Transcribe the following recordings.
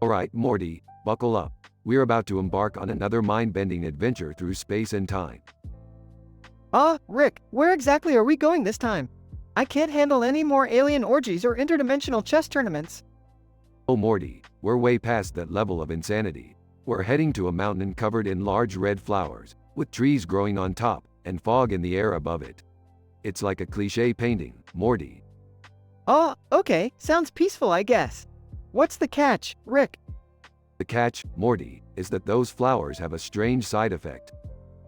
Alright, Morty, buckle up. We're about to embark on another mind-bending adventure through space and time. Rick, where exactly are we going this time? I can't handle any more alien orgies or interdimensional chess tournaments. Oh Morty, we're way past that level of insanity. We're heading to a mountain covered in large red flowers, with trees growing on top, and fog in the air above it. It's like a cliché painting, Morty. Okay, sounds peaceful I guess. What's the catch, Rick? The catch, Morty, is that those flowers have a strange side effect.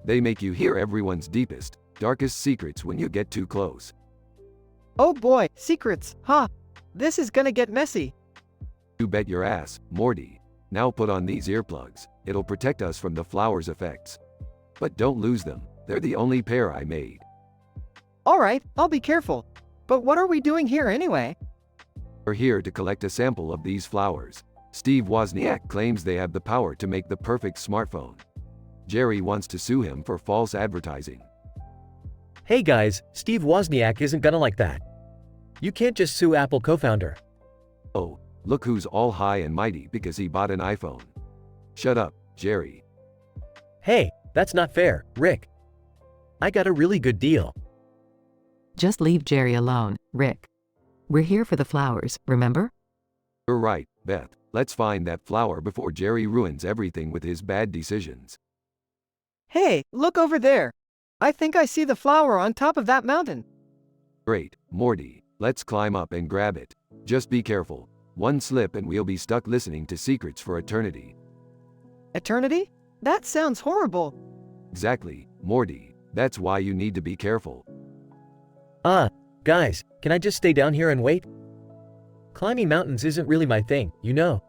They make you hear everyone's deepest, darkest secrets when you get too close. Oh boy, secrets, huh? This is gonna get messy. You bet your ass, Morty. Now put on these earplugs, it'll protect us from the flowers' effects. But don't lose them, they're the only pair I made. Alright, I'll be careful. But what are we doing here anyway? We're here to collect a sample of these flowers. Steve Wozniak claims they have the power to make the perfect smartphone. Jerry wants to sue him for false advertising. Hey guys, Steve Wozniak isn't gonna like that. You can't just sue Apple co-founder. Oh, look who's all high and mighty because he bought an iPhone. Shut up, Jerry. Hey, that's not fair, Rick. I got a really good deal. Just leave Jerry alone, Rick. We're here for the flowers, remember? You're right, Beth. Let's find that flower before Jerry ruins everything with his bad decisions. Hey, look over there. I think I see the flower on top of that mountain. Great, Morty. Let's climb up and grab it. Just be careful. One slip and we'll be stuck listening to secrets for eternity. Eternity? That sounds horrible. Exactly, Morty. That's why you need to be careful. Guys, can I just stay down here and wait? Climbing mountains isn't really my thing, you know.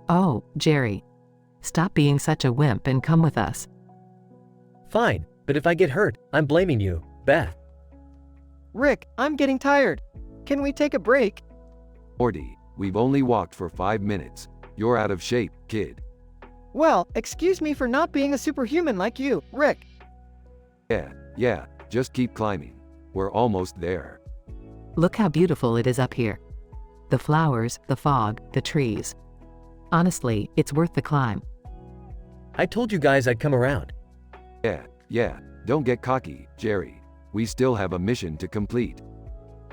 Oh, Jerry. Stop being such a wimp and come with us. Fine, but if I get hurt, I'm blaming you, Beth. Rick, I'm getting tired. Can we take a break? Morty, we've only walked for 5 minutes. You're out of shape, kid. Well, excuse me for not being a superhuman like you, Rick. Yeah, just keep climbing. We're almost there. Look how beautiful it is up here. The flowers, the fog, the trees. Honestly, it's worth the climb. I told you guys I'd come around. Yeah, don't get cocky, Jerry. We still have a mission to complete.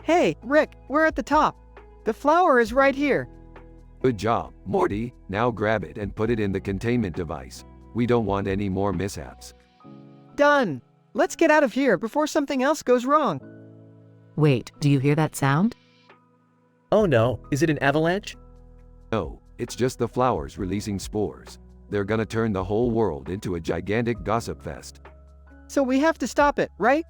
Hey, Rick, we're at the top. The flower is right here. Good job, Morty. Now grab it and put it in the containment device. We don't want any more mishaps. Done. Let's get out of here before something else goes wrong. Wait, do you hear that sound? Oh no, is it an avalanche? No, it's just the flowers releasing spores. They're gonna turn the whole world into a gigantic gossip fest. So we have to stop it, right?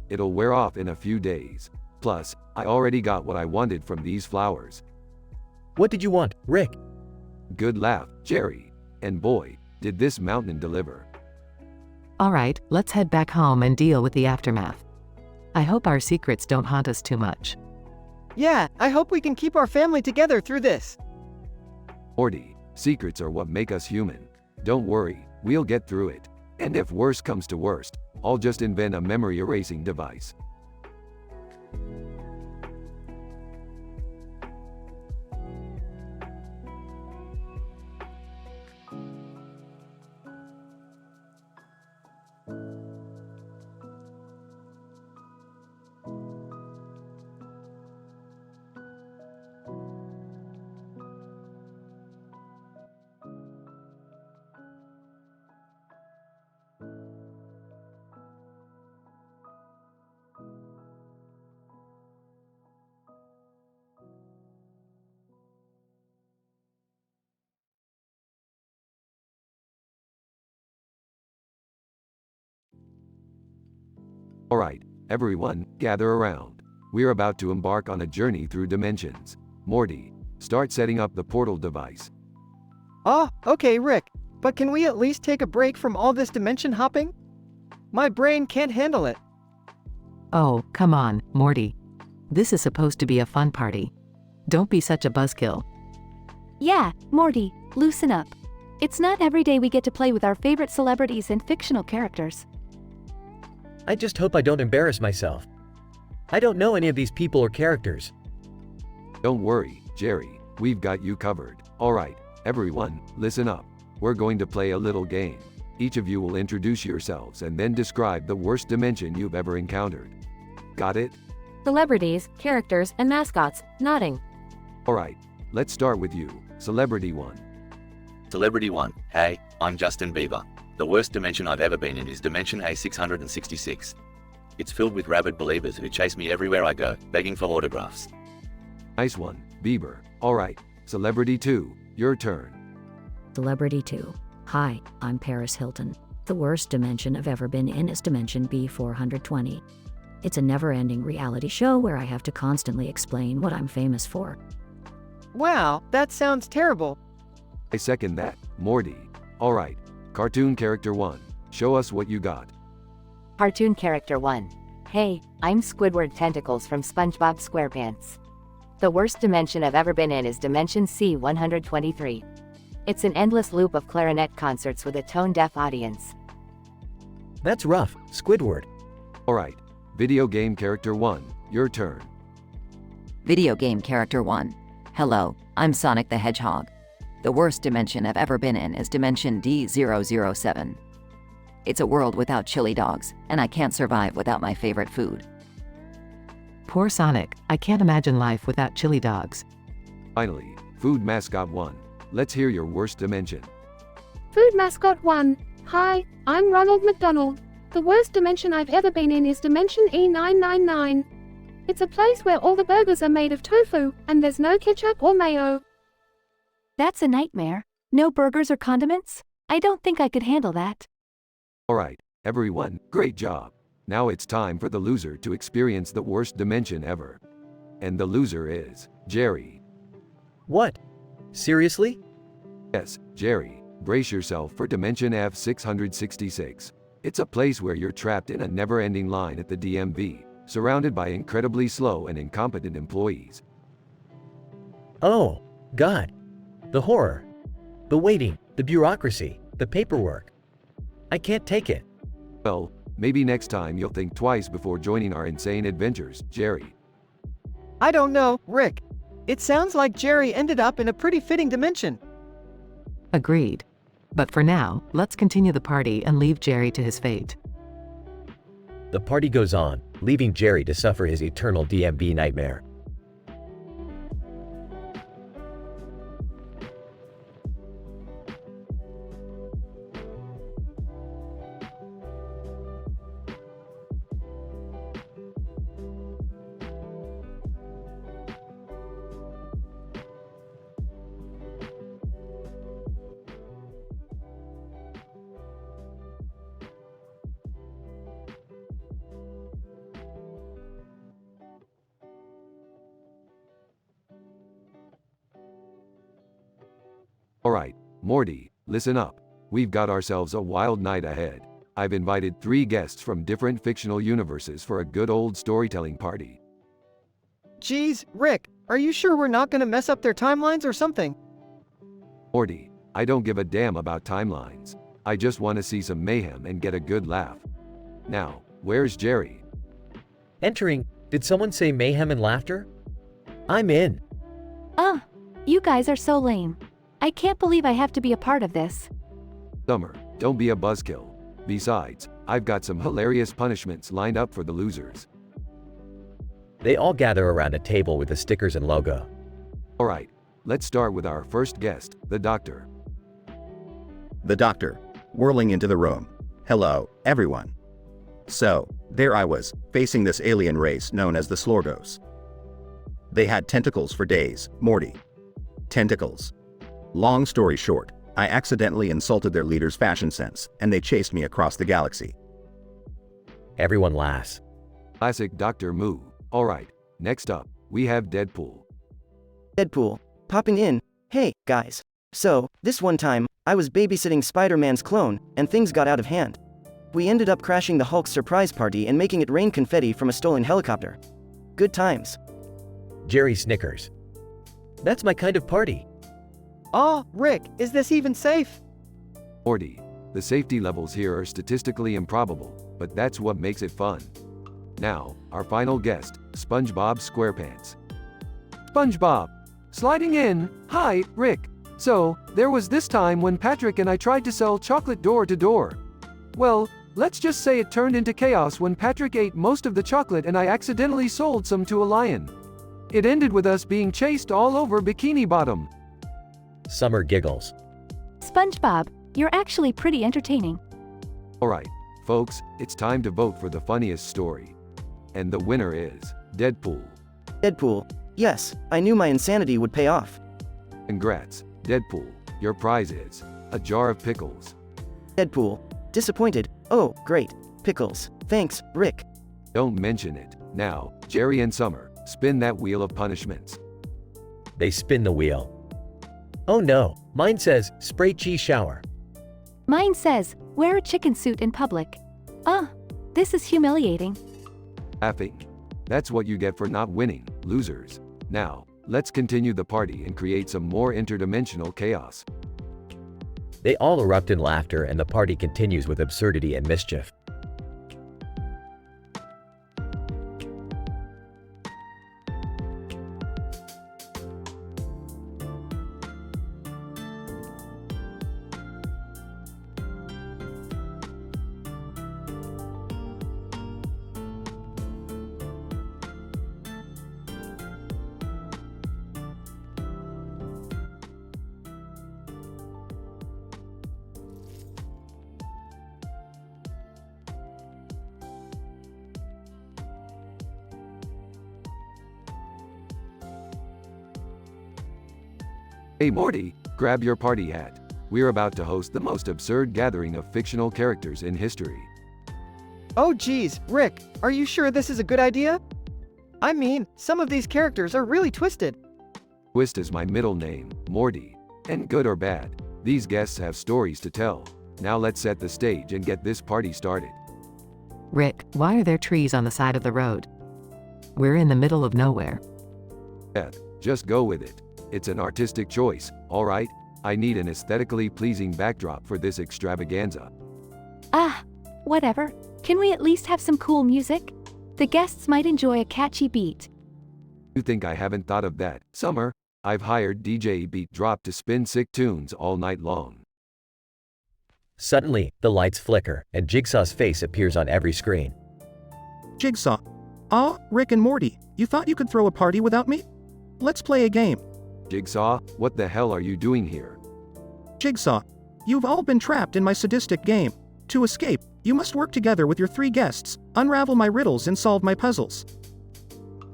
It'll wear off in a few days. Plus, I already got what I wanted from these flowers. What did you want, Rick? Good laugh, Jerry. And boy, did this mountain deliver. Alright, let's head back home and deal with the aftermath. I hope our secrets don't haunt us too much. Yeah, I hope we can keep our family together through this. Morty, secrets are what make us human. Don't worry, we'll get through it. And if worse comes to worst, I'll just invent a memory erasing device. Alright, everyone, gather around. We're about to embark on a journey through dimensions. Morty, start setting up the portal device. Okay, Rick. But can we at least take a break from all this dimension hopping? My brain can't handle it. Oh, come on, Morty. This is supposed to be a fun party. Don't be such a buzzkill. Yeah, Morty, loosen up. It's not every day we get to play with our favorite celebrities and fictional characters. I just hope I don't embarrass myself. I don't know any of these people or characters. Don't worry, Jerry. we've got you covered. Alright, everyone, listen up. We're going to play a little game. Each of you will introduce yourselves and then describe the worst dimension you've ever encountered. Got it? Celebrities, characters, and mascots, nodding. Alright, let's start with you, Celebrity 1. Celebrity 1. Hey, I'm Justin Bieber. The worst dimension I've ever been in is Dimension A666. It's filled with rabid believers who chase me everywhere I go, begging for autographs. Nice one, Bieber. Alright, Celebrity 2, your turn. Celebrity 2. Hi, I'm Paris Hilton. The worst dimension I've ever been in is Dimension B420. It's a never-ending reality show where I have to constantly explain what I'm famous for. Wow, that sounds terrible. I second that, Morty. Alright, Cartoon Character 1, show us what you got. Cartoon Character 1. Hey, I'm Squidward Tentacles from SpongeBob SquarePants. The worst dimension I've ever been in is Dimension C123. It's an endless loop of clarinet concerts with a tone-deaf audience. That's rough, Squidward. Alright, Video Game Character 1, your turn. Video Game Character 1. Hello, I'm Sonic the Hedgehog. The worst dimension I've ever been in is Dimension D007. It's a world without chili dogs, and I can't survive without my favorite food. Poor Sonic, I can't imagine life without chili dogs. Finally, Food Mascot 1, let's hear your worst dimension. Food Mascot 1. Hi, I'm Ronald McDonald. The worst dimension I've ever been in is Dimension E999. It's a place where all the burgers are made of tofu, and there's no ketchup or mayo. That's a nightmare. No burgers or condiments? I don't think I could handle that. Alright, everyone, great job. Now it's time for the loser to experience the worst dimension ever. And the loser is Jerry. What? Seriously? Yes, Jerry, brace yourself for Dimension F666. It's a place where you're trapped in a never-ending line at the DMV, surrounded by incredibly slow and incompetent employees. Oh, God. The horror. The waiting, the bureaucracy, the paperwork. I can't take it. Well, maybe next time you'll think twice before joining our insane adventures, Jerry. I don't know, Rick. It sounds like Jerry ended up in a pretty fitting dimension. Agreed. But for now, let's continue the party and leave Jerry to his fate. The party goes on, leaving Jerry to suffer his eternal DMV nightmare. Alright, Morty, listen up. We've got ourselves a wild night ahead. I've invited 3 guests from different fictional universes for a good old storytelling party. Geez, Rick, are you sure we're not gonna mess up their timelines or something? Morty, I don't give a damn about timelines. I just want to see some mayhem and get a good laugh. Now, where's Jerry? Entering, did someone say mayhem and laughter? I'm in. You guys are so lame. I can't believe I have to be a part of this. Summer, don't be a buzzkill. Besides, I've got some hilarious punishments lined up for the losers. They all gather around a table with the stickers and logo. Alright, let's start with our first guest, the Doctor. The Doctor, whirling into the room. Hello, everyone. So, there I was, facing this alien race known as the Slorgos. They had tentacles for days, Morty. Tentacles. Long story short, I accidentally insulted their leader's fashion sense, and they chased me across the galaxy. Everyone laughs. Classic Dr. Moo. Alright, next up, we have Deadpool. Deadpool, popping in. Hey, guys. So, this one time, I was babysitting Spider-Man's clone, and things got out of hand. We ended up crashing the Hulk's surprise party and making it rain confetti from a stolen helicopter. Good times. Jerry snickers. That's my kind of party. Aw, Rick, is this even safe? Morty, the safety levels here are statistically improbable, but that's what makes it fun. Now, our final guest, SpongeBob SquarePants. SpongeBob! sliding in. Hi, Rick. So, there was this time when Patrick and I tried to sell chocolate door to door. Well, let's just say it turned into chaos when Patrick ate most of the chocolate and I accidentally sold some to a lion. It ended with us being chased all over Bikini Bottom. Summer giggles. SpongeBob, you're actually pretty entertaining. Alright, folks, it's time to vote for the funniest story. And the winner is Deadpool. Deadpool. Yes, I knew my insanity would pay off. Congrats, Deadpool. Your prize is a jar of pickles. Deadpool. Disappointed. Oh, great. Pickles. Thanks, Rick. Don't mention it. Now, Jerry and Summer, spin that wheel of punishments. They spin the wheel. Oh no, mine says spray cheese shower. Mine says, wear a chicken suit in public. This is humiliating. Laughing. That's what you get for not winning, losers. Now, let's continue the party and create some more interdimensional chaos. They all erupt in laughter and the party continues with absurdity and mischief. Hey Morty, grab your party hat. We're about to host the most absurd gathering of fictional characters in history. Oh geez, Rick, are you sure this is a good idea? I mean, some of these characters are really twisted. Twist is my middle name, Morty. And good or bad, these guests have stories to tell. Now let's set the stage and get this party started. Rick, why are there trees on the side of the road? We're in the middle of nowhere. Beth, just go with it. It's an artistic choice, alright? I need an aesthetically pleasing backdrop for this extravaganza. Whatever. Can we at least have some cool music? The guests might enjoy a catchy beat. You think I haven't thought of that, Summer? I've hired DJ Beat Drop to spin sick tunes all night long. Suddenly, the lights flicker and Jigsaw's face appears on every screen. Jigsaw. Rick and Morty, you thought you could throw a party without me? Let's play a game. Jigsaw, what the hell are you doing here? Jigsaw, you've all been trapped in my sadistic game. To escape, you must work together with your 3 guests, unravel my riddles and solve my puzzles.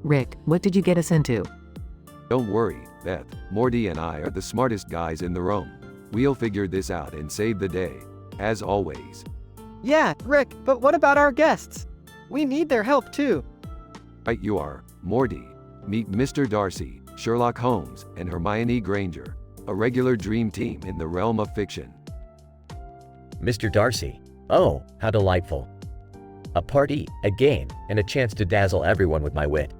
Rick, what did you get us into? Don't worry, Beth, Morty and I are the smartest guys in the room. We'll figure this out and save the day. As always. Yeah, Rick, but what about our guests? We need their help too. Right you are, Morty. Meet Mr. Darcy, Sherlock Holmes, and Hermione Granger. A regular dream team in the realm of fiction. Mr. Darcy. Oh, how delightful. A party, a game, and a chance to dazzle everyone with my wit.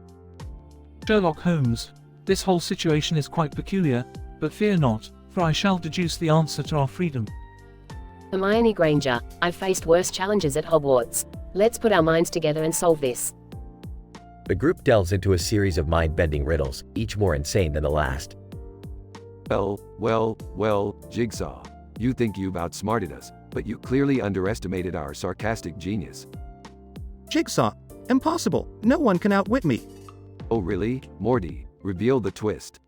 Sherlock Holmes. This whole situation is quite peculiar, but fear not, for I shall deduce the answer to our freedom. Hermione Granger, I've faced worse challenges at Hogwarts. Let's put our minds together and solve this. The group delves into a series of mind-bending riddles, each more insane than the last. Well, Jigsaw. You think you've outsmarted us, but you clearly underestimated our sarcastic genius. Jigsaw. Impossible. No one can outwit me. Oh really, Morty? Reveal the twist.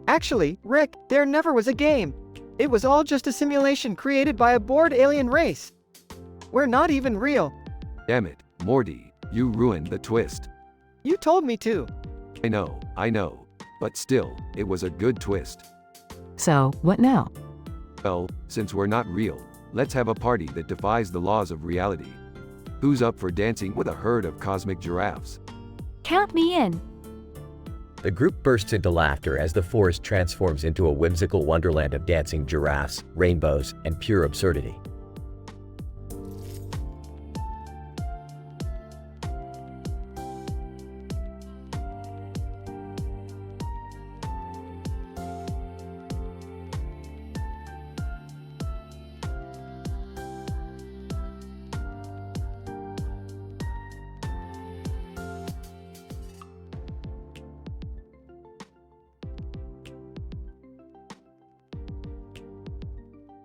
Actually, Rick, there never was a game. It was all just a simulation created by a bored alien race. We're not even real. Damn it, Morty, you ruined the twist. You told me to. I know. But still, it was a good twist. So, what now? Well, since we're not real, let's have a party that defies the laws of reality. Who's up for dancing with a herd of cosmic giraffes? Count me in. The group bursts into laughter as the forest transforms into a whimsical wonderland of dancing giraffes, rainbows, and pure absurdity.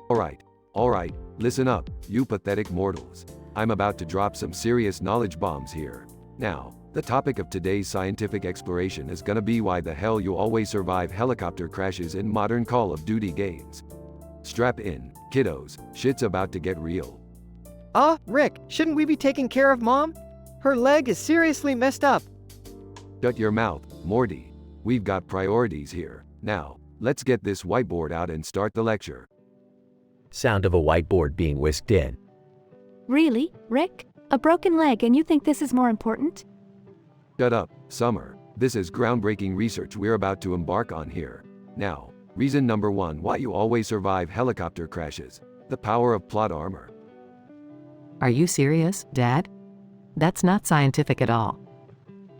Alright, listen up, you pathetic mortals. I'm about to drop some serious knowledge bombs here. Now, the topic of today's scientific exploration is gonna be why the hell you always survive helicopter crashes in modern Call of Duty games. Strap in, kiddos, shit's about to get real. Rick, shouldn't we be taking care of Mom? Her leg is seriously messed up. Shut your mouth, Morty. We've got priorities here. Now, let's get this whiteboard out and start the lecture. Sound of a whiteboard being whisked in. Really, Rick? A broken leg and you think this is more important? Shut up, Summer. This is groundbreaking research we're about to embark on here. Now, reason number 1 why you always survive helicopter crashes. The power of plot armor. Are you serious, Dad? That's not scientific at all.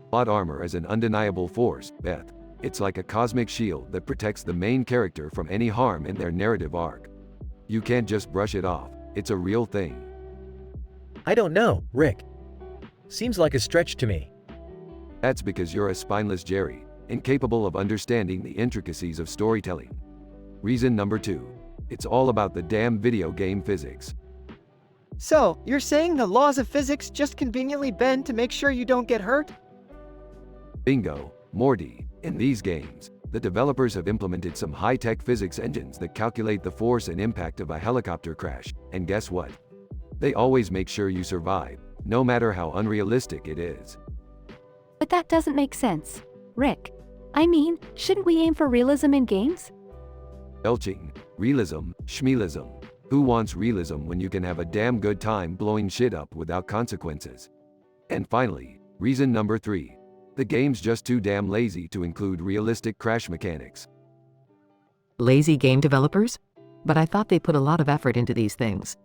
Plot armor is an undeniable force, Beth. It's like a cosmic shield that protects the main character from any harm in their narrative arc. You can't just brush it off, it's a real thing. I don't know, Rick. Seems like a stretch to me. That's because you're a spineless Jerry, incapable of understanding the intricacies of storytelling. Reason number 2. It's all about the damn video game physics. So, you're saying the laws of physics just conveniently bend to make sure you don't get hurt? Bingo, Morty. In these games, the developers have implemented some high-tech physics engines that calculate the force and impact of a helicopter crash, and guess what? They always make sure you survive, no matter how unrealistic it is. But that doesn't make sense. Rick, I mean, shouldn't we aim for realism in games? Belching, realism, schmealism. Who wants realism when you can have a damn good time blowing shit up without consequences? And finally, reason number 3. The game's just too damn lazy to include realistic crash mechanics. Lazy game developers? But I thought they put a lot of effort into these things.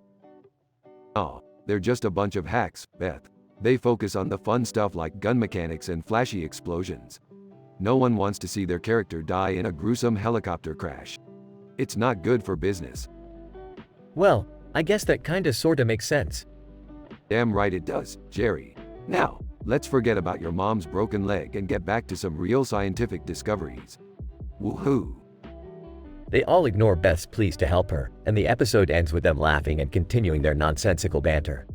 Oh, they're just a bunch of hacks, Beth. They focus on the fun stuff like gun mechanics and flashy explosions. No one wants to see their character die in a gruesome helicopter crash. It's not good for business. Well, I guess that kinda sorta makes sense. Damn right it does, Jerry. Now, let's forget about your mom's broken leg and get back to some real scientific discoveries. Woohoo! They all ignore Beth's pleas to help her, and the episode ends with them laughing and continuing their nonsensical banter.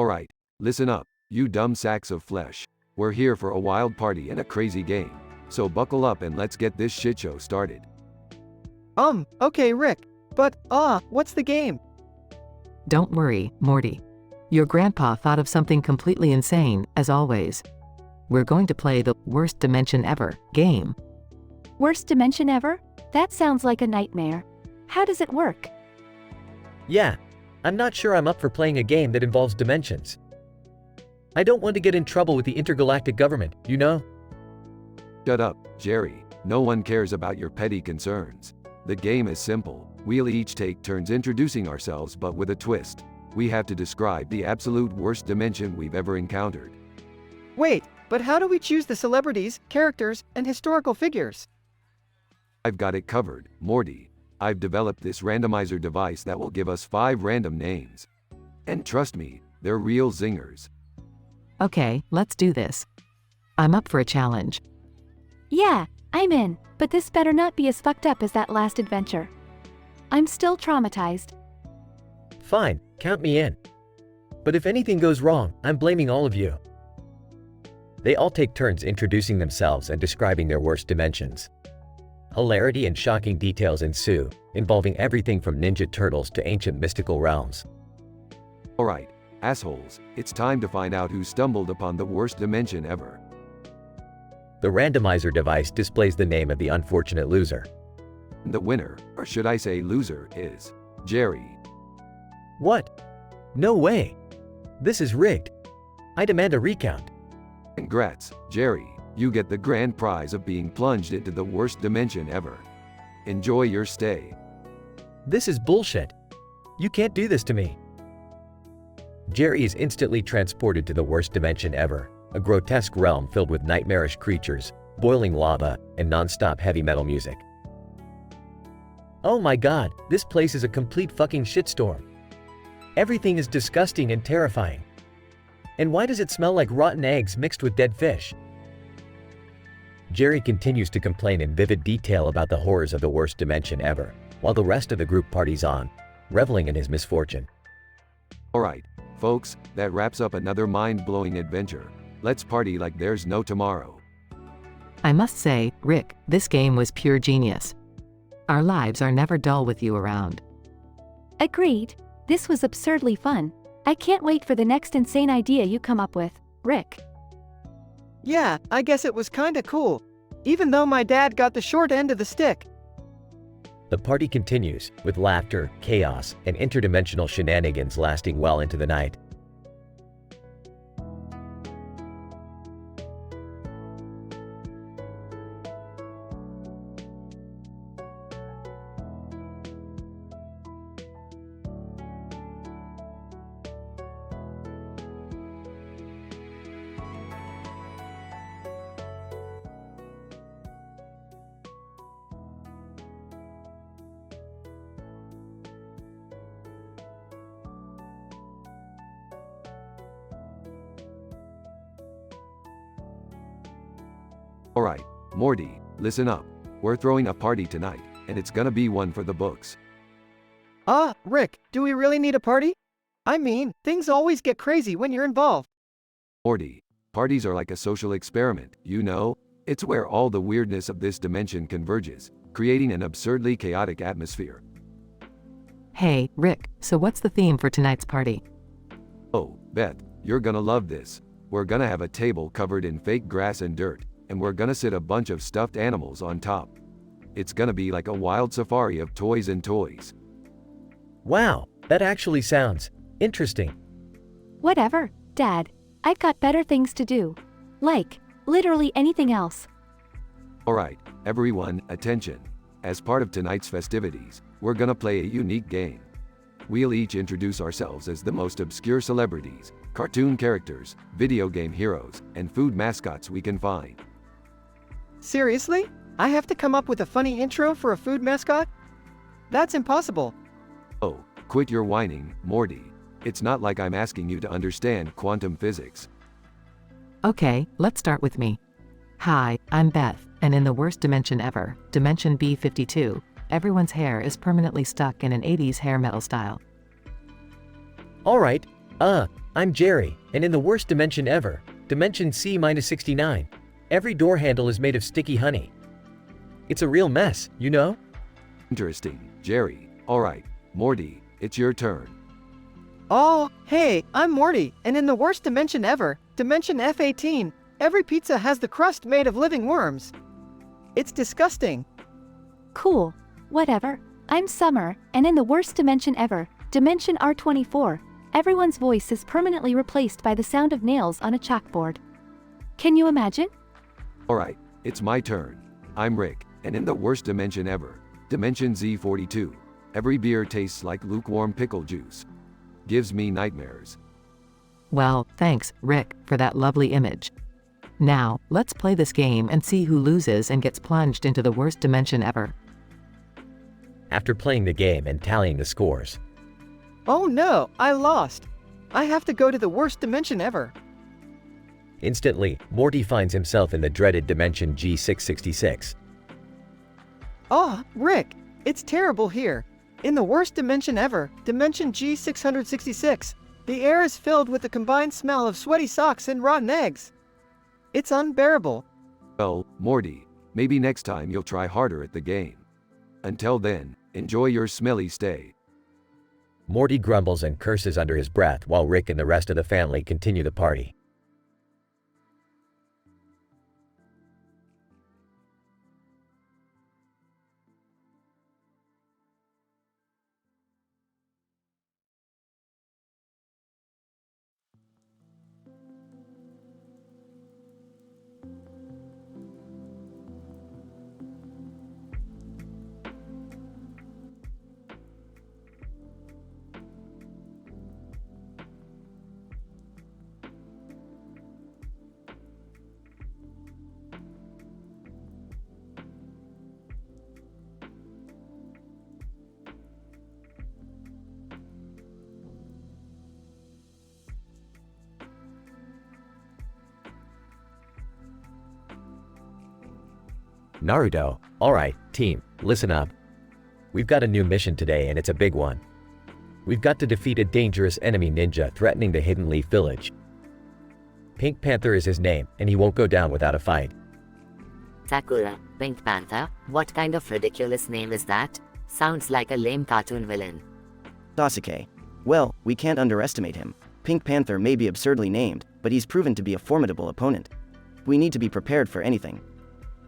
Alright, listen up, you dumb sacks of flesh. We're here for a wild party and a crazy game. So buckle up and let's get this shitshow started. Okay, Rick. But, what's the game? Don't worry, Morty. Your grandpa thought of something completely insane, as always. We're going to play the worst dimension ever game. Worst dimension ever? That sounds like a nightmare. How does it work? Yeah, I'm not sure I'm up for playing a game that involves dimensions. I don't want to get in trouble with the intergalactic government, you know? Shut up, Jerry. No one cares about your petty concerns. The game is simple. We'll each take turns introducing ourselves, but with a twist. We have to describe the absolute worst dimension we've ever encountered. Wait, but how do we choose the celebrities, characters, and historical figures? I've got it covered, Morty. I've developed this randomizer device that will give us 5 random names. And trust me, they're real zingers. Okay, let's do this. I'm up for a challenge. Yeah, I'm in, but this better not be as fucked up as that last adventure. I'm still traumatized. Fine, count me in. But if anything goes wrong, I'm blaming all of you. They all take turns introducing themselves and describing their worst dimensions. Hilarity and shocking details ensue, involving everything from Ninja Turtles to ancient mystical realms. Alright, assholes, it's time to find out who stumbled upon the worst dimension ever. The randomizer device displays the name of the unfortunate loser. The winner, or should I say loser, is Jerry. What? No way! This is rigged. I demand a recount. Congrats, Jerry. You get the grand prize of being plunged into the worst dimension ever. Enjoy your stay. This is bullshit. You can't do this to me. Jerry is instantly transported to the worst dimension ever, a grotesque realm filled with nightmarish creatures, boiling lava, and non-stop heavy metal music. Oh my god, this place is a complete fucking shitstorm. Everything is disgusting and terrifying. And why does it smell like rotten eggs mixed with dead fish? Jerry continues to complain in vivid detail about the horrors of the worst dimension ever, while the rest of the group parties on, reveling in his misfortune. Alright, folks, that wraps up another mind-blowing adventure. Let's party like there's no tomorrow. I must say, Rick, this game was pure genius. Our lives are never dull with you around. Agreed. This was absurdly fun. I can't wait for the next insane idea you come up with, Rick. Yeah, I guess it was kinda cool. Even though my dad got the short end of the stick. The party continues, with laughter, chaos, and interdimensional shenanigans lasting well into the night. Alright, Morty, listen up. We're throwing a party tonight, and it's gonna be one for the books. Ah, Rick, do we really need a party? I mean, things always get crazy when you're involved. Morty, parties are like a social experiment, you know? It's where all the weirdness of this dimension converges, creating an absurdly chaotic atmosphere. Hey, Rick, so what's the theme for tonight's party? Oh, Beth, you're gonna love this. We're gonna have a table covered in fake grass and dirt, and we're gonna sit a bunch of stuffed animals on top. It's gonna be like a wild safari of toys and toys. Wow, that actually sounds interesting. Whatever, Dad. I've got better things to do. Like, literally anything else. Alright, everyone, attention. As part of tonight's festivities, we're gonna play a unique game. We'll each introduce ourselves as the most obscure celebrities, cartoon characters, video game heroes, and food mascots we can find. Seriously? I have to come up with a funny intro for a food mascot? That's impossible. Oh, quit your whining, Morty. It's not like I'm asking you to understand quantum physics. Okay, let's start with me. Hi, I'm Beth, and in the worst dimension ever, Dimension B52, everyone's hair is permanently stuck in an 80s hair metal style. Alright, I'm Jerry, and in the worst dimension ever, Dimension C-69, every door handle is made of sticky honey. It's a real mess, you know? Interesting, Jerry. Alright, Morty, it's your turn. Oh, hey, I'm Morty, and in the worst dimension ever, Dimension F18, every pizza has the crust made of living worms. It's disgusting. Cool. Whatever. I'm Summer, and in the worst dimension ever, Dimension R24, everyone's voice is permanently replaced by the sound of nails on a chalkboard. Can you imagine? Alright, it's my turn. I'm Rick, and in the worst dimension ever, Dimension Z42, every beer tastes like lukewarm pickle juice. Gives me nightmares. Well, thanks, Rick, for that lovely image. Now, let's play this game and see who loses and gets plunged into the worst dimension ever. After playing the game and tallying the scores. Oh no, I lost. I have to go to the worst dimension ever. Instantly, Morty finds himself in the dreaded Dimension G666. Oh, Rick, it's terrible here. In the worst dimension ever, Dimension G666, the air is filled with the combined smell of sweaty socks and rotten eggs. It's unbearable. Well, Morty, maybe next time you'll try harder at the game. Until then, enjoy your smelly stay. Morty grumbles and curses under his breath while Rick and the rest of the family continue the party. Naruto, alright, team, listen up. We've got a new mission today and it's a big one. We've got to defeat a dangerous enemy ninja threatening the Hidden Leaf Village. Pink Panther is his name, and he won't go down without a fight. Sakura, Pink Panther? What kind of ridiculous name is that? Sounds like a lame cartoon villain. Sasuke. Well, we can't underestimate him. Pink Panther may be absurdly named, but he's proven to be a formidable opponent. We need to be prepared for anything.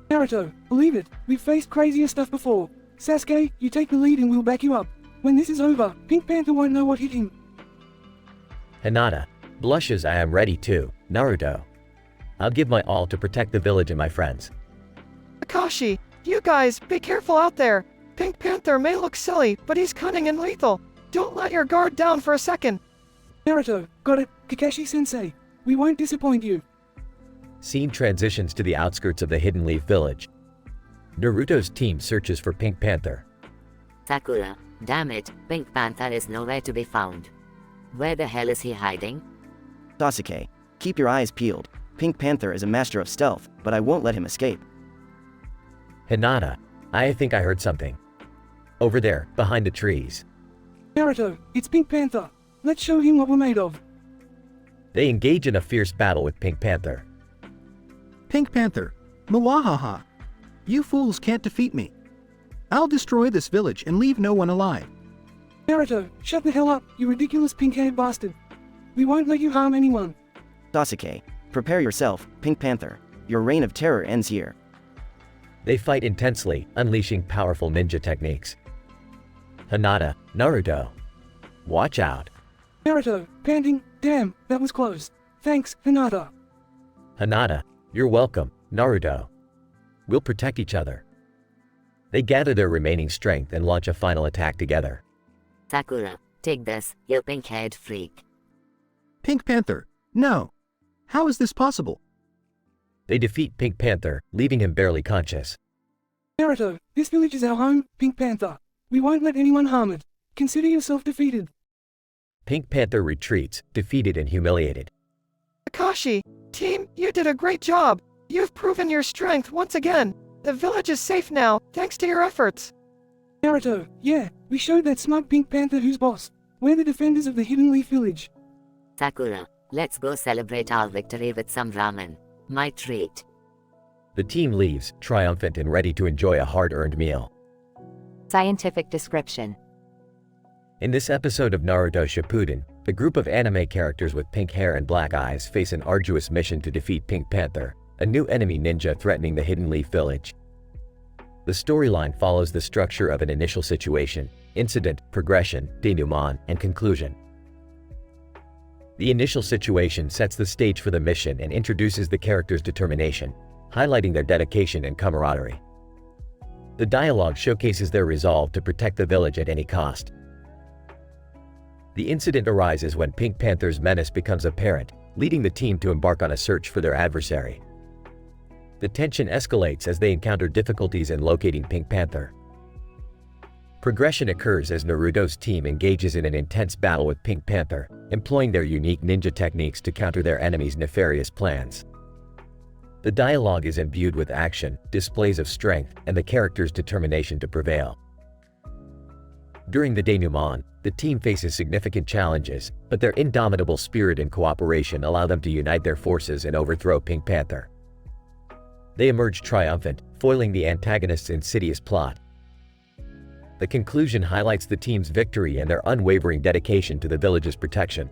Naruto, believe it, we've faced crazier stuff before. Sasuke, you take the lead and we'll back you up. When this is over, Pink Panther won't know what hit him. Hinata blushes. I am ready too, Naruto. I'll give my all to protect the village and my friends. Kakashi, you guys, be careful out there. Pink Panther may look silly, but he's cunning and lethal. Don't let your guard down for a second. Naruto, got it, Kakashi-sensei. We won't disappoint you. Scene transitions to the outskirts of the Hidden Leaf Village. Naruto's team searches for Pink Panther. Sakura, damn it, Pink Panther is nowhere to be found. Where the hell is he hiding? Sasuke, keep your eyes peeled. Pink Panther is a master of stealth, but I won't let him escape. Hinata, I think I heard something. Over there, behind the trees. Naruto, it's Pink Panther. Let's show him what we're made of. They engage in a fierce battle with Pink Panther. Pink Panther, Mwahaha. You fools can't defeat me. I'll destroy this village and leave no one alive. Naruto, shut the hell up, you ridiculous pink-haired bastard. We won't let you harm anyone. Sasuke, prepare yourself, Pink Panther. Your reign of terror ends here. They fight intensely, unleashing powerful ninja techniques. Hinata, Naruto. Watch out. Naruto, panting, damn, that was close. Thanks, Hinata. Hinata, you're welcome, Naruto. We'll protect each other. They gather their remaining strength and launch a final attack together. Sakura, take this, you pink-haired freak. Pink Panther, no. How is this possible? They defeat Pink Panther, leaving him barely conscious. Naruto, this village is our home, Pink Panther. We won't let anyone harm it. Consider yourself defeated. Pink Panther retreats, defeated and humiliated. Kakashi, team, you did a great job. You've proven your strength once again. The village is safe now, thanks to your efforts. Naruto, yeah, we showed that smug Pink Panther who's boss. We're the defenders of the Hidden Leaf Village. Sakura, let's go celebrate our victory with some ramen. My treat. The team leaves, triumphant and ready to enjoy a hard-earned meal. Scientific description. In this episode of Naruto Shippuden, the group of anime characters with pink hair and black eyes face an arduous mission to defeat Pink Panther, a new enemy ninja threatening the Hidden Leaf Village. The storyline follows the structure of an initial situation, incident, progression, denouement, and conclusion. The initial situation sets the stage for the mission and introduces the characters' determination, highlighting their dedication and camaraderie. The dialogue showcases their resolve to protect the village at any cost. The incident arises when Pink Panther's menace becomes apparent, leading the team to embark on a search for their adversary. The tension escalates as they encounter difficulties in locating Pink Panther. Progression occurs as Naruto's team engages in an intense battle with Pink Panther, employing their unique ninja techniques to counter their enemy's nefarious plans. The dialogue is imbued with action, displays of strength, and the character's determination to prevail. During the denouement, the team faces significant challenges, but their indomitable spirit and cooperation allow them to unite their forces and overthrow Pink Panther. They emerge triumphant, foiling the antagonist's insidious plot. The conclusion highlights the team's victory and their unwavering dedication to the village's protection.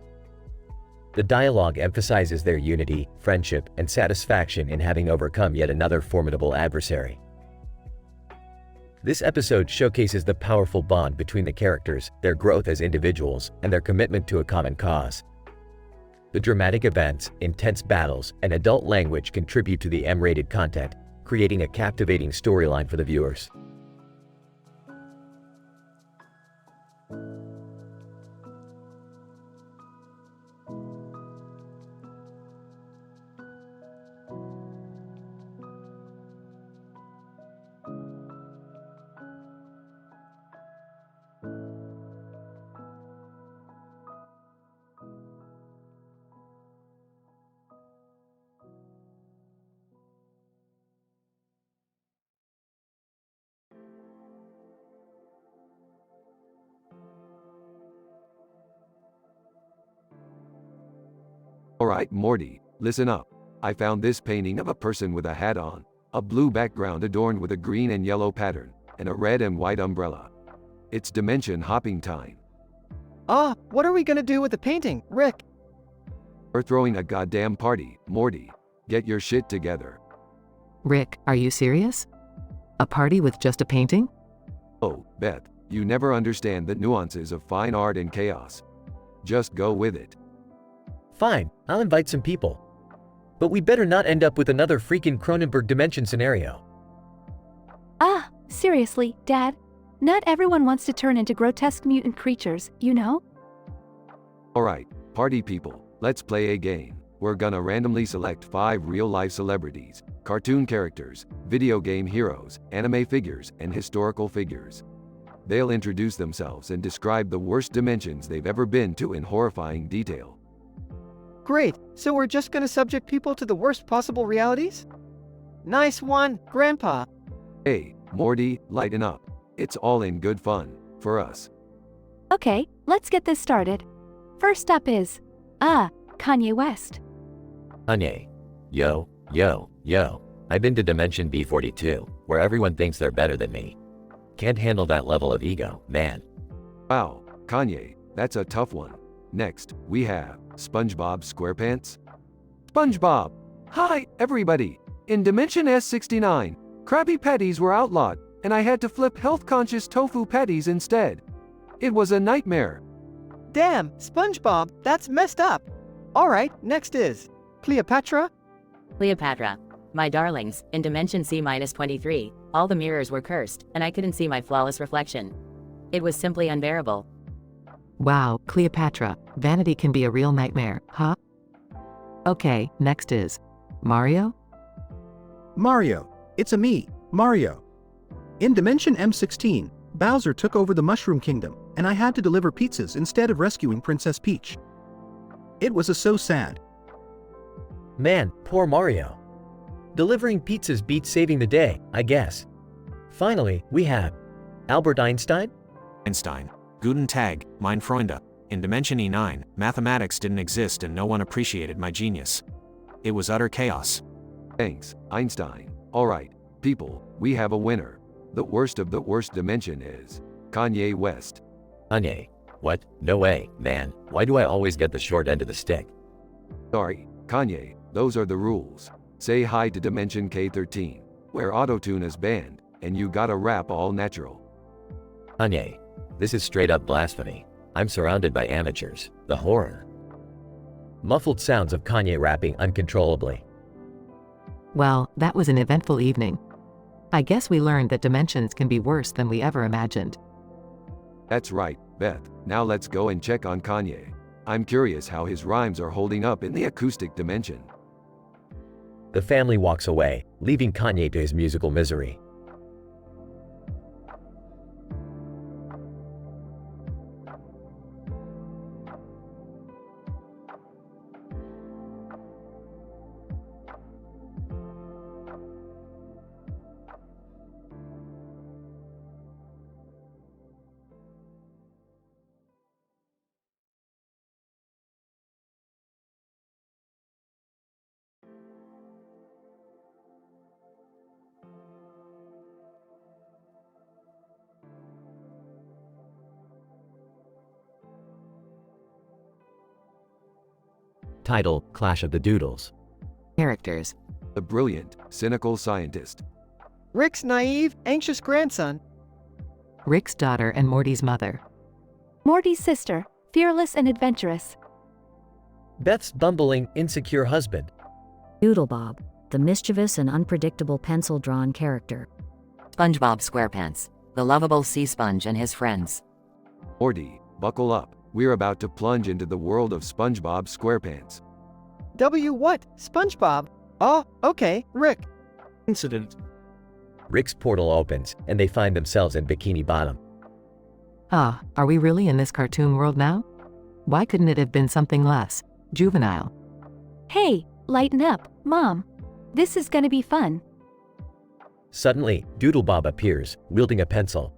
The dialogue emphasizes their unity, friendship, and satisfaction in having overcome yet another formidable adversary. This episode showcases the powerful bond between the characters, their growth as individuals, and their commitment to a common cause. The dramatic events, intense battles, and adult language contribute to the M-rated content, creating a captivating storyline for the viewers. Alright, Morty, listen up. I found this painting of a person with a hat on, a blue background adorned with a green and yellow pattern, and a red and white umbrella. It's dimension hopping time. What are we gonna do with the painting, Rick? We're throwing a goddamn party, Morty. Get your shit together. Rick, are you serious? A party with just a painting? Oh, Beth, you never understand the nuances of fine art and chaos. Just go with it. Fine, I'll invite some people. But we better not end up with another freaking Cronenberg dimension scenario. Seriously, Dad? Not everyone wants to turn into grotesque mutant creatures, you know? Alright, party people, let's play a game. We're gonna randomly select 5 real-life celebrities, cartoon characters, video game heroes, anime figures, and historical figures. They'll introduce themselves and describe the worst dimensions they've ever been to in horrifying detail. Great, so we're just gonna subject people to the worst possible realities? Nice one, Grandpa. Hey, Morty, lighten up. It's all in good fun, for us. Okay, let's get this started. First up is, Kanye West. Kanye. Yo. I've been to Dimension B42, where everyone thinks they're better than me. Can't handle that level of ego, man. Wow, Kanye, that's a tough one. Next, we have SpongeBob SquarePants. SpongeBob! Hi, everybody! In Dimension S69, Krabby Patties were outlawed, and I had to flip health-conscious tofu patties instead. It was a nightmare. Damn, SpongeBob, that's messed up. Alright, next is Cleopatra. Cleopatra. My darlings, in Dimension C-23, all the mirrors were cursed, and I couldn't see my flawless reflection. It was simply unbearable. Wow, Cleopatra, vanity can be a real nightmare, huh? Okay, next is Mario? Mario. It's me, Mario. In Dimension M16, Bowser took over the Mushroom Kingdom, and I had to deliver pizzas instead of rescuing Princess Peach. It was so sad. Man, poor Mario. Delivering pizzas beats saving the day, I guess. Finally, we have Albert Einstein? Einstein. Guten Tag, mein Freunde. In Dimension E9, mathematics didn't exist and no one appreciated my genius. It was utter chaos. Thanks, Einstein. Alright, people, we have a winner. The worst of the worst dimension is Kanye West. Kanye. What? No way, man. Why do I always get the short end of the stick? Sorry, Kanye, those are the rules. Say hi to Dimension K13, where autotune is banned, and you gotta rap all natural. Kanye. This is straight up blasphemy. I'm surrounded by amateurs. The horror. Muffled sounds of Kanye rapping uncontrollably. Well, that was an eventful evening. I guess we learned that dimensions can be worse than we ever imagined. That's right, Beth. Now let's go and check on Kanye. I'm curious how his rhymes are holding up in the acoustic dimension. The family walks away, leaving Kanye to his musical misery. Title, Clash of the Doodles. Characters. The brilliant, cynical scientist. Rick's naive, anxious grandson. Rick's daughter and Morty's mother. Morty's sister, fearless and adventurous. Beth's bumbling, insecure husband. Doodlebob, the mischievous and unpredictable pencil-drawn character. SpongeBob SquarePants, the lovable sea sponge and his friends. Morty, buckle up. We're about to plunge into the world of SpongeBob SquarePants. What? SpongeBob? Oh, okay, Rick. Incident. Rick's portal opens, and they find themselves in Bikini Bottom. Are we really in this cartoon world now? Why couldn't it have been something less juvenile? Hey, lighten up, Mom. This is gonna be fun. Suddenly, Doodlebob appears, wielding a pencil.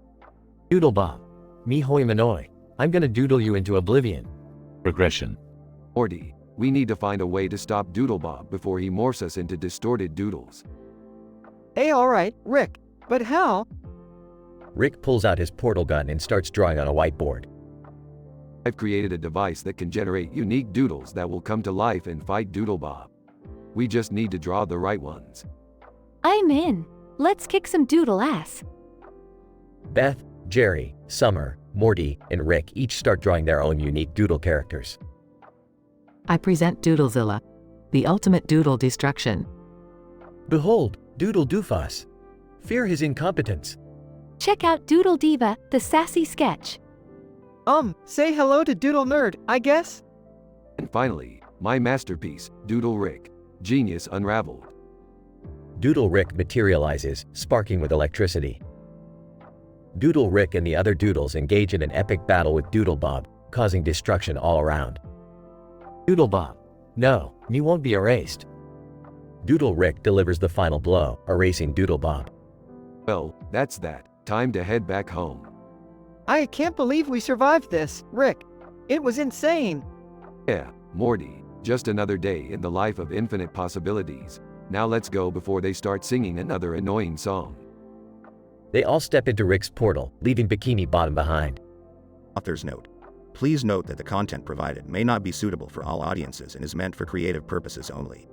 Doodlebob. Me hoi manoi. I'm gonna doodle you into oblivion. Regression. Morty, We need to find a way to stop Doodlebob before he morphs us into distorted doodles. Hey, alright, Rick. But how? Rick pulls out his portal gun and starts drawing on a whiteboard. I've created a device that can generate unique doodles that will come to life and fight Doodlebob. We just need to draw the right ones. I'm in. Let's kick some doodle ass. Beth, Jerry, Summer, Morty, and Rick each start drawing their own unique doodle characters. I present Doodlezilla, the ultimate doodle destruction. Behold, Doodle Doofus. Fear his incompetence. Check out Doodle Diva, the sassy sketch. Say hello to Doodle Nerd, I guess? And finally, my masterpiece, Doodle Rick. Genius unraveled. Doodle Rick materializes, sparking with electricity. Doodle Rick and the other doodles engage in an epic battle with Doodlebob, causing destruction all around. Doodlebob. No, you won't be erased. Doodle Rick delivers the final blow, erasing Doodlebob. Well, that's that. Time to head back home. I can't believe we survived this, Rick. It was insane. Yeah, Morty. Just another day in the life of infinite possibilities. Now let's go before they start singing another annoying song. They all step into Rick's portal, leaving Bikini Bottom behind. Author's note. Please note that the content provided may not be suitable for all audiences and is meant for creative purposes only.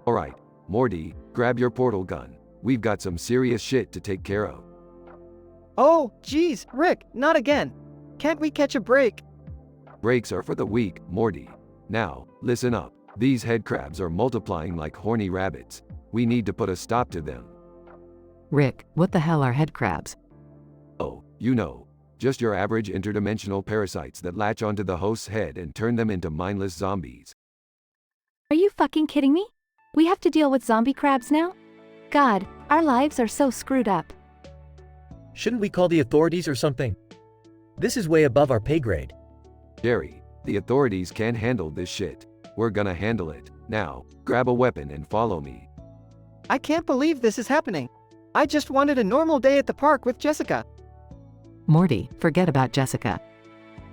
Alright, Morty, grab your portal gun. We've got some serious shit to take care of. Oh, geez, Rick, not again. Can't we catch a break? Breaks are for the weak, Morty. Now, listen up. These headcrabs are multiplying like horny rabbits. We need to put a stop to them. Rick, what the hell are headcrabs? Oh, you know. Just your average interdimensional parasites that latch onto the host's head and turn them into mindless zombies. Are you fucking kidding me? We have to deal with zombie crabs now? God, our lives are so screwed up. Shouldn't we call the authorities or something? This is way above our pay grade. Jerry, the authorities can't handle this shit. We're gonna handle it. Now, grab a weapon and follow me. I can't believe this is happening. I just wanted a normal day at the park with Jessica. Morty, forget about Jessica.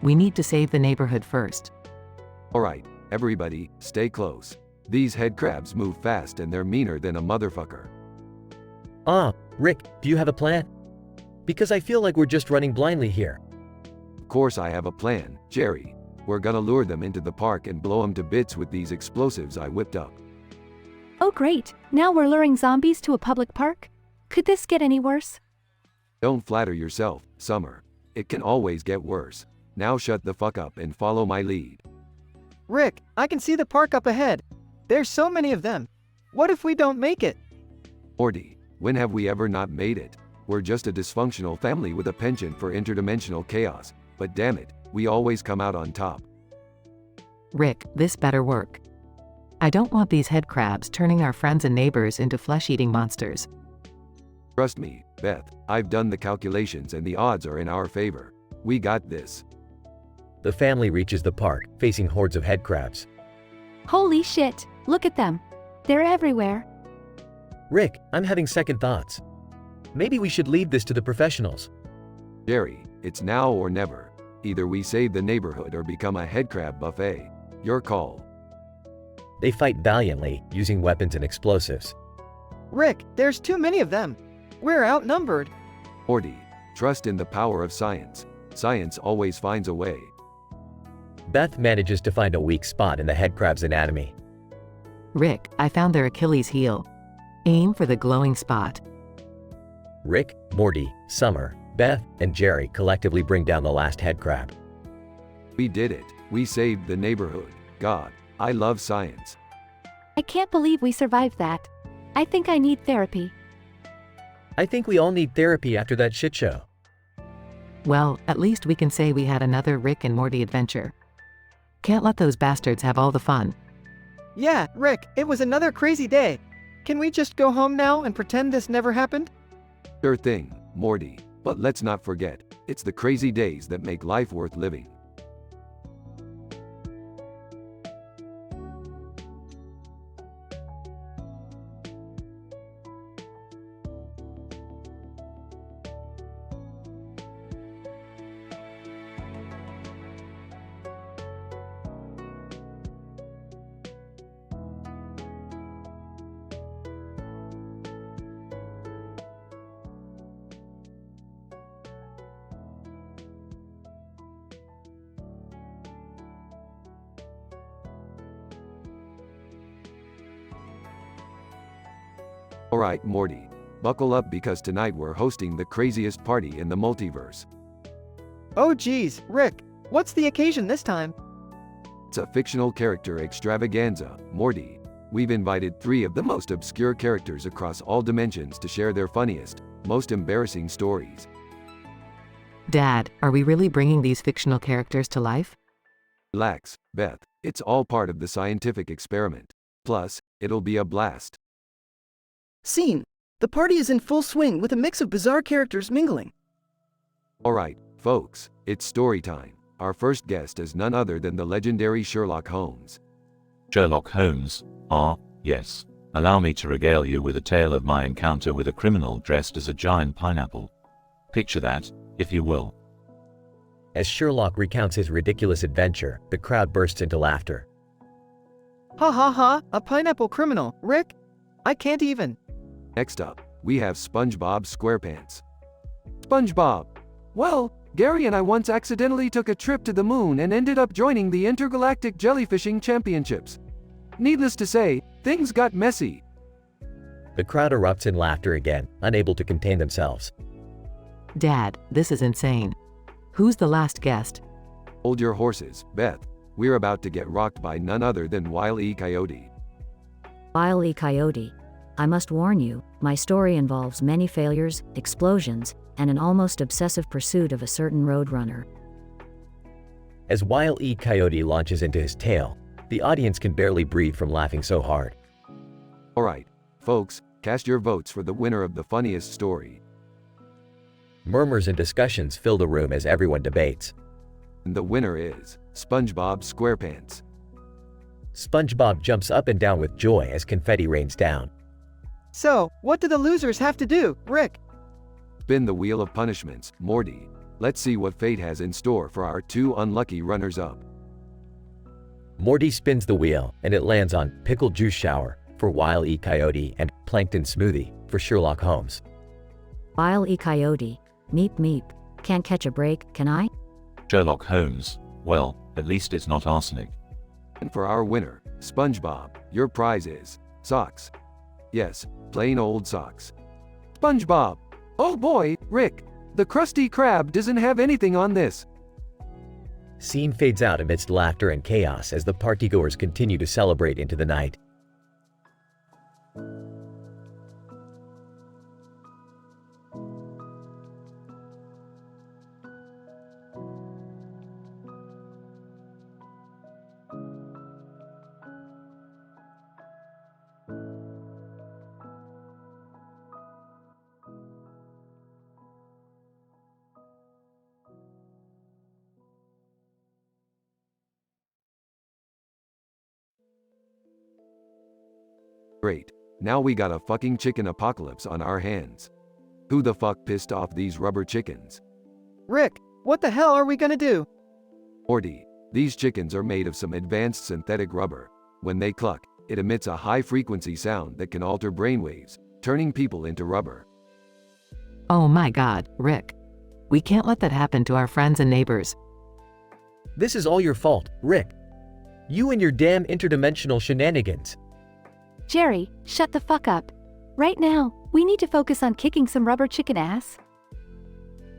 We need to save the neighborhood first. Alright, everybody, stay close. These headcrabs move fast and they're meaner than a motherfucker. Rick, do you have a plan? Because I feel like we're just running blindly here. Of course I have a plan, Jerry. We're gonna lure them into the park and blow them to bits with these explosives I whipped up. Oh great, now we're luring zombies to a public park? Could this get any worse? Don't flatter yourself, Summer. It can always get worse. Now shut the fuck up and follow my lead. Rick, I can see the park up ahead. There's so many of them. What if we don't make it? Morty, when have we ever not made it? We're just a dysfunctional family with a penchant for interdimensional chaos. But damn it, we always come out on top. Rick, this better work. I don't want these headcrabs turning our friends and neighbors into flesh-eating monsters. Trust me, Beth, I've done the calculations and the odds are in our favor. We got this. The family reaches the park, facing hordes of headcrabs. Holy shit, look at them. They're everywhere. Rick, I'm having second thoughts. Maybe we should leave this to the professionals. Jerry, it's now or never. Either we save the neighborhood or become a headcrab buffet. Your call. They fight valiantly, using weapons and explosives. Rick, there's too many of them. We're outnumbered. Morty, trust in the power of science. Science always finds a way. Beth manages to find a weak spot in the headcrab's anatomy. Rick, I found their Achilles heel. Aim for the glowing spot. Rick, Morty, Summer, Beth, and Jerry collectively bring down the last headcrab. We did it. We saved the neighborhood. God, I love science. I can't believe we survived that. I think I need therapy. I think we all need therapy after that shit show. Well, at least we can say we had another Rick and Morty adventure. Can't let those bastards have all the fun. Yeah, Rick, it was another crazy day. Can we just go home now and pretend this never happened? Sure thing, Morty. But let's not forget, it's the crazy days that make life worth living. Alright, Morty. Buckle up because tonight we're hosting the craziest party in the multiverse. Oh geez, Rick, what's the occasion this time? It's a fictional character extravaganza, Morty. We've invited 3 of the most obscure characters across all dimensions to share their funniest, most embarrassing stories. Dad, are we really bringing these fictional characters to life? Relax, Beth. It's all part of the scientific experiment. Plus, it'll be a blast. Scene. The party is in full swing with a mix of bizarre characters mingling. Alright, folks, it's story time. Our first guest is none other than the legendary Sherlock Holmes. Sherlock Holmes? Ah, yes. Allow me to regale you with a tale of my encounter with a criminal dressed as a giant pineapple. Picture that, if you will. As Sherlock recounts his ridiculous adventure, the crowd bursts into laughter. Ha ha ha, a pineapple criminal, Rick? I can't even. Next up, we have SpongeBob SquarePants. SpongeBob. Well, Gary and I once accidentally took a trip to the moon and ended up joining the Intergalactic Jellyfishing Championships. Needless to say, things got messy. The crowd erupts in laughter again, unable to contain themselves. Dad, this is insane. Who's the last guest? Hold your horses, Beth. We're about to get rocked by none other than Wile E. Coyote. Wile E. Coyote. I must warn you, my story involves many failures, explosions, and an almost obsessive pursuit of a certain roadrunner. As Wile E. Coyote launches into his tale, the audience can barely breathe from laughing so hard. Alright, folks, cast your votes for the winner of the funniest story. Murmurs and discussions fill the room as everyone debates. And the winner is SpongeBob SquarePants. SpongeBob jumps up and down with joy as confetti rains down. So, what do the losers have to do, Rick? Spin the wheel of punishments, Morty. Let's see what fate has in store for our 2 unlucky runners-up. Morty spins the wheel, and it lands on Pickle Juice Shower for Wile E. Coyote and Plankton Smoothie for Sherlock Holmes. Wile E. Coyote. Meep meep. Can't catch a break, can I? Sherlock Holmes. Well, at least it's not arsenic. And for our winner, SpongeBob, your prize is socks. Yes, plain old socks. SpongeBob. Oh boy, Rick. The Krusty Krab doesn't have anything on this. Scene fades out amidst laughter and chaos as the partygoers continue to celebrate into the night. Great. Now we got a fucking chicken apocalypse on our hands. Who the fuck pissed off these rubber chickens? Rick, what the hell are we gonna do? Morty, these chickens are made of some advanced synthetic rubber. When they cluck, it emits a high-frequency sound that can alter brainwaves, turning people into rubber. Oh my God, Rick. We can't let that happen to our friends and neighbors. This is all your fault, Rick. You and your damn interdimensional shenanigans. Jerry, shut the fuck up. Right now, we need to focus on kicking some rubber chicken ass.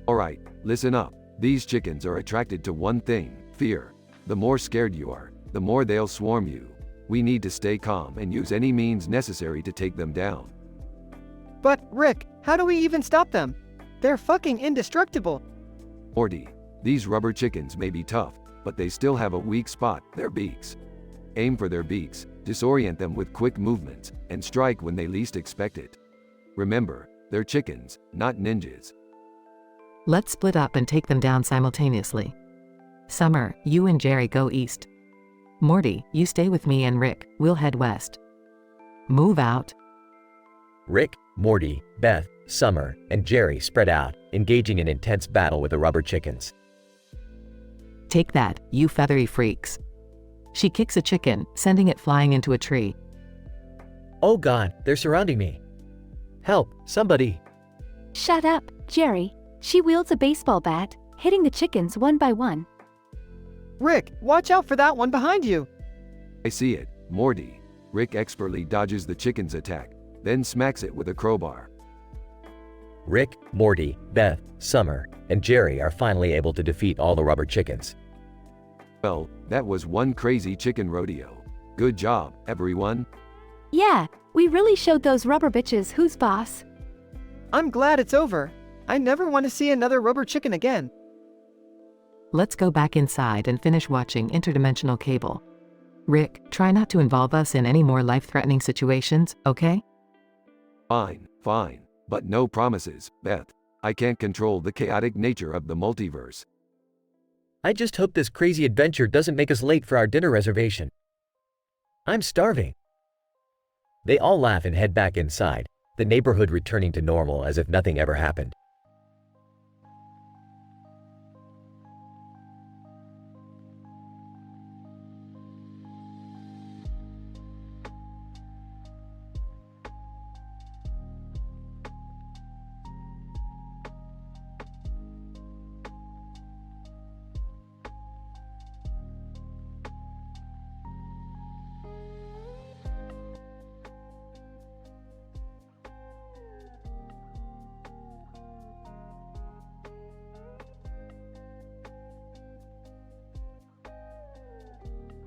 Alright, listen up. These chickens are attracted to one thing, fear. The more scared you are, the more they'll swarm you. We need to stay calm and use any means necessary to take them down. But, Rick, how do we even stop them? They're fucking indestructible. Morty, these rubber chickens may be tough, but they still have a weak spot, their beaks. Aim for their beaks, disorient them with quick movements, and strike when they least expect it. Remember, they're chickens, not ninjas. Let's split up and take them down simultaneously. Summer, you and Jerry go east. Morty, you stay with me and Rick, we'll head west. Move out. Rick, Morty, Beth, Summer, and Jerry spread out, engaging in intense battle with the rubber chickens. Take that, you feathery freaks. She kicks a chicken, sending it flying into a tree. Oh God, they're surrounding me. Help, somebody. Shut up, Jerry. She wields a baseball bat, hitting the chickens one by one. Rick, watch out for that one behind you. I see it, Morty. Rick expertly dodges the chicken's attack, then smacks it with a crowbar. Rick, Morty, Beth, Summer, and Jerry are finally able to defeat all the rubber chickens. Well, that was one crazy chicken rodeo. Good job, everyone. Yeah, we really showed those rubber bitches who's boss. I'm glad it's over. I never want to see another rubber chicken again. Let's go back inside and finish watching Interdimensional Cable. Rick, try not to involve us in any more life-threatening situations, okay? Fine, fine. But no promises, Beth. I can't control the chaotic nature of the multiverse. I just hope this crazy adventure doesn't make us late for our dinner reservation. I'm starving. They all laugh and head back inside, the neighborhood returning to normal as if nothing ever happened.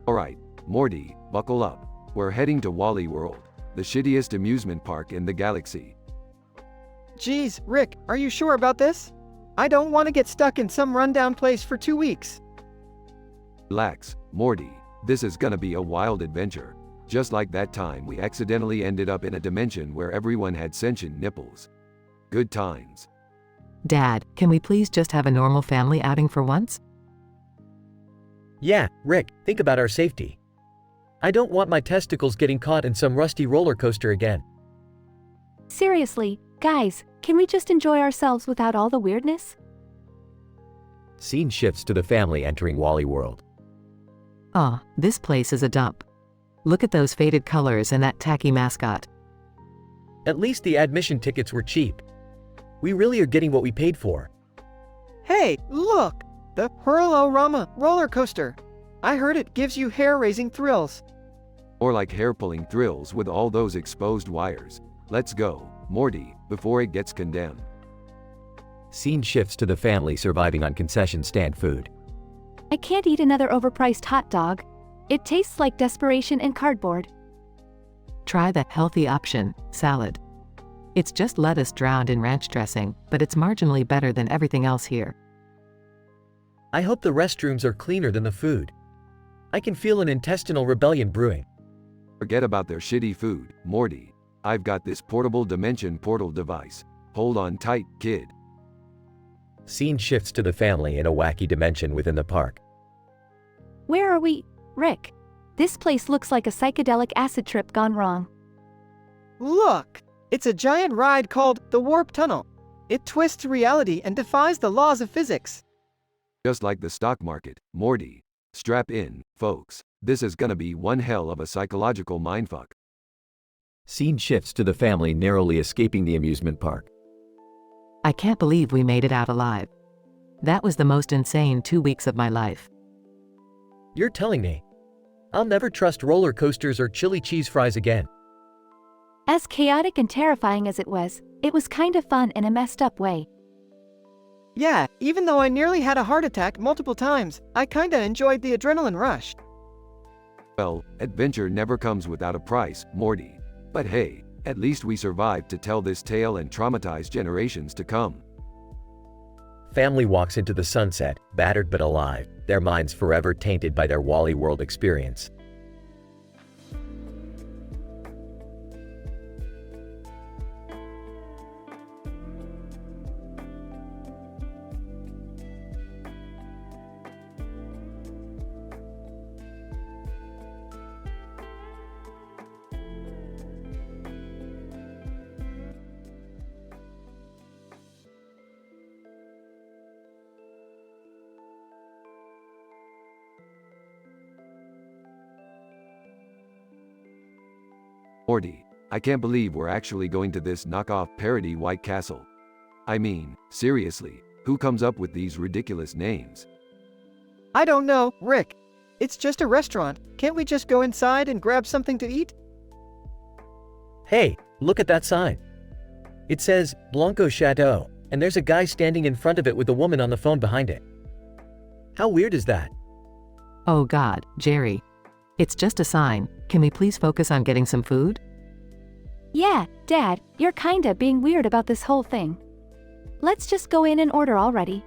Alright, Morty, buckle up. We're heading to Wally World, the shittiest amusement park in the galaxy. Geez, Rick, are you sure about this? I don't want to get stuck in some rundown place for 2 weeks. Relax, Morty. This is gonna be a wild adventure. Just like that time we accidentally ended up in a dimension where everyone had sentient nipples. Good times. Dad, can we please just have a normal family outing for once? Yeah, Rick, think about our safety. I don't want my testicles getting caught in some rusty roller coaster again. Seriously, guys, can we just enjoy ourselves without all the weirdness? Scene shifts to the family entering Wally World. Aw, this place is a dump. Look at those faded colors and that tacky mascot. At least the admission tickets were cheap. We really are getting what we paid for. Hey, look! The Whirl-O-Rama roller coaster. I heard it gives you hair-raising thrills. Or like hair-pulling thrills with all those exposed wires. Let's go, Morty, before it gets condemned. Scene shifts to the family surviving on concession stand food. I can't eat another overpriced hot dog. It tastes like desperation and cardboard. Try the healthy option, salad. It's just lettuce drowned in ranch dressing, but it's marginally better than everything else here. I hope the restrooms are cleaner than the food. I can feel an intestinal rebellion brewing. Forget about their shitty food, Morty. I've got this portable dimension portal device. Hold on tight, kid. Scene shifts to the family in a wacky dimension within the park. Where are we, Rick? This place looks like a psychedelic acid trip gone wrong. Look! It's a giant ride called the Warp Tunnel. It twists reality and defies the laws of physics. Just like the stock market, Morty. Strap in, folks. This is gonna be one hell of a psychological mindfuck. Scene shifts to the family narrowly escaping the amusement park. I can't believe we made it out alive. That was the most insane 2 weeks of my life. You're telling me? I'll never trust roller coasters or chili cheese fries again. As chaotic and terrifying as it was kind of fun in a messed up way. Yeah, even though I nearly had a heart attack multiple times, I kinda enjoyed the adrenaline rush. Well, adventure never comes without a price, Morty. But hey, At least we survived to tell this tale and traumatize generations to come. Family walks into the sunset, battered but alive, their minds forever tainted by their Wally World experience. Morty, I can't believe we're actually going to this knockoff parody White Castle. I mean, seriously, who comes up with these ridiculous names? I don't know, Rick. It's just a restaurant. Can't we just go inside and grab something to eat? Hey, look at that sign. It says Blanco Chateau, and there's a guy standing in front of it with a woman on the phone behind it. How weird is that? Oh God, Jerry. It's just a sign. Can we please focus on getting some food? Yeah, Dad, you're kinda being weird about this whole thing. Let's just go in and order already.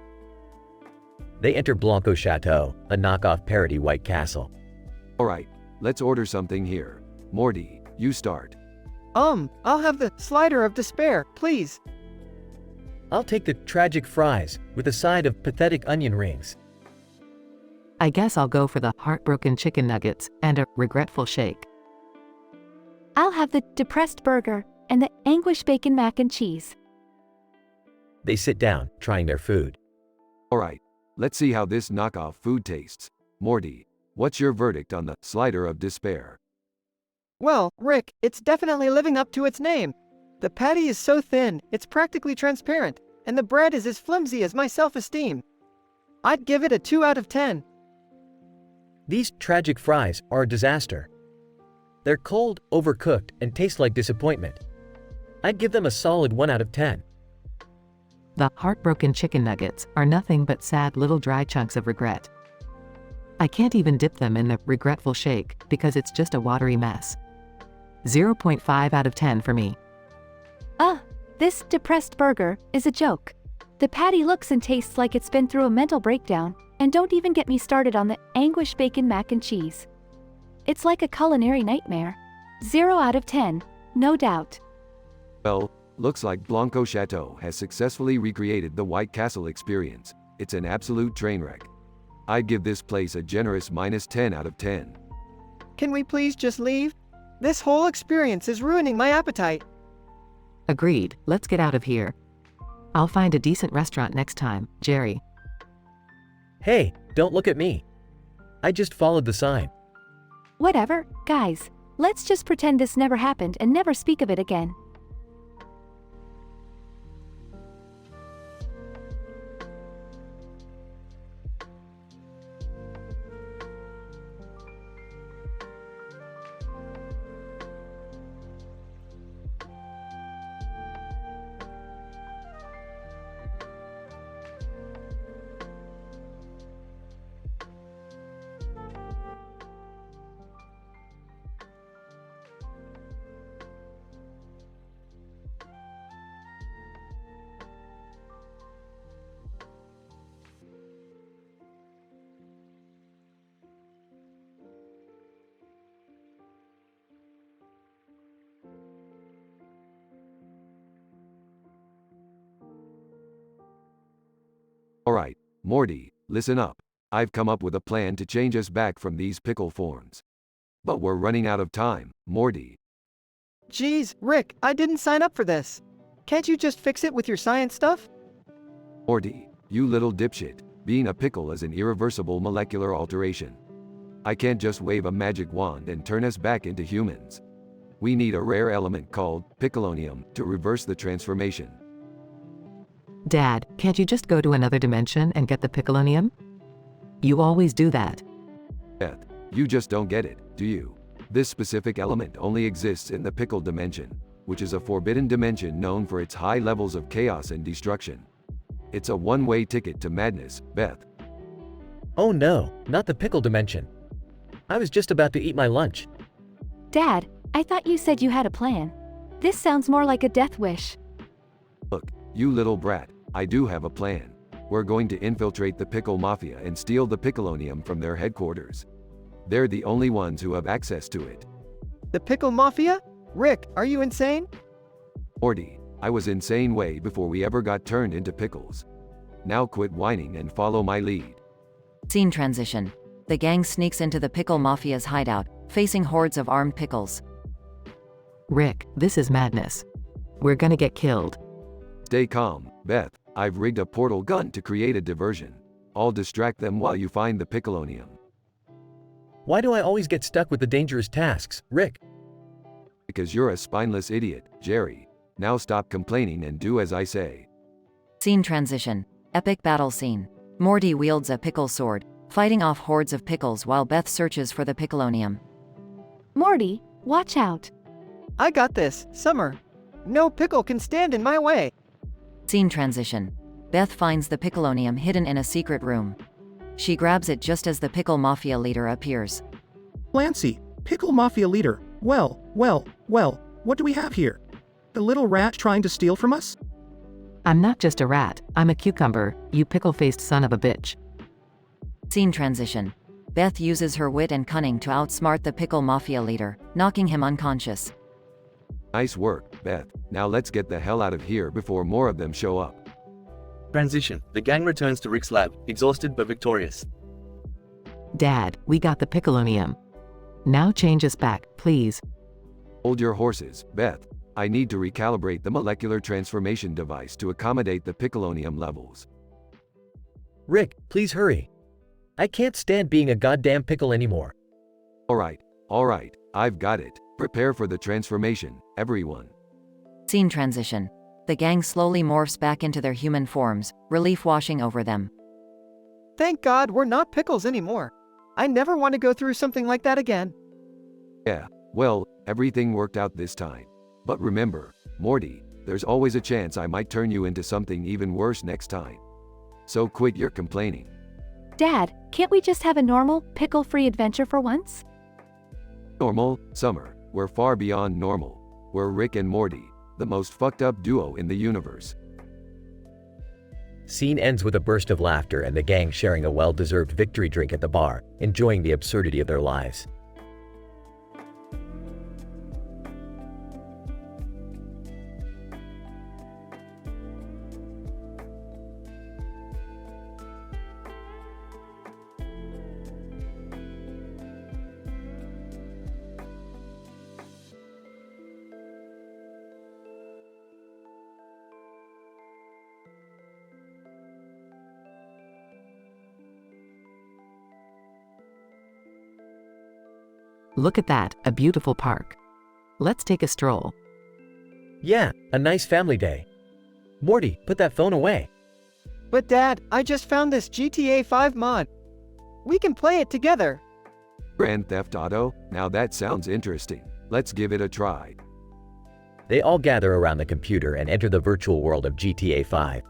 They enter Blanco Chateau, a knockoff parody White Castle. Alright, let's order something here. Morty, you start. I'll have the slider of despair, please. I'll take the tragic fries, with a side of pathetic onion rings. I guess I'll go for the heartbroken chicken nuggets and a regretful shake. I'll have the depressed burger and the anguish bacon mac and cheese. They sit down, trying their food. Alright, let's see how this knockoff food tastes. Morty, what's your verdict on the slider of despair? Well, Rick, it's definitely living up to its name. The patty is so thin, it's practically transparent, and the bread is as flimsy as my self-esteem. I'd give it a 2 out of 10. These tragic fries are a disaster. They're cold, overcooked, and taste like disappointment. I'd give them a solid 1 out of 10. The heartbroken chicken nuggets are nothing but sad little dry chunks of regret. I can't even dip them in the regretful shake because it's just a watery mess. 0.5 out of 10 for me. This depressed burger is a joke. The patty looks and tastes like it's been through a mental breakdown, and don't even get me started on the anguish bacon mac and cheese. It's like a culinary nightmare. 0 out of 10, no doubt. Well, looks like Blanco Chateau has successfully recreated the White Castle experience. It's an absolute train wreck. I'd give this place a generous -10 out of 10. Can we please just leave? This whole experience is ruining my appetite. Agreed, let's get out of here. I'll find a decent restaurant next time, Jerry. Hey, don't look at me. I just followed the sign. Whatever, guys. Let's just pretend this never happened and never speak of it again. Alright, Morty, listen up. I've come up with a plan to change us back from these pickle forms. But we're running out of time, Morty. Geez, Rick, I didn't sign up for this. Can't you just fix it with your science stuff? Morty, you little dipshit. Being a pickle is an irreversible molecular alteration. I can't just wave a magic wand and turn us back into humans. We need a rare element called piccolonium to reverse the transformation. Dad, can't you just go to another dimension and get the piccolonium? You always do that. Beth, you just don't get it, do you? This specific element only exists in the pickle dimension, which is a forbidden dimension known for its high levels of chaos and destruction. It's a one-way ticket to madness, Beth. Oh no, not the pickle dimension. I was just about to eat my lunch. Dad, I thought you said you had a plan. This sounds more like a death wish. Look, you little brat, I do have a plan. We're going to infiltrate the Pickle Mafia and steal the Piccolonium from their headquarters. They're the only ones who have access to it. The Pickle Mafia? Rick, are you insane? Morty, I was insane way before we ever got turned into pickles. Now quit whining and follow my lead. Scene transition. The gang sneaks into the Pickle Mafia's hideout, facing hordes of armed pickles. Rick, this is madness. We're gonna get killed. Stay calm, Beth. I've rigged a portal gun to create a diversion. I'll distract them while you find the Piccolonium. Why do I always get stuck with the dangerous tasks, Rick? Because you're a spineless idiot, Jerry. Now stop complaining and do as I say. Scene transition. Epic battle scene. Morty wields a pickle sword, fighting off hordes of pickles while Beth searches for the Piccolonium. Morty, watch out. I got this, Summer. No pickle can stand in my way. Scene transition. Beth finds the Piccolonium hidden in a secret room. She grabs it just as the Pickle Mafia leader appears. Clancy, Pickle Mafia leader. Well, what do we have here? The little rat trying to steal from us? I'm not just a rat, I'm a cucumber, you pickle-faced son of a bitch. Scene transition. Beth uses her wit and cunning to outsmart the Pickle Mafia leader, knocking him unconscious. Nice work, Beth. Now let's get the hell out of here before more of them show up. Transition. The gang returns to Rick's lab, exhausted but victorious. Dad, we got the Piccolonium. Now change us back, please. Hold your horses, Beth. I need to recalibrate the molecular transformation device to accommodate the Piccolonium levels. Rick, please hurry. I can't stand being a goddamn pickle anymore. Alright, I've got it. Prepare for the transformation, everyone. Scene transition. The gang slowly morphs back into their human forms, relief washing over them. Thank God we're not pickles anymore. I never want to go through something like that again. Yeah, well, everything worked out this time. But remember, Morty, there's always a chance I might turn you into something even worse next time. So quit your complaining. Dad, can't we just have a normal, pickle-free adventure for once? Normal, Summer, we're far beyond normal. We're Rick and Morty, the most fucked up duo in the universe. Scene ends with a burst of laughter and the gang sharing a well-deserved victory drink at the bar, enjoying the absurdity of their lives. Look at that, a beautiful park. Let's take a stroll. Yeah, a nice family day. Morty, put that phone away. But Dad, I just found this GTA 5 mod. We can play it together. Grand Theft Auto? Now that sounds interesting. Let's give it a try. They all gather around the computer and enter the virtual world of GTA 5.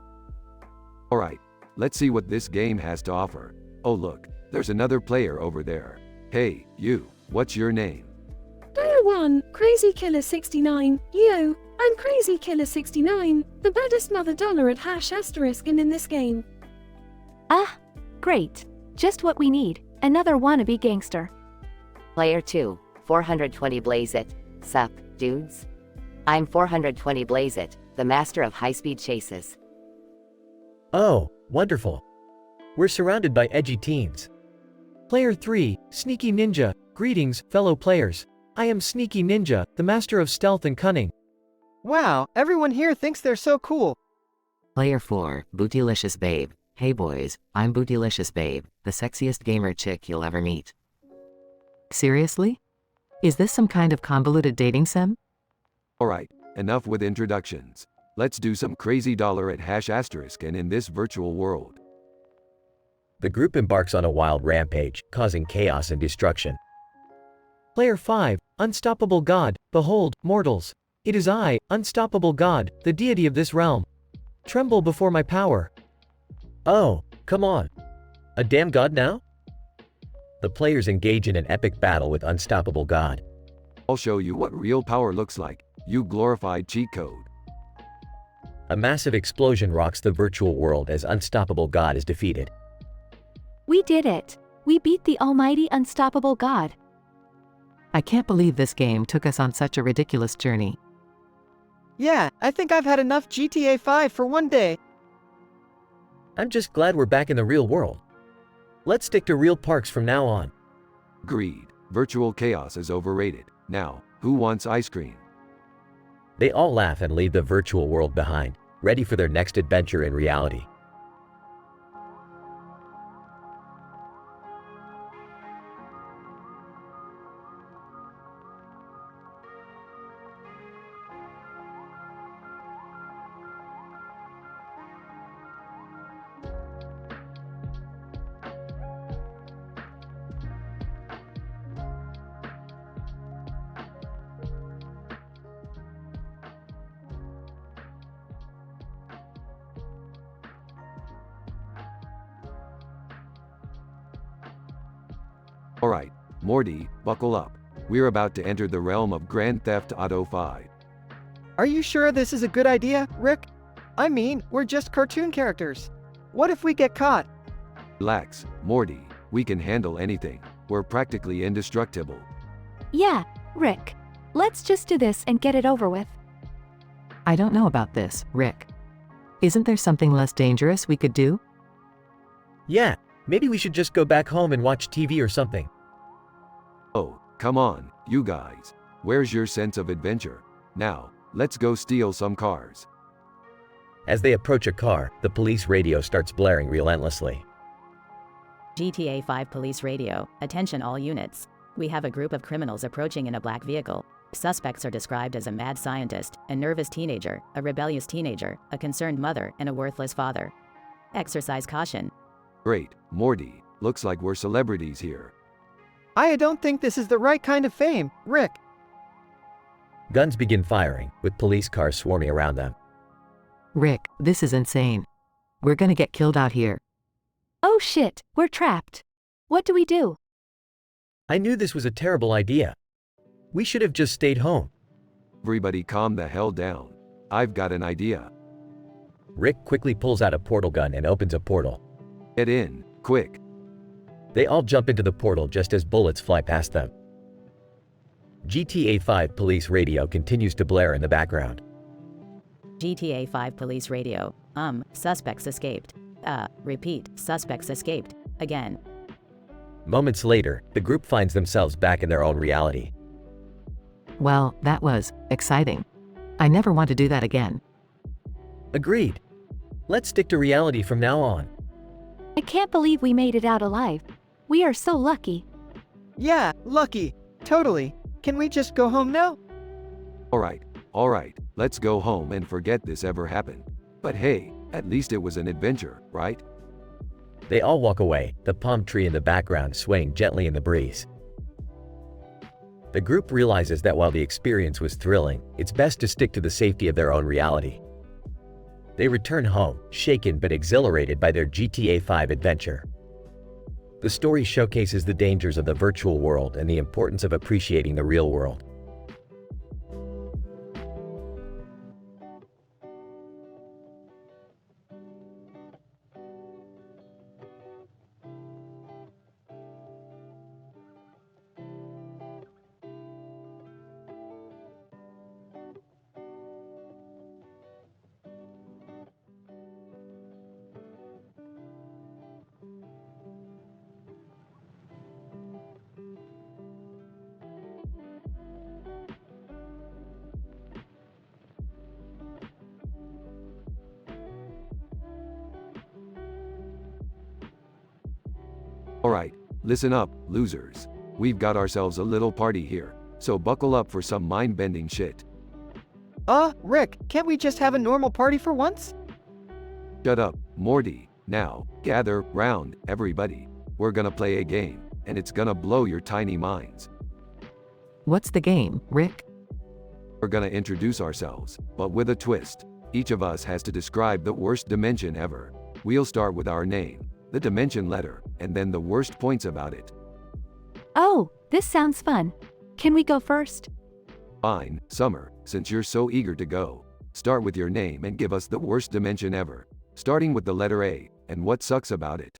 Alright, let's see what this game has to offer. Oh look, there's another player over there. Hey, you, what's your name? Player 1, Crazy Killer 69. You, I'm Crazy Killer 69, the baddest mother dollar at #* in this game. Ah, great. Just what we need, another wannabe gangster. Player 2, 420 Blaze It. Sup, dudes? I'm 420 Blaze It, the master of high-speed chases. Oh, wonderful. We're surrounded by edgy teens. Player 3, Sneaky Ninja. Greetings, fellow players. I am Sneaky Ninja, the master of stealth and cunning. Wow, everyone here thinks they're so cool. Player 4, Bootylicious Babe. Hey boys, I'm Bootylicious Babe, the sexiest gamer chick you'll ever meet. Seriously? Is this some kind of convoluted dating sim? Alright, enough with introductions. Let's do some crazy dollar at # and in this virtual world. The group embarks on a wild rampage, causing chaos and destruction. Player 5, Unstoppable God. Behold, mortals. It is I, Unstoppable God, the deity of this realm. Tremble before my power. Oh, come on. A damn god now? The players engage in an epic battle with Unstoppable God. I'll show you what real power looks like. you glorified cheat code. A massive explosion rocks the virtual world as Unstoppable God is defeated. We did it! We beat the almighty unstoppable God. I can't believe this game took us on such a ridiculous journey. Yeah, I think I've had enough GTA 5 for one day. I'm just glad we're back in the real world. Let's stick to real parks from now on. Agreed. Virtual chaos is overrated. Now, who wants ice cream? They all laugh and leave the virtual world behind, ready for their next adventure in reality. Alright, Morty, buckle up. We're about to enter the realm of Grand Theft Auto 5. Are you sure this is a good idea, Rick? I mean, we're just cartoon characters. What if we get caught? Relax, Morty, we can handle anything. We're practically indestructible. Yeah, Rick. Let's just do this and get it over with. I don't know about this, Rick. Isn't there something less dangerous we could do? Yeah, maybe we should just go back home and watch TV or something. Oh, come on, you guys. Where's your sense of adventure? Now, let's go steal some cars. As they approach a car, the police radio starts blaring relentlessly. GTA 5 police radio. Attention all units. We have a group of criminals approaching in a black vehicle. Suspects are described as a mad scientist, a nervous teenager, a rebellious teenager, a concerned mother, and a worthless father. Exercise caution. Great, Morty, looks like we're celebrities here. I don't think this is the right kind of fame, Rick. Guns begin firing, with police cars swarming around them. Rick, this is insane. We're gonna get killed out here. Oh shit, we're trapped. What do we do? I knew this was a terrible idea. We should have just stayed home. Everybody calm the hell down. I've got an idea. Rick quickly pulls out a portal gun and opens a portal. Get in, quick. They all jump into the portal just as bullets fly past them. GTA 5 police radio continues to blare in the background. GTA 5 police radio. Suspects escaped. Repeat, suspects escaped. Again. Moments later, the group finds themselves back in their own reality. Well, that was exciting. I never want to do that again. Agreed. Let's stick to reality from now on. I can't believe we made it out alive. We are so lucky. Yeah, lucky. Totally. Can we just go home now? Alright, let's go home and forget this ever happened. But hey, at least it was an adventure, right? They all walk away, the palm tree in the background swaying gently in the breeze. The group realizes that while the experience was thrilling, it's best to stick to the safety of their own reality. They return home, shaken but exhilarated by their GTA 5 adventure. The story showcases the dangers of the virtual world and the importance of appreciating the real world. Alright, listen up, losers. We've got ourselves a little party here, so buckle up for some mind-bending shit. Rick, can't we just have a normal party for once? Shut up, Morty. Now, gather round, everybody. We're gonna play a game, and it's gonna blow your tiny minds. What's the game, Rick? We're gonna introduce ourselves, but with a twist. Each of us has to describe the worst dimension ever. We'll start with our name, the dimension letter, and then the worst points about it. Oh, this sounds fun. Can we go first? Fine, Summer, since you're so eager to go. Start with your name and give us the worst dimension ever. Starting with the letter A, and what sucks about it.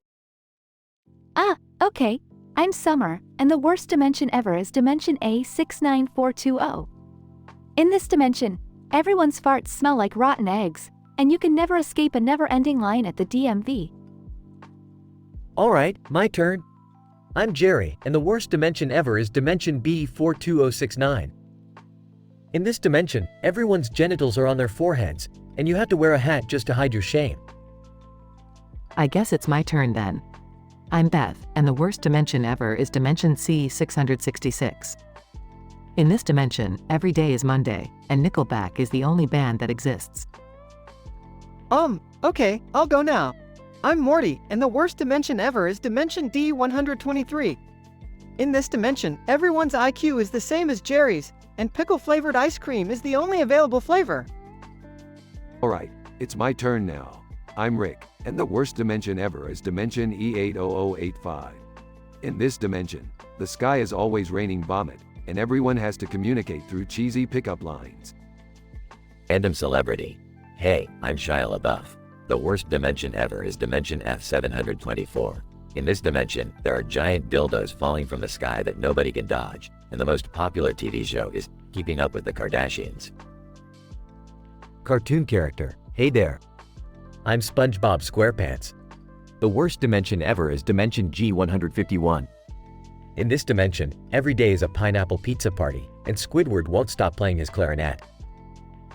Okay. I'm Summer, and the worst dimension ever is dimension A69420. In this dimension, everyone's farts smell like rotten eggs, and you can never escape a never-ending line at the DMV. Alright, my turn. I'm Jerry, and the worst dimension ever is dimension B42069. In this dimension, everyone's genitals are on their foreheads, and you have to wear a hat just to hide your shame. I guess it's my turn then. I'm Beth, and the worst dimension ever is dimension C666. In this dimension, every day is Monday, and Nickelback is the only band that exists. Okay, I'll go now. I'm Morty, and the worst dimension ever is dimension D123. In this dimension, everyone's IQ is the same as Jerry's, and pickle-flavored ice cream is the only available flavor. Alright, it's my turn now. I'm Rick, and the worst dimension ever is dimension E80085. In this dimension, the sky is always raining vomit, and everyone has to communicate through cheesy pickup lines. And I'm Celebrity. Hey, I'm Shia LaBeouf. The worst dimension ever is dimension F724. In this dimension, there are giant dildos falling from the sky that nobody can dodge, and the most popular TV show is Keeping Up with the Kardashians. Cartoon character, hey there. I'm SpongeBob SquarePants. The worst dimension ever is dimension G151. In this dimension, every day is a pineapple pizza party, and Squidward won't stop playing his clarinet.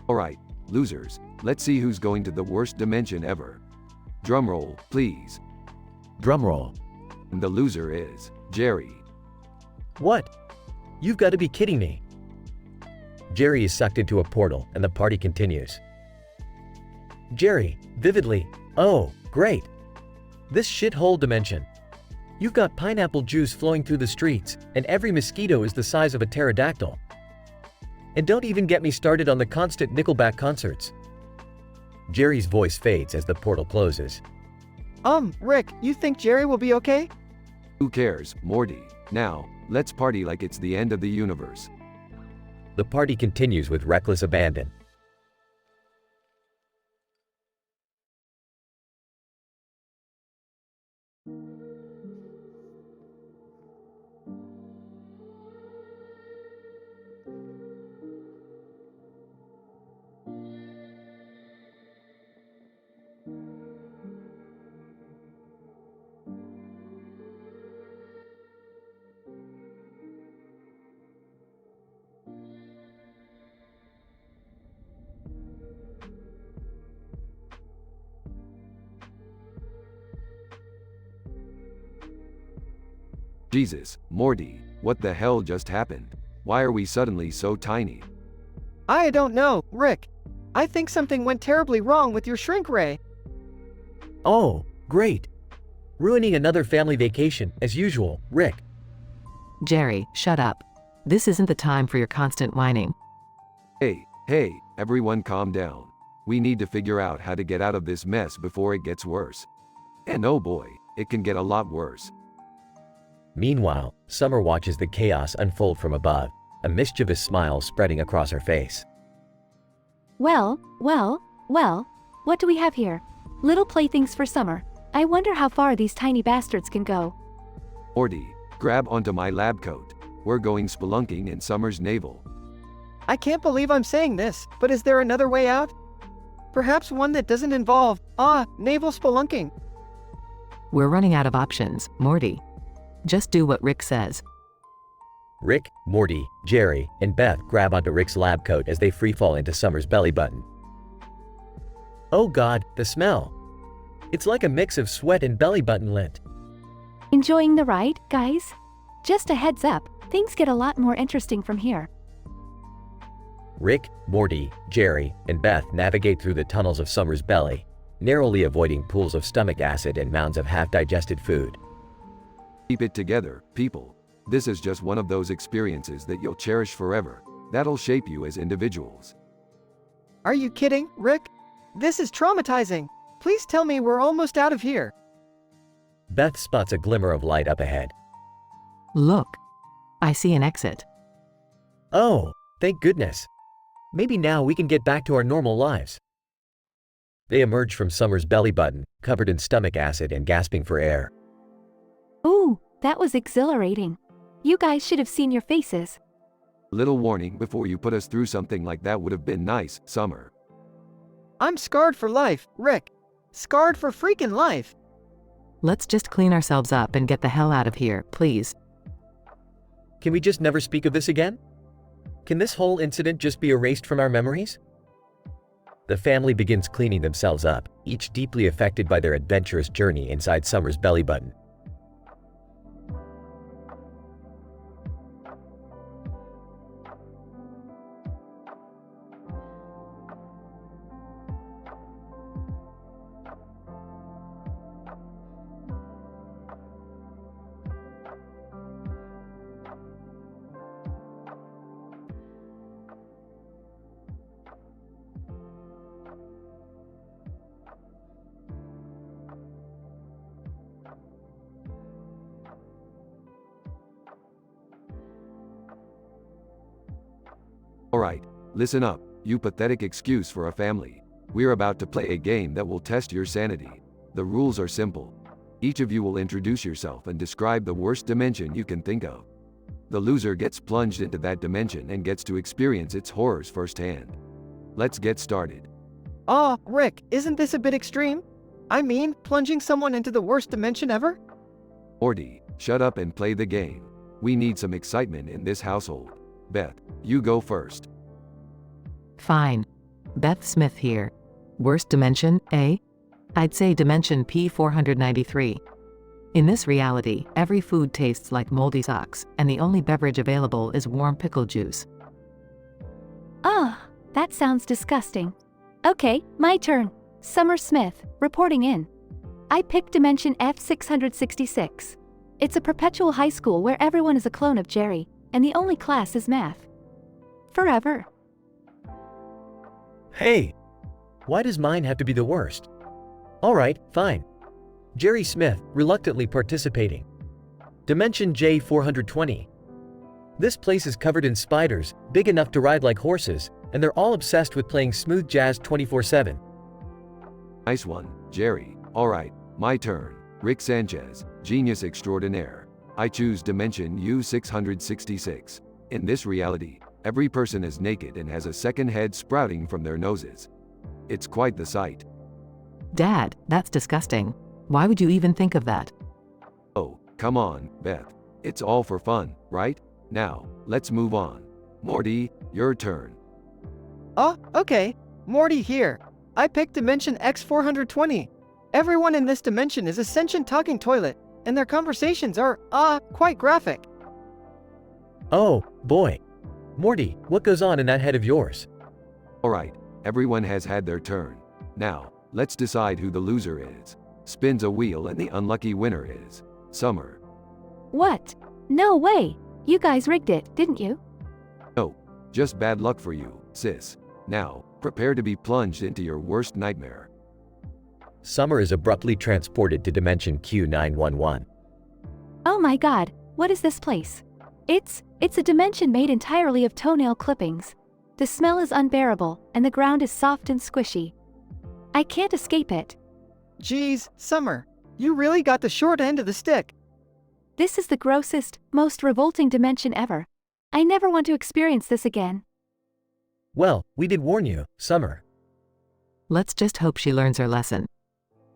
Alright, losers, let's see who's going to the worst dimension ever. Drumroll, please. Drumroll. And the loser is Jerry. What? You've got to be kidding me. Jerry is sucked into a portal, and the party continues. Jerry, vividly. Oh, great. This shithole dimension. You've got pineapple juice flowing through the streets, and every mosquito is the size of a pterodactyl. And don't even get me started on the constant Nickelback concerts. Jerry's voice fades as the portal closes. Rick, you think Jerry will be okay? Who cares, Morty? Now, let's party like it's the end of the universe. The party continues with reckless abandon. Jesus, Morty, what the hell just happened? Why are we suddenly so tiny? I don't know, Rick. I think something went terribly wrong with your shrink ray. Oh, great. Ruining another family vacation, as usual, Rick. Jerry, shut up. This isn't the time for your constant whining. Hey, everyone calm down. We need to figure out how to get out of this mess before it gets worse. And oh boy, it can get a lot worse. Meanwhile, Summer watches the chaos unfold from above, a mischievous smile spreading across her face. Well, what do we have here? Little playthings for Summer. I wonder how far these tiny bastards can go. Morty, grab onto my lab coat. We're going spelunking in Summer's navel. I can't believe I'm saying this, but is there another way out? Perhaps one that doesn't involve, naval spelunking. We're running out of options, Morty. Just do what Rick says. Rick, Morty, Jerry, and Beth grab onto Rick's lab coat as they freefall into Summer's belly button. Oh God, the smell. It's like a mix of sweat and belly button lint. Enjoying the ride, guys? Just a heads up, things get a lot more interesting from here. Rick, Morty, Jerry, and Beth navigate through the tunnels of Summer's belly, narrowly avoiding pools of stomach acid and mounds of half-digested food. Keep it together, people. This is just one of those experiences that you'll cherish forever. That'll shape you as individuals. Are you kidding, Rick? This is traumatizing. Please tell me we're almost out of here. Beth spots a glimmer of light up ahead. Look. I see an exit. Oh, Thank goodness. Maybe now we can get back to our normal lives. They emerge from Summer's belly button, covered in stomach acid and gasping for air. Ooh, that was exhilarating. You guys should have seen your faces. Little warning before you put us through something like that would have been nice, Summer. I'm scarred for life, Rick. Scarred for freaking life. Let's just clean ourselves up and get the hell out of here, please. Can we just never speak of this again? Can this whole incident just be erased from our memories? The family begins cleaning themselves up, each deeply affected by their adventurous journey inside Summer's belly button. Alright, listen up, you pathetic excuse for a family. We're about to play a game that will test your sanity. The rules are simple. Each of you will introduce yourself and describe the worst dimension you can think of. The loser gets plunged into that dimension and gets to experience its horrors firsthand. Let's get started. Aw, Rick, isn't this a bit extreme? I mean, plunging someone into the worst dimension ever? Morty, shut up and play the game. We need some excitement in this household. Beth, you go first. Fine. Beth Smith here. Worst dimension, eh? I'd say dimension P493. In this reality, every food tastes like moldy socks, and the only beverage available is warm pickle juice. Ah, that sounds disgusting. Okay, my turn. Summer Smith, reporting in. I picked dimension F666. It's a perpetual high school where everyone is a clone of Jerry, and the only class is math. Forever. Hey! Why does mine have to be the worst? Alright, fine. Jerry Smith, reluctantly participating. Dimension J420. This place is covered in spiders, big enough to ride like horses, and they're all obsessed with playing smooth jazz 24/7. Nice one, Jerry. Alright, my turn. Rick Sanchez, genius extraordinaire. I choose dimension U666. In this reality, every person is naked and has a second head sprouting from their noses. It's quite the sight. Dad, that's disgusting. Why would you even think of that? Oh, come on, Beth. It's all for fun, right? Now, let's move on. Morty, your turn. Oh, okay. Morty here. I picked dimension X420. Everyone in this dimension is a sentient talking toilet, and their conversations are, quite graphic. Oh, boy. Morty, what goes on in that head of yours? Alright, everyone has had their turn. Now, let's decide who the loser is. Spins a wheel and the unlucky winner is Summer. What? No way. You guys rigged it, didn't you? No, just bad luck for you, sis. Now, prepare to be plunged into your worst nightmare. Summer is abruptly transported to dimension Q911. Oh my god, what is this place? It's a dimension made entirely of toenail clippings. The smell is unbearable, and the ground is soft and squishy. I can't escape it. Geez, Summer, you really got the short end of the stick. This is the grossest, most revolting dimension ever. I never want to experience this again. Well, we did warn you, Summer. Let's just hope she learns her lesson.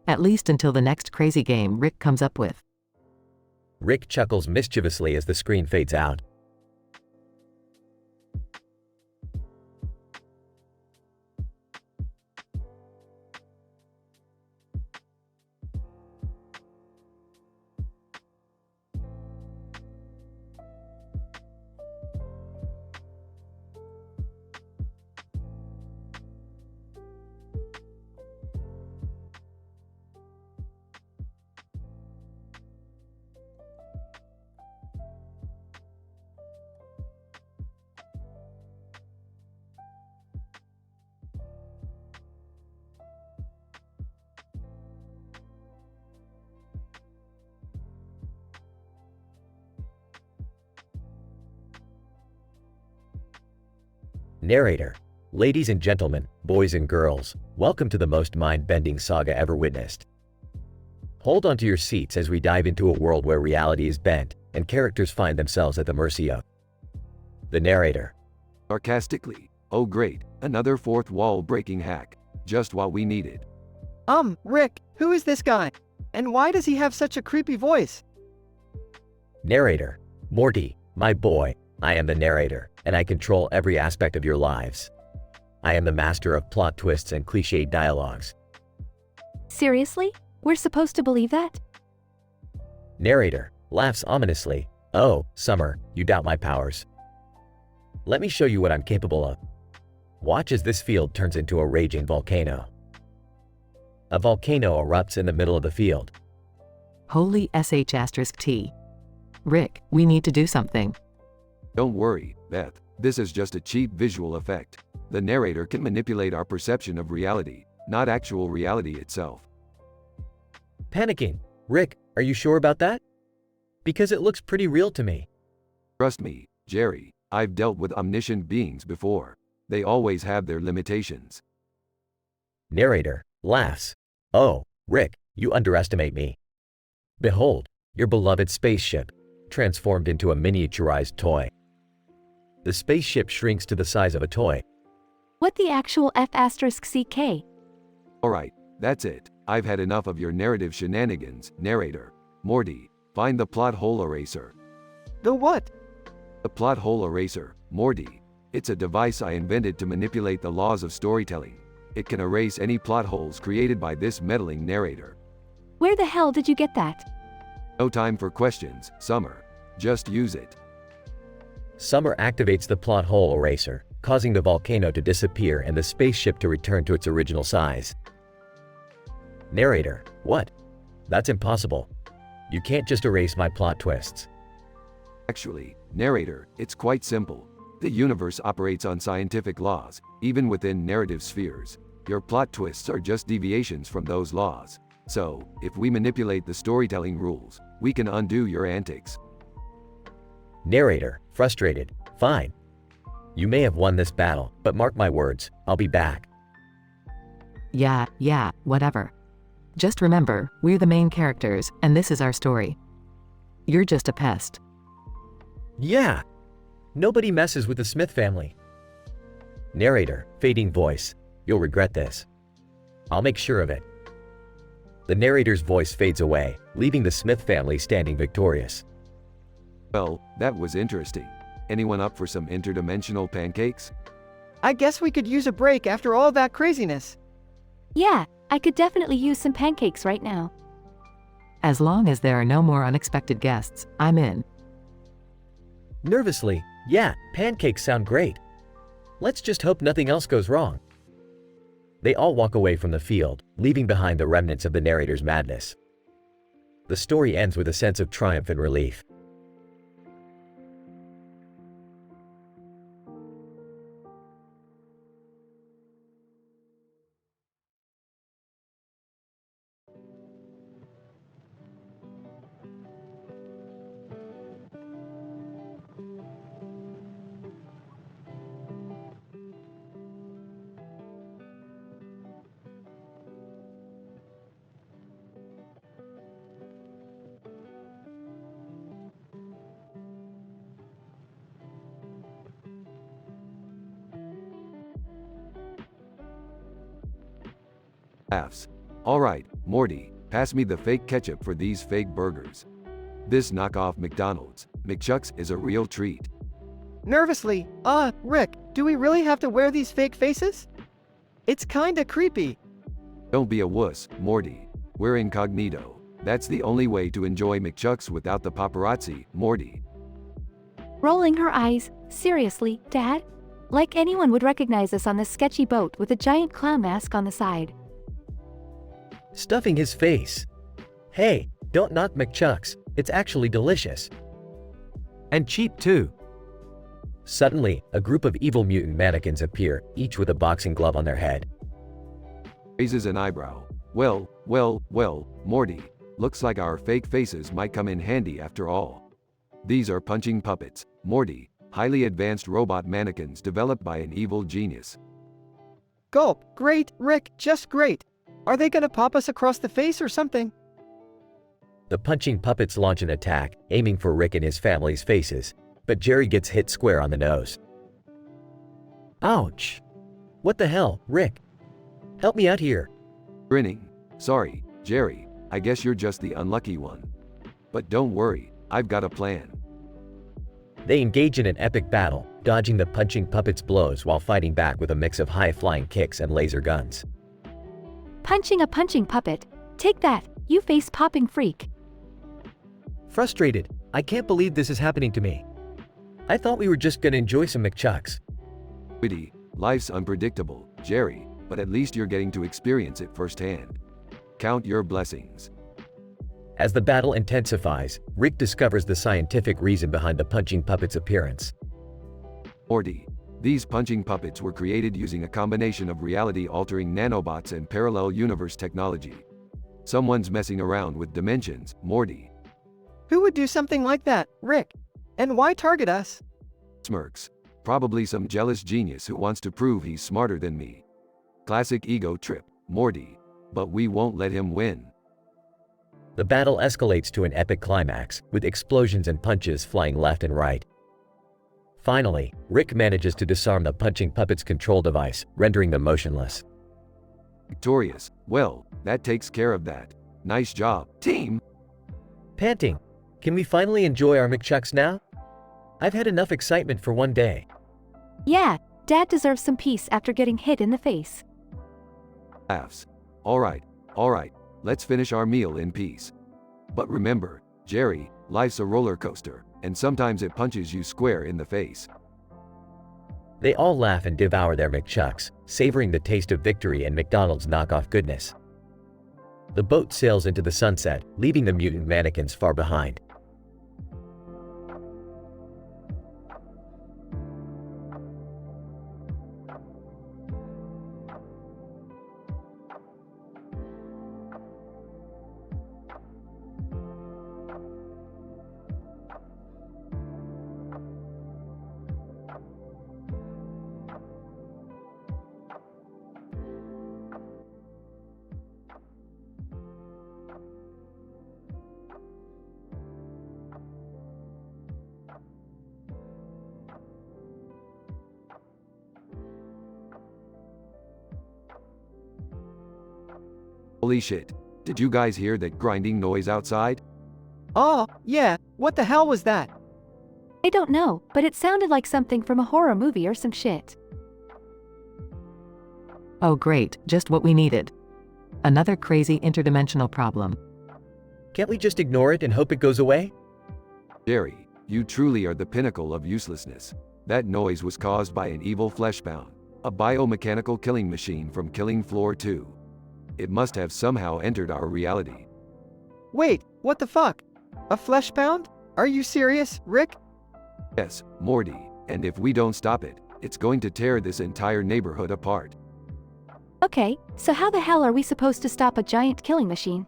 At least until the next crazy game Rick comes up with. Rick chuckles mischievously as the screen fades out. Narrator. Ladies and gentlemen, boys and girls, welcome to the most mind-bending saga ever witnessed. Hold on to your seats as we dive into a world where reality is bent and characters find themselves at the mercy of the narrator. Sarcastically, oh great, another fourth wall breaking hack. Just what we needed. Rick, who is this guy? And why does he have such a creepy voice? Narrator. Morty, my boy, I am the narrator, and I control every aspect of your lives. I am the master of plot twists and cliched dialogues. Seriously? We're supposed to believe that? Narrator. Laughs ominously. Oh, Summer, you doubt my powers. Let me show you what I'm capable of. Watch as this field turns into a raging volcano. A volcano erupts in the middle of the field. Holy sh*T. Rick, we need to do something. Don't worry, Beth, this is just a cheap visual effect. The narrator can manipulate our perception of reality, not actual reality itself. Panicking. Rick, are you sure about that? Because it looks pretty real to me. Trust me, Jerry, I've dealt with omniscient beings before. They always have their limitations. Narrator. Laughs. Oh, Rick, you underestimate me. Behold, your beloved spaceship, transformed into a miniaturized toy. The spaceship shrinks to the size of a toy. What the actual F***CK? Alright, that's it. I've had enough of your narrative shenanigans, narrator. Morty, find the plot hole eraser. The what? The plot hole eraser, Morty. It's a device I invented to manipulate the laws of storytelling. It can erase any plot holes created by this meddling narrator. Where the hell did you get that? No time for questions, Summer. Just use it. Summer activates the plot hole eraser, causing the volcano to disappear and the spaceship to return to its original size. Narrator. What? That's impossible. You can't just erase my plot twists. Actually, narrator, it's quite simple. The universe operates on scientific laws, even within narrative spheres. Your plot twists are just deviations from those laws. So, if we manipulate the storytelling rules, we can undo your antics. Narrator. Frustrated. Fine. You may have won this battle, but mark my words, I'll be back. Yeah, whatever. Just remember, we're the main characters, and this is our story. You're just a pest. Yeah. Nobody messes with the Smith family. Narrator. Fading voice. You'll regret this. I'll make sure of it. The narrator's voice fades away, leaving the Smith family standing victorious. Well, that was interesting. Anyone up for some interdimensional pancakes? I guess we could use a break after all that craziness. Yeah, I could definitely use some pancakes right now. As long as there are no more unexpected guests, I'm in. Nervously. Yeah, pancakes sound great. Let's just hope nothing else goes wrong. They all walk away from the field, leaving behind the remnants of the narrator's madness. The story ends with a sense of triumph and relief. Laughs. Alright, Morty, pass me the fake ketchup for these fake burgers. This knockoff McDonald's, McChuck's, is a real treat. Nervously, Rick, do we really have to wear these fake faces? It's kinda creepy. Don't be a wuss, Morty. We're incognito. That's the only way to enjoy McChuck's without the paparazzi, Morty. Rolling her eyes. Seriously, Dad? Like anyone would recognize us on this sketchy boat with a giant clown mask on the side. Stuffing his face. Hey, don't knock McChuck's. It's actually delicious. And cheap too. Suddenly, a group of evil mutant mannequins appear, each with a boxing glove on their head. Raises an eyebrow. Well, Morty. Looks like our fake faces might come in handy after all. These are punching puppets, Morty. highly advanced robot mannequins developed by an evil genius. Gulp, great, Rick, just great. Are they gonna pop us across the face or something? The punching puppets launch an attack, aiming for Rick and his family's faces, but Jerry gets hit square on the nose. Ouch! What the hell, Rick? Help me out here. Grinning. Sorry, Jerry, I guess you're just the unlucky one. But don't worry, I've got a plan. They engage in an epic battle, dodging the punching puppets' blows while fighting back with a mix of high-flying kicks and laser guns. Punching a punching puppet. Take that, you face-popping freak. Frustrated, I can't believe this is happening to me. I thought we were just gonna enjoy some McChucks. Witty, life's unpredictable, Jerry, but at least you're getting to experience it firsthand. Count your blessings. As the battle intensifies, Rick discovers the scientific reason behind the punching puppet's appearance. Morty, these punching puppets were created using a combination of reality-altering nanobots and parallel universe technology. Someone's messing around with dimensions, Morty. Who would do something like that, Rick? And why target us? Smirks. Probably some jealous genius who wants to prove he's smarter than me. Classic ego trip, Morty. But we won't let him win. The battle escalates to an epic climax, with explosions and punches flying left and right. Finally, Rick manages to disarm the punching puppet's control device, rendering them motionless. Victorious. Well, that takes care of that. Nice job, team! Panting. Can we finally enjoy our McChucks now? I've had enough excitement for one day. Yeah, Dad deserves some peace after getting hit in the face. Laughs. Alright, let's finish our meal in peace. But remember, Jerry, life's a roller coaster, and sometimes it punches you square in the face. They all laugh and devour their McChucks, savoring the taste of victory and McDonald's knockoff goodness. The boat sails into the sunset, leaving the mutant mannequins far behind. Holy shit. Did you guys hear that grinding noise outside? Oh, yeah, what the hell was that? I don't know, but it sounded like something from a horror movie or some shit. Oh great, just what we needed. Another crazy interdimensional problem. Can't we just ignore it and hope it goes away? Jerry, you truly are the pinnacle of uselessness. That noise was caused by an evil fleshbound, a biomechanical killing machine from Killing Floor 2. It must have somehow entered our reality. Wait, what the fuck? A fleshbound? Are you serious, Rick? Yes, Morty, and if we don't stop it, it's going to tear this entire neighborhood apart. Okay, so how the hell are we supposed to stop a giant killing machine?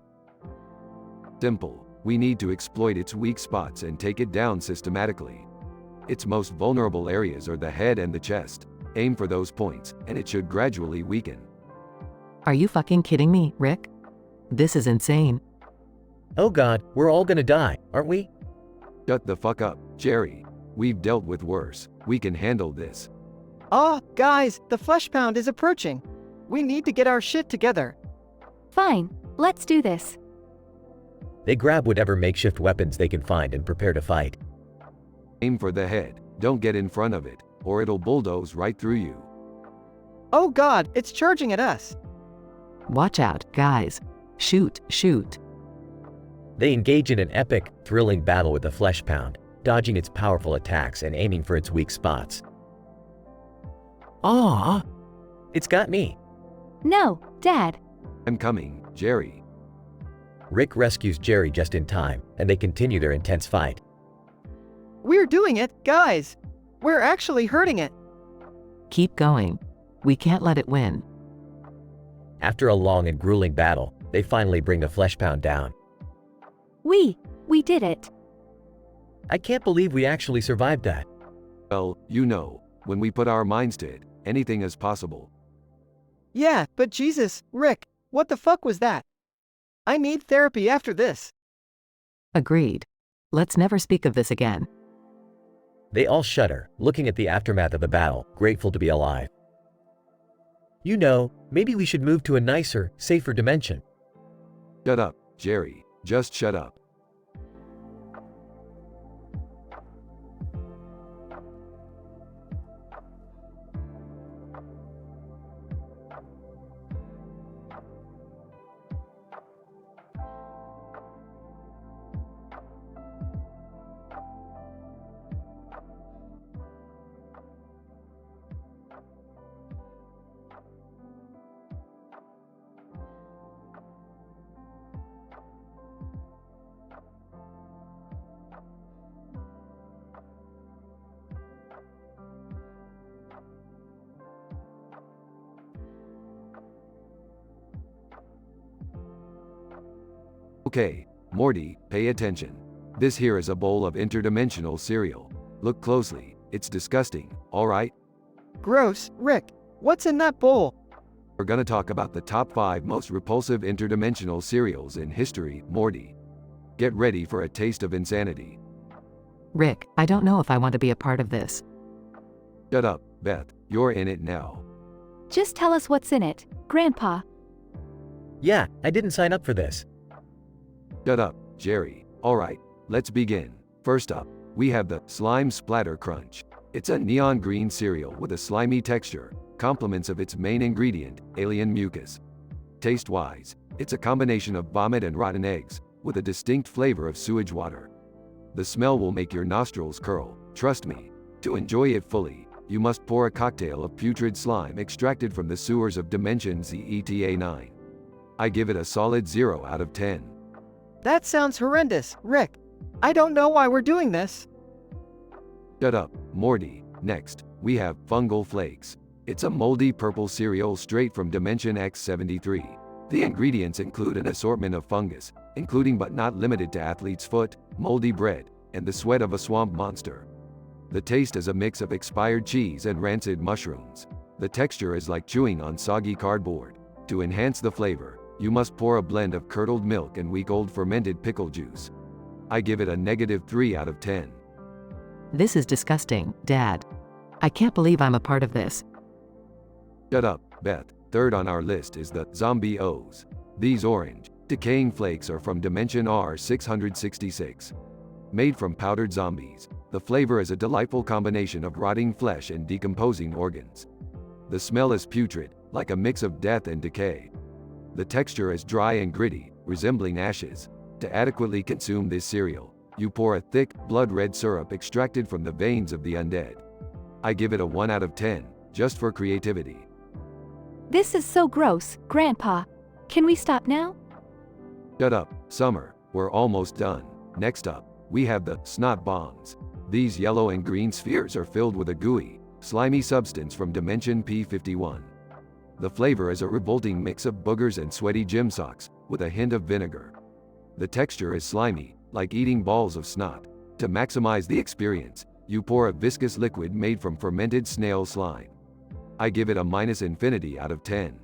Simple. We need to exploit its weak spots and take it down systematically. Its most vulnerable areas are the head and the chest. Aim for those points, and it should gradually weaken. Are you fucking kidding me, Rick? This is insane. Oh god, we're all gonna die, aren't we? Shut the fuck up, Jerry. We've dealt with worse. We can handle this. Ah, guys, the fleshbound is approaching. We need to get our shit together. Fine, let's do this. They grab whatever makeshift weapons they can find and prepare to fight. Aim for the head. Don't get in front of it, or it'll bulldoze right through you. Oh god, it's charging at us. Watch out, guys. Shoot, shoot. They engage in an epic, thrilling battle with the fleshpound, dodging its powerful attacks and aiming for its weak spots. Ah! It's got me. No, Dad. I'm coming, Jerry. Rick rescues Jerry just in time, and they continue their intense fight. We're doing it, guys. We're actually hurting it. Keep going. We can't let it win. After a long and grueling battle, they finally bring the fleshpound down. We did it. I can't believe we actually survived that. Well, you know, when we put our minds to it, anything is possible. Yeah, but Jesus, Rick, what the fuck was that? I need therapy after this. Agreed. Let's never speak of this again. They all shudder, looking at the aftermath of the battle, grateful to be alive. You know, maybe we should move to a nicer, safer dimension. Shut up, Jerry. Just shut up. Okay, Morty, pay attention. This here is a bowl of interdimensional cereal. Look closely, it's disgusting, alright? Gross, Rick. What's in that bowl? We're gonna talk about the top 5 most repulsive interdimensional cereals in history, Morty. Get ready for a taste of insanity. Rick, I don't know if I want to be a part of this. Shut up, Beth, you're in it now. Just tell us what's in it, Grandpa. Yeah, I didn't sign up for this. Shut up, Jerry. Alright, let's begin. First up, we have the Slime Splatter Crunch. It's a neon green cereal with a slimy texture, compliments of its main ingredient, alien mucus. Taste-wise, it's a combination of vomit and rotten eggs, with a distinct flavor of sewage water. The smell will make your nostrils curl, trust me. To enjoy it fully, you must pour a cocktail of putrid slime extracted from the sewers of Dimension ZETA9. I give it a solid 0 out of 10. That sounds horrendous, Rick. I don't know why we're doing this. Shut up, Morty. Next, we have Fungal Flakes. It's a moldy purple cereal straight from Dimension X73. The ingredients include an assortment of fungus, including but not limited to athlete's foot, moldy bread, and the sweat of a swamp monster. The taste is a mix of expired cheese and rancid mushrooms. The texture is like chewing on soggy cardboard. To enhance the flavor, you must pour a blend of curdled milk and week-old fermented pickle juice. I give it a -3 out of 10. This is disgusting, Dad. I can't believe I'm a part of this. Shut up, Beth. Third on our list is the Zombie O's. These orange, decaying flakes are from Dimension R666. Made from powdered zombies, the flavor is a delightful combination of rotting flesh and decomposing organs. The smell is putrid, like a mix of death and decay. The texture is dry and gritty, resembling ashes. To adequately consume this cereal, you pour a thick, blood-red syrup extracted from the veins of the undead. I give it a 1 out of 10, just for creativity. This is so gross, Grandpa. Can we stop now? Shut up, Summer, we're almost done. Next up, we have the Snot Bombs. These yellow and green spheres are filled with a gooey, slimy substance from Dimension P51. The flavor is a revolting mix of boogers and sweaty gym socks, with a hint of vinegar. The texture is slimy, like eating balls of snot. To maximize the experience, you pour a viscous liquid made from fermented snail slime. I give it a -infinity out of 10.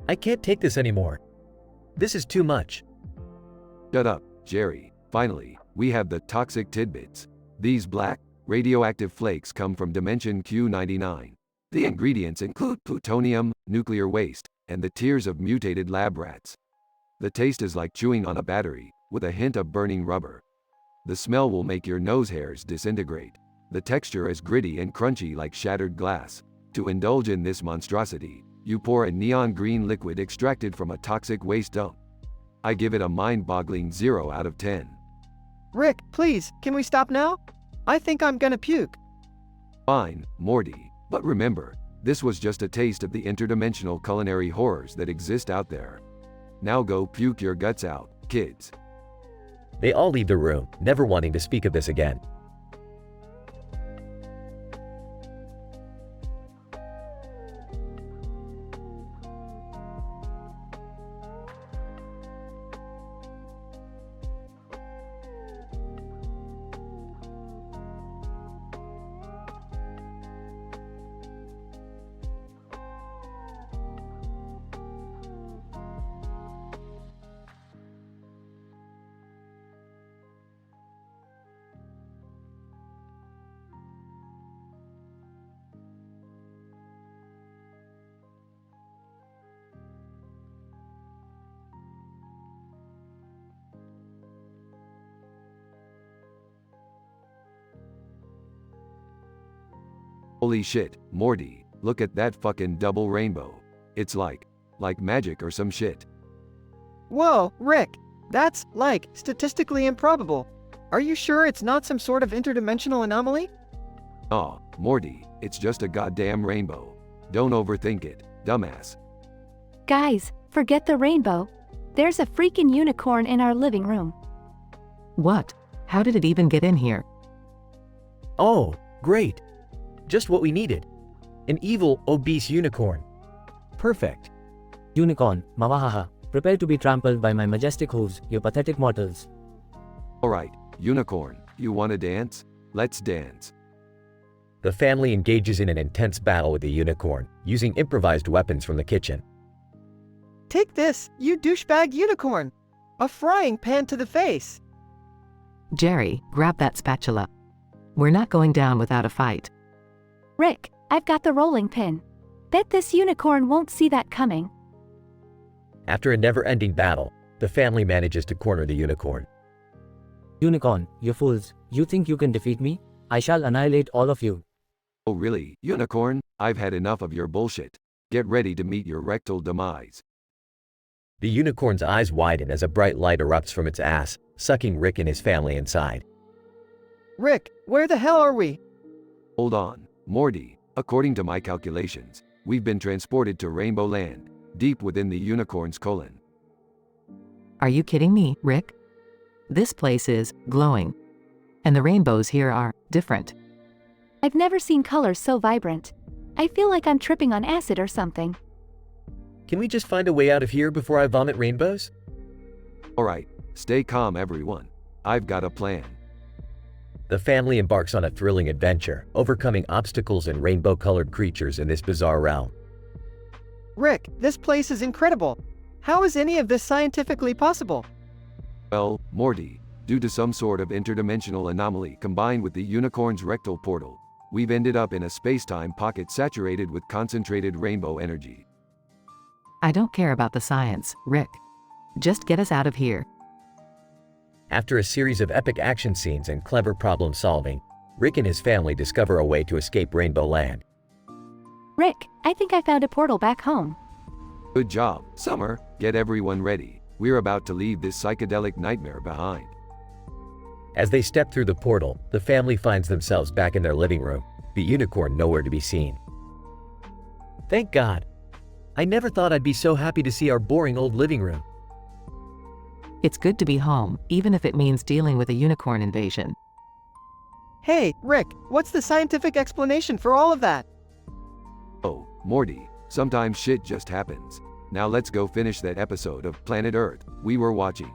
I can't take this anymore. This is too much. Shut up, Jerry. Finally, we have the Toxic Tidbits. These black, radioactive flakes come from Dimension Q99. The ingredients include plutonium, nuclear waste, and the tears of mutated lab rats. The taste is like chewing on a battery, with a hint of burning rubber. The smell will make your nose hairs disintegrate. The texture is gritty and crunchy like shattered glass. To indulge in this monstrosity, you pour a neon green liquid extracted from a toxic waste dump. I give it a mind-boggling 0 out of 10. Rick, please, can we stop now? I think I'm gonna puke. Fine, Morty. But remember, this was just a taste of the interdimensional culinary horrors that exist out there. Now go puke your guts out, kids. They all leave the room, never wanting to speak of this again. Holy shit, Morty, look at that fucking double rainbow. It's like magic or some shit. Whoa, Rick, that's, statistically improbable. Are you sure it's not some sort of interdimensional anomaly? Aw, Morty, it's just a goddamn rainbow. Don't overthink it, dumbass. Guys, forget the rainbow. There's a freaking unicorn in our living room. What? How did it even get in here? Oh, great. Just what we needed. An evil, obese unicorn. Perfect. Unicorn, Mawahaha, prepare to be trampled by my majestic hooves, you pathetic mortals. Alright, unicorn, you wanna dance? Let's dance. The family engages in an intense battle with the unicorn, using improvised weapons from the kitchen. Take this, you douchebag unicorn! A frying pan to the face! Jerry, grab that spatula. We're not going down without a fight. Rick, I've got the rolling pin. Bet this unicorn won't see that coming. After a never-ending battle, the family manages to corner the unicorn. Unicorn, you fools, you think you can defeat me? I shall annihilate all of you. Oh really, unicorn? I've had enough of your bullshit. Get ready to meet your rectal demise. The unicorn's eyes widen as a bright light erupts from its ass, sucking Rick and his family inside. Rick, where the hell are we? Hold on, Morty. According to my calculations, we've been transported to Rainbow Land, deep within the unicorn's colon. Are you kidding me, Rick? This place is glowing. And the rainbows here are different. I've never seen colors so vibrant. I feel like I'm tripping on acid or something. Can we just find a way out of here before I vomit rainbows? Alright, stay calm everyone. I've got a plan. The family embarks on a thrilling adventure, overcoming obstacles and rainbow-colored creatures in this bizarre realm. Rick, this place is incredible. How is any of this scientifically possible? Well, Morty, due to some sort of interdimensional anomaly combined with the unicorn's rectal portal, we've ended up in a space-time pocket saturated with concentrated rainbow energy. I don't care about the science, Rick. Just get us out of here. After a series of epic action scenes and clever problem solving, Rick and his family discover a way to escape Rainbow Land. Rick, I think I found a portal back home. Good job, Summer. Get everyone ready. We're about to leave this psychedelic nightmare behind. As they step through the portal, the family finds themselves back in their living room, the unicorn nowhere to be seen. Thank God. I never thought I'd be so happy to see our boring old living room. It's good to be home, even if it means dealing with a unicorn invasion. Hey, Rick, what's the scientific explanation for all of that? Oh, Morty, sometimes shit just happens. Now let's go finish that episode of Planet Earth we were watching.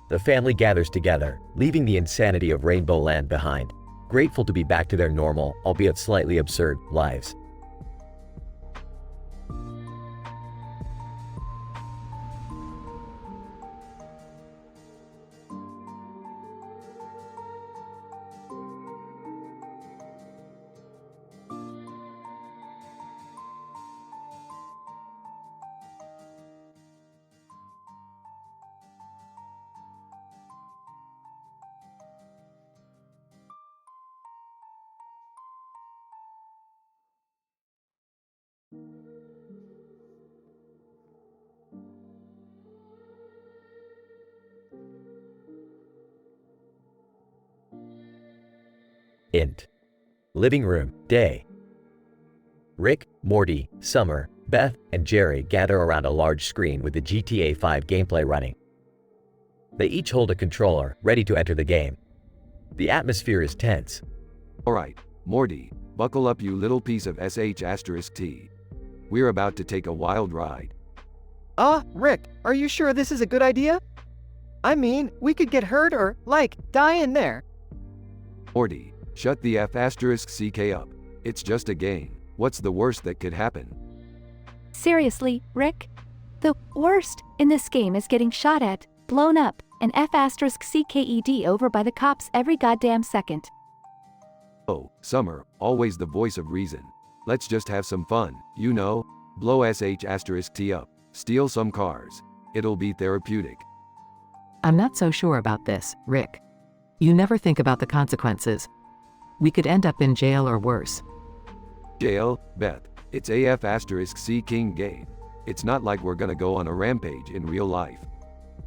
The family gathers together, leaving the insanity of Rainbow Land behind, grateful to be back to their normal, albeit slightly absurd, lives. Int. Living room, day. Rick, Morty, Summer, Beth, and Jerry gather around a large screen with the GTA 5 gameplay running. They each hold a controller, ready to enter the game. The atmosphere is tense. Alright, Morty, buckle up you little piece of sh*t. We're about to take a wild ride. Rick, are you sure this is a good idea? I mean, we could get hurt or, die in there. Morty, shut the f***ck up. It's just a game. What's the worst that could happen? Seriously, Rick? The worst in this game is getting shot at, blown up, and f***cked over by the cops every goddamn second. Oh, Summer, always the voice of reason. Let's just have some fun, you know? Blow sh*t up. Steal some cars. It'll be therapeutic. I'm not so sure about this, Rick. You never think about the consequences. We could end up in jail or worse. Jail, Beth. It's AF*C King game. It's not like we're gonna go on a rampage in real life.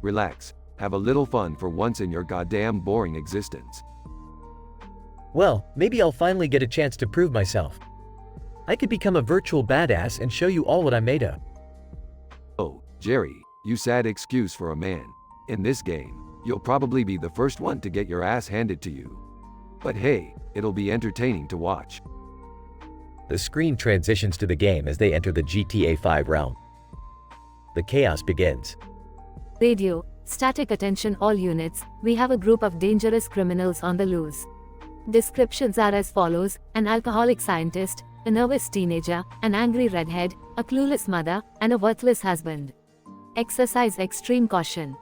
Relax. Have a little fun for once in your goddamn boring existence. Well, maybe I'll finally get a chance to prove myself. I could become a virtual badass and show you all what I'm made of. Oh, Jerry, you sad excuse for a man. In this game, you'll probably be the first one to get your ass handed to you. But hey, it'll be entertaining to watch. The screen transitions to the game as they enter the GTA 5 realm. The chaos begins. Radio, static attention all units, we have a group of dangerous criminals on the loose. Descriptions are as follows: an alcoholic scientist, a nervous teenager, an angry redhead, a clueless mother, and a worthless husband. Exercise extreme caution.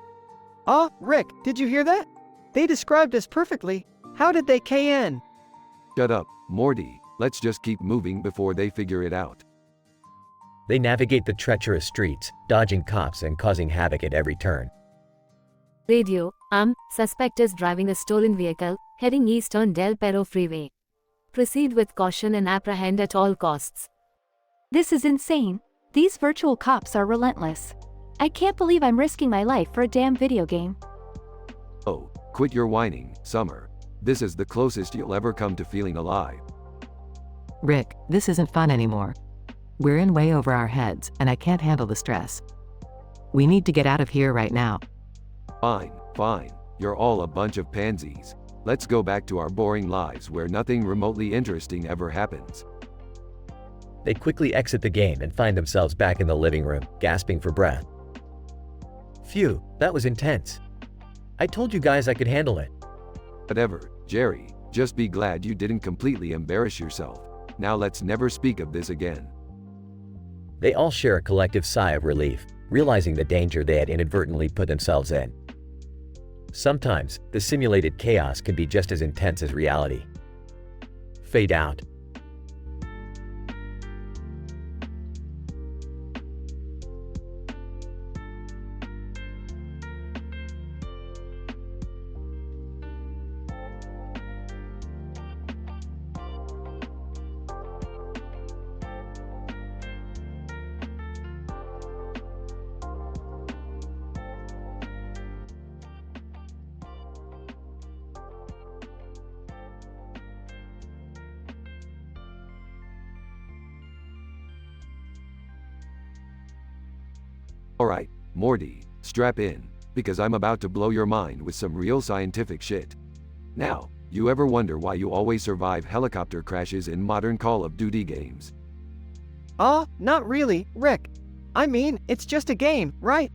Ah, Rick, did you hear that? They described us perfectly. How did they KN? Shut up, Morty. Let's just keep moving before they figure it out. They navigate the treacherous streets, dodging cops and causing havoc at every turn. Radio, suspect is driving a stolen vehicle, heading east on Del Perro Freeway. Proceed with caution and apprehend at all costs. This is insane. These virtual cops are relentless. I can't believe I'm risking my life for a damn video game. Oh, quit your whining, Summer. This is the closest you'll ever come to feeling alive. Rick, this isn't fun anymore. We're in way over our heads, and I can't handle the stress. We need to get out of here right now. Fine, fine. You're all a bunch of pansies. Let's go back to our boring lives where nothing remotely interesting ever happens. They quickly exit the game and find themselves back in the living room, gasping for breath. Phew, that was intense. I told you guys I could handle it. Whatever, Jerry, just be glad you didn't completely embarrass yourself. Now let's never speak of this again. They all share a collective sigh of relief, realizing the danger they had inadvertently put themselves in. Sometimes, the simulated chaos can be just as intense as reality. Fade out. Alright, Morty, strap in, because I'm about to blow your mind with some real scientific shit. Now, you ever wonder why you always survive helicopter crashes in modern Call of Duty games? Not really, Rick. I mean, it's just a game, right?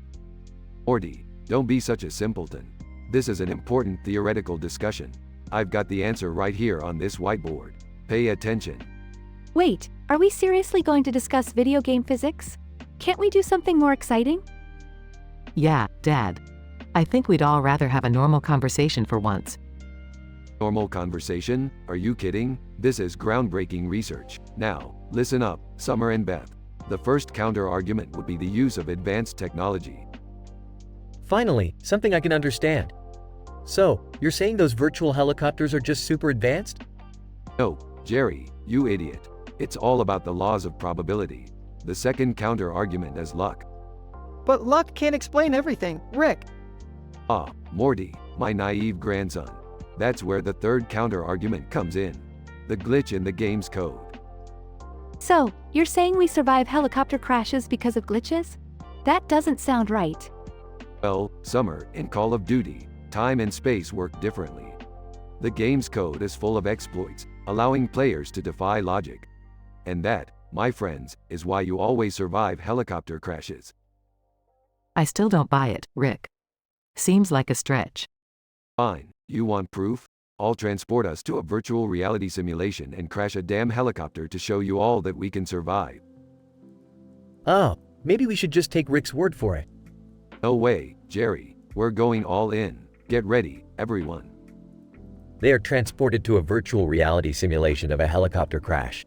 Morty, don't be such a simpleton. This is an important theoretical discussion. I've got the answer right here on this whiteboard. Pay attention. Wait, are we seriously going to discuss video game physics? Can't we do something more exciting? Yeah, Dad. I think we'd all rather have a normal conversation for once. Normal conversation? Are you kidding? This is groundbreaking research. Now, listen up, Summer and Beth. The first counter-argument would be the use of advanced technology. Finally, something I can understand. So, you're saying those virtual helicopters are just super advanced? No, Jerry, you idiot. It's all about the laws of probability. The second counter-argument is luck. But luck can't explain everything, Rick. Ah, Morty, my naive grandson. That's where the third counter-argument comes in. The glitch in the game's code. So, you're saying we survive helicopter crashes because of glitches? That doesn't sound right. Well, Summer, in Call of Duty, time and space work differently. The game's code is full of exploits, allowing players to defy logic. And that, my friends, is why you always survive helicopter crashes. I still don't buy it, Rick. Seems like a stretch. Fine, you want proof? I'll transport us to a virtual reality simulation and crash a damn helicopter to show you all that we can survive. Oh, maybe we should just take Rick's word for it. No way, Jerry. We're going all in. Get ready, everyone. They are transported to a virtual reality simulation of a helicopter crash.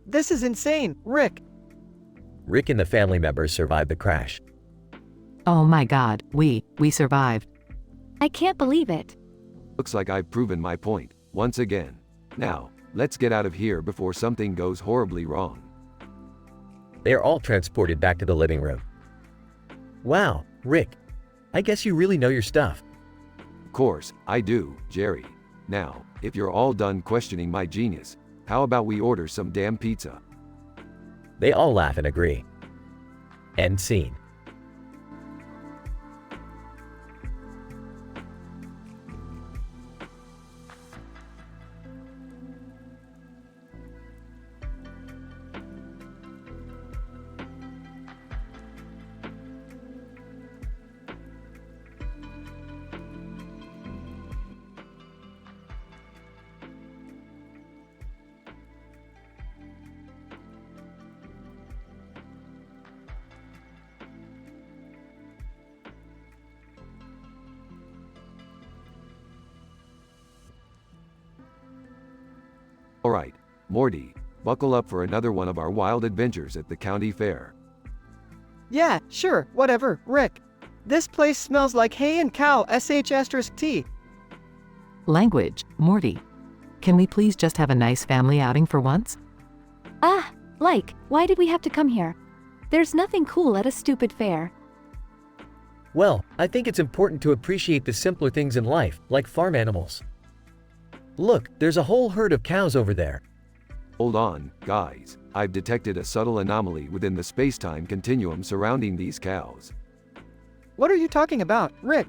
This is insane, Rick. Rick and the family members survived the crash. Oh my God, we survived. I can't believe it. Looks like I've proven my point, once again. Now, let's get out of here before something goes horribly wrong. They are all transported back to the living room. Wow, Rick. I guess you really know your stuff. Of course, I do, Jerry. Now, if you're all done questioning my genius, how about we order some damn pizza? They all laugh and agree. End scene. Alright, Morty, buckle up for another one of our wild adventures at the county fair. Yeah, sure, whatever, Rick. This place smells like hay and cow, sh*t. Language, Morty. Can we please just have a nice family outing for once? Why did we have to come here? There's nothing cool at a stupid fair. Well, I think it's important to appreciate the simpler things in life, like farm animals. Look, there's a whole herd of cows over there. Hold on, guys. I've detected a subtle anomaly within the space-time continuum surrounding these cows. What are you talking about, Rick?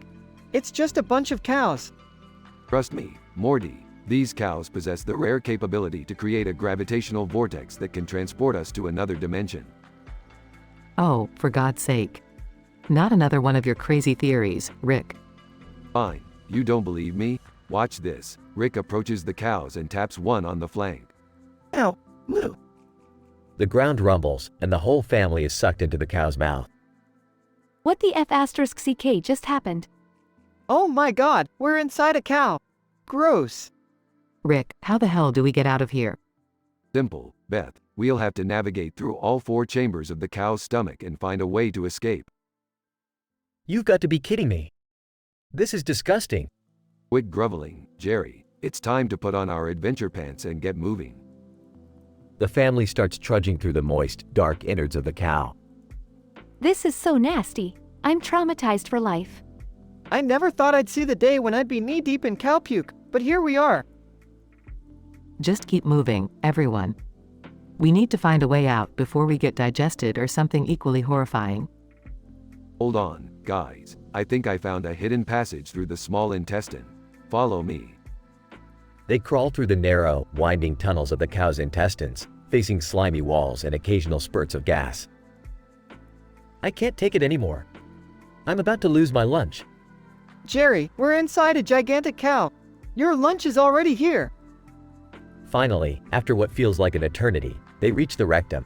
It's just a bunch of cows. Trust me, Morty, these cows possess the rare capability to create a gravitational vortex that can transport us to another dimension. Oh, for God's sake. Not another one of your crazy theories, Rick. Fine, you don't believe me? Watch this. Rick approaches the cows and taps one on the flank. Ow, moo. The ground rumbles, and the whole family is sucked into the cow's mouth. What the F***ck just happened? Oh my god, we're inside a cow. Gross. Rick, how the hell do we get out of here? Simple, Beth. We'll have to navigate through all 4 chambers of the cow's stomach and find a way to escape. You've got to be kidding me. This is disgusting. Quit groveling, Jerry. It's time to put on our adventure pants and get moving. The family starts trudging through the moist, dark innards of the cow. This is so nasty. I'm traumatized for life. I never thought I'd see the day when I'd be knee-deep in cow puke, but here we are. Just keep moving, everyone. We need to find a way out before we get digested or something equally horrifying. Hold on, guys. I think I found a hidden passage through the small intestine. Follow me. They crawl through the narrow, winding tunnels of the cow's intestines, facing slimy walls and occasional spurts of gas. I can't take it anymore. I'm about to lose my lunch. Jerry, we're inside a gigantic cow. Your lunch is already here. Finally, after what feels like an eternity, they reach the rectum.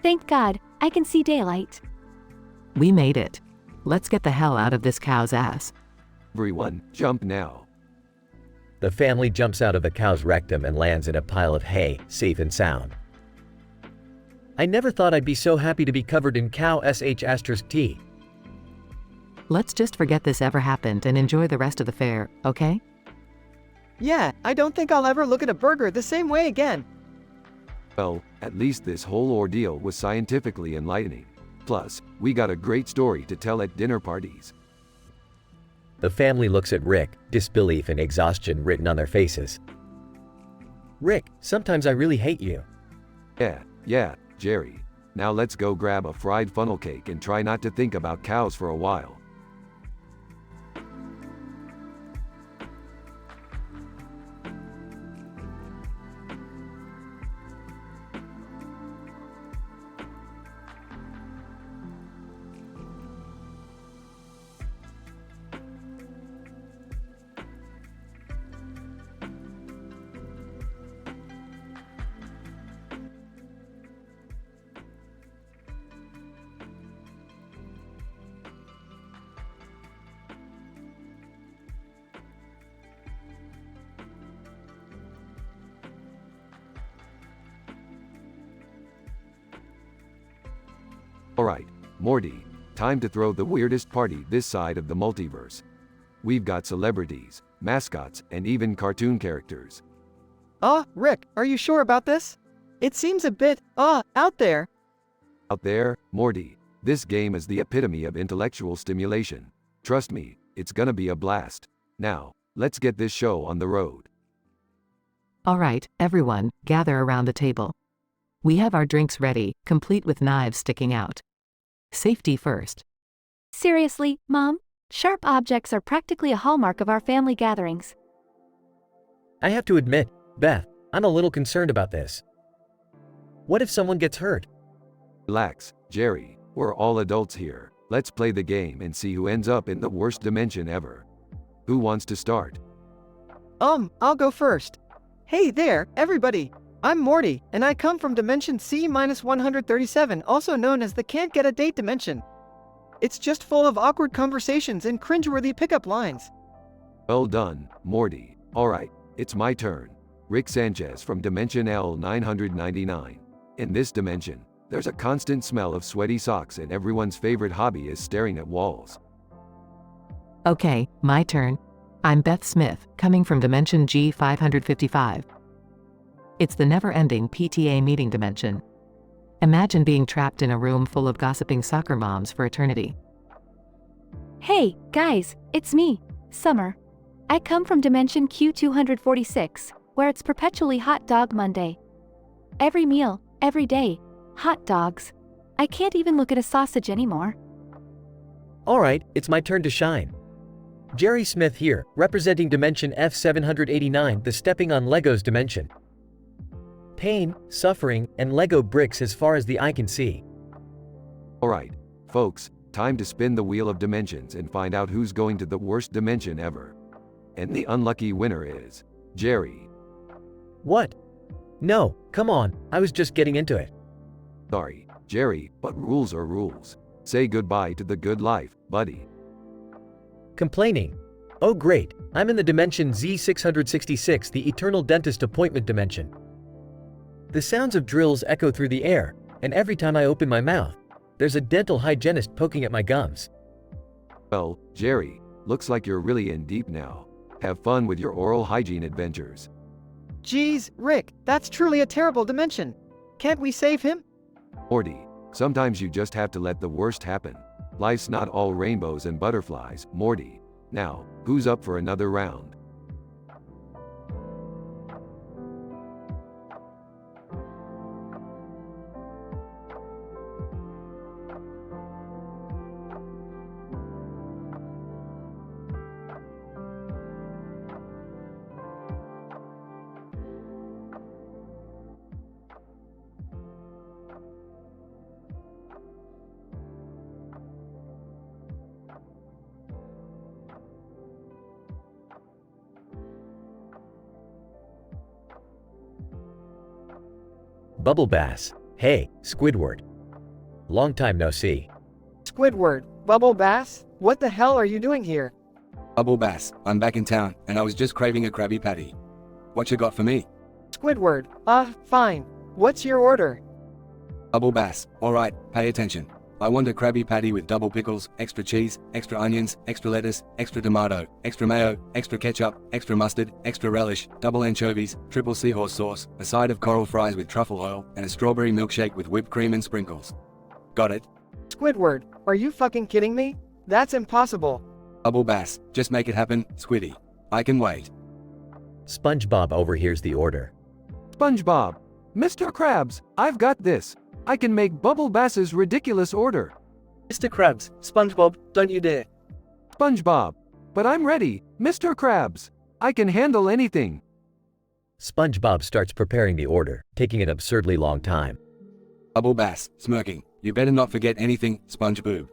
Thank God, I can see daylight. We made it. Let's get the hell out of this cow's ass. Everyone, jump now. The family jumps out of the cow's rectum and lands in a pile of hay, safe and sound. I never thought I'd be so happy to be covered in cow sh*t. Let's just forget this ever happened and enjoy the rest of the fair, okay? Yeah, I don't think I'll ever look at a burger the same way again. Well, at least this whole ordeal was scientifically enlightening. Plus, we got a great story to tell at dinner parties. The family looks at Rick, disbelief and exhaustion written on their faces. Rick, sometimes I really hate you. Yeah, Jerry. Now let's go grab a fried funnel cake and try not to think about cows for a while. Alright, Morty, time to throw the weirdest party this side of the multiverse. We've got celebrities, mascots, and even cartoon characters. Rick, are you sure about this? It seems a bit, out there. Out there, Morty. This game is the epitome of intellectual stimulation. Trust me, it's gonna be a blast. Now, let's get this show on the road. All right, everyone, gather around the table. We have our drinks ready, complete with knives sticking out. Safety first. Seriously, Mom? Sharp objects are practically a hallmark of our family gatherings. I have to admit, Beth, I'm a little concerned about this. What if someone gets hurt? Relax, Jerry. We're all adults here. Let's play the game and see who ends up in the worst dimension ever. Who wants to start? I'll go first. Hey there, everybody. I'm Morty, and I come from dimension C-137, also known as the can't get a date dimension. It's just full of awkward conversations and cringeworthy pickup lines. Well done, Morty. Alright, it's my turn. Rick Sanchez from dimension L999. In this dimension, there's a constant smell of sweaty socks and everyone's favorite hobby is staring at walls. Okay, my turn. I'm Beth Smith, coming from dimension G555. It's the never-ending PTA meeting dimension. Imagine being trapped in a room full of gossiping soccer moms for eternity. Hey, guys, it's me, Summer. I come from dimension Q246, where it's perpetually Hot Dog Monday. Every meal, every day, hot dogs. I can't even look at a sausage anymore. Alright, it's my turn to shine. Jerry Smith here, representing dimension F789, the stepping on Legos dimension. Pain, suffering, and Lego bricks as far as the eye can see. Alright, folks, time to spin the wheel of dimensions and find out who's going to the worst dimension ever. And the unlucky winner is Jerry. What? No, come on, I was just getting into it. Sorry, Jerry, but rules are rules. Say goodbye to the good life, buddy. Complaining. Oh great, I'm in the dimension Z666, the eternal dentist appointment dimension. The sounds of drills echo through the air, and every time I open my mouth, there's a dental hygienist poking at my gums. Well, Jerry, looks like you're really in deep now. Have fun with your oral hygiene adventures. Geez, Rick, that's truly a terrible dimension. Can't we save him? Morty, sometimes you just have to let the worst happen. Life's not all rainbows and butterflies, Morty. Now, who's up for another round? Bubble Bass. Hey, Squidward. Long time no see. Squidward, Bubble Bass, what the hell are you doing here? Bubble Bass, I'm back in town, and I was just craving a Krabby Patty. What you got for me? Squidward, fine. What's your order? Bubble Bass, alright, pay attention. I want a Krabby Patty with double pickles, extra cheese, extra onions, extra lettuce, extra tomato, extra mayo, extra ketchup, extra mustard, extra relish, double anchovies, triple seahorse sauce, a side of coral fries with truffle oil, and a strawberry milkshake with whipped cream and sprinkles. Got it? Squidward, are you fucking kidding me? That's impossible. Bubble Bass, just make it happen, Squiddy. I can wait. SpongeBob overhears the order. SpongeBob! Mr. Krabs, I've got this. I can make Bubble Bass's ridiculous order. Mr. Krabs, SpongeBob, don't you dare. SpongeBob, but I'm ready, Mr. Krabs. I can handle anything. SpongeBob starts preparing the order, taking an absurdly long time. Bubble Bass, smirking. You better not forget anything, SpongeBob.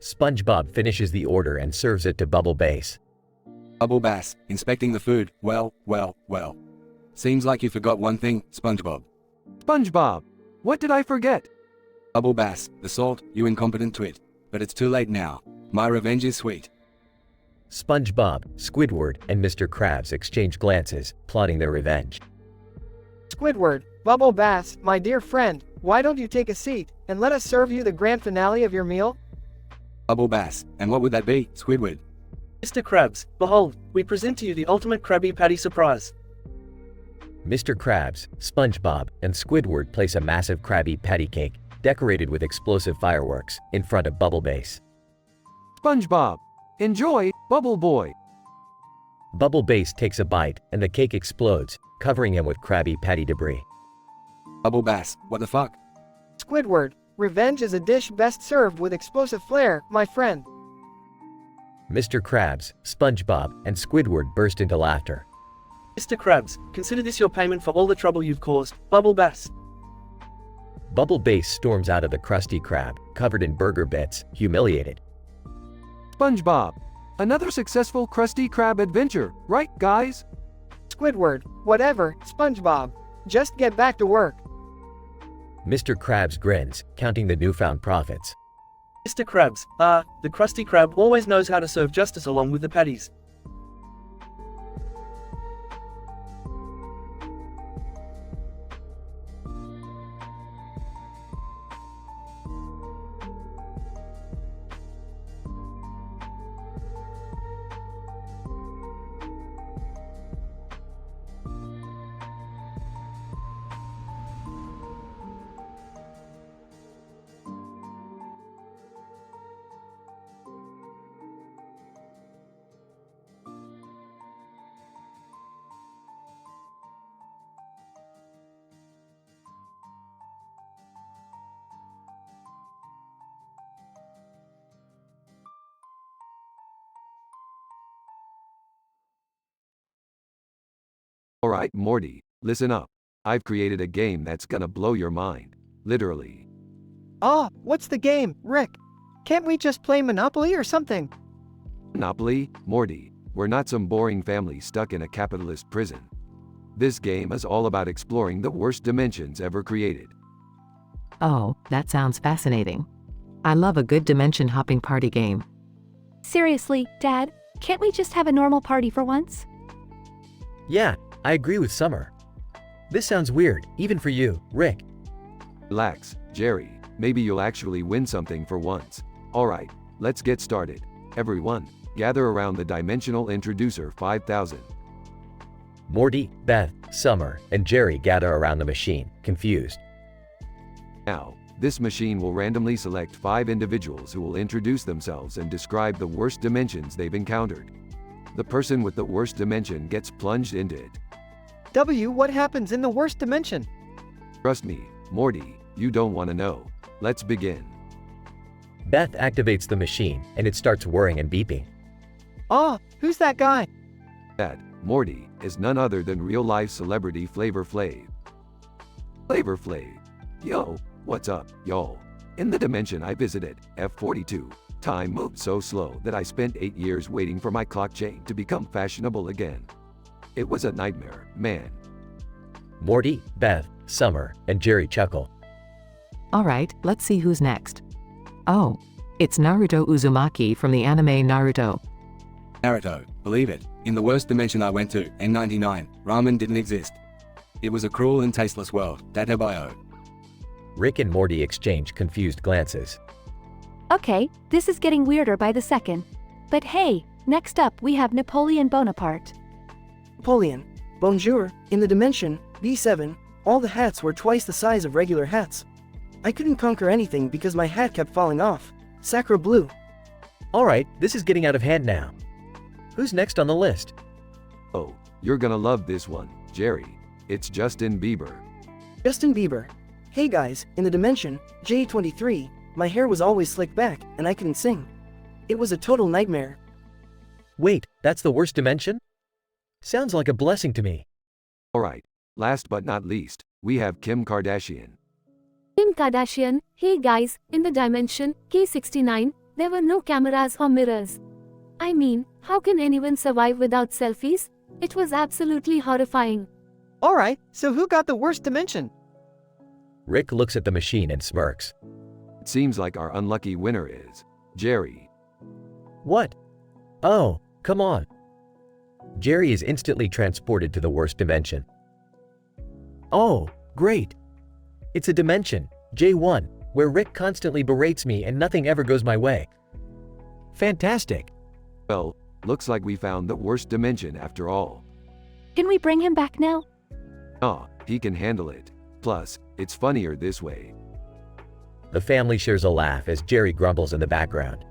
SpongeBob finishes the order and serves it to Bubble Bass. Bubble Bass, inspecting the food. Well. Seems like you forgot one thing, SpongeBob. SpongeBob, what did I forget? Bubble Bass, the salt, you incompetent twit. But it's too late now. My revenge is sweet. SpongeBob, Squidward, and Mr. Krabs exchange glances, plotting their revenge. Squidward, Bubble Bass, my dear friend, why don't you take a seat, and let us serve you the grand finale of your meal? Bubble Bass, and what would that be, Squidward? Mr. Krabs, behold, we present to you the ultimate Krabby Patty surprise. Mr. Krabs, SpongeBob, and Squidward place a massive Krabby Patty cake, decorated with explosive fireworks, in front of Bubble Base. SpongeBob, enjoy, Bubble Boy. Bubble Base takes a bite, and the cake explodes, covering him with Krabby Patty debris. Bubble Bass, what the fuck? Squidward, revenge is a dish best served with explosive flair, my friend. Mr. Krabs, SpongeBob, and Squidward burst into laughter. Mr. Krabs, consider this your payment for all the trouble you've caused. Bubble Bass. Bubble Base storms out of the Krusty Krab, covered in burger bits, humiliated. SpongeBob, another successful Krusty Krab adventure, right guys? Squidward, whatever, SpongeBob. Just get back to work. Mr. Krabs grins, counting the newfound profits. Mr. Krabs, the Krusty Krab always knows how to serve justice along with the patties. Alright, Morty, listen up. I've created a game that's gonna blow your mind. Literally. Ah, what's the game, Rick? Can't we just play Monopoly or something? Monopoly, Morty, we're not some boring family stuck in a capitalist prison. This game is all about exploring the worst dimensions ever created. Oh, that sounds fascinating. I love a good dimension hopping party game. Seriously, Dad, can't we just have a normal party for once? Yeah, I agree with Summer. This sounds weird, even for you, Rick. Relax, Jerry, maybe you'll actually win something for once. Alright, let's get started. Everyone, gather around the Dimensional Introducer 5000. Morty, Beth, Summer, and Jerry gather around the machine, confused. Now, this machine will randomly select 5 individuals who will introduce themselves and describe the worst dimensions they've encountered. The person with the worst dimension gets plunged into it. What happens in the worst dimension? Trust me, Morty, you don't want to know. Let's begin. Beth activates the machine, and it starts whirring and beeping. Ah, who's that guy? That, Morty, is none other than real-life celebrity Flavor Flav. Flavor Flav. Yo, what's up, y'all? In the dimension I visited, F42, time moved so slow that I spent 8 years waiting for my clock chain to become fashionable again. It was a nightmare, man. Morty, Beth, Summer, and Jerry chuckle. Alright, let's see who's next. Oh, it's Naruto Uzumaki from the anime Naruto. Naruto, believe it, in the worst dimension I went to, N99, ramen didn't exist. It was a cruel and tasteless world, Databio. Rick and Morty exchange confused glances. Okay, this is getting weirder by the second. But hey, next up we have Napoleon Bonaparte. Napoleon, bonjour, in the dimension, B7, all the hats were twice the size of regular hats. I couldn't conquer anything because my hat kept falling off. Sacre bleu. Alright, this is getting out of hand now. Who's next on the list? Oh, you're gonna love this one, Jerry. It's Justin Bieber. Justin Bieber. Hey guys, in the dimension, J23, my hair was always slicked back, and I couldn't sing. It was a total nightmare. Wait, that's the worst dimension? Sounds like a blessing to me. Alright, last but not least, we have Kim Kardashian. Kim Kardashian, hey guys, in the dimension, K69, there were no cameras or mirrors. I mean, how can anyone survive without selfies? It was absolutely horrifying. Alright, so who got the worst dimension? Rick looks at the machine and smirks. It seems like our unlucky winner is Jerry. What? Oh, come on. Jerry is instantly transported to the worst dimension. Oh, great. It's a dimension, J1, where Rick constantly berates me and nothing ever goes my way. Fantastic. Well, looks like we found the worst dimension after all. Can we bring him back now? He can handle it. Plus, it's funnier this way. The family shares a laugh as Jerry grumbles in the background.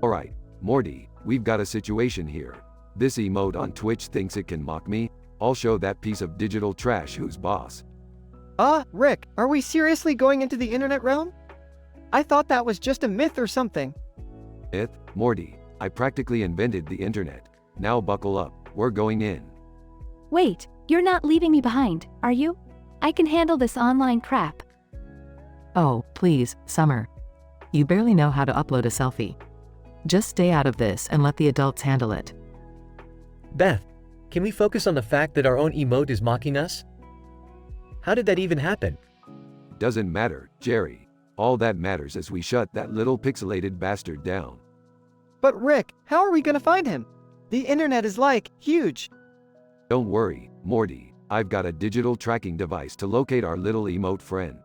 Alright, Morty, we've got a situation here. This emote on Twitch thinks it can mock me. I'll show that piece of digital trash who's boss. Rick, are we seriously going into the internet realm? I thought that was just a myth or something. Myth? Morty, I practically invented the internet. Now buckle up, we're going in. Wait, you're not leaving me behind, are you? I can handle this online crap. Oh, please, Summer. You barely know how to upload a selfie. Just stay out of this and let the adults handle it. Beth, can we focus on the fact that our own emote is mocking us? How did that even happen? Doesn't matter, Jerry. All that matters is we shut that little pixelated bastard down. But Rick, how are we gonna find him? The internet is huge. Don't worry, Morty. I've got a digital tracking device to locate our little emote friend.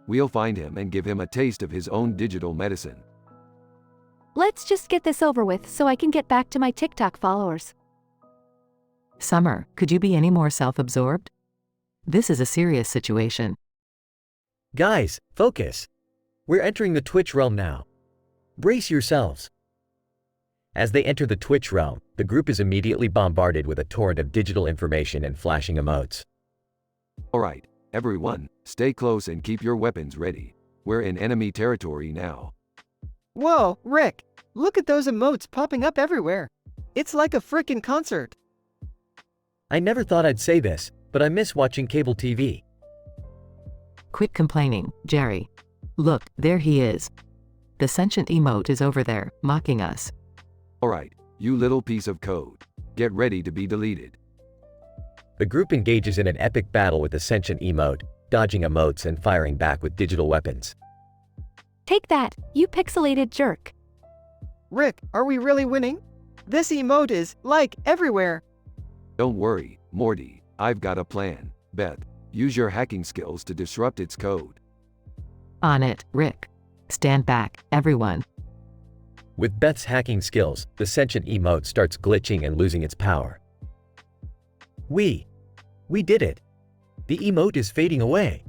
We'll find him and give him a taste of his own digital medicine. Let's just get this over with so I can get back to my TikTok followers. Summer, could you be any more self-absorbed? This is a serious situation. Guys, focus. We're entering the Twitch realm now. Brace yourselves. As they enter the Twitch realm, the group is immediately bombarded with a torrent of digital information and flashing emotes. Alright, everyone, stay close and keep your weapons ready. We're in enemy territory now. Whoa, Rick, look at those emotes popping up everywhere. It's like a frickin' concert. I never thought I'd say this, but I miss watching cable TV. Quit complaining, Jerry. Look, there he is. The sentient emote is over there, mocking us. Alright, you little piece of code. Get ready to be deleted. The group engages in an epic battle with the sentient emote, dodging emotes and firing back with digital weapons. Take that, you pixelated jerk. Rick, are we really winning? This emote is, everywhere. Don't worry, Morty. I've got a plan. Beth, use your hacking skills to disrupt its code. On it, Rick. Stand back, everyone. With Beth's hacking skills, the sentient emote starts glitching and losing its power. We did it. The emote is fading away.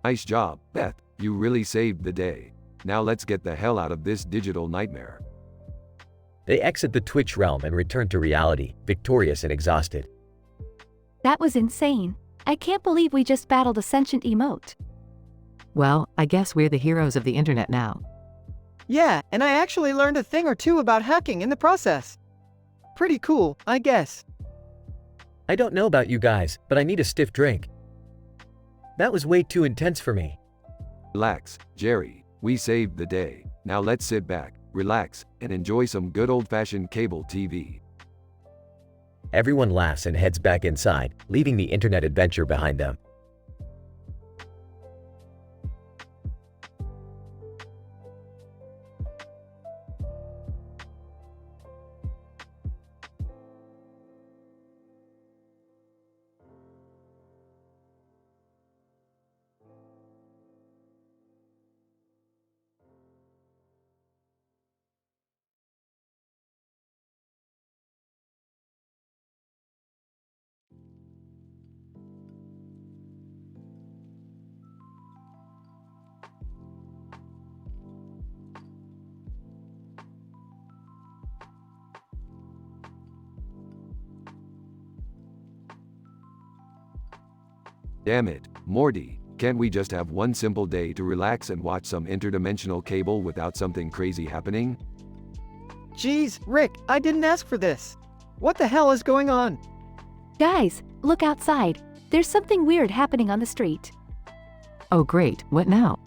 Nice job, Beth. You really saved the day. Now let's get the hell out of this digital nightmare. They exit the Twitch realm and return to reality, victorious and exhausted. That was insane. I can't believe we just battled a sentient emote. Well, I guess we're the heroes of the internet now. Yeah, and I actually learned a thing or two about hacking in the process. Pretty cool, I guess. I don't know about you guys, but I need a stiff drink. That was way too intense for me. Relax, Jerry. We saved the day. Now let's sit back, relax, and enjoy some good old-fashioned cable TV. Everyone laughs and heads back inside, leaving the internet adventure behind them. Damn it, Morty, can't we just have one simple day to relax and watch some interdimensional cable without something crazy happening? Jeez, Rick, I didn't ask for this. What the hell is going on? Guys, look outside. There's something weird happening on the street. Oh great, what now?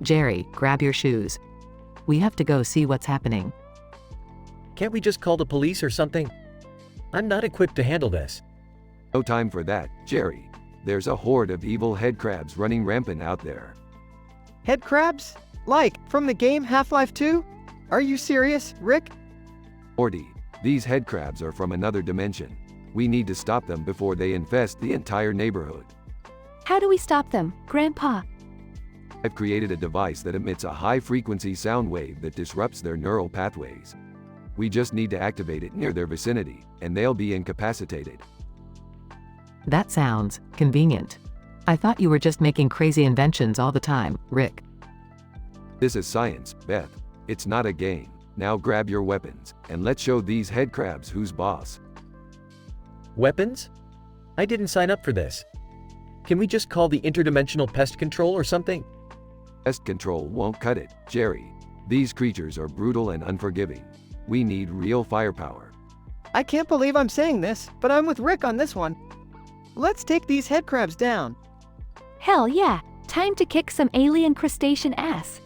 Jerry, grab your shoes. We have to go see what's happening. Can't we just call the police or something? I'm not equipped to handle this. No time for that, Jerry. There's a horde of evil head crabs running rampant out there. Head crabs? Like, from the game Half-Life 2? Are you serious, Rick? Morty, these head crabs are from another dimension. We need to stop them before they infest the entire neighborhood. How do we stop them, Grandpa? I've created a device that emits a high-frequency sound wave that disrupts their neural pathways. We just need to activate it near their vicinity, and they'll be incapacitated. That sounds convenient. I thought you were just making crazy inventions all the time, Rick. This is science, Beth. It's not a game. Now grab your weapons, and let's show these head crabs who's boss. Weapons? I didn't sign up for this. Can we just call the interdimensional pest control or something? Pest control won't cut it, Jerry. These creatures are brutal and unforgiving. We need real firepower. I can't believe I'm saying this, but I'm with Rick on this one. Let's take these head crabs down. Hell yeah, time to kick some alien crustacean ass.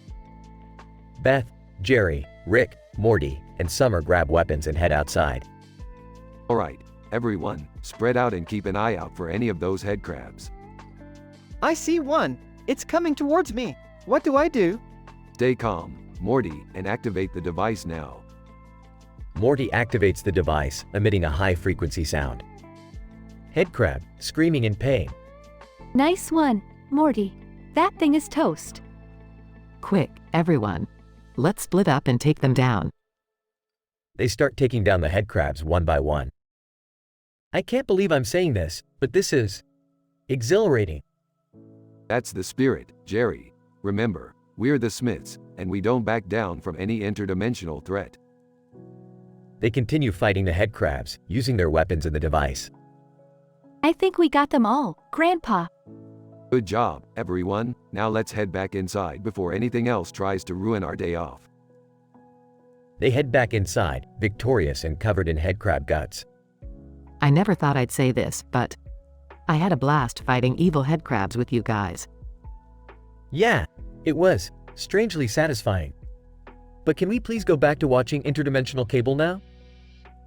Beth, Jerry, Rick, Morty, and Summer grab weapons and head outside. Alright, everyone, spread out and keep an eye out for any of those head crabs. I see one. It's coming towards me. What do I do? Stay calm, Morty, and activate the device now. Morty activates the device, emitting a high-frequency sound. Head crab, screaming in pain. Nice one, Morty. That thing is toast. Quick, everyone. Let's split up and take them down. They start taking down the head crabs one by one. I can't believe I'm saying this, but this is exhilarating. That's the spirit, Jerry. Remember, we're the Smiths, and we don't back down from any interdimensional threat. They continue fighting the head crabs, using their weapons in the device. I think we got them all, Grandpa. Good job, everyone. Now let's head back inside before anything else tries to ruin our day off. They head back inside, victorious and covered in head crab guts. I never thought I'd say this, but I had a blast fighting evil head crabs with you guys. Yeah, it was strangely satisfying. But can we please go back to watching Interdimensional Cable now?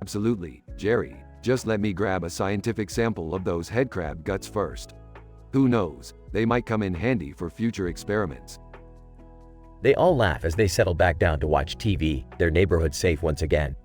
Absolutely, Jerry. Just let me grab a scientific sample of those head crab guts first. Who knows, they might come in handy for future experiments. They all laugh as they settle back down to watch TV, their neighborhood safe once again.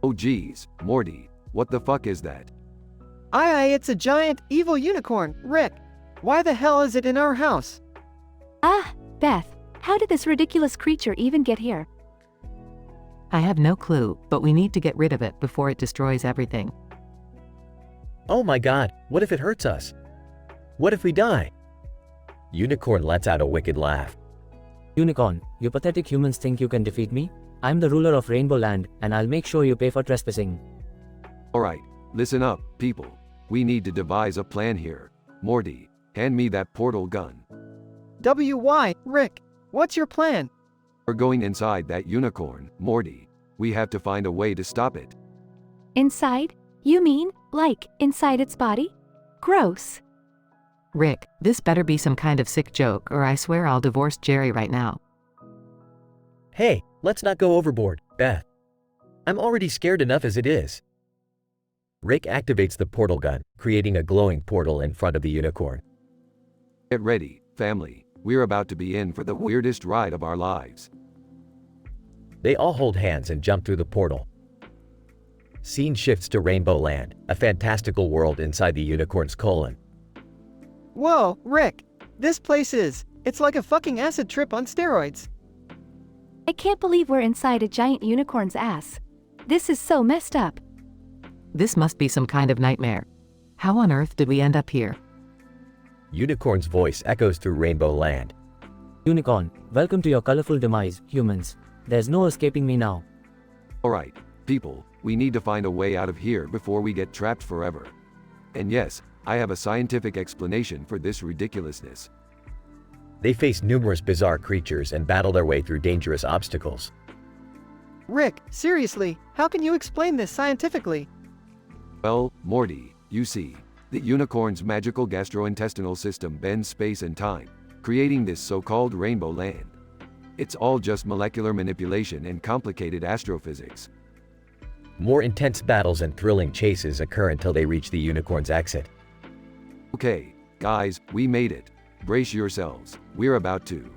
Oh geez, Morty, what the fuck is that? Aye, it's a giant, evil unicorn, Rick. Why the hell is it in our house? Ah, Beth, how did this ridiculous creature even get here? I have no clue, but we need to get rid of it before it destroys everything. Oh my god, what if it hurts us? What if we die? Unicorn lets out a wicked laugh. Unicorn, you pathetic humans think you can defeat me? I'm the ruler of Rainbow Land, and I'll make sure you pay for trespassing. Alright, listen up, people. We need to devise a plan here. Morty, hand me that portal gun. WY, Rick, what's your plan? We're going inside that unicorn, Morty. We have to find a way to stop it. Inside? You mean, like, inside its body? Gross. Rick, this better be some kind of sick joke or I swear I'll divorce Jerry right now. Hey, let's not go overboard, Beth. I'm already scared enough as it is. Rick activates the portal gun, creating a glowing portal in front of the unicorn. Get ready, family. We're about to be in for the weirdest ride of our lives. They all hold hands and jump through the portal. Scene shifts to Rainbow Land, a fantastical world inside the unicorn's colon. Whoa, Rick, this place it's like a fucking acid trip on steroids. I can't believe we're inside a giant unicorn's ass. This is so messed up. This must be some kind of nightmare. How on earth did we end up here? Unicorn's voice echoes through Rainbow Land. Unicorn, welcome to your colorful demise, humans. There's no escaping me now. Alright, people, we need to find a way out of here before we get trapped forever. And yes, I have a scientific explanation for this ridiculousness. They face numerous bizarre creatures and battle their way through dangerous obstacles. Rick, seriously, how can you explain this scientifically? Well, Morty, you see, the unicorn's magical gastrointestinal system bends space and time, creating this so-called rainbow land. It's all just molecular manipulation and complicated astrophysics. More intense battles and thrilling chases occur until they reach the unicorn's exit. Okay, guys, we made it. Brace yourselves, we're about to.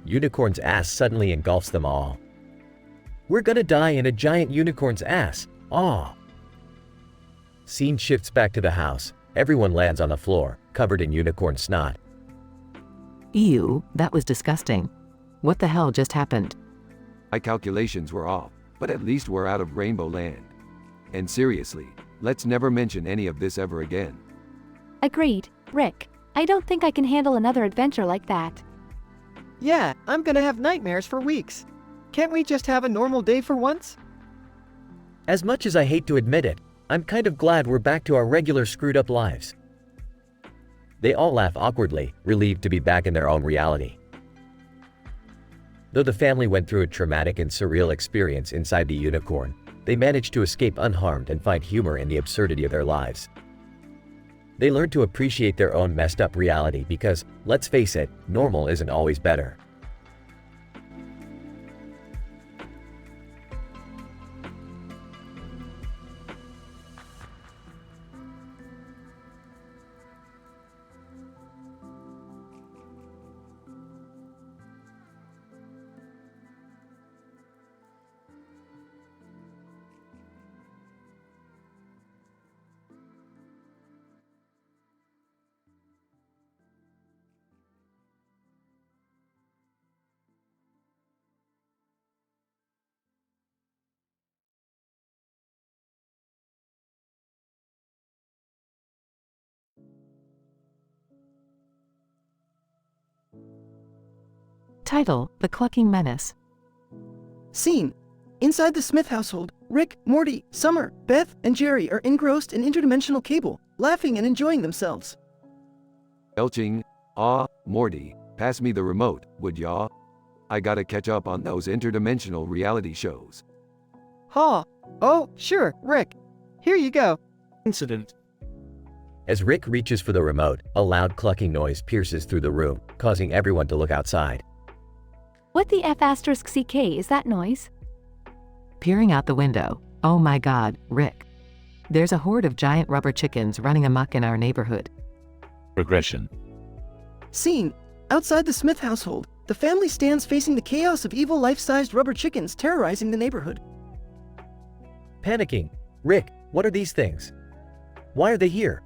Unicorn's ass suddenly engulfs them all. We're gonna die in a giant unicorn's ass. Aw. Scene shifts back to the house. Everyone lands on the floor, covered in unicorn snot. Ew, that was disgusting. What the hell just happened? My calculations were off, but at least we're out of Rainbow Land. And seriously, let's never mention any of this ever again. Agreed, Rick. I don't think I can handle another adventure like that. Yeah, I'm gonna have nightmares for weeks. Can't we just have a normal day for once? As much as I hate to admit it, I'm kind of glad we're back to our regular screwed up lives. They all laugh awkwardly, relieved to be back in their own reality. Though the family went through a traumatic and surreal experience inside the unicorn, they managed to escape unharmed and find humor in the absurdity of their lives. They learned to appreciate their own messed up reality because, let's face it, normal isn't always better. Title: The Clucking Menace. Scene. Inside the Smith household, Rick, Morty, Summer, Beth, and Jerry are engrossed in interdimensional cable, laughing and enjoying themselves. Belching, Morty, pass me the remote, would ya? I gotta catch up on those interdimensional reality shows. Ha! Oh, sure, Rick. Here you go. Incident. As Rick reaches for the remote, a loud clucking noise pierces through the room, causing everyone to look outside. What the F***ck is that noise? Peering out the window. Oh my god, Rick. There's a horde of giant rubber chickens running amok in our neighborhood. Regression. Scene. Outside the Smith household, the family stands facing the chaos of evil life-sized rubber chickens terrorizing the neighborhood. Panicking. Rick, what are these things? Why are they here?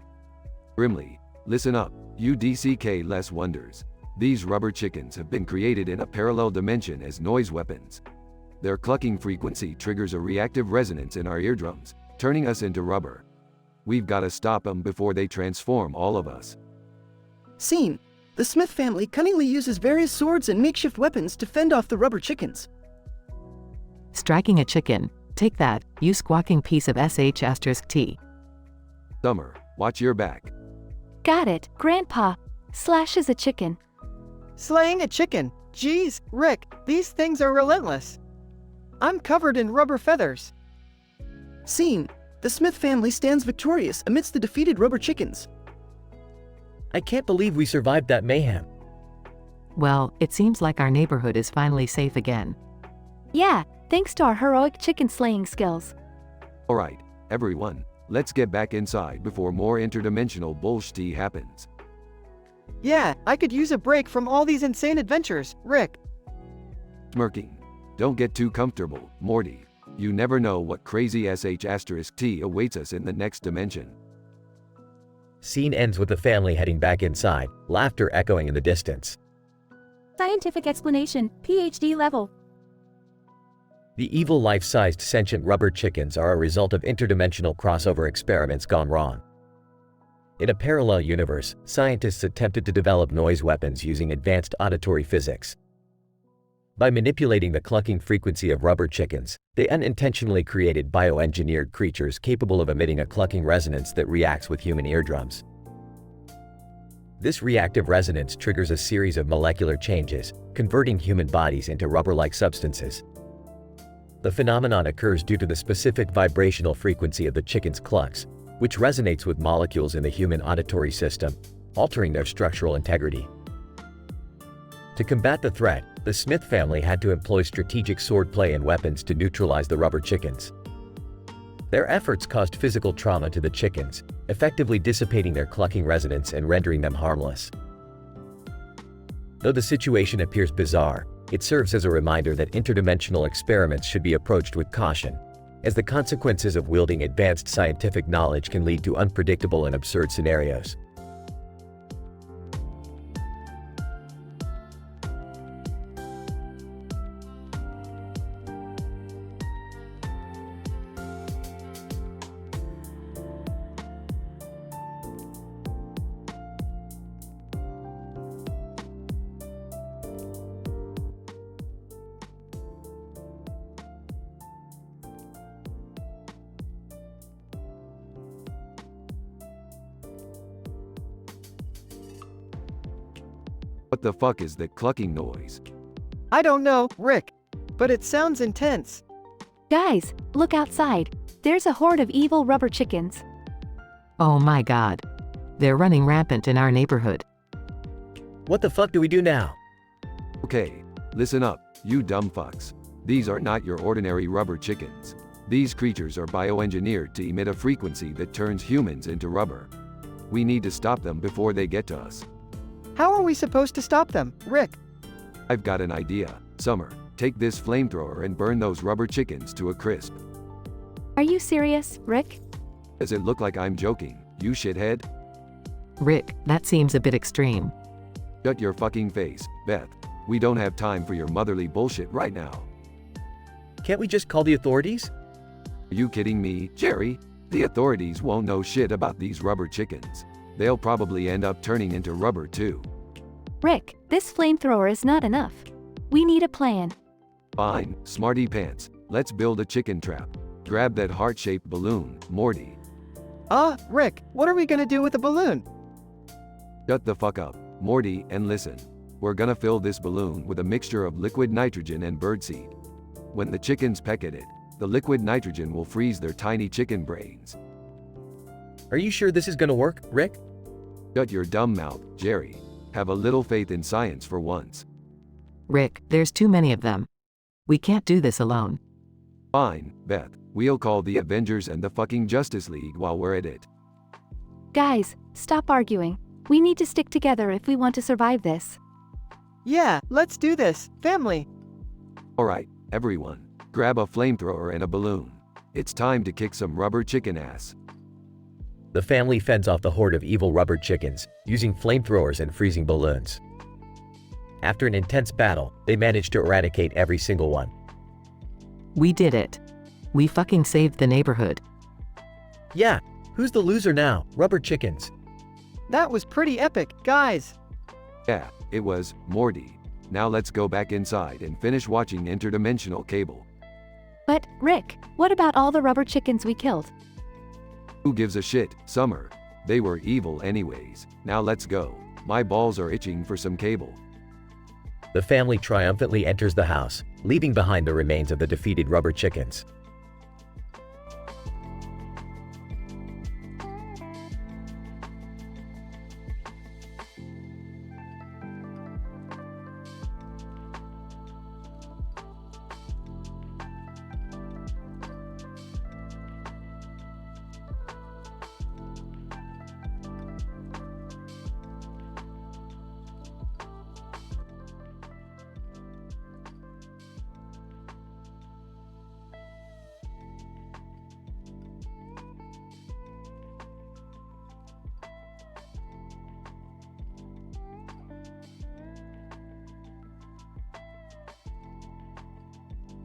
Grimly, listen up, you DCK less wonders. These rubber chickens have been created in a parallel dimension as noise weapons. Their clucking frequency triggers a reactive resonance in our eardrums, turning us into rubber. We've got to stop them before they transform all of us. Scene. The Smith family cunningly uses various swords and makeshift weapons to fend off the rubber chickens. Striking a chicken. Take that, you squawking piece of sh**t. Summer, watch your back. Got it, Grandpa. Slashes a chicken. Slaying a chicken. Geez, Rick, these things are relentless. I'm covered in rubber feathers. Scene. The Smith family stands victorious amidst the defeated rubber chickens. I can't believe we survived that mayhem. Well, it seems like our neighborhood is finally safe again. Yeah, thanks to our heroic chicken slaying skills. Alright, everyone, let's get back inside before more interdimensional bullshit happens. Yeah, I could use a break from all these insane adventures, Rick. Smirking. Don't get too comfortable, Morty. You never know what crazy sh**t awaits us in the next dimension. Scene ends with the family heading back inside, laughter echoing in the distance. Scientific explanation, PhD level. The evil life-sized sentient rubber chickens are a result of interdimensional crossover experiments gone wrong. In a parallel universe, scientists attempted to develop noise weapons using advanced auditory physics. By manipulating the clucking frequency of rubber chickens, they unintentionally created bioengineered creatures capable of emitting a clucking resonance that reacts with human eardrums. This reactive resonance triggers a series of molecular changes, converting human bodies into rubber-like substances. The phenomenon occurs due to the specific vibrational frequency of the chicken's clucks, which resonates with molecules in the human auditory system, altering their structural integrity. To combat the threat, the Smith family had to employ strategic swordplay and weapons to neutralize the rubber chickens. Their efforts caused physical trauma to the chickens, effectively dissipating their clucking resonance and rendering them harmless. Though the situation appears bizarre, it serves as a reminder that interdimensional experiments should be approached with caution, as the consequences of wielding advanced scientific knowledge can lead to unpredictable and absurd scenarios. What the fuck is that clucking noise? I don't know, Rick, but it sounds intense. Guys, look outside. There's a horde of evil rubber chickens. Oh my god. They're running rampant in our neighborhood. What the fuck do we do now? Okay, listen up, you dumb fucks. These are not your ordinary rubber chickens. These creatures are bioengineered to emit a frequency that turns humans into rubber. We need to stop them before they get to us. How are we supposed to stop them, Rick? I've got an idea. Summer, take this flamethrower and burn those rubber chickens to a crisp. Are you serious, Rick? Does it look like I'm joking, you shithead? Rick, that seems a bit extreme. Shut your fucking face, Beth. We don't have time for your motherly bullshit right now. Can't we just call the authorities? Are you kidding me, Jerry? The authorities won't know shit about these rubber chickens. They'll probably end up turning into rubber too. Rick, this flamethrower is not enough. We need a plan. Fine, smarty pants. Let's build a chicken trap. Grab that heart-shaped balloon, Morty. Rick, what are we gonna do with the balloon? Shut the fuck up, Morty, and listen. We're gonna fill this balloon with a mixture of liquid nitrogen and birdseed. When the chickens peck at it, the liquid nitrogen will freeze their tiny chicken brains. Are you sure this is gonna work, Rick? Shut your dumb mouth, Jerry. Have a little faith in science for once. Rick, there's too many of them. We can't do this alone. Fine, Beth. We'll call the Avengers and the fucking Justice League while we're at it. Guys, stop arguing. We need to stick together if we want to survive this. Yeah, let's do this, family. Alright, everyone. Grab a flamethrower and a balloon. It's time to kick some rubber chicken ass. The family fends off the horde of evil rubber chickens, using flamethrowers and freezing balloons. After an intense battle, they managed to eradicate every single one. We did it. We fucking saved the neighborhood. Yeah, who's the loser now? Rubber chickens. That was pretty epic, guys. Yeah, it was, Morty. Now let's go back inside and finish watching Interdimensional Cable. But, Rick, what about all the rubber chickens we killed? Who gives a shit, Summer? They were evil anyways. Now let's go. My balls are itching for some cable. The family triumphantly enters the house, leaving behind the remains of the defeated rubber chickens.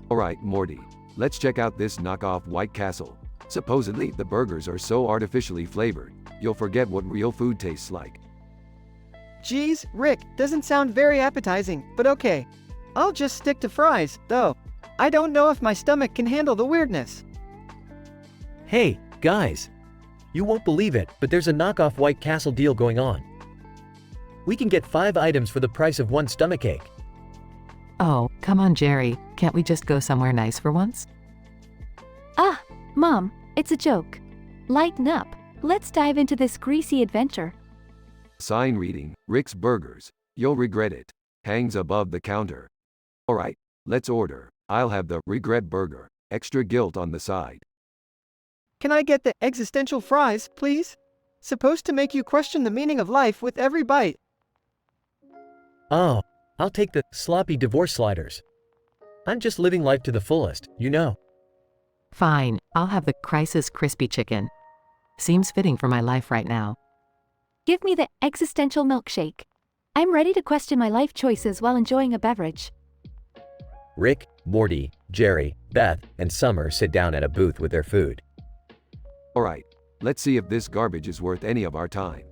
Alright, Morty. Let's check out this knockoff White Castle. Supposedly, the burgers are so artificially flavored, you'll forget what real food tastes like. Geez, Rick, doesn't sound very appetizing, but okay. I'll just stick to fries, though. I don't know if my stomach can handle the weirdness. Hey, guys. You won't believe it, but there's a knockoff White Castle deal going on. We can get 5 items for the price of 1 stomachache. Oh, come on, Jerry. Can't we just go somewhere nice for once? Ah, Mom, it's a joke. Lighten up. Let's dive into this greasy adventure. Sign reading, Rick's Burgers. You'll regret it. Hangs above the counter. Alright, let's order. I'll have the regret burger. Extra guilt on the side. Can I get the existential fries, please? Supposed to make you question the meaning of life with every bite. Oh, I'll take the sloppy divorce sliders. I'm just living life to the fullest, you know. Fine, I'll have the crisis crispy chicken. Seems fitting for my life right now. Give me the existential milkshake. I'm ready to question my life choices while enjoying a beverage. Rick, Morty, Jerry, Beth, and Summer sit down at a booth with their food. Alright, let's see if this garbage is worth any of our time.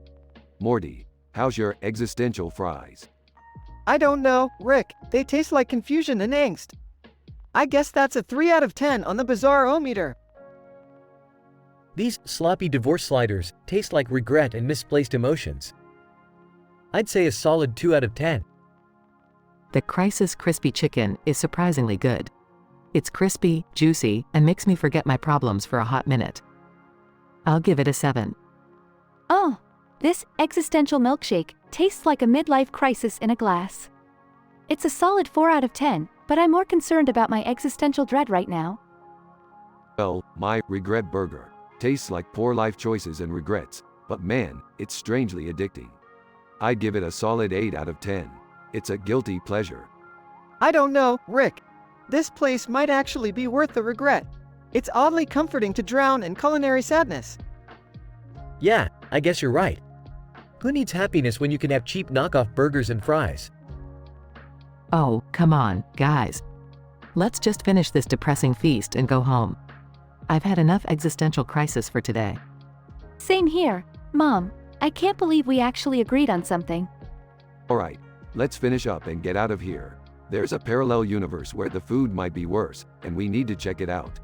Morty, how's your existential fries? I don't know, Rick. They taste like confusion and angst. I guess that's a 3 out of 10 on the bizarre-o-meter. These sloppy divorce sliders taste like regret and misplaced emotions. I'd say a solid 2 out of 10. The crisis crispy chicken is surprisingly good. It's crispy, juicy, and makes me forget my problems for a hot minute. I'll give it a 7. Oh, this existential milkshake tastes like a midlife crisis in a glass. It's a solid 4 out of 10, but I'm more concerned about my existential dread right now. Well, my regret burger tastes like poor life choices and regrets, but man, it's strangely addicting. I'd give it a solid 8 out of 10. It's a guilty pleasure. I don't know, Rick. This place might actually be worth the regret. It's oddly comforting to drown in culinary sadness. Yeah, I guess you're right. Who needs happiness when you can have cheap knockoff burgers and fries? Oh, come on, guys. Let's just finish this depressing feast and go home. I've had enough existential crisis for today. Same here, Mom. I can't believe we actually agreed on something. Alright, let's finish up and get out of here. There's a parallel universe where the food might be worse, and we need to check it out.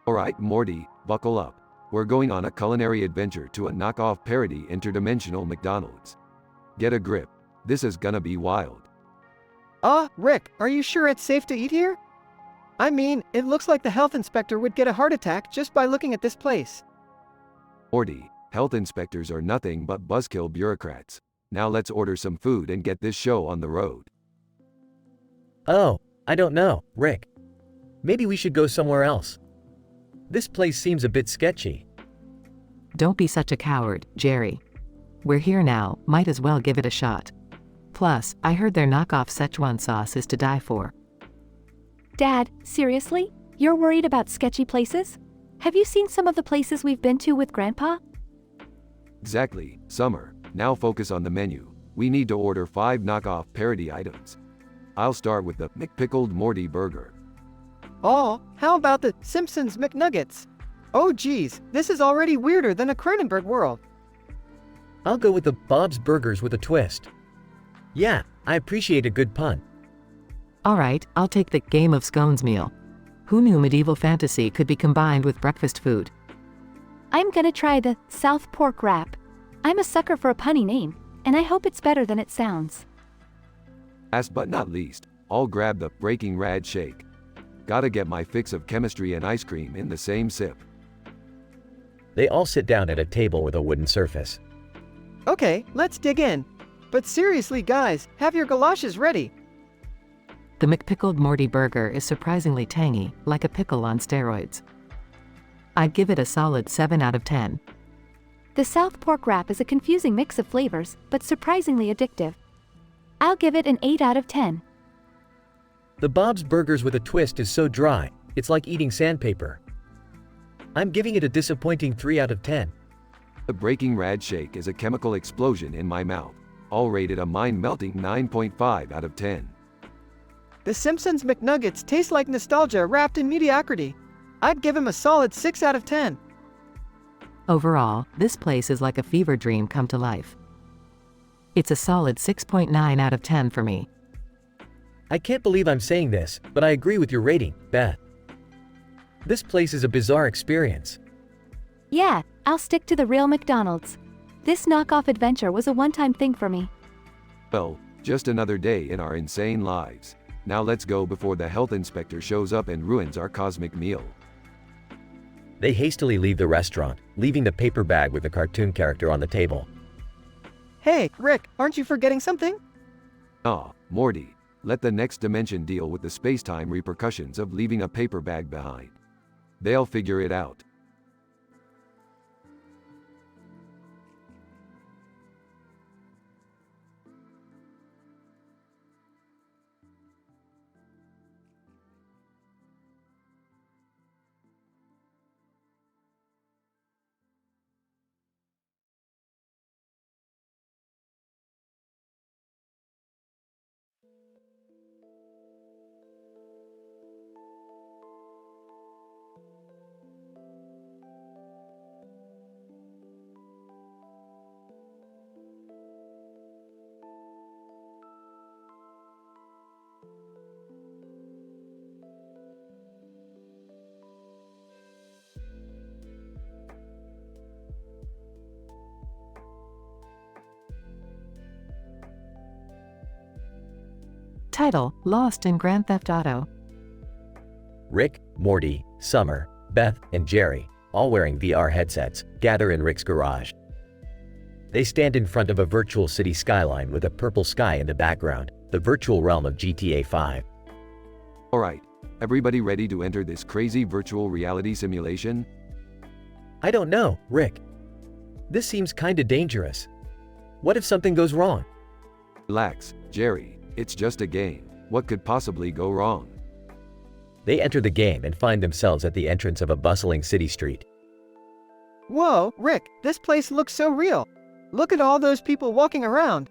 Alright, Morty, buckle up. We're going on a culinary adventure to a knockoff parody interdimensional McDonald's. Get a grip. This is gonna be wild. Rick, are you sure it's safe to eat here? I mean, it looks like the health inspector would get a heart attack just by looking at this place. Morty, health inspectors are nothing but buzzkill bureaucrats. Now let's order some food and get this show on the road. Oh, I don't know, Rick. Maybe we should go somewhere else. This place seems a bit sketchy. Don't be such a coward, Jerry. We're here now, might as well give it a shot. Plus, I heard their knockoff Szechuan sauce is to die for. Dad, seriously? You're worried about sketchy places? Have you seen some of the places we've been to with Grandpa? Exactly, Summer. Now focus on the menu. We need to order 5 knockoff parody items. I'll start with the McPickled Morty burger. Oh, how about the Simpsons McNuggets? Oh geez, this is already weirder than a Cronenberg world. I'll go with the Bob's Burgers with a twist. Yeah, I appreciate a good pun. Alright, I'll take the Game of Scones meal. Who knew medieval fantasy could be combined with breakfast food? I'm gonna try the South Pork Wrap. I'm a sucker for a punny name, and I hope it's better than it sounds. Last but not least, I'll grab the Breaking Rad shake. Gotta get my fix of chemistry and ice cream in the same sip. They all sit down at a table with a wooden surface. Okay, let's dig in. But seriously guys, have your galoshes ready. The McPickled Morty burger is surprisingly tangy, like a pickle on steroids. I'd give it a solid 7 out of 10. The South pork wrap is a confusing mix of flavors, but surprisingly addictive. I'll give it an 8 out of 10. The Bob's Burgers with a twist is so dry, it's like eating sandpaper. I'm giving it a disappointing 3 out of 10. The Breaking Rad Shake is a chemical explosion in my mouth, all rated a mind-melting 9.5 out of 10. The Simpsons McNuggets taste like nostalgia wrapped in mediocrity. I'd give him a solid 6 out of 10. Overall, this place is like a fever dream come to life. It's a solid 6.9 out of 10 for me. I can't believe I'm saying this, but I agree with your rating, Beth. This place is a bizarre experience. Yeah, I'll stick to the real McDonald's. This knockoff adventure was a one-time thing for me. Well, just another day in our insane lives. Now let's go before the health inspector shows up and ruins our cosmic meal. They hastily leave the restaurant, leaving the paper bag with the cartoon character on the table. Hey, Rick, aren't you forgetting something? Morty, let the next dimension deal with the space-time repercussions of leaving a paper bag behind. They'll figure it out. Title: Lost in Grand Theft Auto. Rick, Morty, Summer, Beth, and Jerry, all wearing VR headsets, gather in Rick's garage. They stand in front of a virtual city skyline with a purple sky in the background, the virtual realm of GTA 5. Alright, everybody ready to enter this crazy virtual reality simulation? I don't know, Rick. This seems kinda dangerous. What if something goes wrong? Relax, Jerry. It's just a game. What could possibly go wrong? They enter the game and find themselves at the entrance of a bustling city street. Whoa, Rick, this place looks so real. Look at all those people walking around.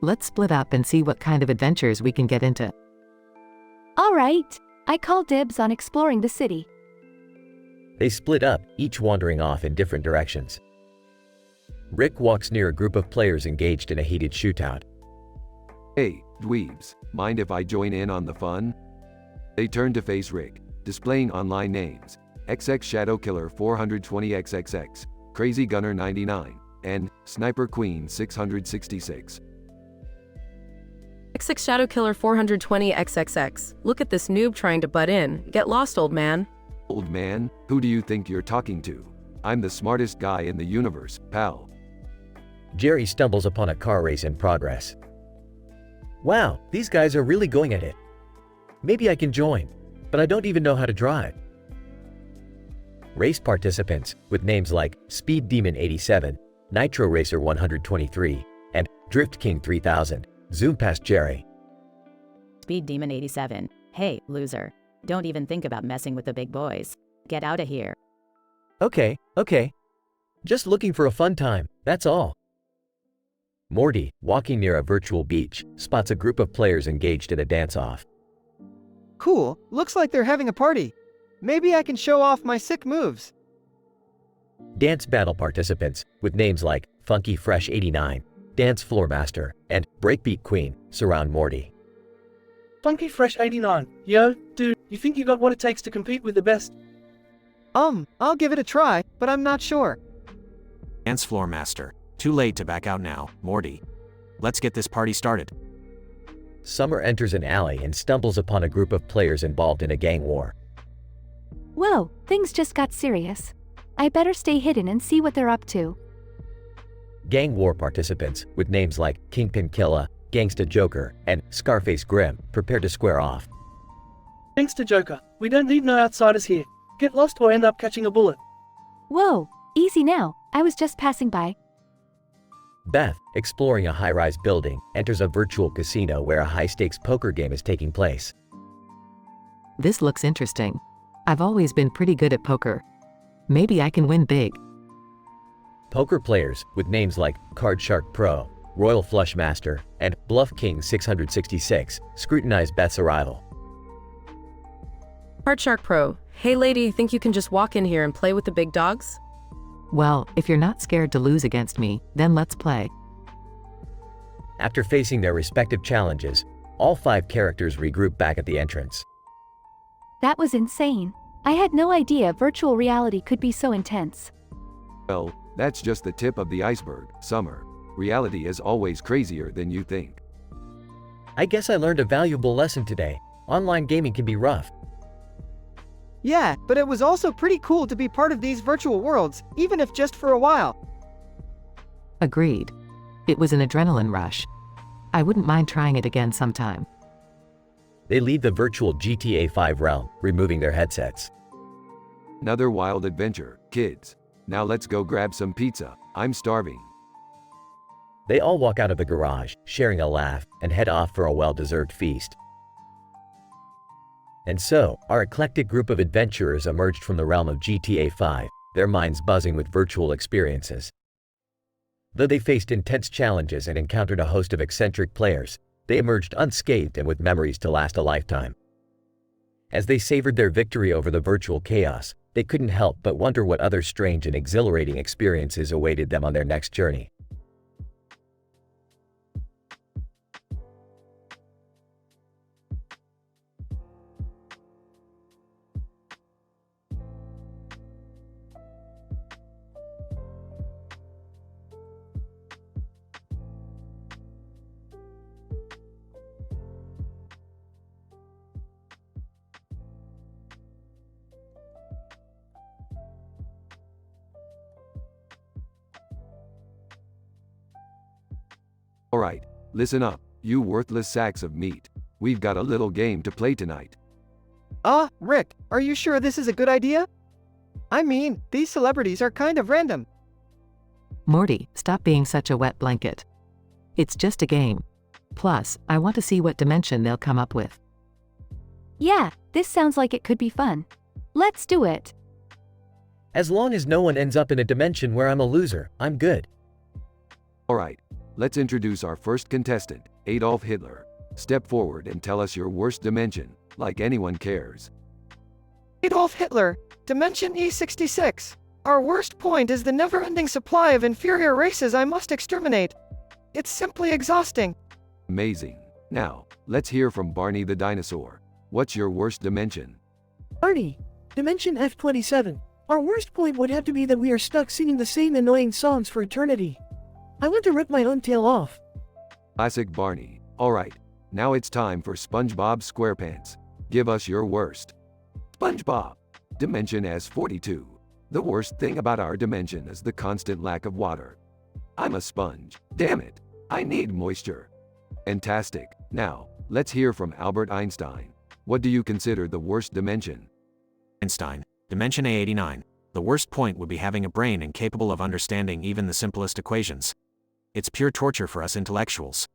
Let's split up and see what kind of adventures we can get into. All right, I call dibs on exploring the city. They split up, each wandering off in different directions. Rick walks near a group of players engaged in a heated shootout. Hey, dweebs, mind if I join in on the fun? They turn to face Rick, displaying online names: XX Shadow Killer 420XXX, Crazy Gunner 99, and Sniper Queen 666. XX Shadow Killer 420XXX. Look at this noob trying to butt in. Get lost, old man. Old man, who do you think you're talking to? I'm the smartest guy in the universe, pal. Jerry stumbles upon a car race in progress. Wow, these guys are really going at it. Maybe I can join, but I don't even know how to drive. Race participants, with names like Speed Demon 87, Nitro Racer 123, and Drift King 3000, zoom past Jerry. Speed Demon 87. Hey, loser. Don't even think about messing with the big boys. Get out of here. Okay. Just looking for a fun time, that's all. Morty, walking near a virtual beach, spots a group of players engaged in a dance-off. Cool, looks like they're having a party. Maybe I can show off my sick moves. Dance battle participants, with names like Funky Fresh 89, Dance Floor Master, and Breakbeat Queen, surround Morty. Funky Fresh 89. Yo, dude, you think you got what it takes to compete with the best? I'll give it a try, but I'm not sure. Dance Floor Master. Too late to back out now, Morty. Let's get this party started. Summer enters an alley and stumbles upon a group of players involved in a gang war. Whoa, things just got serious. I better stay hidden and see what they're up to. Gang war participants, with names like Kingpin Killa, Gangsta Joker, and Scarface Grim prepare to square off. Gangsta Joker, we don't need no outsiders here. Get lost or end up catching a bullet. Whoa, easy now, I was just passing by. Beth, exploring a high-rise building, enters a virtual casino where a high-stakes poker game is taking place. This looks interesting. I've always been pretty good at poker. Maybe I can win big. Poker players, with names like Card Shark Pro, Royal Flush Master, and Bluff King 666, scrutinize Beth's arrival. Card Shark Pro, hey lady, think you can just walk in here and play with the big dogs? Well, if you're not scared to lose against me, then let's play. After facing their respective challenges, all 5 characters regroup back at the entrance. That was insane. I had no idea virtual reality could be so intense. Well, that's just the tip of the iceberg, Summer. Reality is always crazier than you think. I guess I learned a valuable lesson today. Online gaming can be rough. Yeah, but it was also pretty cool to be part of these virtual worlds, even if just for a while. Agreed. It was an adrenaline rush. I wouldn't mind trying it again sometime. They leave the virtual GTA 5 realm, removing their headsets. Another wild adventure, kids. Now let's go grab some pizza. I'm starving. They all walk out of the garage, sharing a laugh, and head off for a well-deserved feast. And so, our eclectic group of adventurers emerged from the realm of GTA 5, their minds buzzing with virtual experiences. Though they faced intense challenges and encountered a host of eccentric players, they emerged unscathed and with memories to last a lifetime. As they savored their victory over the virtual chaos, they couldn't help but wonder what other strange and exhilarating experiences awaited them on their next journey. Alright, listen up, you worthless sacks of meat. We've got a little game to play tonight. Rick, are you sure this is a good idea? I mean, these celebrities are kind of random. Morty, stop being such a wet blanket. It's just a game. Plus, I want to see what dimension they'll come up with. Yeah, this sounds like it could be fun. Let's do it. As long as no one ends up in a dimension where I'm a loser, I'm good. Alright, let's introduce our first contestant, Adolf Hitler. Step forward and tell us your worst dimension, like anyone cares. Adolf Hitler, Dimension E66. Our worst point is the never-ending supply of inferior races I must exterminate. It's simply exhausting. Amazing. Now, let's hear from Barney the dinosaur. What's your worst dimension? Barney, Dimension F27. Our worst point would have to be that we are stuck singing the same annoying songs for eternity. I want to rip my own tail off. Classic Barney. Alright, now it's time for SpongeBob SquarePants. Give us your worst. SpongeBob, Dimension S42. The worst thing about our dimension is the constant lack of water. I'm a sponge. Damn it. I need moisture. Fantastic. Now, let's hear from Albert Einstein. What do you consider the worst dimension? Einstein, Dimension A89. The worst point would be having a brain incapable of understanding even the simplest equations. It's pure torture for us intellectuals.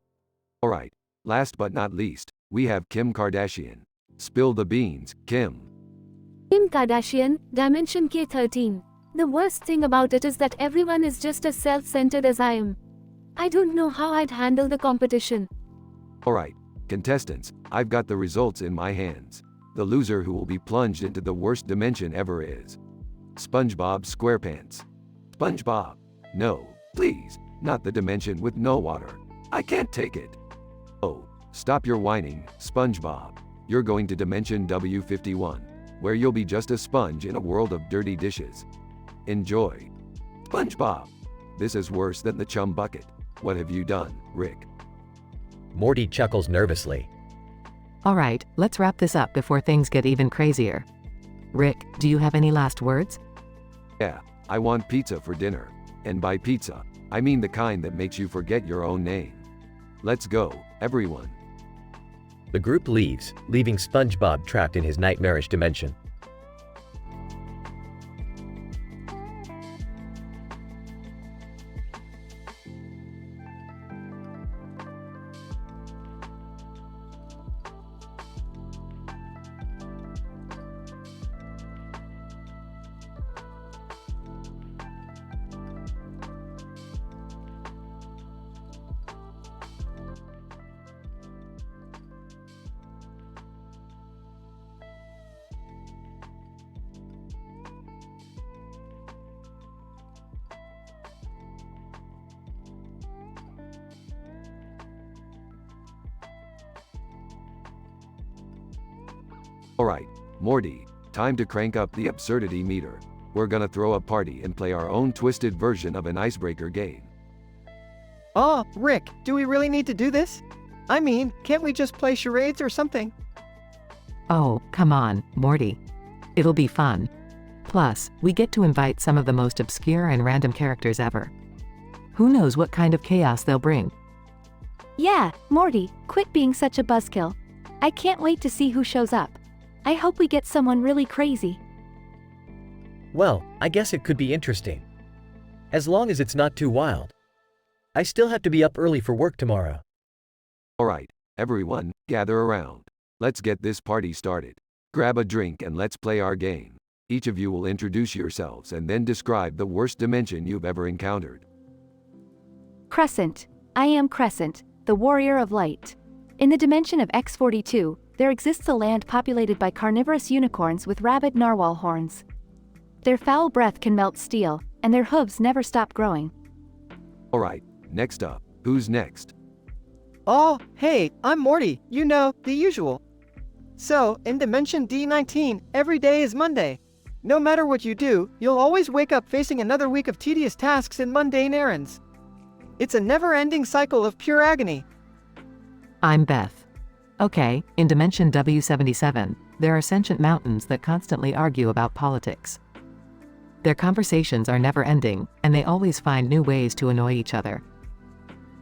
Alright, last but not least, we have Kim Kardashian. Spill the beans, Kim. Kim Kardashian, Dimension K13. The worst thing about it is that everyone is just as self-centered as I am. I don't know how I'd handle the competition. Alright, contestants, I've got the results in my hands. The loser who will be plunged into the worst dimension ever is SpongeBob SquarePants. SpongeBob. No, please, not the dimension with no water. I can't take it. Oh, stop your whining, SpongeBob. You're going to Dimension W51, where you'll be just a sponge in a world of dirty dishes. Enjoy. SpongeBob. This is worse than the chum bucket. What have you done, Rick? Morty chuckles nervously. Alright, let's wrap this up before things get even crazier. Rick, do you have any last words? Yeah, I want pizza for dinner. And by pizza, I mean the kind that makes you forget your own name. Let's go, everyone. The group leaves, leaving SpongeBob trapped in his nightmarish dimension. Alright, Morty, time to crank up the absurdity meter. We're gonna throw a party and play our own twisted version of an icebreaker game. Oh, Rick, do we really need to do this? I mean, can't we just play charades or something? Oh, come on, Morty. It'll be fun. Plus, we get to invite some of the most obscure and random characters ever. Who knows what kind of chaos they'll bring? Yeah, Morty, quit being such a buzzkill. I can't wait to see who shows up. I hope we get someone really crazy. Well, I guess it could be interesting. As long as it's not too wild. I still have to be up early for work tomorrow. Alright, everyone, gather around. Let's get this party started. Grab a drink and let's play our game. Each of you will introduce yourselves and then describe the worst dimension you've ever encountered. Crescent. I am Crescent, the warrior of light. In the dimension of X42, there exists a land populated by carnivorous unicorns with rabid narwhal horns. Their foul breath can melt steel, and their hooves never stop growing. Alright, next up, who's next? Oh, hey, I'm Morty, you know, the usual. So, in Dimension D19, every day is Monday. No matter what you do, you'll always wake up facing another week of tedious tasks and mundane errands. It's a never-ending cycle of pure agony. I'm Beth. Okay, in Dimension W77, there are sentient mountains that constantly argue about politics. Their conversations are never-ending, and they always find new ways to annoy each other.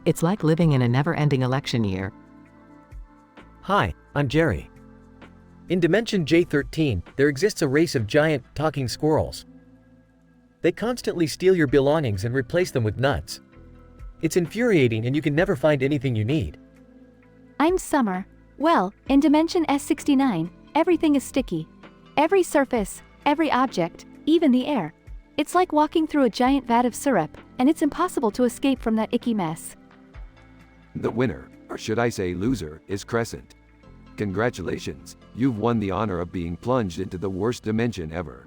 It's like living in a never-ending election year. Hi, I'm Jerry. In Dimension J13, there exists a race of giant, talking squirrels. They constantly steal your belongings and replace them with nuts. It's infuriating and you can never find anything you need. I'm Summer. Well, in Dimension S69, everything is sticky. Every surface, every object, even the air. It's like walking through a giant vat of syrup, and it's impossible to escape from that icky mess. The winner, or should I say loser, is Crescent. Congratulations, you've won the honor of being plunged into the worst dimension ever.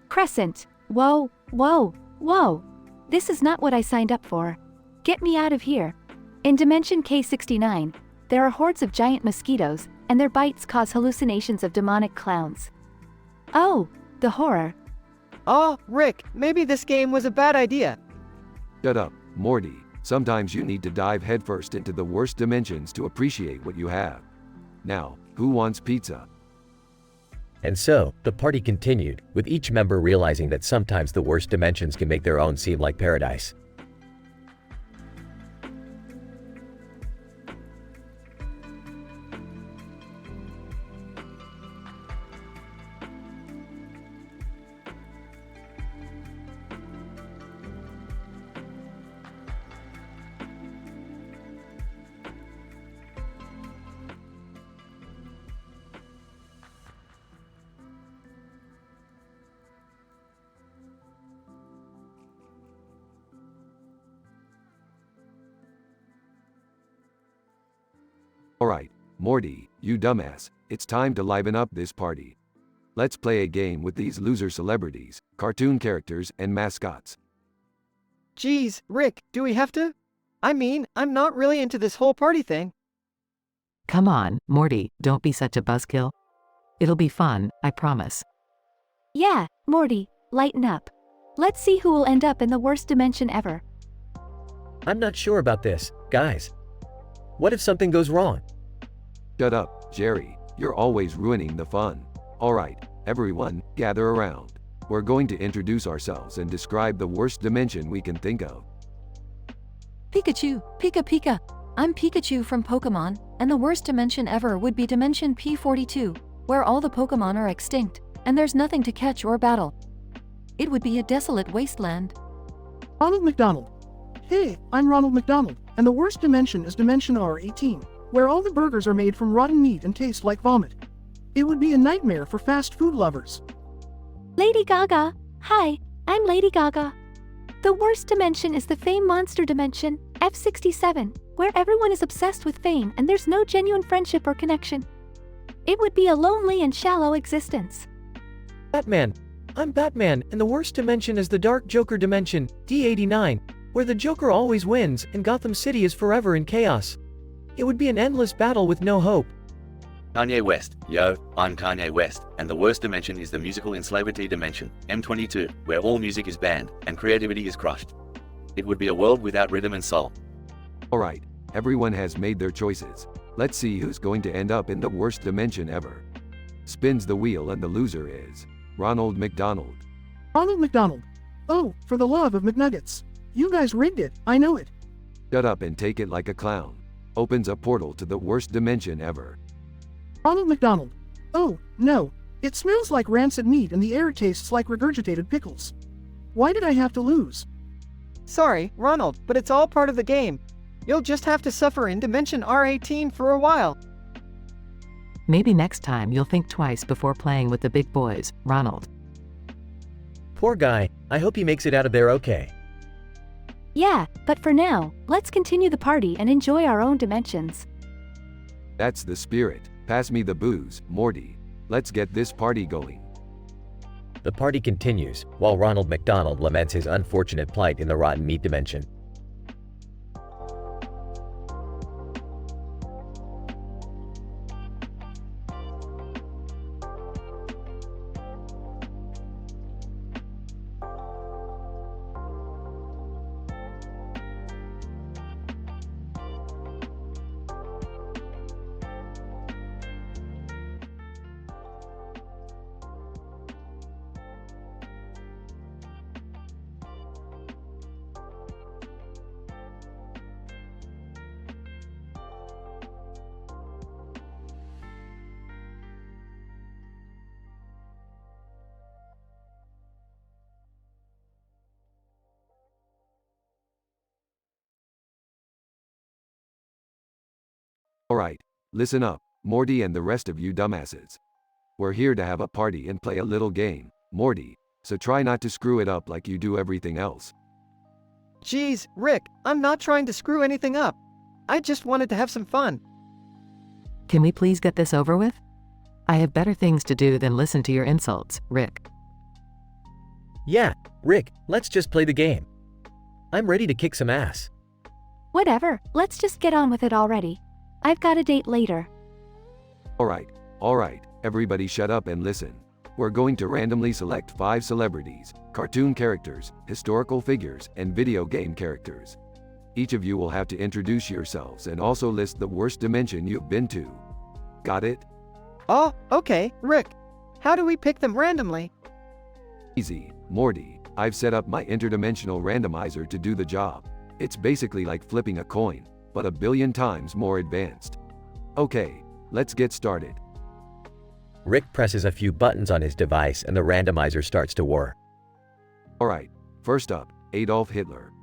Crescent. Whoa, whoa, whoa. This is not what I signed up for. Get me out of here. In Dimension K69, there are hordes of giant mosquitoes, and their bites cause hallucinations of demonic clowns. Oh, the horror. Oh, Rick, maybe this game was a bad idea. Shut up, Morty. Sometimes you need to dive headfirst into the worst dimensions to appreciate what you have. Now, who wants pizza? And so, the party continued, with each member realizing that sometimes the worst dimensions can make their own seem like paradise. Alright, Morty, you dumbass, it's time to liven up this party. Let's play a game with these loser celebrities, cartoon characters, and mascots. Geez, Rick, do we have to? I mean, I'm not really into this whole party thing. Come on, Morty, don't be such a buzzkill. It'll be fun, I promise. Yeah, Morty, lighten up. Let's see who will end up in the worst dimension ever. I'm not sure about this, guys. What if something goes wrong? Shut up, Jerry, you're always ruining the fun. Alright, everyone, gather around. We're going to introduce ourselves and describe the worst dimension we can think of. Pikachu, Pika Pika. I'm Pikachu from Pokemon, and the worst dimension ever would be Dimension P42, where all the Pokemon are extinct, and there's nothing to catch or battle. It would be a desolate wasteland. Ronald McDonald. Hey, I'm Ronald McDonald, and the worst dimension is Dimension R18, where all the burgers are made from rotten meat and taste like vomit. It would be a nightmare for fast food lovers. Lady Gaga. Hi, I'm Lady Gaga. The worst dimension is the Fame Monster Dimension, F67, where everyone is obsessed with fame and there's no genuine friendship or connection. It would be a lonely and shallow existence. Batman. I'm Batman, and the worst dimension is the Dark Joker Dimension, D89, where the Joker always wins and Gotham City is forever in chaos. It would be an endless battle with no hope. Kanye West. Yo, I'm Kanye West, and the worst dimension is the musical enslavity dimension, M22, where all music is banned and creativity is crushed. It would be a world without rhythm and soul. Alright, everyone has made their choices. Let's see who's going to end up in the worst dimension ever. Spins the wheel and the loser is Ronald McDonald. Ronald McDonald. Oh, for the love of McNuggets. You guys rigged it, I know it. Shut up and take it like a clown. Opens a portal to the worst dimension ever. Ronald McDonald. Oh, no. It smells like rancid meat and the air tastes like regurgitated pickles. Why did I have to lose? Sorry, Ronald, but it's all part of the game. You'll just have to suffer in Dimension R18 for a while. Maybe next time you'll think twice before playing with the big boys, Ronald. Poor guy, I hope he makes it out of there okay. Yeah, but for now, let's continue the party and enjoy our own dimensions. That's the spirit. Pass me the booze, Morty. Let's get this party going. The party continues, while Ronald McDonald laments his unfortunate plight in the rotten meat dimension. Alright, listen up, Morty and the rest of you dumbasses. We're here to have a party and play a little game, Morty, so try not to screw it up like you do everything else. Geez, Rick, I'm not trying to screw anything up. I just wanted to have some fun. Can we please get this over with? I have better things to do than listen to your insults, Rick. Yeah, Rick, let's just play the game. I'm ready to kick some ass. Whatever, let's just get on with it already. I've got a date later. Alright, everybody shut up and listen. We're going to randomly select 5 celebrities, cartoon characters, historical figures, and video game characters. Each of you will have to introduce yourselves and also list the worst dimension you've been to. Got it? Oh, okay, Rick. How do we pick them randomly? Easy, Morty. I've set up my interdimensional randomizer to do the job. It's basically like flipping a coin, but a billion times more advanced. Okay, let's get started. Rick presses a few buttons on his device and the randomizer starts to whir. Alright, first up, Adolf Hitler.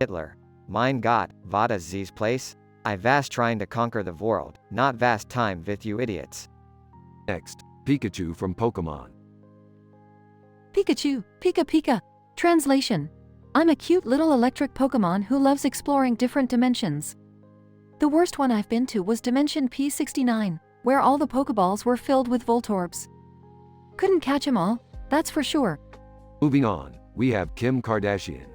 Hitler. Mein Gott, what is this place? I was trying to conquer the world, not vast time with you idiots. Next, Pikachu from Pokemon. Pikachu, Pika Pika. Translation. I'm a cute little electric Pokemon who loves exploring different dimensions. The worst one I've been to was Dimension P69, where all the Pokeballs were filled with Voltorbs. Couldn't catch 'em all, that's for sure. Moving on, we have Kim Kardashian.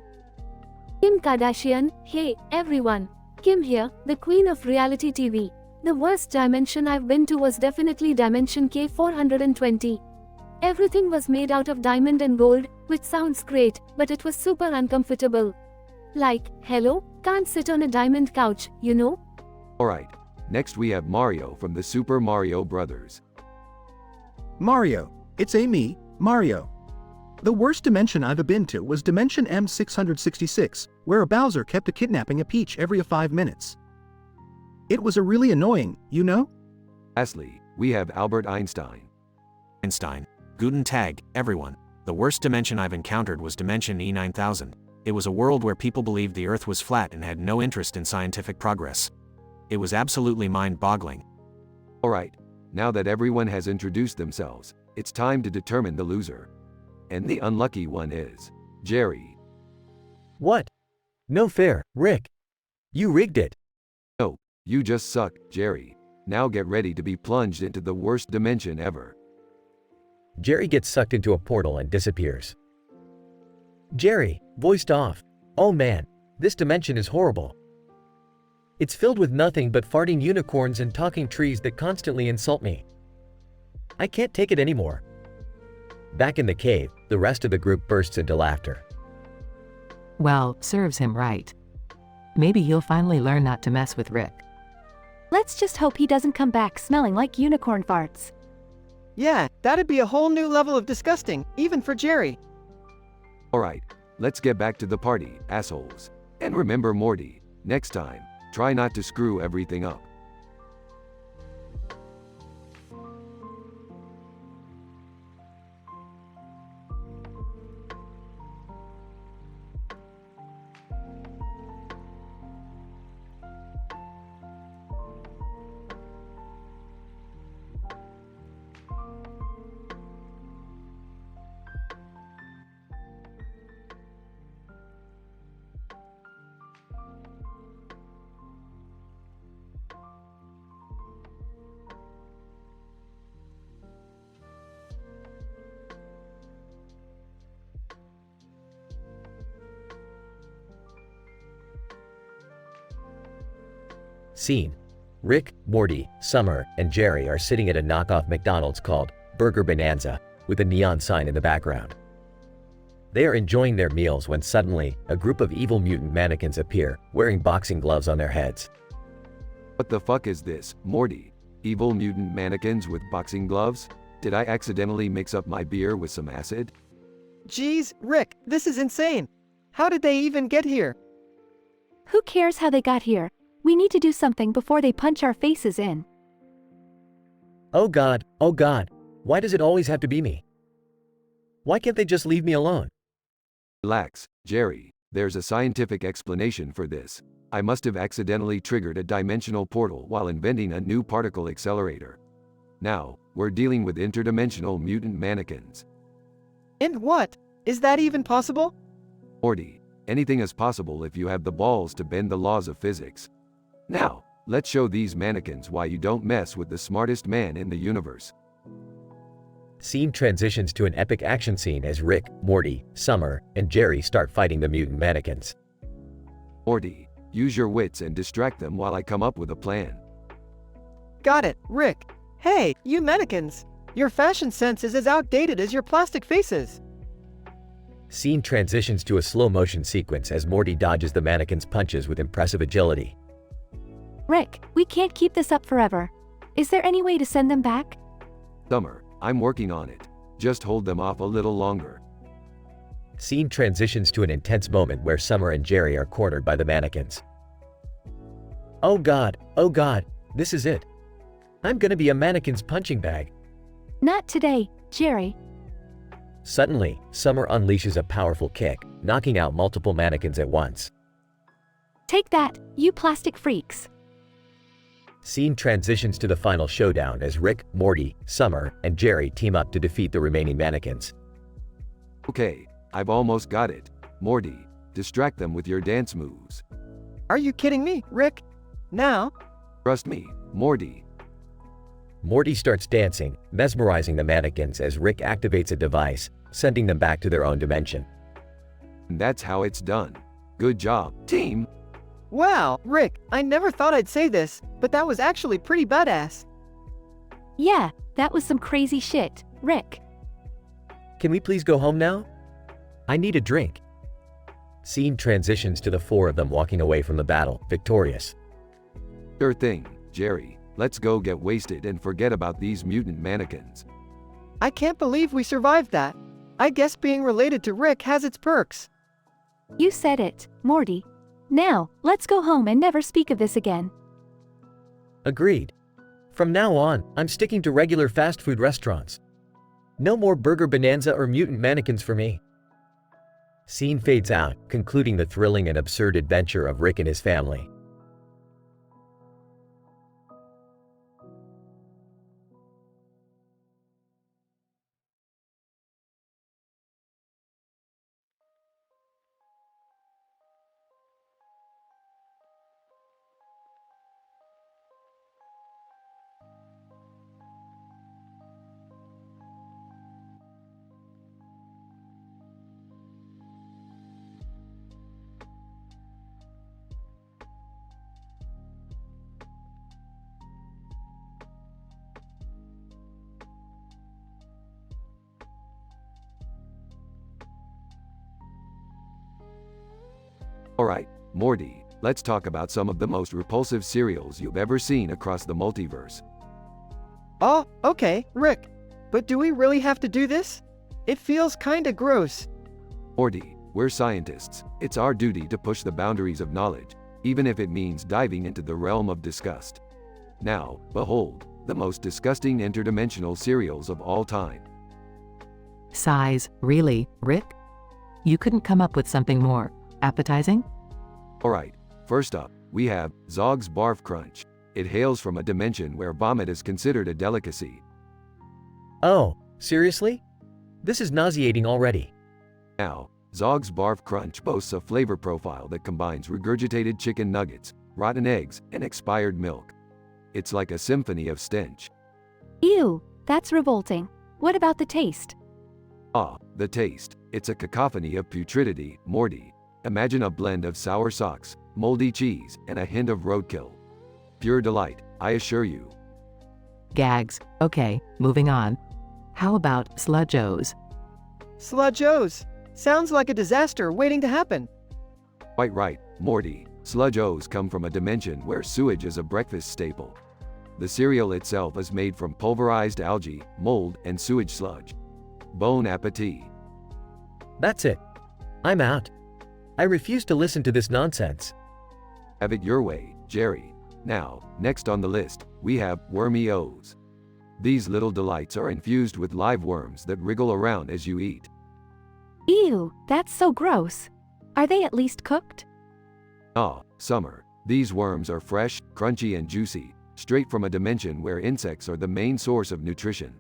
Kim Kardashian. Hey, everyone. Kim here, the queen of reality TV. The worst dimension I've been to was definitely Dimension K420. Everything was made out of diamond and gold, which sounds great, but it was super uncomfortable. Like, hello, can't sit on a diamond couch, you know? Alright, next we have Mario from the Super Mario Brothers. Mario, it's me, Mario. The worst dimension I've been to was Dimension M666, where a Bowser kept kidnapping a Peach every 5 minutes. It was a really annoying, you know? Lastly, we have Albert Einstein. Einstein. Guten Tag, everyone. The worst dimension I've encountered was dimension E9000. It was a world where people believed the Earth was flat and had no interest in scientific progress. It was absolutely mind-boggling. Alright, now that everyone has introduced themselves, it's time to determine the loser. And the unlucky one is Jerry. What? No fair, Rick. You rigged it. No, you just suck, Jerry. Now get ready to be plunged into the worst dimension ever. Jerry gets sucked into a portal and disappears. Jerry, voiced off. Oh man, this dimension is horrible. It's filled with nothing but farting unicorns and talking trees that constantly insult me. I can't take it anymore. Back in the cave, the rest of the group bursts into laughter. Well, serves him right. Maybe he'll finally learn not to mess with Rick. Let's just hope he doesn't come back smelling like unicorn farts. Yeah, that'd be a whole new level of disgusting, even for Jerry. Alright, let's get back to the party, assholes. And remember Morty, next time, try not to screw everything up. Scene. Rick, Morty, Summer, and Jerry are sitting at a knockoff McDonald's called Burger Bonanza, with a neon sign in the background. They are enjoying their meals when suddenly, a group of evil mutant mannequins appear, wearing boxing gloves on their heads. What the fuck is this, Morty? Evil mutant mannequins with boxing gloves? Did I accidentally mix up my beer with some acid? Geez, Rick, this is insane. How did they even get here? Who cares how they got here? We need to do something before they punch our faces in. Oh God, why does it always have to be me? Why can't they just leave me alone? Relax, Jerry, there's a scientific explanation for this. I must have accidentally triggered a dimensional portal while inventing a new particle accelerator. Now, we're dealing with interdimensional mutant mannequins. And what? Is that even possible? Morty, anything is possible if you have the balls to bend the laws of physics. Now, let's show these mannequins why you don't mess with the smartest man in the universe. Scene transitions to an epic action scene as Rick, Morty, Summer, and Jerry start fighting the mutant mannequins. Morty, use your wits and distract them while I come up with a plan. Got it, Rick. Hey, you mannequins. Your fashion sense is as outdated as your plastic faces. Scene transitions to a slow-motion sequence as Morty dodges the mannequins' punches with impressive agility. Rick, we can't keep this up forever. Is there any way to send them back? Summer, I'm working on it. Just hold them off a little longer. Scene transitions to an intense moment where Summer and Jerry are cornered by the mannequins. Oh God, this is it. I'm gonna be a mannequin's punching bag. Not today, Jerry. Suddenly, Summer unleashes a powerful kick, knocking out multiple mannequins at once. Take that, you plastic freaks. Scene transitions to the final showdown as Rick, Morty, Summer, and Jerry team up to defeat the remaining mannequins. Okay, I've almost got it. Morty, distract them with your dance moves. Are you kidding me, Rick? Now? Trust me, Morty. Morty starts dancing, mesmerizing the mannequins as Rick activates a device, sending them back to their own dimension. And that's how it's done. Good job, team. Wow, Rick, I never thought I'd say this, but that was actually pretty badass. Yeah, that was some crazy shit, Rick. Can we please go home now? I need a drink. Scene transitions to the four of them walking away from the battle, victorious. Sure thing, Jerry. Let's go get wasted and forget about these mutant mannequins. I can't believe we survived that. I guess being related to Rick has its perks. You said it, Morty. Now, let's go home and never speak of this again. Agreed. From now on, I'm sticking to regular fast food restaurants. No more burger bonanza or mutant mannequins for me. Scene fades out, concluding the thrilling and absurd adventure of Rick and his family. Alright, Morty, let's talk about some of the most repulsive cereals you've ever seen across the multiverse. Oh, okay, Rick. But do we really have to do this? It feels kinda gross. Morty, we're scientists. It's our duty to push the boundaries of knowledge, even if it means diving into the realm of disgust. Now, behold, the most disgusting interdimensional cereals of all time. Size, really, Rick? You couldn't come up with something more appetizing? Alright, first up, we have Zog's Barf Crunch. It hails from a dimension where vomit is considered a delicacy. Oh, seriously? This is nauseating already. Now, Zog's Barf Crunch boasts a flavor profile that combines regurgitated chicken nuggets, rotten eggs, and expired milk. It's like a symphony of stench. Ew, that's revolting. What about the taste? Ah, the taste. It's a cacophony of putridity, Morty. Imagine a blend of sour socks, moldy cheese, and a hint of roadkill. Pure delight, I assure you. Gags. Okay, moving on. How about Sludge-O's? Sludge-O's. Sounds like a disaster waiting to happen. Quite right, Morty. Sludge-O's come from a dimension where sewage is a breakfast staple. The cereal itself is made from pulverized algae, mold, and sewage sludge. Bon appetit. That's it. I'm out. I refuse to listen to this nonsense. Have it your way, Jerry. Now, next on the list, we have Wormy O's. These little delights are infused with live worms that wriggle around as you eat. Ew, that's so gross. Are they at least cooked? Ah, Summer. These worms are fresh, crunchy, and juicy, straight from a dimension where insects are the main source of nutrition.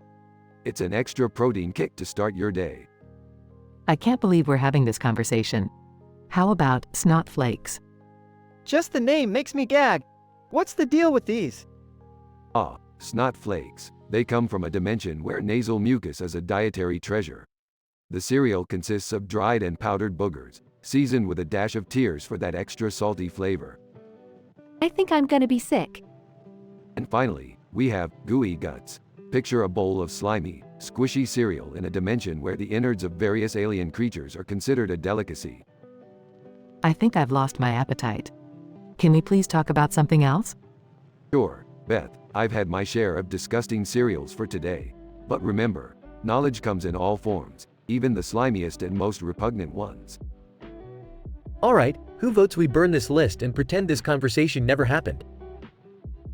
It's an extra protein kick to start your day. I can't believe we're having this conversation. How about Snot Flakes? Just the name makes me gag. What's the deal with these? Ah, Snot Flakes. They come from a dimension where nasal mucus is a dietary treasure. The cereal consists of dried and powdered boogers, seasoned with a dash of tears for that extra salty flavor. I think I'm gonna be sick. And finally, we have Gooey Guts. Picture a bowl of slimy, squishy cereal in a dimension where the innards of various alien creatures are considered a delicacy. I think I've lost my appetite. Can we please talk about something else? Sure, Beth, I've had my share of disgusting cereals for today. But remember, knowledge comes in all forms, even the slimiest and most repugnant ones. Alright, who votes we burn this list and pretend this conversation never happened?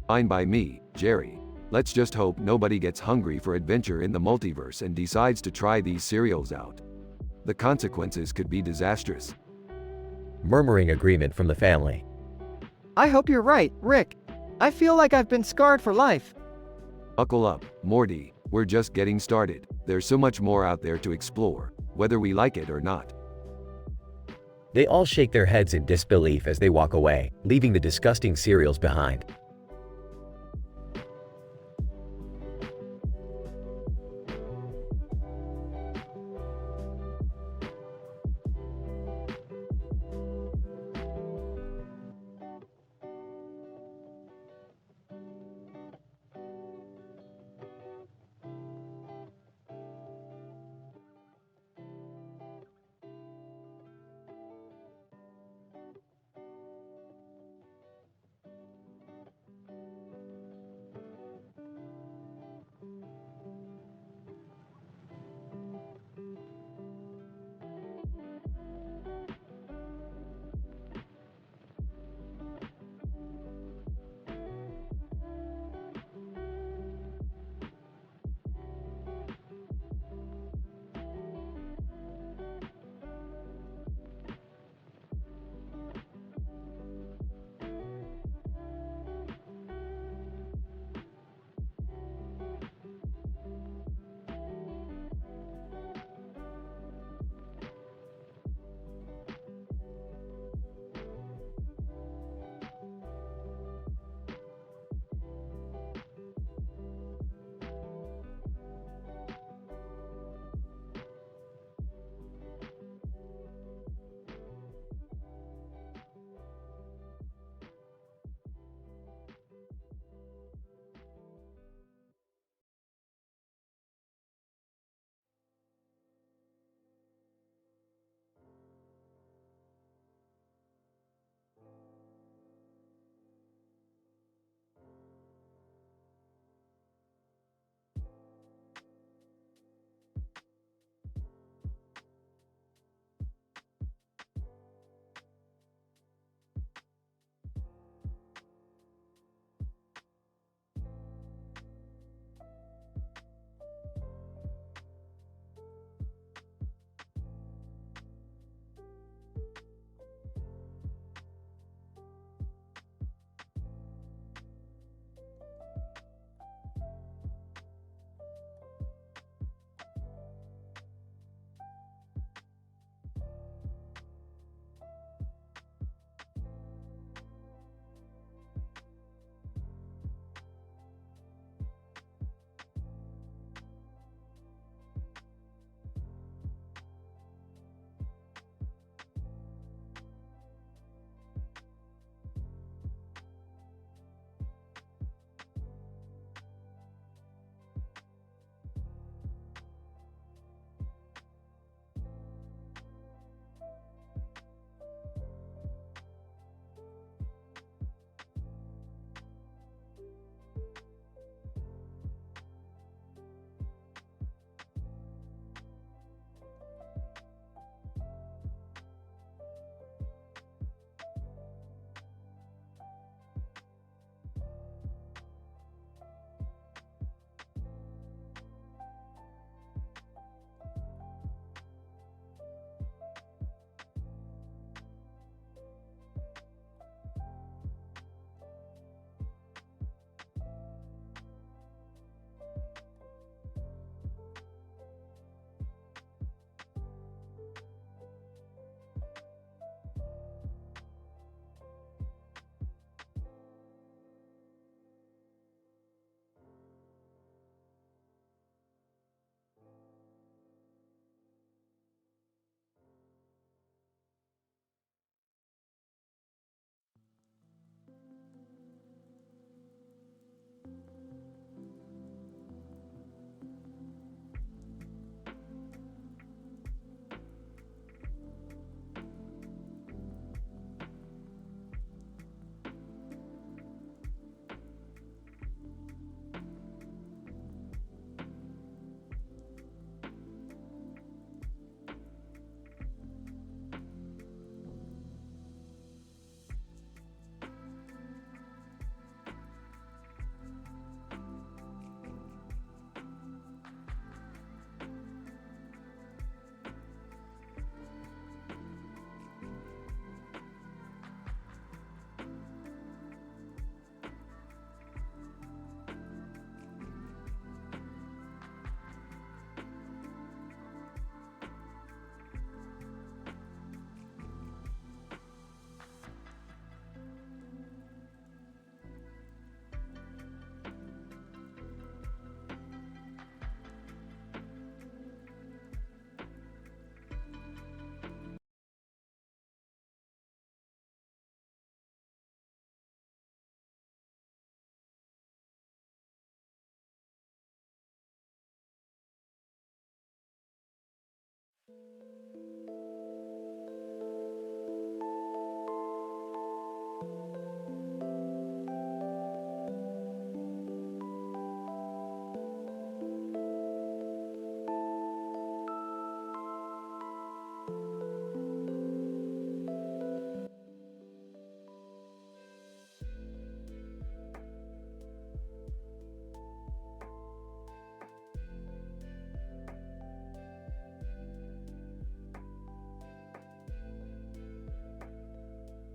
Fine by me, Jerry. Let's just hope nobody gets hungry for adventure in the multiverse and decides to try these cereals out. The consequences could be disastrous. Murmuring agreement from the family. I hope you're right, Rick. I feel like I've been scarred for life. Buckle up, Morty. We're just getting started. There's so much more out there to explore, whether we like it or not. They all shake their heads in disbelief as they walk away, leaving the disgusting cereals behind.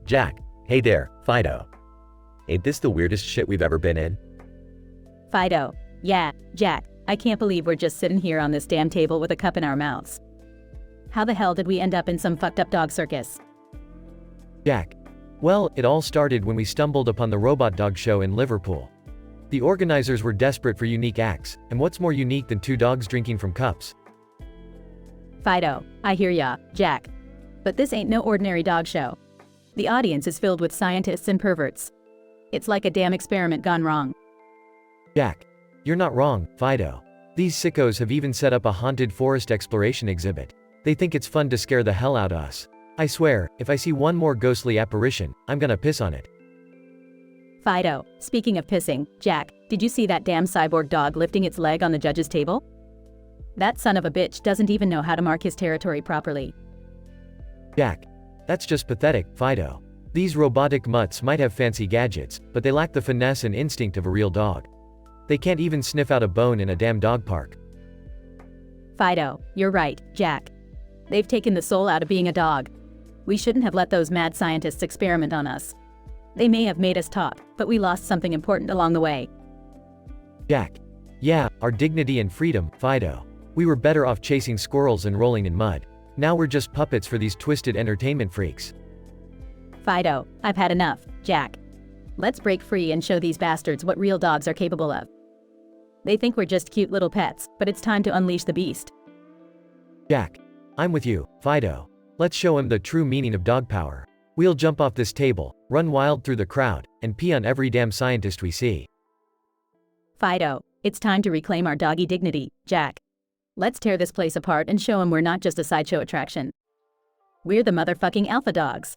Jack, hey there, Fido. Ain't this the weirdest shit we've ever been in? Fido. Yeah, Jack, I can't believe we're just sitting here on this damn table with a cup in our mouths. How the hell did we end up in some fucked up dog circus? Jack. Well, it all started when we stumbled upon the Robot Dog Show in Liverpool. The organizers were desperate for unique acts, and what's more unique than two dogs drinking from cups? Fido, I hear ya, Jack. But this ain't no ordinary dog show. The audience is filled with scientists and perverts. It's like a damn experiment gone wrong. Jack. You're not wrong, Fido. These sickos have even set up a haunted forest exploration exhibit. They think it's fun to scare the hell out of us. I swear, if I see one more ghostly apparition, I'm gonna piss on it. Fido, speaking of pissing, Jack, did you see that damn cyborg dog lifting its leg on the judge's table? That son of a bitch doesn't even know how to mark his territory properly. Jack. That's just pathetic, Fido. These robotic mutts might have fancy gadgets, but they lack the finesse and instinct of a real dog. They can't even sniff out a bone in a damn dog park. Fido, you're right, Jack. They've taken the soul out of being a dog. We shouldn't have let those mad scientists experiment on us. They may have made us talk, but we lost something important along the way. Jack. Yeah, our dignity and freedom, Fido. We were better off chasing squirrels and rolling in mud. Now we're just puppets for these twisted entertainment freaks. Fido, I've had enough, Jack. Let's break free and show these bastards what real dogs are capable of. They think we're just cute little pets, but it's time to unleash the beast. Jack. I'm with you, Fido. Let's show him the true meaning of dog power. We'll jump off this table, run wild through the crowd, and pee on every damn scientist we see. Fido, it's time to reclaim our doggy dignity, Jack. Let's tear this place apart and show him we're not just a sideshow attraction. We're the motherfucking alpha dogs.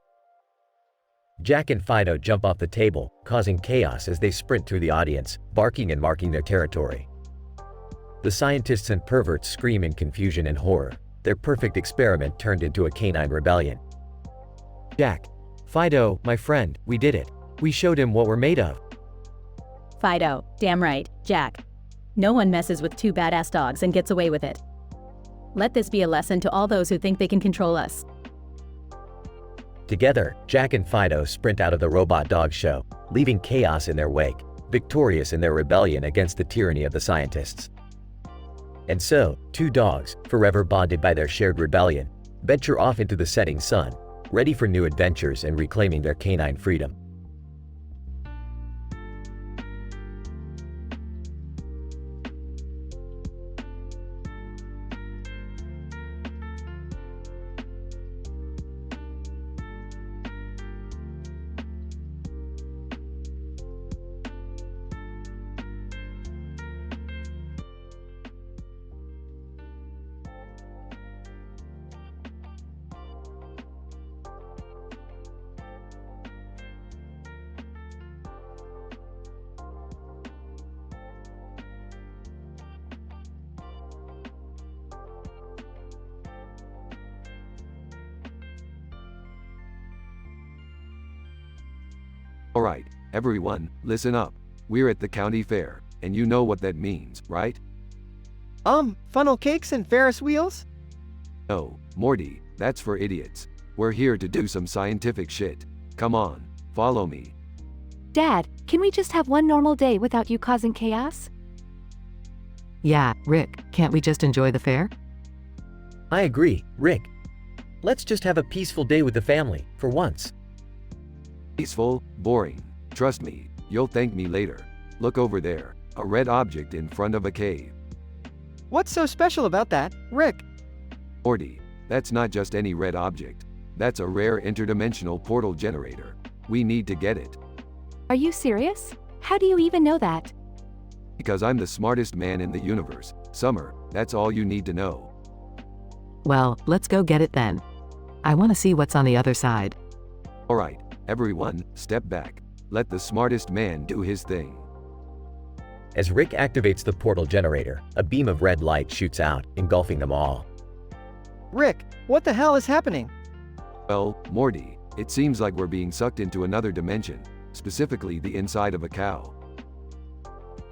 Jack and Fido jump off the table, causing chaos as they sprint through the audience, barking and marking their territory. The scientists and perverts scream in confusion and horror. Their perfect experiment turned into a canine rebellion. Jack. Fido, my friend, we did it. We showed him what we're made of. Fido, damn right, Jack. No one messes with two badass dogs and gets away with it. Let this be a lesson to all those who think they can control us. Together, Jack and Fido sprint out of the Robot Dog Show, leaving chaos in their wake, victorious in their rebellion against the tyranny of the scientists. And so, two dogs, forever bonded by their shared rebellion, venture off into the setting sun, ready for new adventures and reclaiming their canine freedom. Alright, everyone, listen up. We're at the county fair, and you know what that means, right? Funnel cakes and Ferris wheels? No, Morty, that's for idiots. We're here to do some scientific shit. Come on, follow me. Dad, can we just have one normal day without you causing chaos? Yeah, Rick, can't we just enjoy the fair? I agree, Rick. Let's just have a peaceful day with the family, for once. Peaceful, boring. Trust me, you'll thank me later. Look over there, a red object in front of a cave. What's so special about that, Rick? Morty, that's not just any red object. That's a rare interdimensional portal generator. We need to get it. Are you serious? How do you even know that? Because I'm the smartest man in the universe. Summer, that's all you need to know. Well, let's go get it then. I want to see what's on the other side. Alright, everyone, step back. Let the smartest man do his thing. As Rick activates the portal generator, a beam of red light shoots out, engulfing them all. Rick, what the hell is happening? Well, Morty, it seems like we're being sucked into another dimension, specifically the inside of a cow.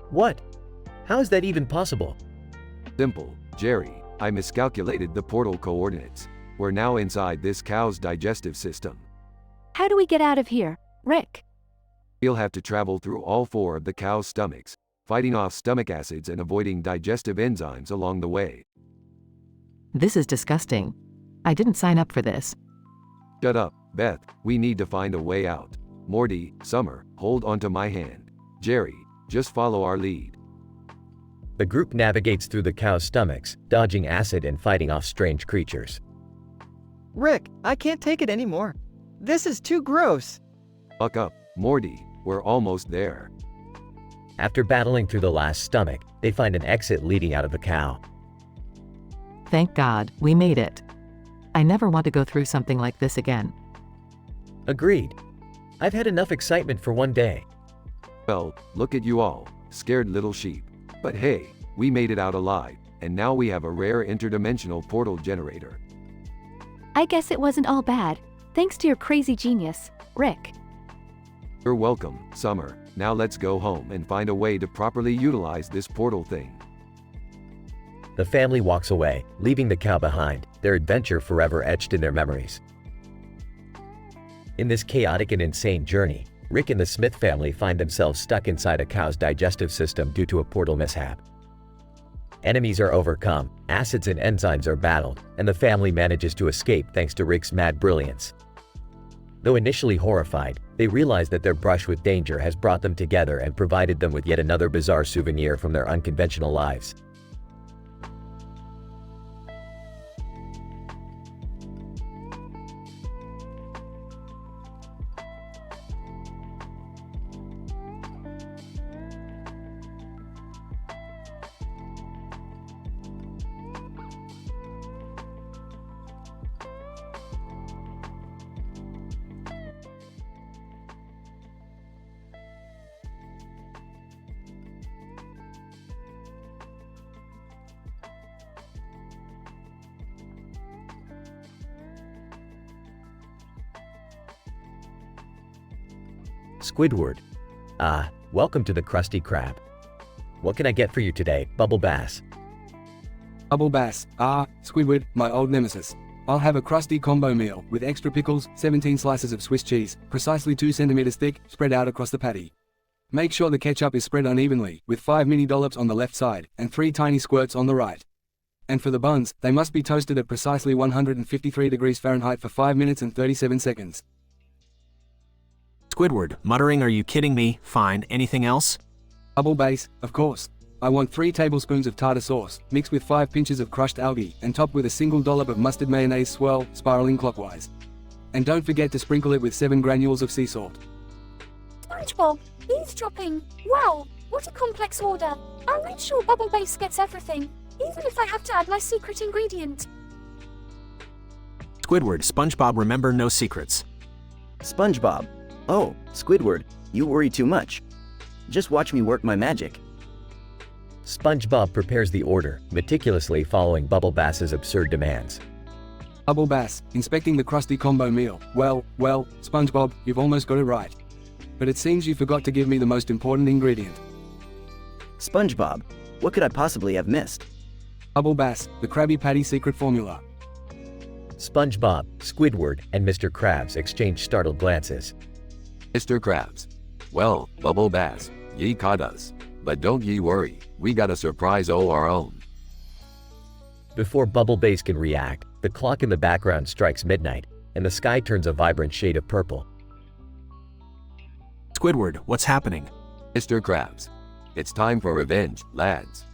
What? How is that even possible? Simple, Jerry, I miscalculated the portal coordinates. We're now inside this cow's digestive system. How do we get out of here, Rick? We'll have to travel through all 4 of the cow's stomachs, fighting off stomach acids and avoiding digestive enzymes along the way. This is disgusting. I didn't sign up for this. Shut up, Beth, we need to find a way out. Morty, Summer, hold onto my hand. Jerry, just follow our lead. The group navigates through the cow's stomachs, dodging acid and fighting off strange creatures. Rick, I can't take it anymore. This is too gross. Buck up, Morty, we're almost there. After battling through the last stomach, they find an exit leading out of the cow. Thank God, we made it. I never want to go through something like this again. Agreed. I've had enough excitement for one day. Well, look at you all, scared little sheep. But hey, we made it out alive, and now we have a rare interdimensional portal generator. I guess it wasn't all bad, thanks to your crazy genius, Rick. You're welcome, Summer. Now let's go home and find a way to properly utilize this portal thing. The family walks away, leaving the cow behind, their adventure forever etched in their memories. In this chaotic and insane journey, Rick and the Smith family find themselves stuck inside a cow's digestive system due to a portal mishap. Enemies are overcome, acids and enzymes are battled, and the family manages to escape thanks to Rick's mad brilliance. Though initially horrified, they realize that their brush with danger has brought them together and provided them with yet another bizarre souvenir from their unconventional lives. Squidward. Welcome to the Krusty Krab. What can I get for you today, Bubble Bass? Bubble Bass. Squidward, my old nemesis. I'll have a crusty combo meal with extra pickles, 17 slices of Swiss cheese, precisely 2 centimeters thick, spread out across the patty. Make sure the ketchup is spread unevenly, with 5 mini dollops on the left side, and 3 tiny squirts on the right. And for the buns, they must be toasted at precisely 153 degrees Fahrenheit for 5 minutes and 37 seconds. Squidward, muttering, are you kidding me? Fine, anything else? Bubble Bass, of course. I want 3 tablespoons of tartar sauce, mixed with 5 pinches of crushed algae, and topped with a single dollop of mustard mayonnaise swirl, spiraling clockwise. And don't forget to sprinkle it with 7 granules of sea salt. SpongeBob, eavesdropping. Wow, what a complex order. I'll make sure Bubble Bass gets everything, even if I have to add my secret ingredient. Squidward, SpongeBob, remember, no secrets. SpongeBob. Oh, Squidward, you worry too much. Just watch me work my magic. SpongeBob prepares the order, meticulously following Bubble Bass's absurd demands. Bubble Bass, inspecting the crusty combo meal. Well, SpongeBob, you've almost got it right. But it seems you forgot to give me the most important ingredient. SpongeBob, what could I possibly have missed? Bubble Bass, the Krabby Patty secret formula. SpongeBob, Squidward, and Mr. Krabs exchange startled glances. Mr. Krabs. Well, Bubble Bass, ye caught us. But don't ye worry, we got a surprise o' our own. Before Bubble Bass can react, the clock in the background strikes midnight, and the sky turns a vibrant shade of purple. Squidward, what's happening? Mr. Krabs. It's time for revenge, lads.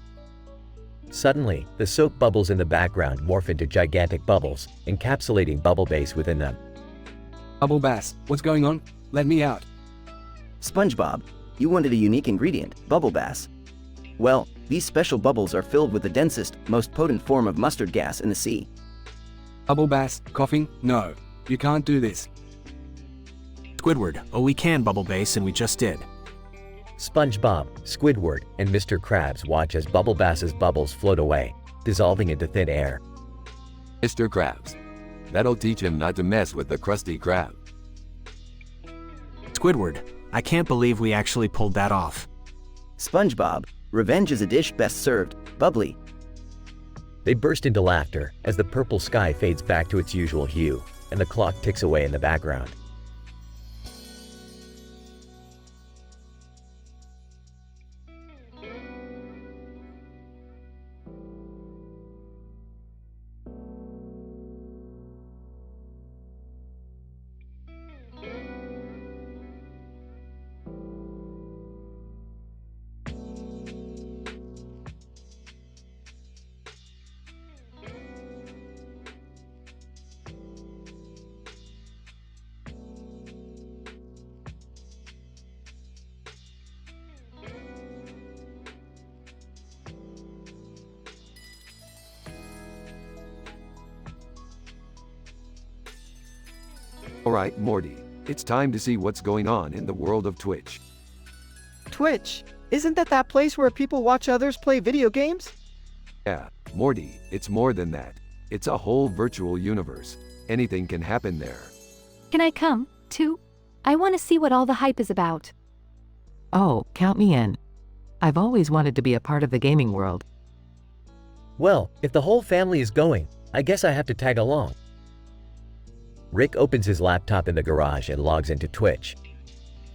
Suddenly, the soap bubbles in the background morph into gigantic bubbles, encapsulating Bubble Bass within them. Bubble Bass, what's going on? Let me out. SpongeBob, you wanted a unique ingredient, Bubble Bass. Well, these special bubbles are filled with the densest, most potent form of mustard gas in the sea. Bubble Bass, coughing, no. You can't do this. Squidward, oh we can Bubble Bass and we just did. SpongeBob, Squidward, and Mr. Krabs watch as Bubble Bass's bubbles float away, dissolving into thin air. Mr. Krabs. That'll teach him not to mess with the Krusty Krab. Squidward, I can't believe we actually pulled that off. SpongeBob, revenge is a dish best served, bubbly. They burst into laughter as the purple sky fades back to its usual hue, and the clock ticks away in the background. Alright, Morty. It's time to see what's going on in the world of Twitch. Twitch? Isn't that place where people watch others play video games? Yeah, Morty, it's more than that. It's a whole virtual universe. Anything can happen there. Can I come, too? I want to see what all the hype is about. Oh, count me in. I've always wanted to be a part of the gaming world. Well, if the whole family is going, I guess I have to tag along. Rick opens his laptop in the garage and logs into Twitch.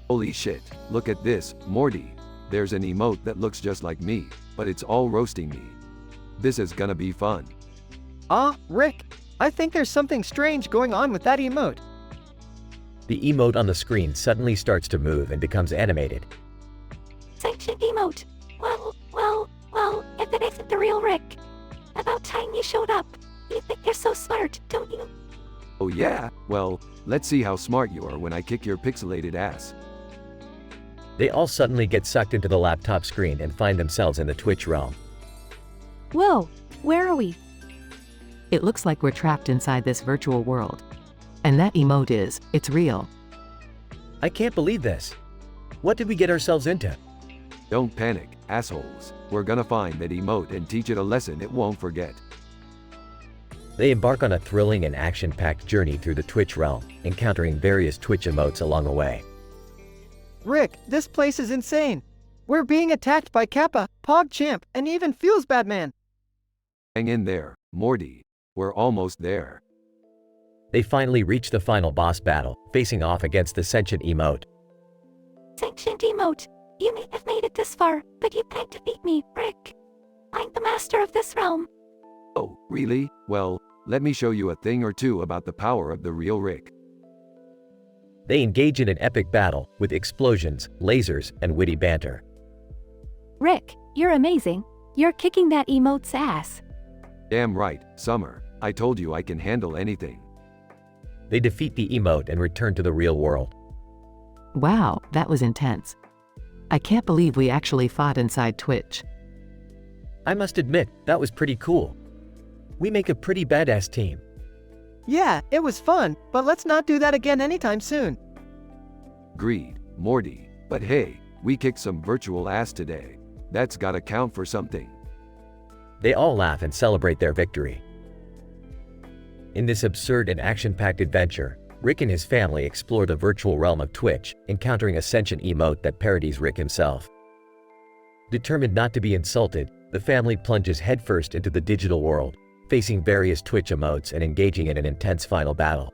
Holy shit, look at this, Morty. There's an emote that looks just like me, but it's all roasting me. This is gonna be fun. Rick, I think there's something strange going on with that emote. The emote on the screen suddenly starts to move and becomes animated. Sentient emote. Well, if it isn't the real Rick. About time you showed up. You think you're so smart, don't you? Oh yeah? Well, let's see how smart you are when I kick your pixelated ass. They all suddenly get sucked into the laptop screen and find themselves in the Twitch realm. Whoa, where are we? It looks like we're trapped inside this virtual world. And that emote it's real. I can't believe this. What did we get ourselves into? Don't panic, assholes. We're gonna find that emote and teach it a lesson it won't forget. They embark on a thrilling and action-packed journey through the Twitch realm, encountering various Twitch emotes along the way. Rick, this place is insane. We're being attacked by Kappa, PogChamp, and even Feels Badman. Hang in there, Morty. We're almost there. They finally reach the final boss battle, facing off against the sentient emote. Sentient emote. You may have made it this far, but you can't defeat me, Rick. I'm the master of this realm. Oh, really? Well, let me show you a thing or two about the power of the real Rick. They engage in an epic battle, with explosions, lasers, and witty banter. Rick, you're amazing. You're kicking that emote's ass. Damn right, Summer. I told you I can handle anything. They defeat the emote and return to the real world. Wow, that was intense. I can't believe we actually fought inside Twitch. I must admit, that was pretty cool. We make a pretty badass team. Yeah, it was fun, but let's not do that again anytime soon. Agreed, Morty. But hey, we kicked some virtual ass today. That's gotta count for something. They all laugh and celebrate their victory. In this absurd and action-packed adventure, Rick and his family explore the virtual realm of Twitch, encountering a sentient emote that parodies Rick himself. Determined not to be insulted, the family plunges headfirst into the digital world, facing various Twitch emotes and engaging in an intense final battle.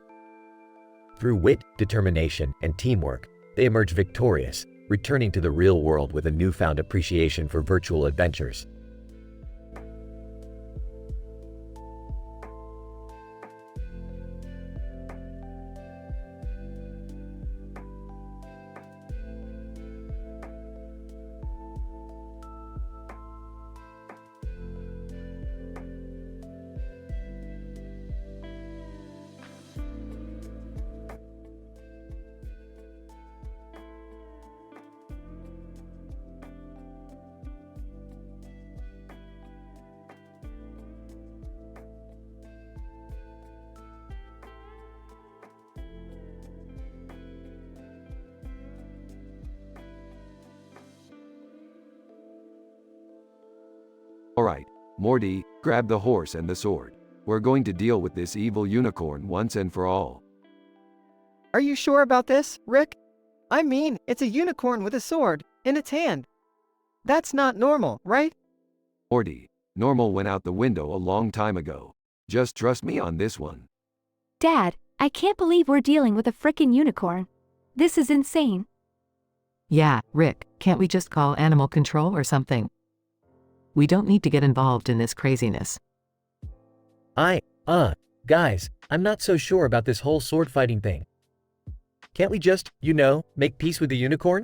Through wit, determination, and teamwork, they emerge victorious, returning to the real world with a newfound appreciation for virtual adventures. Alright, Morty, grab the horse and the sword. We're going to deal with this evil unicorn once and for all. Are you sure about this, Rick? I mean, it's a unicorn with a sword in its hand. That's not normal, right? Morty, normal went out the window a long time ago. Just trust me on this one. Dad, I can't believe we're dealing with a frickin' unicorn. This is insane. Yeah, Rick, can't we just call animal control or something? We don't need to get involved in this craziness. Guys, I'm not so sure about this whole sword fighting thing. Can't we just, make peace with the unicorn?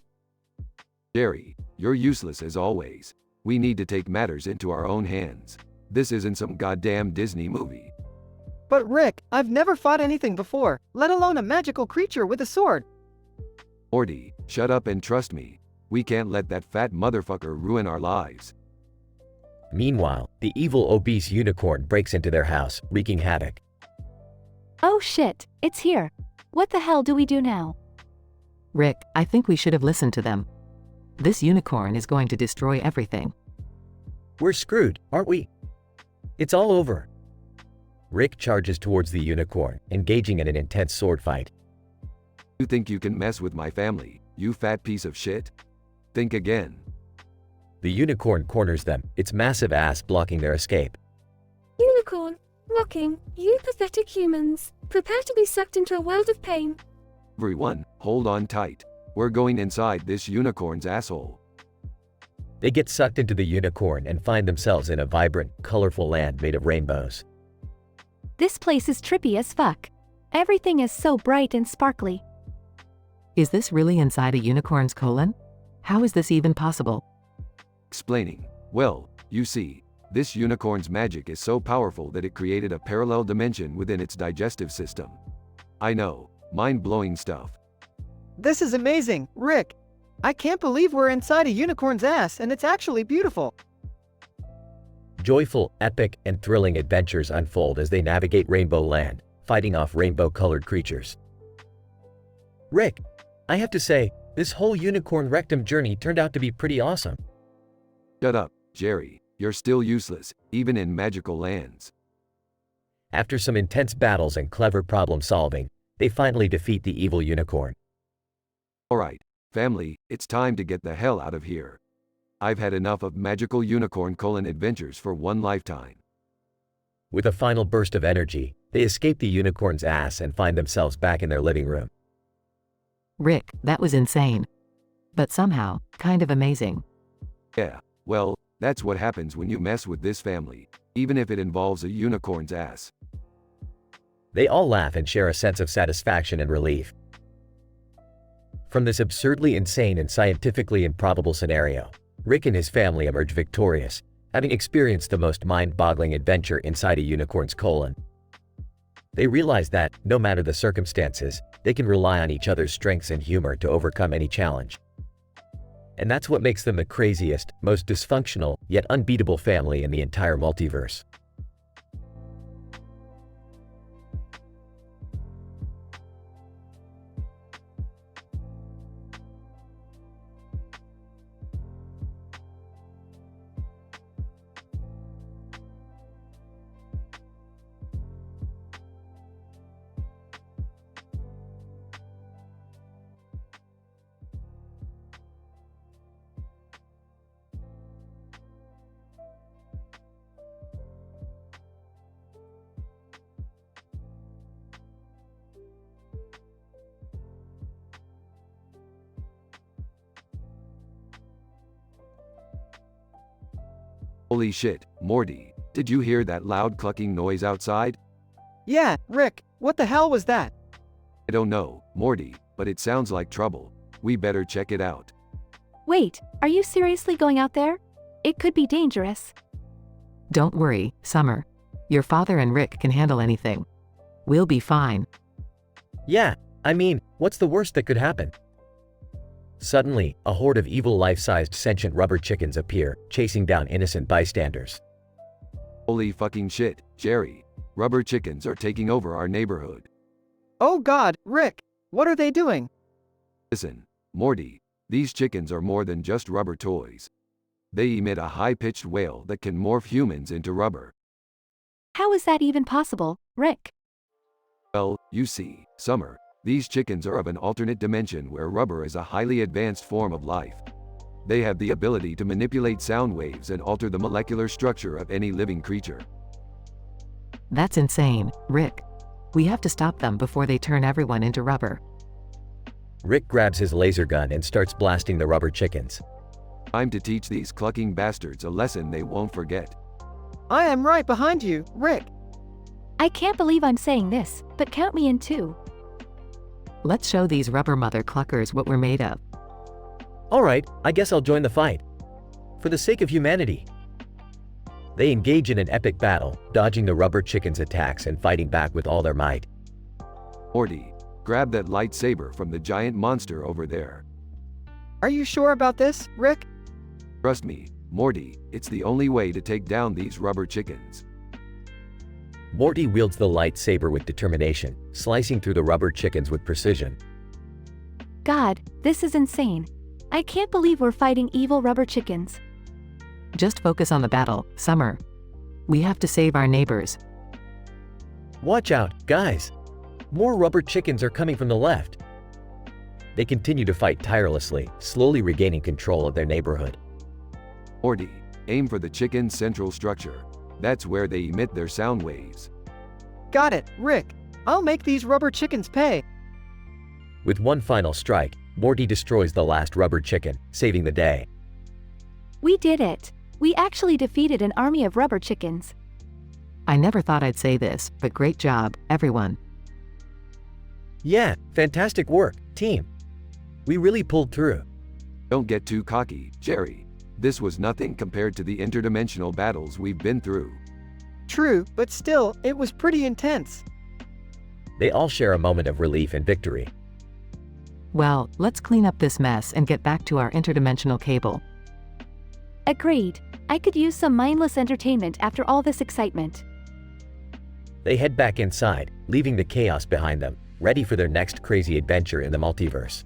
Jerry, you're useless as always. We need to take matters into our own hands. This isn't some goddamn Disney movie. But Rick, I've never fought anything before, let alone a magical creature with a sword. Morty, shut up and trust me. We can't let that fat motherfucker ruin our lives. Meanwhile, the evil obese unicorn breaks into their house, wreaking havoc. Oh shit, it's here. What the hell do we do now? Rick, I think we should have listened to them. This unicorn is going to destroy everything. We're screwed, aren't we? It's all over. Rick charges towards the unicorn, engaging in an intense sword fight. You think you can mess with my family, you fat piece of shit? Think again. The unicorn corners them, its massive ass blocking their escape. Unicorn, rocking, you pathetic humans. Prepare to be sucked into a world of pain. Everyone, hold on tight. We're going inside this unicorn's asshole. They get sucked into the unicorn and find themselves in a vibrant, colorful land made of rainbows. This place is trippy as fuck. Everything is so bright and sparkly. Is this really inside a unicorn's colon? How is this even possible? Explaining. Well, you see, this unicorn's magic is so powerful that it created a parallel dimension within its digestive system. I know, mind-blowing stuff. This is amazing, Rick. I can't believe we're inside a unicorn's ass and it's actually beautiful. Joyful, epic, and thrilling adventures unfold as they navigate Rainbow Land, fighting off rainbow-colored creatures. Rick, I have to say, this whole unicorn rectum journey turned out to be pretty awesome. Shut up, Jerry. You're still useless, even in magical lands. After some intense battles and clever problem solving, they finally defeat the evil unicorn. Alright, family, it's time to get the hell out of here. I've had enough of magical unicorn adventures for one lifetime. With a final burst of energy, they escape the unicorn's ass and find themselves back in their living room. Rick, that was insane. But somehow, kind of amazing. Yeah, well, that's what happens when you mess with this family, even if it involves a unicorn's ass. They all laugh and share a sense of satisfaction and relief. From this absurdly insane and scientifically improbable scenario, Rick and his family emerge victorious, having experienced the most mind-boggling adventure inside a unicorn's colon. They realize that, no matter the circumstances, they can rely on each other's strengths and humor to overcome any challenge. And that's what makes them the craziest, most dysfunctional, yet unbeatable family in the entire multiverse. Holy shit, Morty, did you hear that loud clucking noise outside? Yeah, Rick, what the hell was that? I don't know, Morty, but it sounds like trouble. We better check it out. Wait, are you seriously going out there? It could be dangerous. Don't worry, Summer. Your father and Rick can handle anything. We'll be fine. Yeah, I mean, what's the worst that could happen? Suddenly, a horde of evil life-sized sentient rubber chickens appear, chasing down innocent bystanders. Holy fucking shit, Jerry. Rubber chickens are taking over our neighborhood. Oh God, Rick, what are they doing? Listen, Morty, these chickens are more than just rubber toys. They emit a high-pitched wail that can morph humans into rubber. How is that even possible, Rick? Well, you see, Summer, these chickens are of an alternate dimension where rubber is a highly advanced form of life. They have the ability to manipulate sound waves and alter the molecular structure of any living creature. That's insane, Rick. We have to stop them before they turn everyone into rubber. Rick grabs his laser gun and starts blasting the rubber chickens. Time to teach these clucking bastards a lesson they won't forget. I am right behind you, Rick. I can't believe I'm saying this, but count me in too. Let's show these rubber mother cluckers what we're made of. Alright, I guess I'll join the fight. For the sake of humanity. They engage in an epic battle, dodging the rubber chickens' attacks and fighting back with all their might. Morty, grab that lightsaber from the giant monster over there. Are you sure about this, Rick? Trust me, Morty, it's the only way to take down these rubber chickens. Morty wields the lightsaber with determination, slicing through the rubber chickens with precision. God, this is insane. I can't believe we're fighting evil rubber chickens. Just focus on the battle, Summer. We have to save our neighbors. Watch out, guys! More rubber chickens are coming from the left. They continue to fight tirelessly, slowly regaining control of their neighborhood. Morty, aim for the chicken's central structure. That's where they emit their sound waves. Got it, Rick. I'll make these rubber chickens pay. With one final strike, Morty destroys the last rubber chicken, saving the day. We did it. We actually defeated an army of rubber chickens. I never thought I'd say this, but great job, everyone. Yeah, fantastic work, team. We really pulled through. Don't get too cocky, Jerry. This was nothing compared to the interdimensional battles we've been through. True, but still, it was pretty intense. They all share a moment of relief and victory. Well, let's clean up this mess and get back to our interdimensional cable. Agreed. I could use some mindless entertainment after all this excitement. They head back inside, leaving the chaos behind them, ready for their next crazy adventure in the multiverse.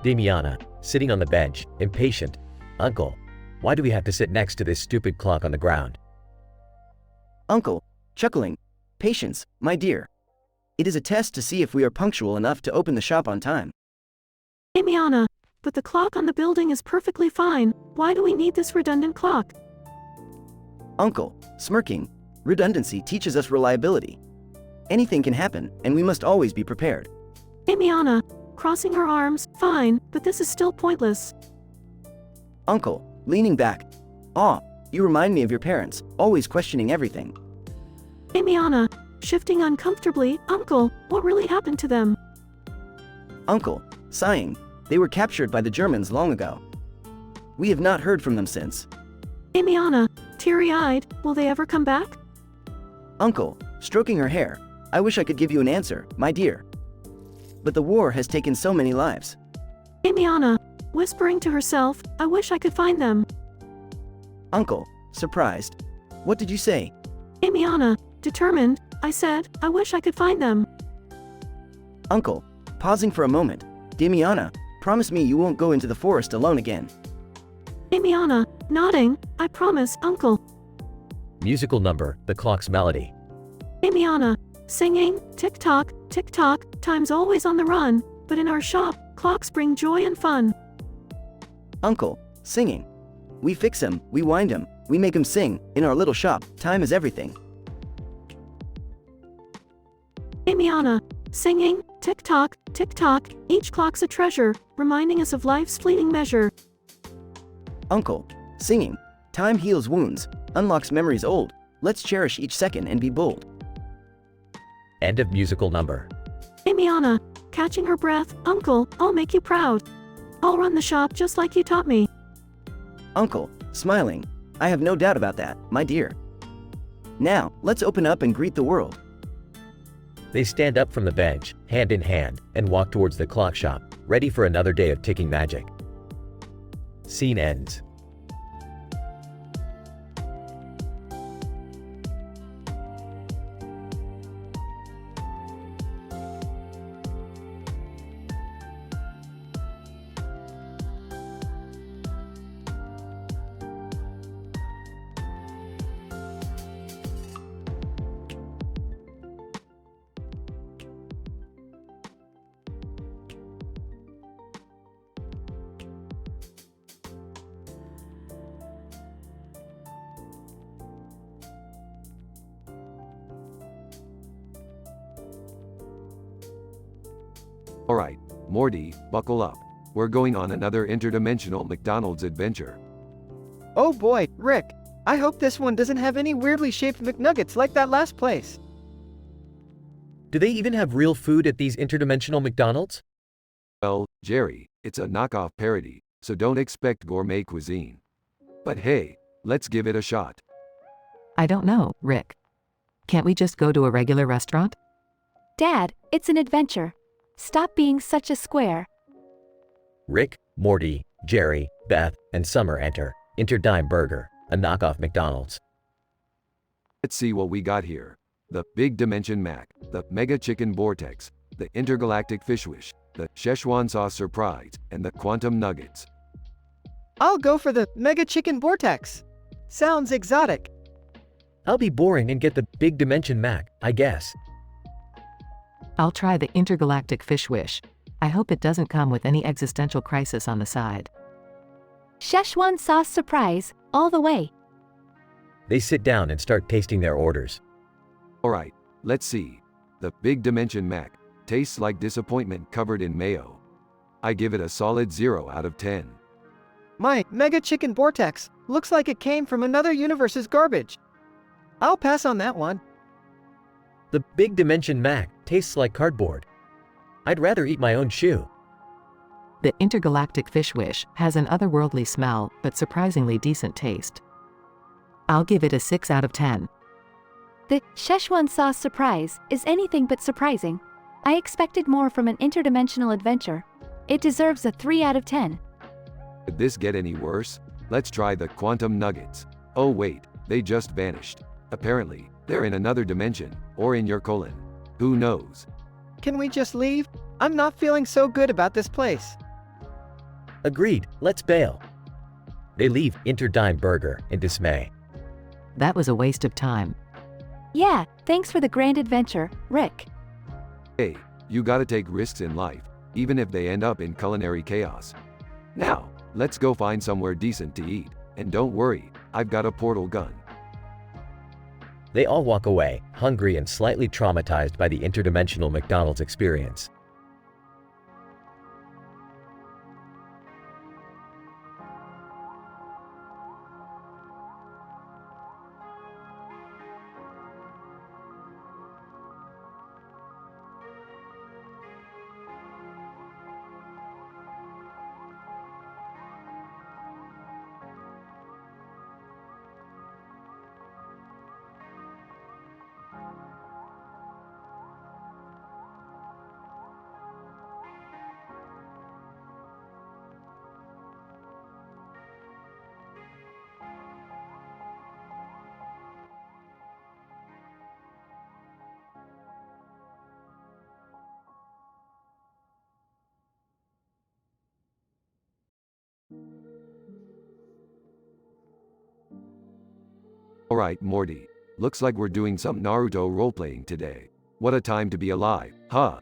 Damiana, sitting on the bench, impatient. Uncle, why do we have to sit next to this stupid clock on the ground? Uncle, chuckling. Patience, my dear. It is a test to see if we are punctual enough to open the shop on time. Damiana, but the clock on the building is perfectly fine. Why do we need this redundant clock? Uncle, smirking. Redundancy teaches us reliability. Anything can happen, and we must always be prepared. Damiana, crossing her arms, fine, but this is still pointless. Uncle, leaning back. Aw, you remind me of your parents, always questioning everything. Damiana, shifting uncomfortably. Uncle, what really happened to them? Uncle, sighing. They were captured by the Germans long ago. We have not heard from them since. Damiana, teary-eyed, will they ever come back? Uncle, stroking her hair. I wish I could give you an answer, my dear. But the war has taken so many lives. Damiana, whispering to herself, I wish I could find them. Uncle, surprised. What did you say? Damiana, determined, I said, I wish I could find them. Uncle, pausing for a moment. Damiana, promise me you won't go into the forest alone again. Damiana, nodding, I promise, Uncle. Musical number, the clock's melody. Damiana, singing, tick-tock, tick-tock, time's always on the run, but in our shop, clocks bring joy and fun. Uncle, singing. We fix him, we wind him, we make him sing. In our little shop, time is everything. Damiana, singing, tick-tock, tick-tock, each clock's a treasure, reminding us of life's fleeting measure. Uncle, singing. Time heals wounds, unlocks memories old. Let's cherish each second and be bold. End of musical number. Amiana, catching her breath, Uncle, I'll make you proud. I'll run the shop just like you taught me. Uncle, smiling. I have no doubt about that, my dear. Now, let's open up and greet the world. They stand up from the bench, hand in hand, and walk towards the clock shop, ready for another day of ticking magic. Scene ends. Alright, Morty, buckle up. We're going on another interdimensional McDonald's adventure. Oh boy, Rick. I hope this one doesn't have any weirdly shaped McNuggets like that last place. Do they even have real food at these interdimensional McDonald's? Well, Jerry, it's a knockoff parody, so don't expect gourmet cuisine. But hey, let's give it a shot. I don't know, Rick. Can't we just go to a regular restaurant? Dad, it's an adventure. Stop being such a square. Rick, Morty, Jerry, Beth, and Summer enter Interdime Burger, a knockoff McDonald's. Let's see what we got here. The Big Dimension Mac, the Mega Chicken Vortex, the Intergalactic Fish Wish, the Szechuan Sauce Surprise, and the Quantum Nuggets. I'll go for the Mega Chicken Vortex. Sounds exotic. I'll be boring and get the Big Dimension Mac, I guess. I'll try the Intergalactic Fish Wish. I hope it doesn't come with any existential crisis on the side. Szechuan sauce surprise, all the way. They sit down and start tasting their orders. Alright, let's see. The Big Dimension Mac tastes like disappointment covered in mayo. I give it a solid 0 out of 10. My Mega Chicken Vortex looks like it came from another universe's garbage. I'll pass on that one. The Big Dimension Mac tastes like cardboard. I'd rather eat my own shoe. The Intergalactic Fish Wish has an otherworldly smell, but surprisingly decent taste. I'll give it a 6 out of 10. The Szechuan sauce surprise is anything but surprising. I expected more from an interdimensional adventure. It deserves a 3 out of 10. Could this get any worse? Let's try the Quantum Nuggets. Oh wait, they just vanished. Apparently, they're in another dimension, or in your colon. Who knows? Can we just leave? I'm not feeling so good about this place. Agreed, let's bail. They leave Interdime Burger in dismay. That was a waste of time. Yeah, thanks for the grand adventure, Rick. Hey, you gotta take risks in life, even if they end up in culinary chaos. Now, let's go find somewhere decent to eat, and don't worry, I've got a portal gun. They all walk away, hungry and slightly traumatized by the interdimensional McDonald's experience. Alright, Morty. Looks like we're doing some Naruto roleplaying today. What a time to be alive, huh?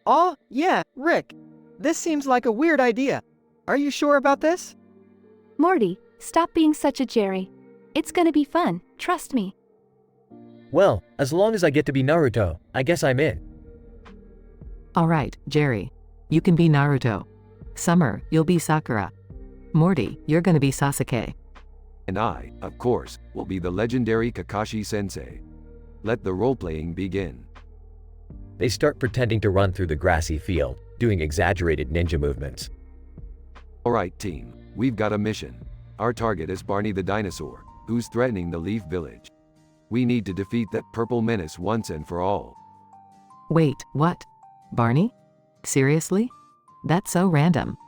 Oh, yeah, Rick. This seems like a weird idea. Are you sure about this? Morty, stop being such a Jerry. It's gonna be fun, trust me. Well, as long as I get to be Naruto, I guess I'm in. Alright, Jerry. You can be Naruto. Summer, you'll be Sakura. Morty, you're gonna be Sasuke. And I, of course, will be the legendary Kakashi Sensei. Let the role-playing begin. They start pretending to run through the grassy field, doing exaggerated ninja movements. Alright team, we've got a mission. Our target is Barney the dinosaur, who's threatening the Leaf Village. We need to defeat that purple menace once and for all. Wait, what? Barney? Seriously? That's so random.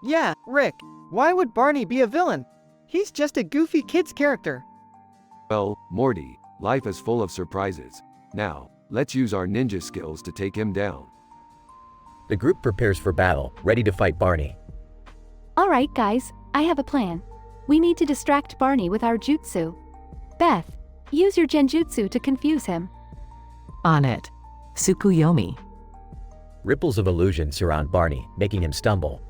Yeah, Rick, why would Barney be a villain? He's just a goofy kid's character. Well, Morty, life is full of surprises. Now, let's use our ninja skills to take him down. The group prepares for battle, ready to fight Barney. Alright guys, I have a plan. We need to distract Barney with our jutsu. Beth, use your genjutsu to confuse him. On it. Tsukuyomi. Ripples of illusion surround Barney, making him stumble.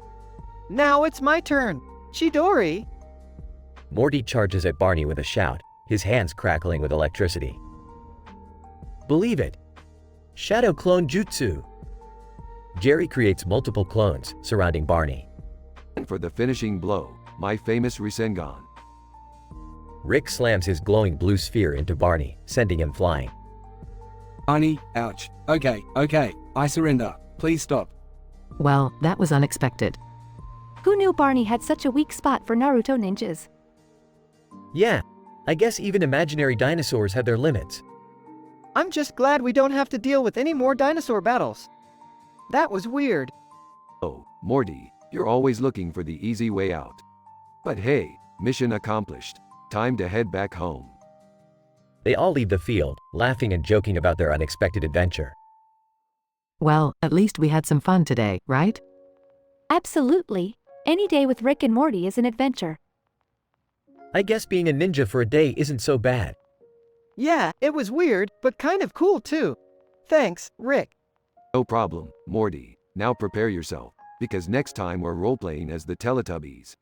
Now it's my turn. Chidori. Morty charges at Barney with a shout, his hands crackling with electricity. Believe it! Shadow Clone Jutsu! Jerry creates multiple clones surrounding Barney. And for the finishing blow, my famous Rasengan. Rick slams his glowing blue sphere into Barney, sending him flying. Barney, ouch. Okay, I surrender. Please stop. Well, that was unexpected. Who knew Barney had such a weak spot for Naruto ninjas? Yeah, I guess even imaginary dinosaurs have their limits. I'm just glad we don't have to deal with any more dinosaur battles. That was weird. Oh, Morty, you're always looking for the easy way out. But hey, mission accomplished. Time to head back home. They all leave the field, laughing and joking about their unexpected adventure. Well, at least we had some fun today, right? Absolutely. Any day with Rick and Morty is an adventure. I guess being a ninja for a day isn't so bad. Yeah, it was weird, but kind of cool too. Thanks, Rick. No problem, Morty. Now prepare yourself, because next time we're role-playing as the Teletubbies.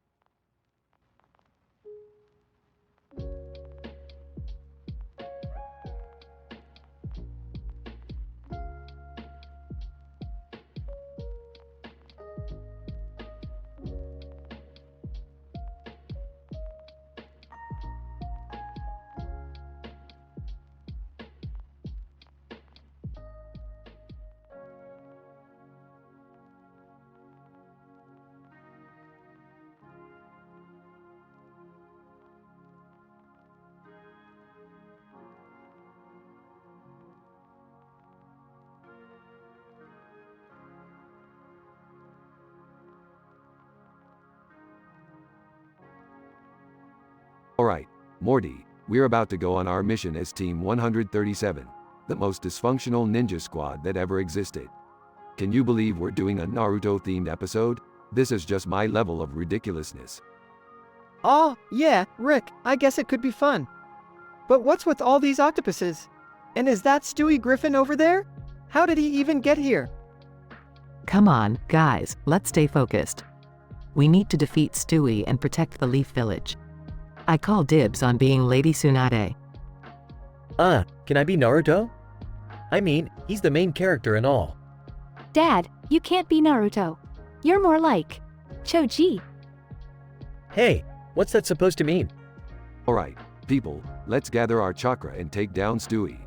Alright, Morty, we're about to go on our mission as Team 137, the most dysfunctional ninja squad that ever existed. Can you believe we're doing a Naruto-themed episode? This is just my level of ridiculousness. Oh, yeah, Rick, I guess it could be fun. But what's with all these octopuses? And is that Stewie Griffin over there? How did he even get here? Come on, guys, let's stay focused. We need to defeat Stewie and protect the Leaf Village. I call dibs on being Lady Tsunade. Can I be Naruto? I mean, he's the main character and all. Dad, you can't be Naruto. You're more like Choji. Hey, what's that supposed to mean? Alright, people, let's gather our chakra and take down Stewie.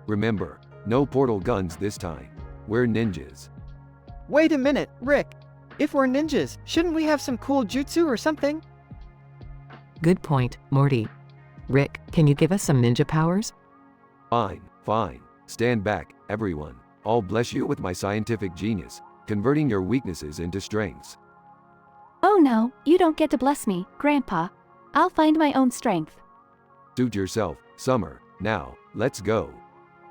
Remember, no portal guns this time. We're ninjas. Wait a minute, Rick. If we're ninjas, shouldn't we have some cool jutsu or something? Good point, Morty. Rick, can you give us some ninja powers? Fine. Stand back, everyone. I'll bless you with my scientific genius, converting your weaknesses into strengths. Oh no, you don't get to bless me, Grandpa. I'll find my own strength. Suit yourself, Summer. Now, let's go.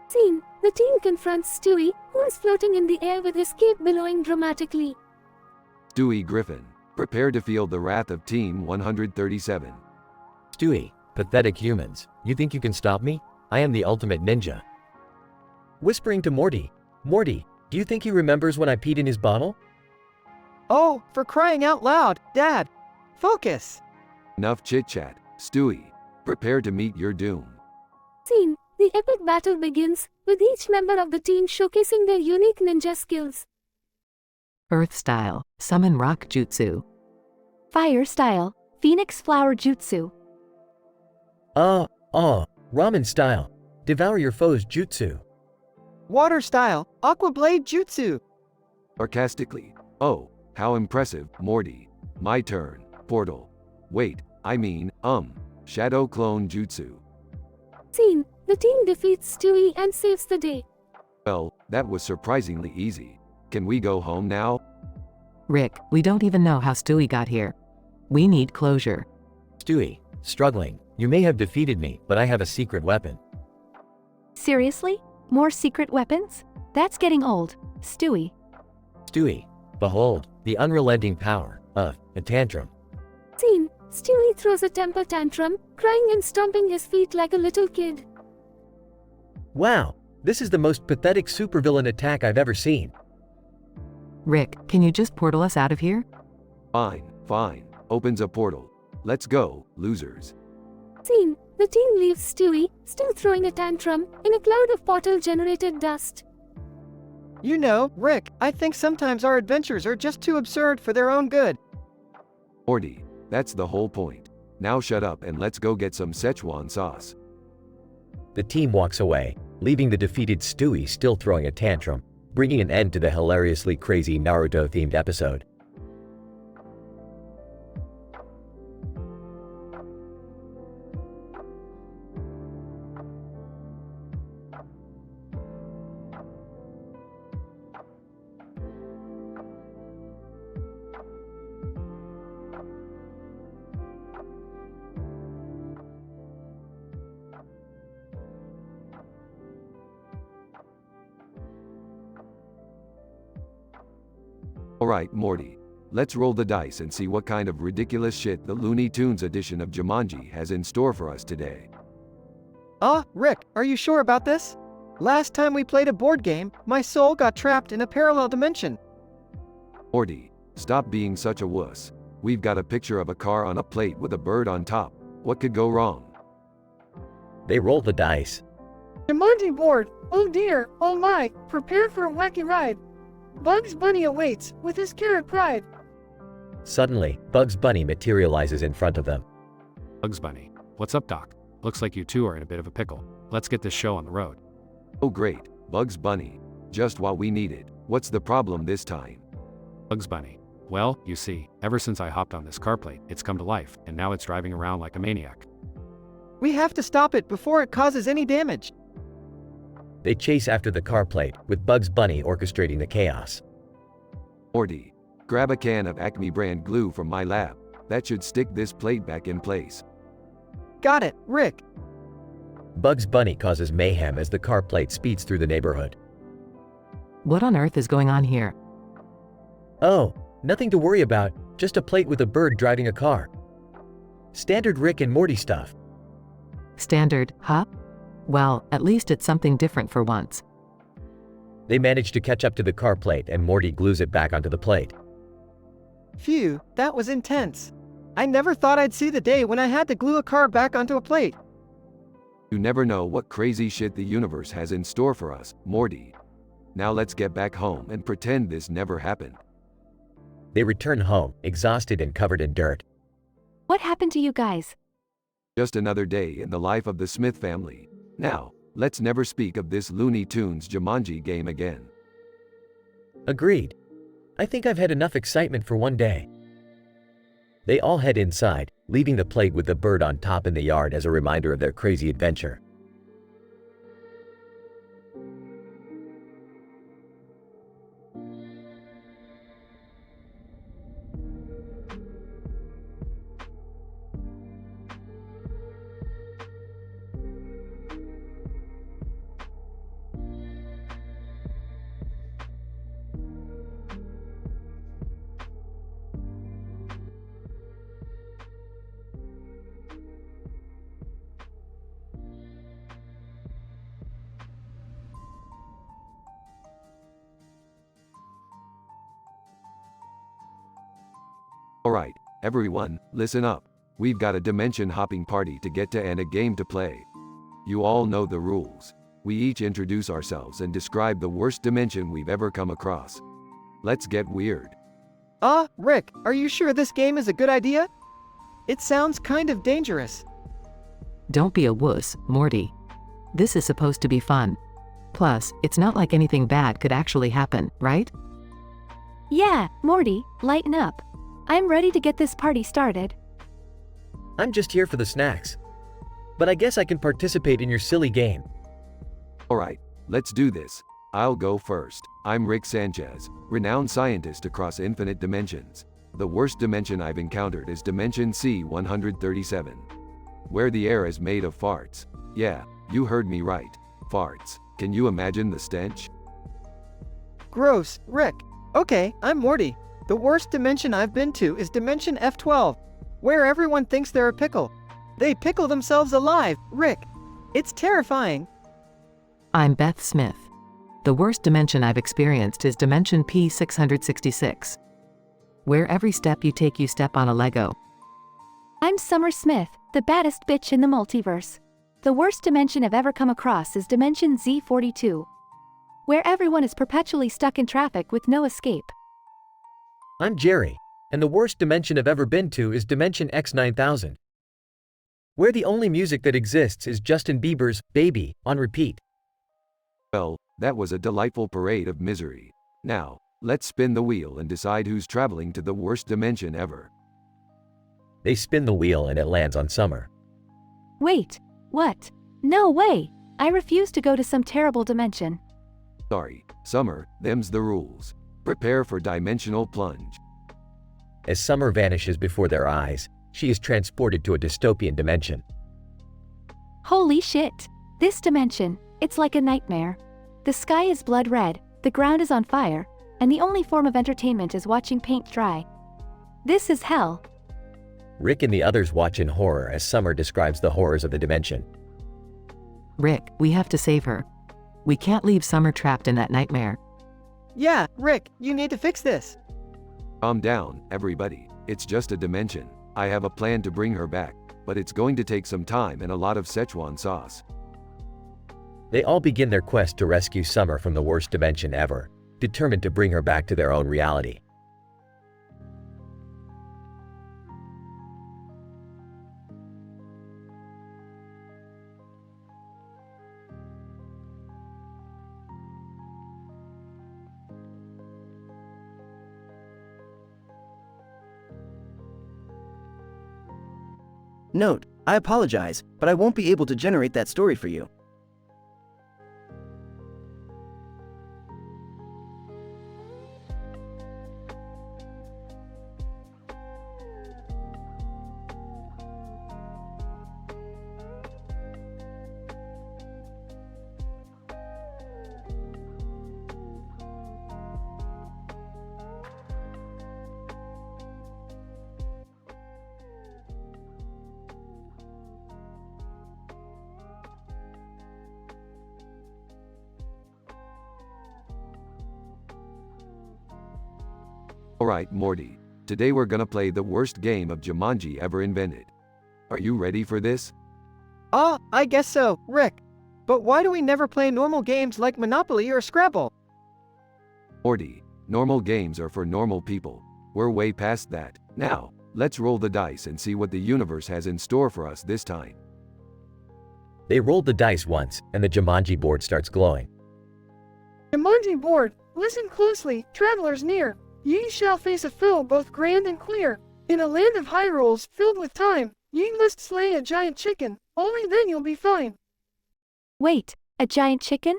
Scene. The team confronts Stewie, who is floating in the air with his cape billowing dramatically. Stewie Griffin, prepare to feel the wrath of Team 137. Stewie, pathetic humans, you think you can stop me? I am the ultimate ninja. Whispering to Morty, Morty, do you think he remembers when I peed in his bottle? Oh, for crying out loud, Dad! Focus! Enough chit-chat, Stewie. Prepare to meet your doom. Scene. The epic battle begins, with each member of the team showcasing their unique ninja skills. Earth style, summon rock jutsu. Fire style, phoenix flower jutsu. Ramen style, devour your foes jutsu. Water style, Aqua Blade Jutsu. Sarcastically. Oh, how impressive, Morty. My turn. Portal. Wait, I mean, Shadow Clone Jutsu. Scene. The team defeats Stewie and saves the day. Well, that was surprisingly easy. Can we go home now? Rick, we don't even know how Stewie got here. We need closure. Stewie, struggling. You may have defeated me, but I have a secret weapon. Seriously? More secret weapons? That's getting old. Stewie. Stewie, behold, the unrelenting power of a tantrum. Scene. Stewie throws a temper tantrum, crying and stomping his feet like a little kid. Wow, this is the most pathetic supervillain attack I've ever seen. Rick, can you just portal us out of here? Fine. Opens a portal. Let's go, losers. Scene. The team leaves Stewie, still throwing a tantrum, in a cloud of portal-generated dust. You know, Rick, I think sometimes our adventures are just too absurd for their own good. Morty, that's the whole point. Now shut up and let's go get some Szechuan sauce. The team walks away, leaving the defeated Stewie still throwing a tantrum, bringing an end to the hilariously crazy Naruto-themed episode. Alright, Morty. Let's roll the dice and see what kind of ridiculous shit the Looney Tunes edition of Jumanji has in store for us today. Rick, are you sure about this? Last time we played a board game, my soul got trapped in a parallel dimension. Morty, stop being such a wuss. We've got a picture of a car on a plate with a bird on top. What could go wrong? They roll the dice. Jumanji board, oh dear, oh my, prepare for a wacky ride. Bugs Bunny awaits, with his carrot pride. Suddenly, Bugs Bunny materializes in front of them. Bugs Bunny. What's up, Doc? Looks like you two are in a bit of a pickle. Let's get this show on the road. Oh great, Bugs Bunny. Just what we needed. What's the problem this time? Bugs Bunny. Well, you see, ever since I hopped on this car plate, it's come to life, and now it's driving around like a maniac. We have to stop it before it causes any damage. They chase after the car plate, with Bugs Bunny orchestrating the chaos. Morty, grab a can of Acme brand glue from my lab. That should stick this plate back in place. Got it, Rick. Bugs Bunny causes mayhem as the car plate speeds through the neighborhood. What on earth is going on here? Oh, nothing to worry about, just a plate with a bird driving a car. Standard Rick and Morty stuff. Standard, huh? Well, at least it's something different for once. They manage to catch up to the car plate and Morty glues it back onto the plate. Phew, that was intense. I never thought I'd see the day when I had to glue a car back onto a plate. You never know what crazy shit the universe has in store for us, Morty. Now let's get back home and pretend this never happened. They return home, exhausted and covered in dirt. What happened to you guys? Just another day in the life of the Smith family. Now, let's never speak of this Looney Tunes Jumanji game again. Agreed. I think I've had enough excitement for one day. They all head inside, leaving the plate with the bird on top in the yard as a reminder of their crazy adventure. Alright, everyone, listen up. We've got a dimension hopping party to get to and a game to play. You all know the rules. We each introduce ourselves and describe the worst dimension we've ever come across. Let's get weird. Rick, are you sure this game is a good idea? It sounds kind of dangerous. Don't be a wuss, Morty. This is supposed to be fun. Plus, it's not like anything bad could actually happen, right? Yeah, Morty, lighten up. I'm ready to get this party started. I'm just here for the snacks. But I guess I can participate in your silly game. Alright, let's do this. I'll go first. I'm Rick Sanchez, renowned scientist across infinite dimensions. The worst dimension I've encountered is Dimension C-137, where the air is made of farts. Yeah, you heard me right. Farts. Can you imagine the stench? Gross, Rick. Okay, I'm Morty. The worst dimension I've been to is Dimension F12, where everyone thinks they're a pickle. They pickle themselves alive, Rick. It's terrifying. I'm Beth Smith. The worst dimension I've experienced is Dimension P666, where every step you take you step on a Lego. I'm Summer Smith, the baddest bitch in the multiverse. The worst dimension I've ever come across is Dimension Z42, where everyone is perpetually stuck in traffic with no escape. I'm Jerry, and the worst dimension I've ever been to is Dimension X9000, where the only music that exists is Justin Bieber's Baby on repeat. Well, that was a delightful parade of misery. Now, let's spin the wheel and decide who's traveling to the worst dimension ever. They spin the wheel and it lands on Summer. Wait, what? No way! I refuse to go to some terrible dimension. Sorry, Summer, them's the rules. Prepare for dimensional plunge. As Summer vanishes before their eyes, she is transported to a dystopian dimension. Holy shit! This dimension, it's like a nightmare. The sky is blood red, the ground is on fire, and the only form of entertainment is watching paint dry. This is hell. Rick and the others watch in horror as Summer describes the horrors of the dimension. Rick, we have to save her. We can't leave Summer trapped in that nightmare. Yeah, Rick, you need to fix this. Calm down, everybody. It's just a dimension. I have a plan to bring her back, but it's going to take some time and a lot of Szechuan sauce. They all begin their quest to rescue Summer from the worst dimension ever, determined to bring her back to their own reality. Note, I apologize, but I won't be able to generate that story for you. Alright, Morty. Today we're gonna play the worst game of Jumanji ever invented. Are you ready for this? I guess so, Rick. But why do we never play normal games like Monopoly or Scrabble? Morty, normal games are for normal people. We're way past that. Now, let's roll the dice and see what the universe has in store for us this time. They rolled the dice once, and the Jumanji board starts glowing. Jumanji board, listen closely, travelers near. Ye shall face a foe both grand and clear. In a land of high rolls, filled with time, ye must slay a giant chicken, only then you'll be fine. Wait, a giant chicken?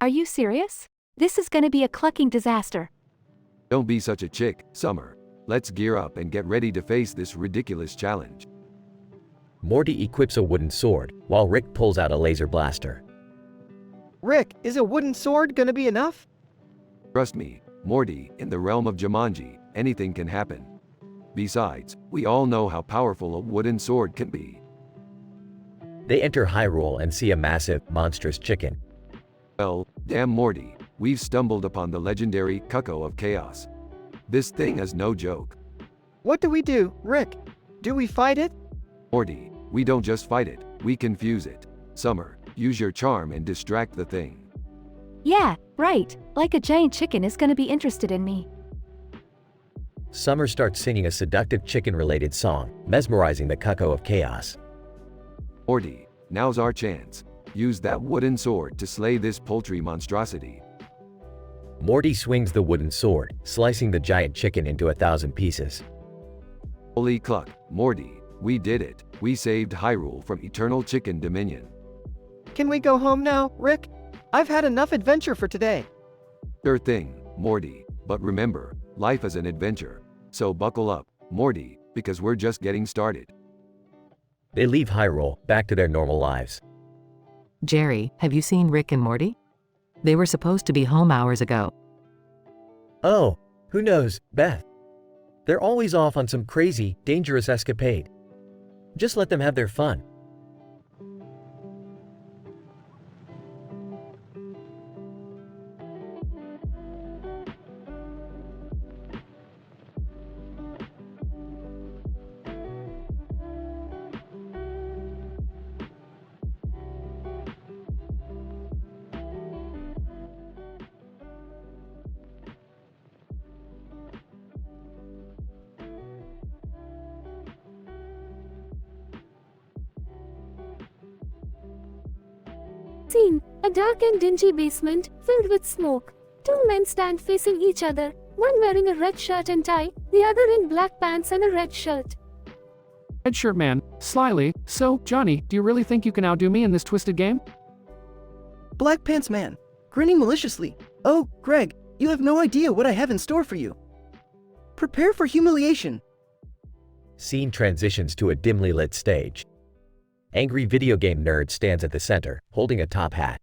Are you serious? This is gonna be a clucking disaster. Don't be such a chick, Summer. Let's gear up and get ready to face this ridiculous challenge. Morty equips a wooden sword, while Rick pulls out a laser blaster. Rick, is a wooden sword gonna be enough? Trust me, Morty, in the realm of Jumanji, anything can happen. Besides, we all know how powerful a wooden sword can be. They enter Hyrule and see a massive, monstrous chicken. Well, damn Morty, we've stumbled upon the legendary Cuckoo of Chaos. This thing is no joke. What do we do, Rick? Do we fight it? Morty, we don't just fight it, we confuse it. Summer, use your charm and distract the thing. Yeah, right, like a giant chicken is gonna be interested in me. Summer starts singing a seductive chicken-related song, mesmerizing the Cuckoo of Chaos. Morty, now's our chance. use that wooden sword to slay this poultry monstrosity. Morty swings the wooden sword, slicing the giant chicken into 1,000 pieces. Holy cluck, Morty, we did it. We saved Hyrule from eternal chicken dominion. Can we go home now, Rick? I've had enough adventure for today. Sure thing, Morty, but remember, life is an adventure. So buckle up, Morty, because we're just getting started. They leave Hyrule, back to their normal lives. Jerry, have you seen Rick and Morty? They were supposed to be home hours ago. Oh, who knows, Beth? They're always off on some crazy, dangerous escapade. Just let them have their fun. Scene: a dark and dingy basement, filled with smoke. Two men stand facing each other, one wearing a red shirt and tie, the other in black pants and a red shirt. Red shirt man, slyly, so, Johnny, do you really think you can outdo me in this twisted game? Black Pants Man, grinning maliciously. Oh, Greg, you have no idea what I have in store for you. Prepare for humiliation. Scene transitions to a dimly lit stage. Angry video game nerd stands at the center, holding a top hat.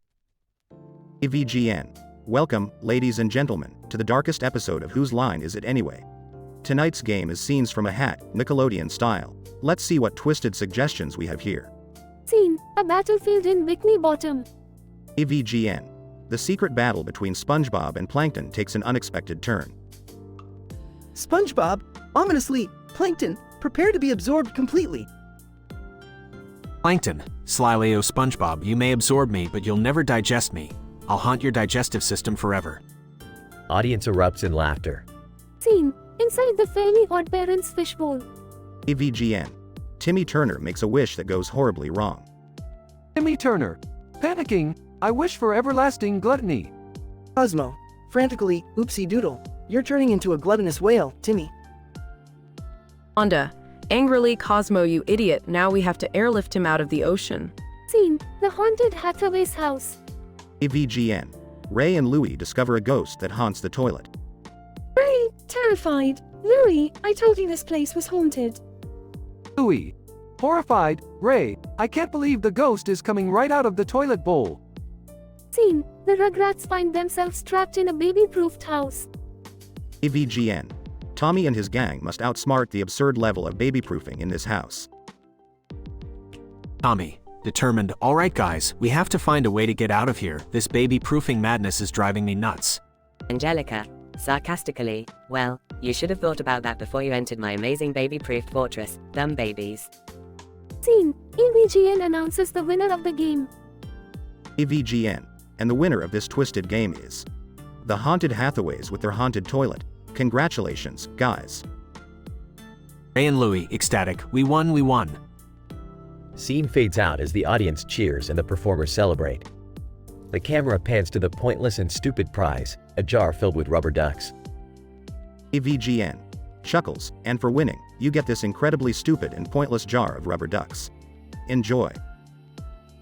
AVGN. Welcome, ladies and gentlemen, to the darkest episode of Whose Line Is It Anyway? Tonight's game is Scenes from a Hat, Nickelodeon style. Let's see what twisted suggestions we have here. Scene: a battlefield in Bikini Bottom. AVGN. The secret battle between SpongeBob and Plankton takes an unexpected turn. SpongeBob, ominously, Plankton, prepare to be absorbed completely. Plankton, slyly, oh SpongeBob, you may absorb me, but you'll never digest me. I'll haunt your digestive system forever. Audience erupts in laughter. Scene: inside the Fairly Odd Parents fishbowl. AVGN. Timmy Turner makes a wish that goes horribly wrong. Timmy Turner, panicking, I wish for everlasting gluttony. Cosmo, frantically, oopsie doodle. You're turning into a gluttonous whale, Timmy. Honda, angrily, Cosmo, you idiot, now we have to airlift him out of the ocean. Scene: the haunted Hathaway's house. AVGN. Ray and Louie discover a ghost that haunts the toilet. Ray, terrified. Louie, I told you this place was haunted. Louie, horrified, Ray, I can't believe the ghost is coming right out of the toilet bowl. Scene: the Rugrats find themselves trapped in a baby-proofed house. AVGN. Tommy and his gang must outsmart the absurd level of baby-proofing in this house. Tommy, determined, alright guys, we have to find a way to get out of here, this baby-proofing madness is driving me nuts. Angelica, sarcastically, well, you should have thought about that before you entered my amazing baby-proofed fortress, dumb babies. Scene: AVGN announces the winner of the game. AVGN. And the winner of this twisted game is the Haunted Hathaways with their haunted toilet. Congratulations, guys. Ray and Louie, ecstatic, we won, we won. Scene fades out as the audience cheers and the performers celebrate. The camera pans to the pointless and stupid prize, a jar filled with rubber ducks. AVGN. Chuckles, and for winning, you get this incredibly stupid and pointless jar of rubber ducks. Enjoy.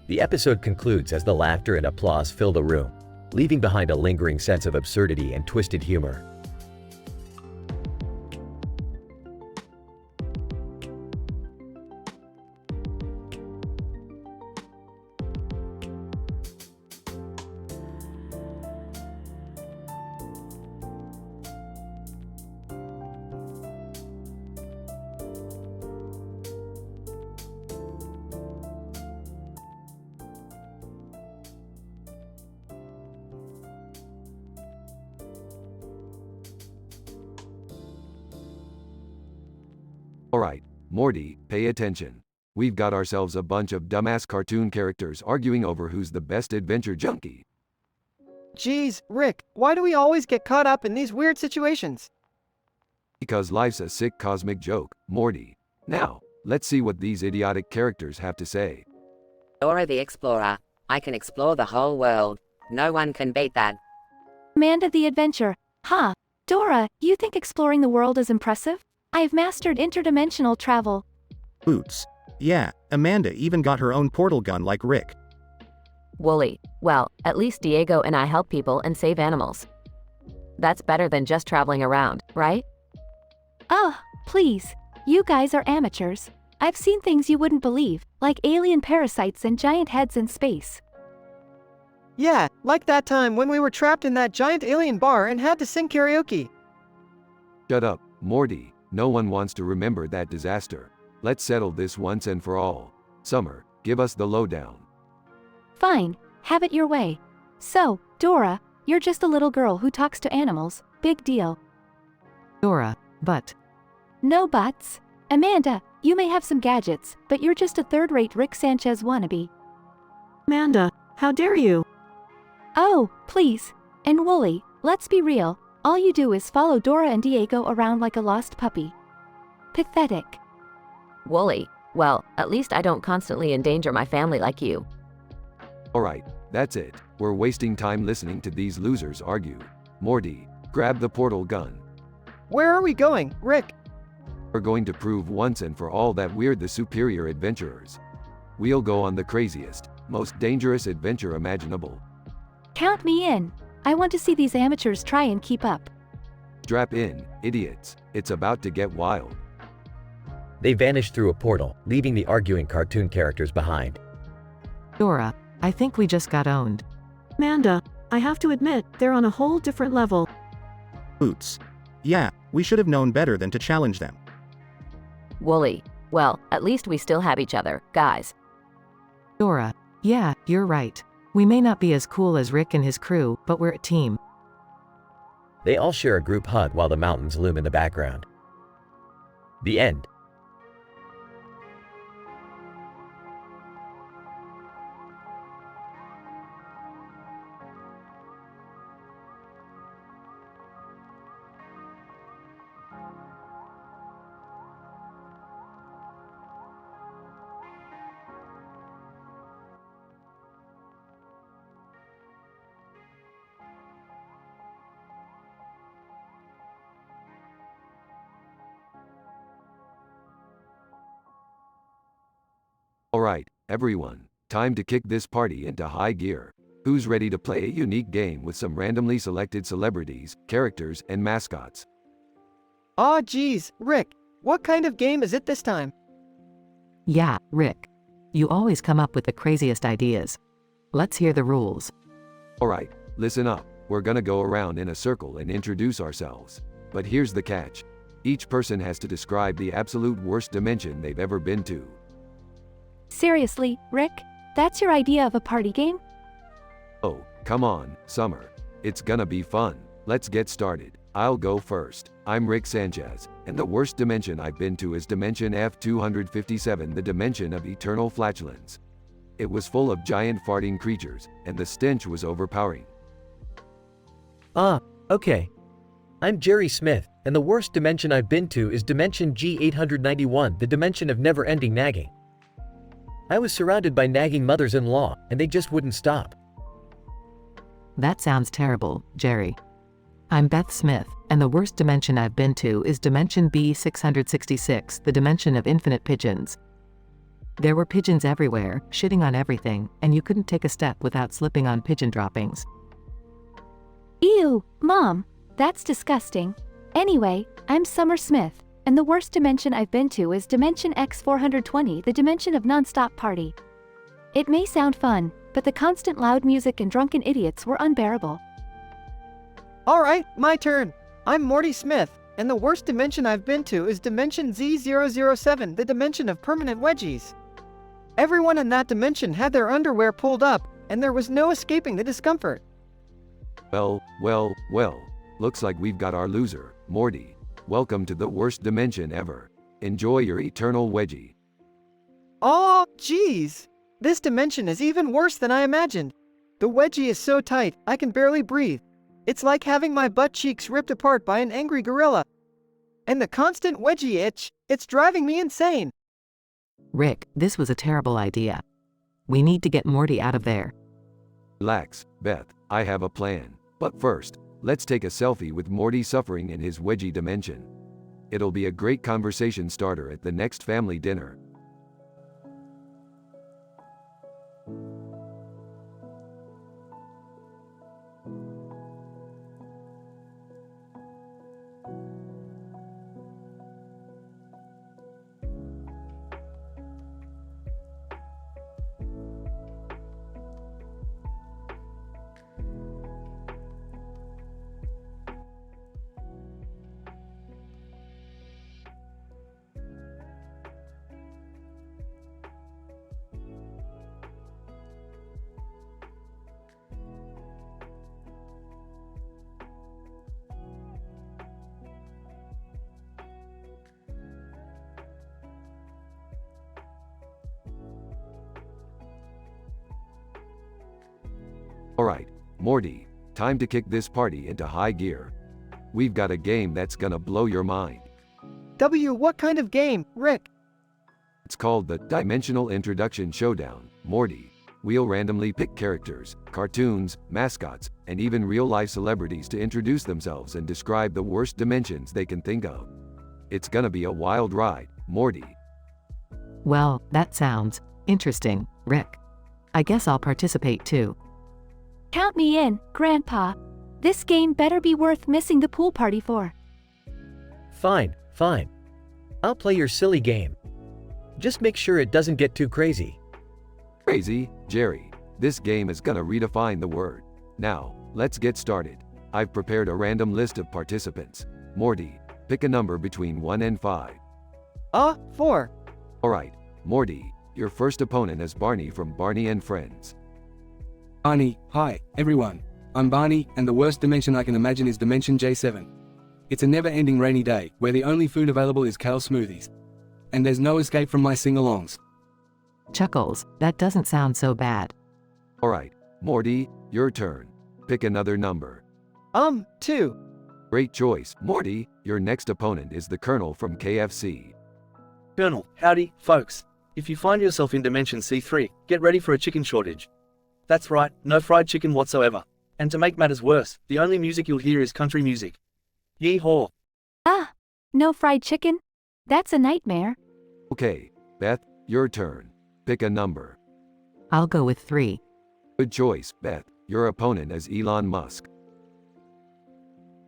The episode concludes as the laughter and applause fill the room, leaving behind a lingering sense of absurdity and twisted humor. Alright, Morty, pay attention. We've got ourselves a bunch of dumbass cartoon characters arguing over who's the best adventure junkie. Geez, Rick, why do we always get caught up in these weird situations? Because life's a sick cosmic joke, Morty. Now, let's see what these idiotic characters have to say. Dora the Explorer, I can explore the whole world. No one can beat that. Amanda the Adventure. Ha! Dora, you think exploring the world is impressive? I've mastered interdimensional travel. Boots. Yeah, Amanda even got her own portal gun like Rick. Wooly. Well, at least Diego and I help people and save animals. That's better than just traveling around, right? Oh, please. You guys are amateurs. I've seen things you wouldn't believe, like alien parasites and giant heads in space. Yeah, like that time when we were trapped in that giant alien bar and had to sing karaoke. Shut up, Morty. No one wants to remember that disaster. Let's settle this once and for all. Summer, give us the lowdown. Fine, have it your way. So, Dora, you're just a little girl who talks to animals. Big deal. Dora, but. No buts. Amanda, you may have some gadgets, but you're just a third-rate Rick Sanchez wannabe. Amanda, how dare you? Oh, please. And Wooly, let's be real. All you do is follow Dora and Diego around like a lost puppy. Pathetic. Wooly. Well, at least I don't constantly endanger my family like you. Alright, that's it. We're wasting time listening to these losers argue. Morty, grab the portal gun. Where are we going, Rick? We're going to prove once and for all that we're the superior adventurers. We'll go on the craziest, most dangerous adventure imaginable. Count me in. I want to see these amateurs try and keep up. Strap in, idiots. It's about to get wild. They vanished through a portal, leaving the arguing cartoon characters behind. Dora, I think we just got owned. Amanda, I have to admit, they're on a whole different level. Boots. Yeah, we should have known better than to challenge them. Wooly. Well, at least we still have each other, guys. Dora, yeah, you're right. We may not be as cool as Rick and his crew, but we're a team. They all share a group hug while the mountains loom in the background. The end. Alright, everyone, time to kick this party into high gear. Who's ready to play a unique game with some randomly selected celebrities, characters, and mascots? Aw geez, Rick, what kind of game is it this time? Yeah, Rick. You always come up with the craziest ideas. Let's hear the rules. Alright, listen up. We're gonna go around in a circle and introduce ourselves. But here's the catch. Each person has to describe the absolute worst dimension they've ever been to. Seriously, Rick? That's your idea of a party game? Oh, come on, Summer. It's gonna be fun. Let's get started. I'll go first. I'm Rick Sanchez, and the worst dimension I've been to is Dimension F257, the dimension of eternal flatulence. It was full of giant farting creatures, and the stench was overpowering. Okay. I'm Jerry Smith, and the worst dimension I've been to is Dimension G891, the dimension of never-ending nagging. I was surrounded by nagging mothers-in-law, and they just wouldn't stop. That sounds terrible, Jerry. I'm Beth Smith, and the worst dimension I've been to is Dimension B666, the dimension of infinite pigeons. There were pigeons everywhere, shitting on everything, and you couldn't take a step without slipping on pigeon droppings. Ew, Mom, that's disgusting. Anyway, I'm Summer Smith, and the worst dimension I've been to is Dimension X420, the dimension of non-stop party. It may sound fun, but the constant loud music and drunken idiots were unbearable. Alright, my turn. I'm Morty Smith, and the worst dimension I've been to is Dimension Z007, the dimension of permanent wedgies. Everyone in that dimension had their underwear pulled up, and there was no escaping the discomfort. Well, looks like we've got our loser, Morty. Welcome to the worst dimension ever. Enjoy your eternal wedgie. Aw, geez. This dimension is even worse than I imagined. The wedgie is so tight, I can barely breathe. It's like having my butt cheeks ripped apart by an angry gorilla. And the constant wedgie itch, it's driving me insane. Rick, this was a terrible idea. We need to get Morty out of there. Relax, Beth, I have a plan. But first, let's take a selfie with Morty suffering in his wedgie dimension. It'll be a great conversation starter at the next family dinner. Alright, Morty, time to kick this party into high gear. We've got a game that's gonna blow your mind. What kind of game, Rick? It's called the Dimensional Introduction Showdown, Morty. We'll randomly pick characters, cartoons, mascots, and even real-life celebrities to introduce themselves and describe the worst dimensions they can think of. It's gonna be a wild ride, Morty. Well, that sounds interesting, Rick. I guess I'll participate too. Count me in, Grandpa. This game better be worth missing the pool party for. Fine, fine. I'll play your silly game. Just make sure it doesn't get too crazy. Crazy, Jerry. This game is gonna redefine the word. Now, let's get started. I've prepared a random list of participants. Morty, pick a number between 1 and 5. 4. Alright, Morty, your first opponent is Barney from Barney and Friends. Barney, hi, everyone. I'm Barney, and the worst dimension I can imagine is Dimension J7. It's a never-ending rainy day, where the only food available is kale smoothies. And there's no escape from my sing-alongs. Chuckles, that doesn't sound so bad. Alright, Morty, your turn. Pick another number. 2. Great choice, Morty. Your next opponent is the Colonel from KFC. Colonel, howdy, folks. If you find yourself in Dimension C3, get ready for a chicken shortage. That's right, no fried chicken whatsoever. And to make matters worse, the only music you'll hear is country music. Yee-haw. No fried chicken? That's a nightmare. Okay, Beth, your turn. Pick a number. I'll go with 3. Good choice, Beth. Your opponent is Elon Musk.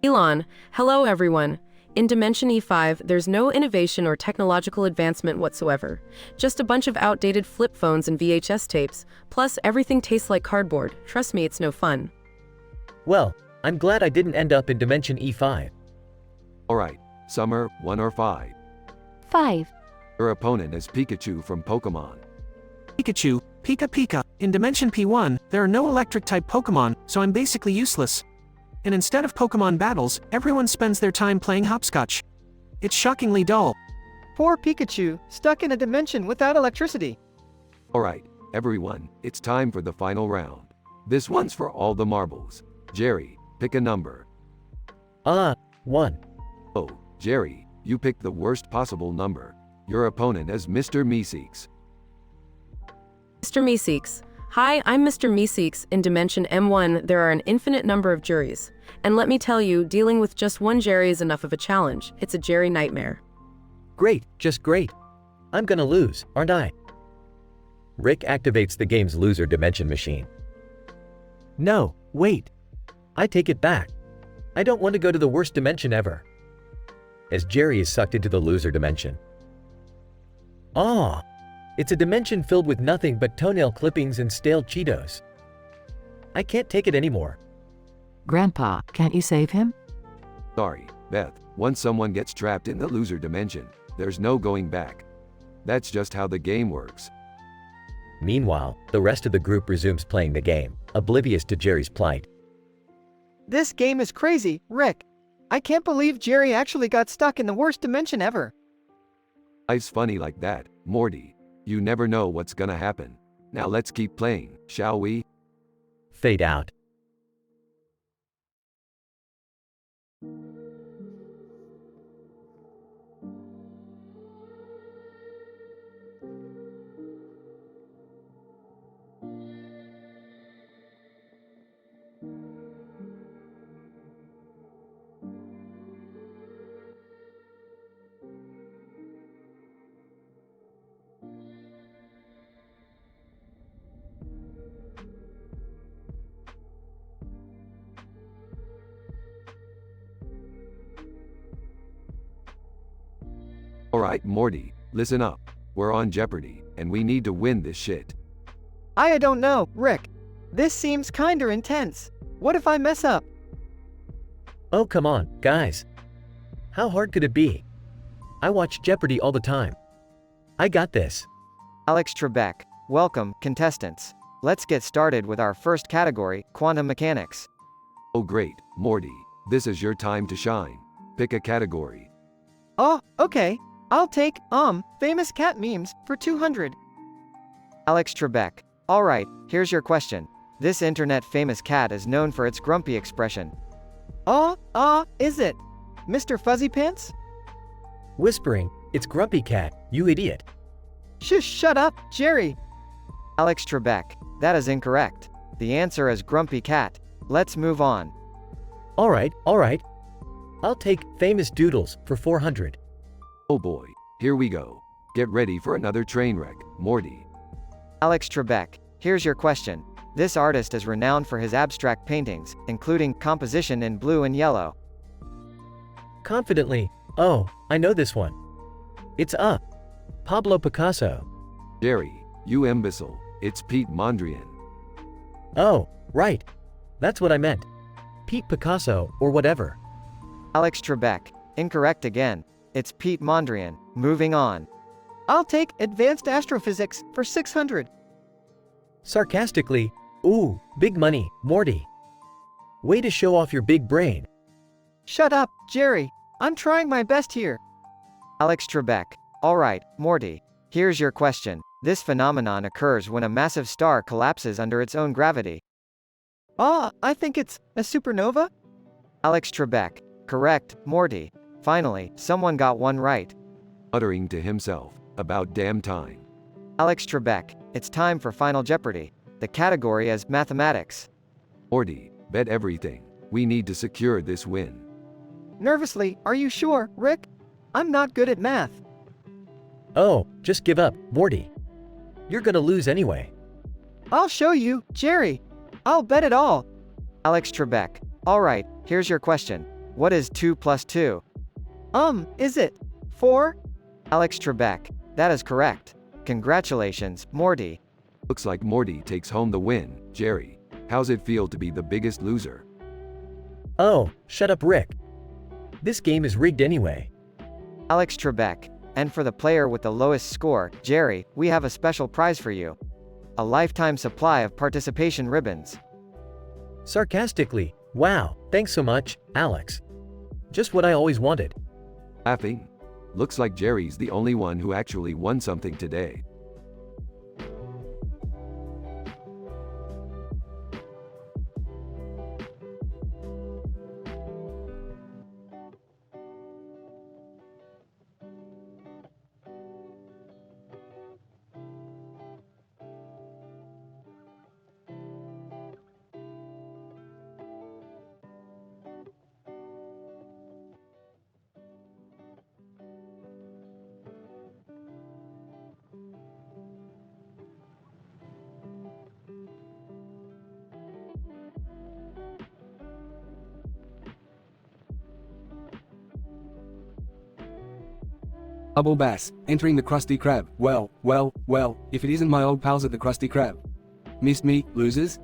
Elon, hello everyone. In Dimension E5, there's no innovation or technological advancement whatsoever. Just a bunch of outdated flip phones and VHS tapes, plus everything tastes like cardboard. Trust me, it's no fun. Well, I'm glad I didn't end up in Dimension E5. Alright, Summer, 1 or 5. 5. Your opponent is Pikachu from Pokemon. Pikachu, Pika Pika. In Dimension P1, there are no electric-type Pokemon, so I'm basically useless. And instead of Pokemon battles, everyone spends their time playing hopscotch. It's shockingly dull. Poor Pikachu, stuck in a dimension without electricity. Alright, everyone, it's time for the final round. This one's for all the marbles. Jerry, pick a number. 1. Oh, Jerry, you picked the worst possible number. Your opponent is Mr. Meeseeks. Mr. Meeseeks. Hi, I'm Mr. Meeseeks. In Dimension M1, there are an infinite number of juries. And let me tell you, dealing with just one Jerry is enough of a challenge. It's a Jerry nightmare. Great, just great. I'm gonna lose, aren't I? Rick activates the game's loser dimension machine. No, wait. I take it back. I don't want to go to the worst dimension ever. As Jerry is sucked into the loser dimension. It's a dimension filled with nothing but toenail clippings and stale Cheetos. I can't take it anymore. Grandpa, can't you save him? Sorry, Beth. Once someone gets trapped in the loser dimension, there's no going back. That's just how the game works. Meanwhile, the rest of the group resumes playing the game, oblivious to Jerry's plight. This game is crazy, Rick. I can't believe Jerry actually got stuck in the worst dimension ever. Life's funny like that, Morty. You never know what's gonna happen. Now let's keep playing, shall we? Fade out. Alright, Morty, listen up. We're on Jeopardy, and we need to win this shit. I don't know, Rick. This seems kinda intense. What if I mess up? Oh, come on, guys. How hard could it be? I watch Jeopardy all the time. I got this. Alex Trebek, welcome, contestants. Let's get started with our first category, quantum mechanics. Oh great, Morty, this is your time to shine. Pick a category. Oh, okay. I'll take, famous cat memes for 200. Alex Trebek, alright, here's your question. This internet famous cat is known for its grumpy expression. Is it? Mr. Fuzzy Pants? Whispering, it's Grumpy Cat, you idiot. Shut up, Jerry. Alex Trebek, that is incorrect. The answer is Grumpy Cat. Let's move on. Alright. I'll take famous doodles for 400. Oh boy, here we go. Get ready for another train wreck, Morty. Alex Trebek, here's your question. This artist is renowned for his abstract paintings, including composition in blue and yellow. Confidently, oh, I know this one. It's Pablo Picasso. Jerry, you imbecile, it's Pete Mondrian. Oh, right. That's what I meant. Pete Picasso, or whatever. Alex Trebek, incorrect again. It's Pete Mondrian. Moving on. I'll take advanced astrophysics for 600. Sarcastically, ooh, big money, Morty. Way to show off your big brain. Shut up, Jerry. I'm trying my best here. Alex Trebek, alright, Morty. Here's your question. This phenomenon occurs when a massive star collapses under its own gravity. I think it's a supernova? Alex Trebek, correct, Morty. Finally, someone got one right. Muttering to himself, about damn time. Alex Trebek, it's time for Final Jeopardy. The category is mathematics. Morty, bet everything. We need to secure this win. Nervously, are you sure, Rick? I'm not good at math. Oh, just give up, Morty. You're gonna lose anyway. I'll show you, Jerry. I'll bet it all. Alex Trebek, alright, here's your question. What is 2 plus 2? Is it 4? Alex Trebek, that is correct. Congratulations, Morty. Looks like Morty takes home the win. Jerry, how's it feel to be the biggest loser? Oh, shut up, Rick. This game is rigged anyway. Alex Trebek, and for the player with the lowest score, Jerry, we have a special prize for you. A lifetime supply of participation ribbons. Sarcastically, wow, thanks so much, Alex. Just what I always wanted. Laughing. Looks like Jerry's the only one who actually won something today. Bubble Bass, entering the Krusty Krab. Well, if it isn't my old pals at the Krusty Krab. Missed me, losers?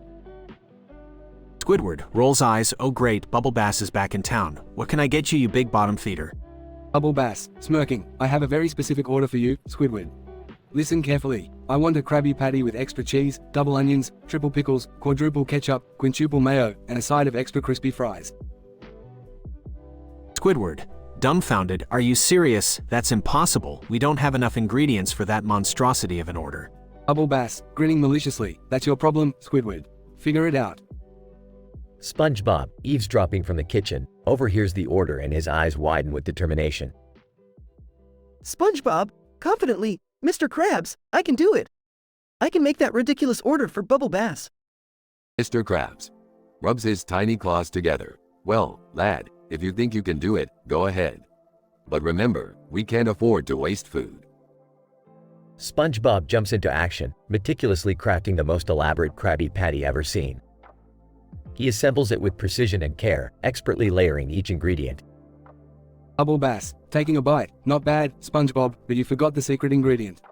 Squidward rolls eyes. Oh great, Bubble Bass is back in town. What can I get you, you big bottom feeder? Bubble Bass, smirking. I have a very specific order for you, Squidward. Listen carefully. I want a Krabby Patty with extra cheese, double onions, triple pickles, quadruple ketchup, quintuple mayo, and a side of extra crispy fries. Squidward, dumbfounded, are you serious? That's impossible. We don't have enough ingredients for that monstrosity of an order. Bubble Bass, grinning maliciously. That's your problem, Squidward. Figure it out. SpongeBob, eavesdropping from the kitchen, overhears the order and his eyes widen with determination. SpongeBob, confidently, Mr. Krabs, I can do it. I can make that ridiculous order for Bubble Bass. Mr. Krabs rubs his tiny claws together. Well, lad, if you think you can do it, go ahead. But remember, we can't afford to waste food. SpongeBob jumps into action, meticulously crafting the most elaborate Krabby Patty ever seen. He assembles it with precision and care, expertly layering each ingredient. Bubble Bass, taking a bite. Not bad, SpongeBob, but you forgot the secret ingredient.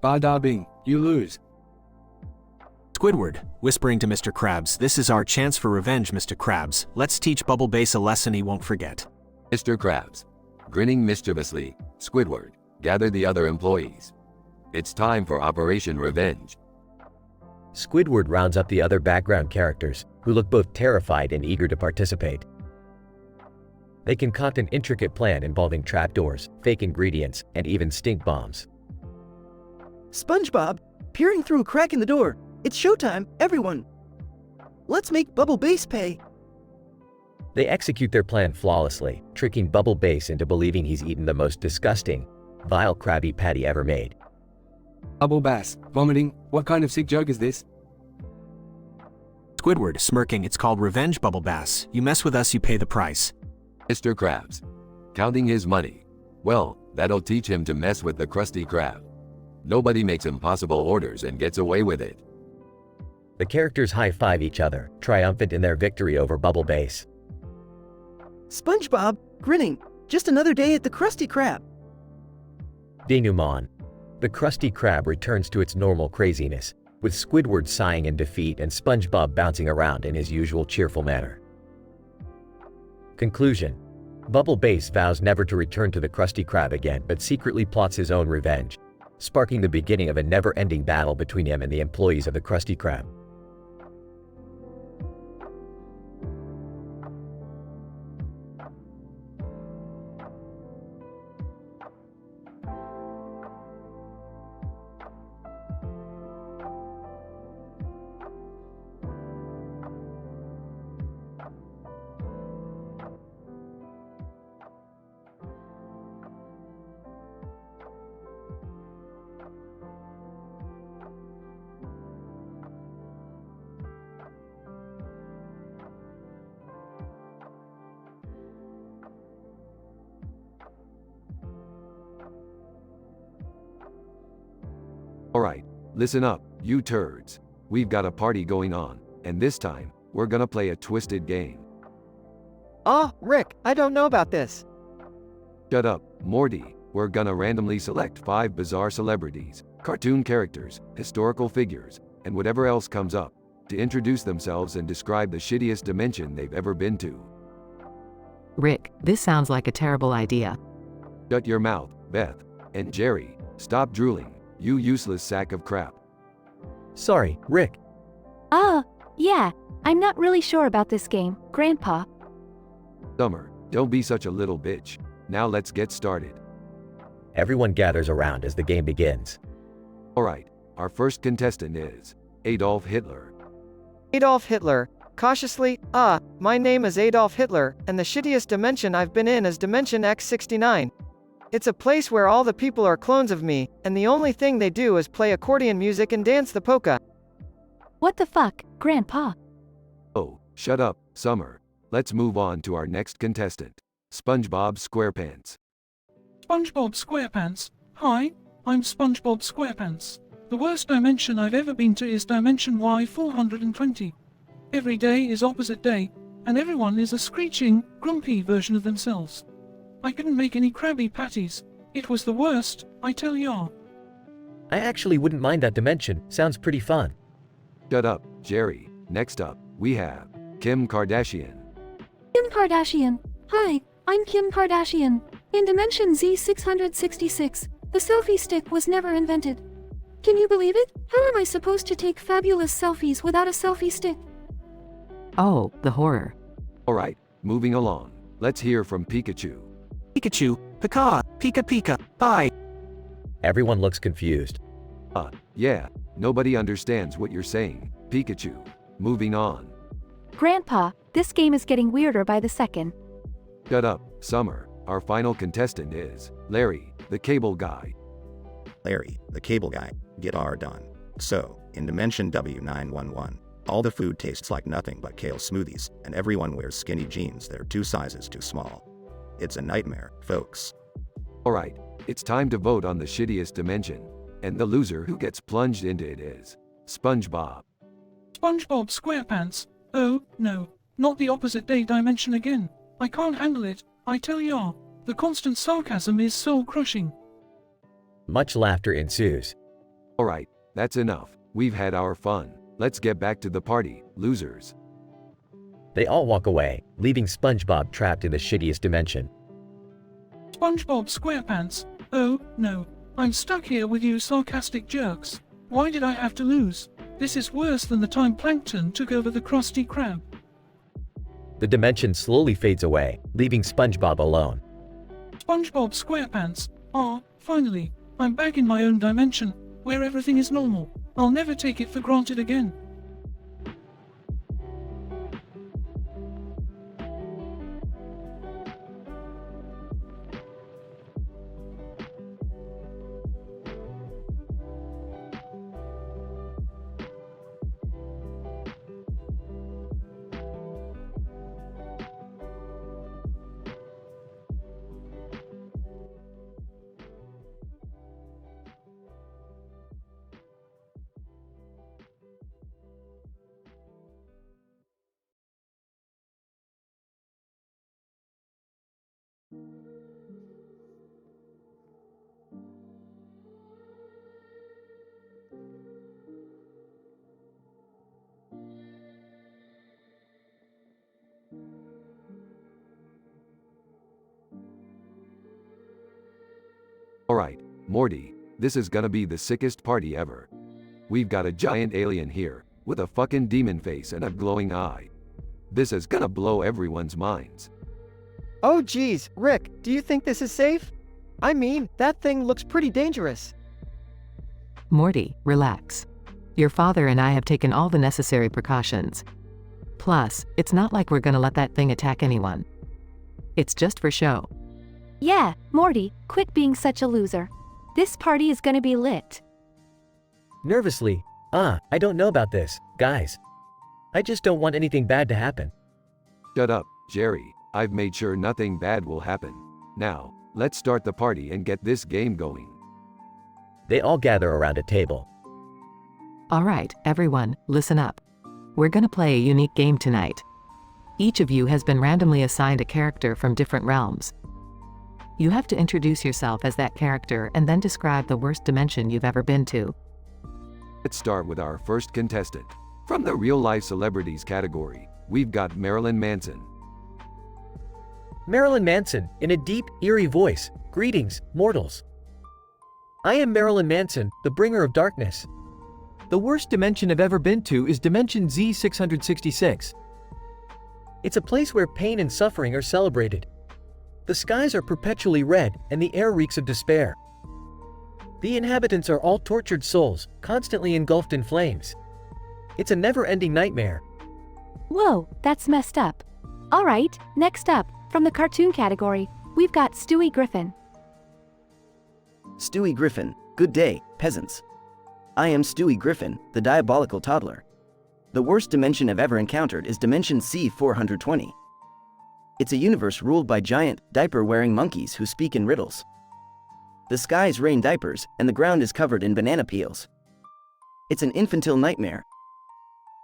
Bar bing, you lose. Squidward, whispering to Mr. Krabs, "This is our chance for revenge, Mr. Krabs. Let's teach Bubble Base a lesson he won't forget." Mr. Krabs, grinning mischievously, Squidward, gather the other employees. It's time for Operation Revenge. Squidward rounds up the other background characters, who look both terrified and eager to participate. They concoct an intricate plan involving trapdoors, fake ingredients, and even stink bombs. SpongeBob, peering through a crack in the door. It's showtime, everyone. Let's make Bubble Base pay. They execute their plan flawlessly, tricking Bubble Base into believing he's eaten the most disgusting, vile Krabby Patty ever made. Bubble Bass, vomiting, what kind of sick joke is this? Squidward, smirking, "It's called Revenge, Bubble Bass. You mess with us, you pay the price." Mr. Krabs, counting his money. Well, that'll teach him to mess with the Krusty Krab. Nobody makes impossible orders and gets away with it. The characters high-five each other, triumphant in their victory over Bubble Base. SpongeBob, grinning. Just another day at the Krusty Krab. Denouement. The Krusty Krab returns to its normal craziness, with Squidward sighing in defeat and SpongeBob bouncing around in his usual cheerful manner. Conclusion. Bubble Base vows never to return to the Krusty Krab again, but secretly plots his own revenge, sparking the beginning of a never-ending battle between him and the employees of the Krusty Krab. Alright, listen up, you turds. We've got a party going on, and this time, we're gonna play a twisted game. Oh, Rick, I don't know about this. Shut up, Morty. We're gonna randomly select 5 bizarre celebrities, cartoon characters, historical figures, and whatever else comes up, to introduce themselves and describe the shittiest dimension they've ever been to. Rick, this sounds like a terrible idea. Shut your mouth, Beth. And Jerry, stop drooling, you useless sack of crap. Sorry, Rick. Yeah, I'm not really sure about this game, Grandpa. Summer, don't be such a little bitch. Now let's get started. Everyone gathers around as the game begins. Alright, our first contestant is Adolf Hitler. Adolf Hitler. Cautiously, my name is Adolf Hitler, and the shittiest dimension I've been in is Dimension X69. It's a place where all the people are clones of me, and the only thing they do is play accordion music and dance the polka. What the fuck, Grandpa? Oh, shut up, Summer. Let's move on to our next contestant, SpongeBob SquarePants. SpongeBob SquarePants. Hi, I'm SpongeBob SquarePants. The worst dimension I've ever been to is Dimension Y420. Every day is opposite day, and everyone is a screeching, grumpy version of themselves. I couldn't make any Krabby Patties. It was the worst, I tell ya. I actually wouldn't mind that dimension. Sounds pretty fun. Shut up, Jerry. Next up, we have Kim Kardashian. Kim Kardashian. Hi, I'm Kim Kardashian. In Dimension Z666, the selfie stick was never invented. Can you believe it? How am I supposed to take fabulous selfies without a selfie stick? Oh, the horror. Alright, moving along. Let's hear from Pikachu. Pikachu, Pika, Pika Pika, bye. Everyone looks confused. Yeah, nobody understands what you're saying, Pikachu. Moving on. Grandpa, this game is getting weirder by the second. Shut up, Summer. Our final contestant is Larry, the cable guy. Larry, the cable guy, get our done. So, in Dimension W911, all the food tastes like nothing but kale smoothies, and everyone wears skinny jeans that are 2 sizes too small. It's a nightmare, folks. Alright, it's time to vote on the shittiest dimension, and the loser who gets plunged into it is SpongeBob. SpongeBob SquarePants. Oh, no, not the opposite day dimension again. I can't handle it, I tell ya. The The constant sarcasm is soul-crushing. Much laughter ensues. Alright, that's enough. We've had our fun. Let's get back to the party, losers. They all walk away, leaving SpongeBob trapped in the shittiest dimension. SpongeBob SquarePants. Oh, no. I'm stuck here with you sarcastic jerks. Why did I have to lose? This is worse than the time Plankton took over the Krusty Krab. The dimension slowly fades away, leaving SpongeBob alone. SpongeBob SquarePants. Ah, finally. I'm back in my own dimension, where everything is normal. I'll never take it for granted again. Alright, Morty, this is gonna be the sickest party ever. We've got a giant alien here, with a fucking demon face and a glowing eye. This is gonna blow everyone's minds. Oh geez, Rick, do you think this is safe? I mean, that thing looks pretty dangerous. Morty, relax. Your father and I have taken all the necessary precautions. Plus, it's not like we're gonna let that thing attack anyone. It's just for show. Yeah, Morty, quit being such a loser. This party is gonna be lit. Nervously, I don't know about this, guys. I just don't want anything bad to happen. Shut up, Jerry. I've made sure nothing bad will happen. Now, let's start the party and get this game going. They all gather around a table. Alright, everyone, listen up. We're gonna play a unique game tonight. Each of you has been randomly assigned a character from different realms. You have to introduce yourself as that character and then describe the worst dimension you've ever been to. Let's start with our first contestant. From the real-life celebrities category, we've got Marilyn Manson. Marilyn Manson, in a deep, eerie voice. Greetings, mortals. I am Marilyn Manson, the bringer of darkness. The worst dimension I've ever been to is Dimension Z666. It's a place where pain and suffering are celebrated. The skies are perpetually red, and the air reeks of despair. The inhabitants are all tortured souls, constantly engulfed in flames. It's a never-ending nightmare. Whoa, that's messed up. Alright, next up, from the cartoon category, we've got Stewie Griffin. Stewie Griffin, good day, peasants. I am Stewie Griffin, the diabolical toddler. The worst dimension I've ever encountered is Dimension C420. It's a universe ruled by giant, diaper-wearing monkeys who speak in riddles. The skies rain diapers, and the ground is covered in banana peels. It's an infantile nightmare.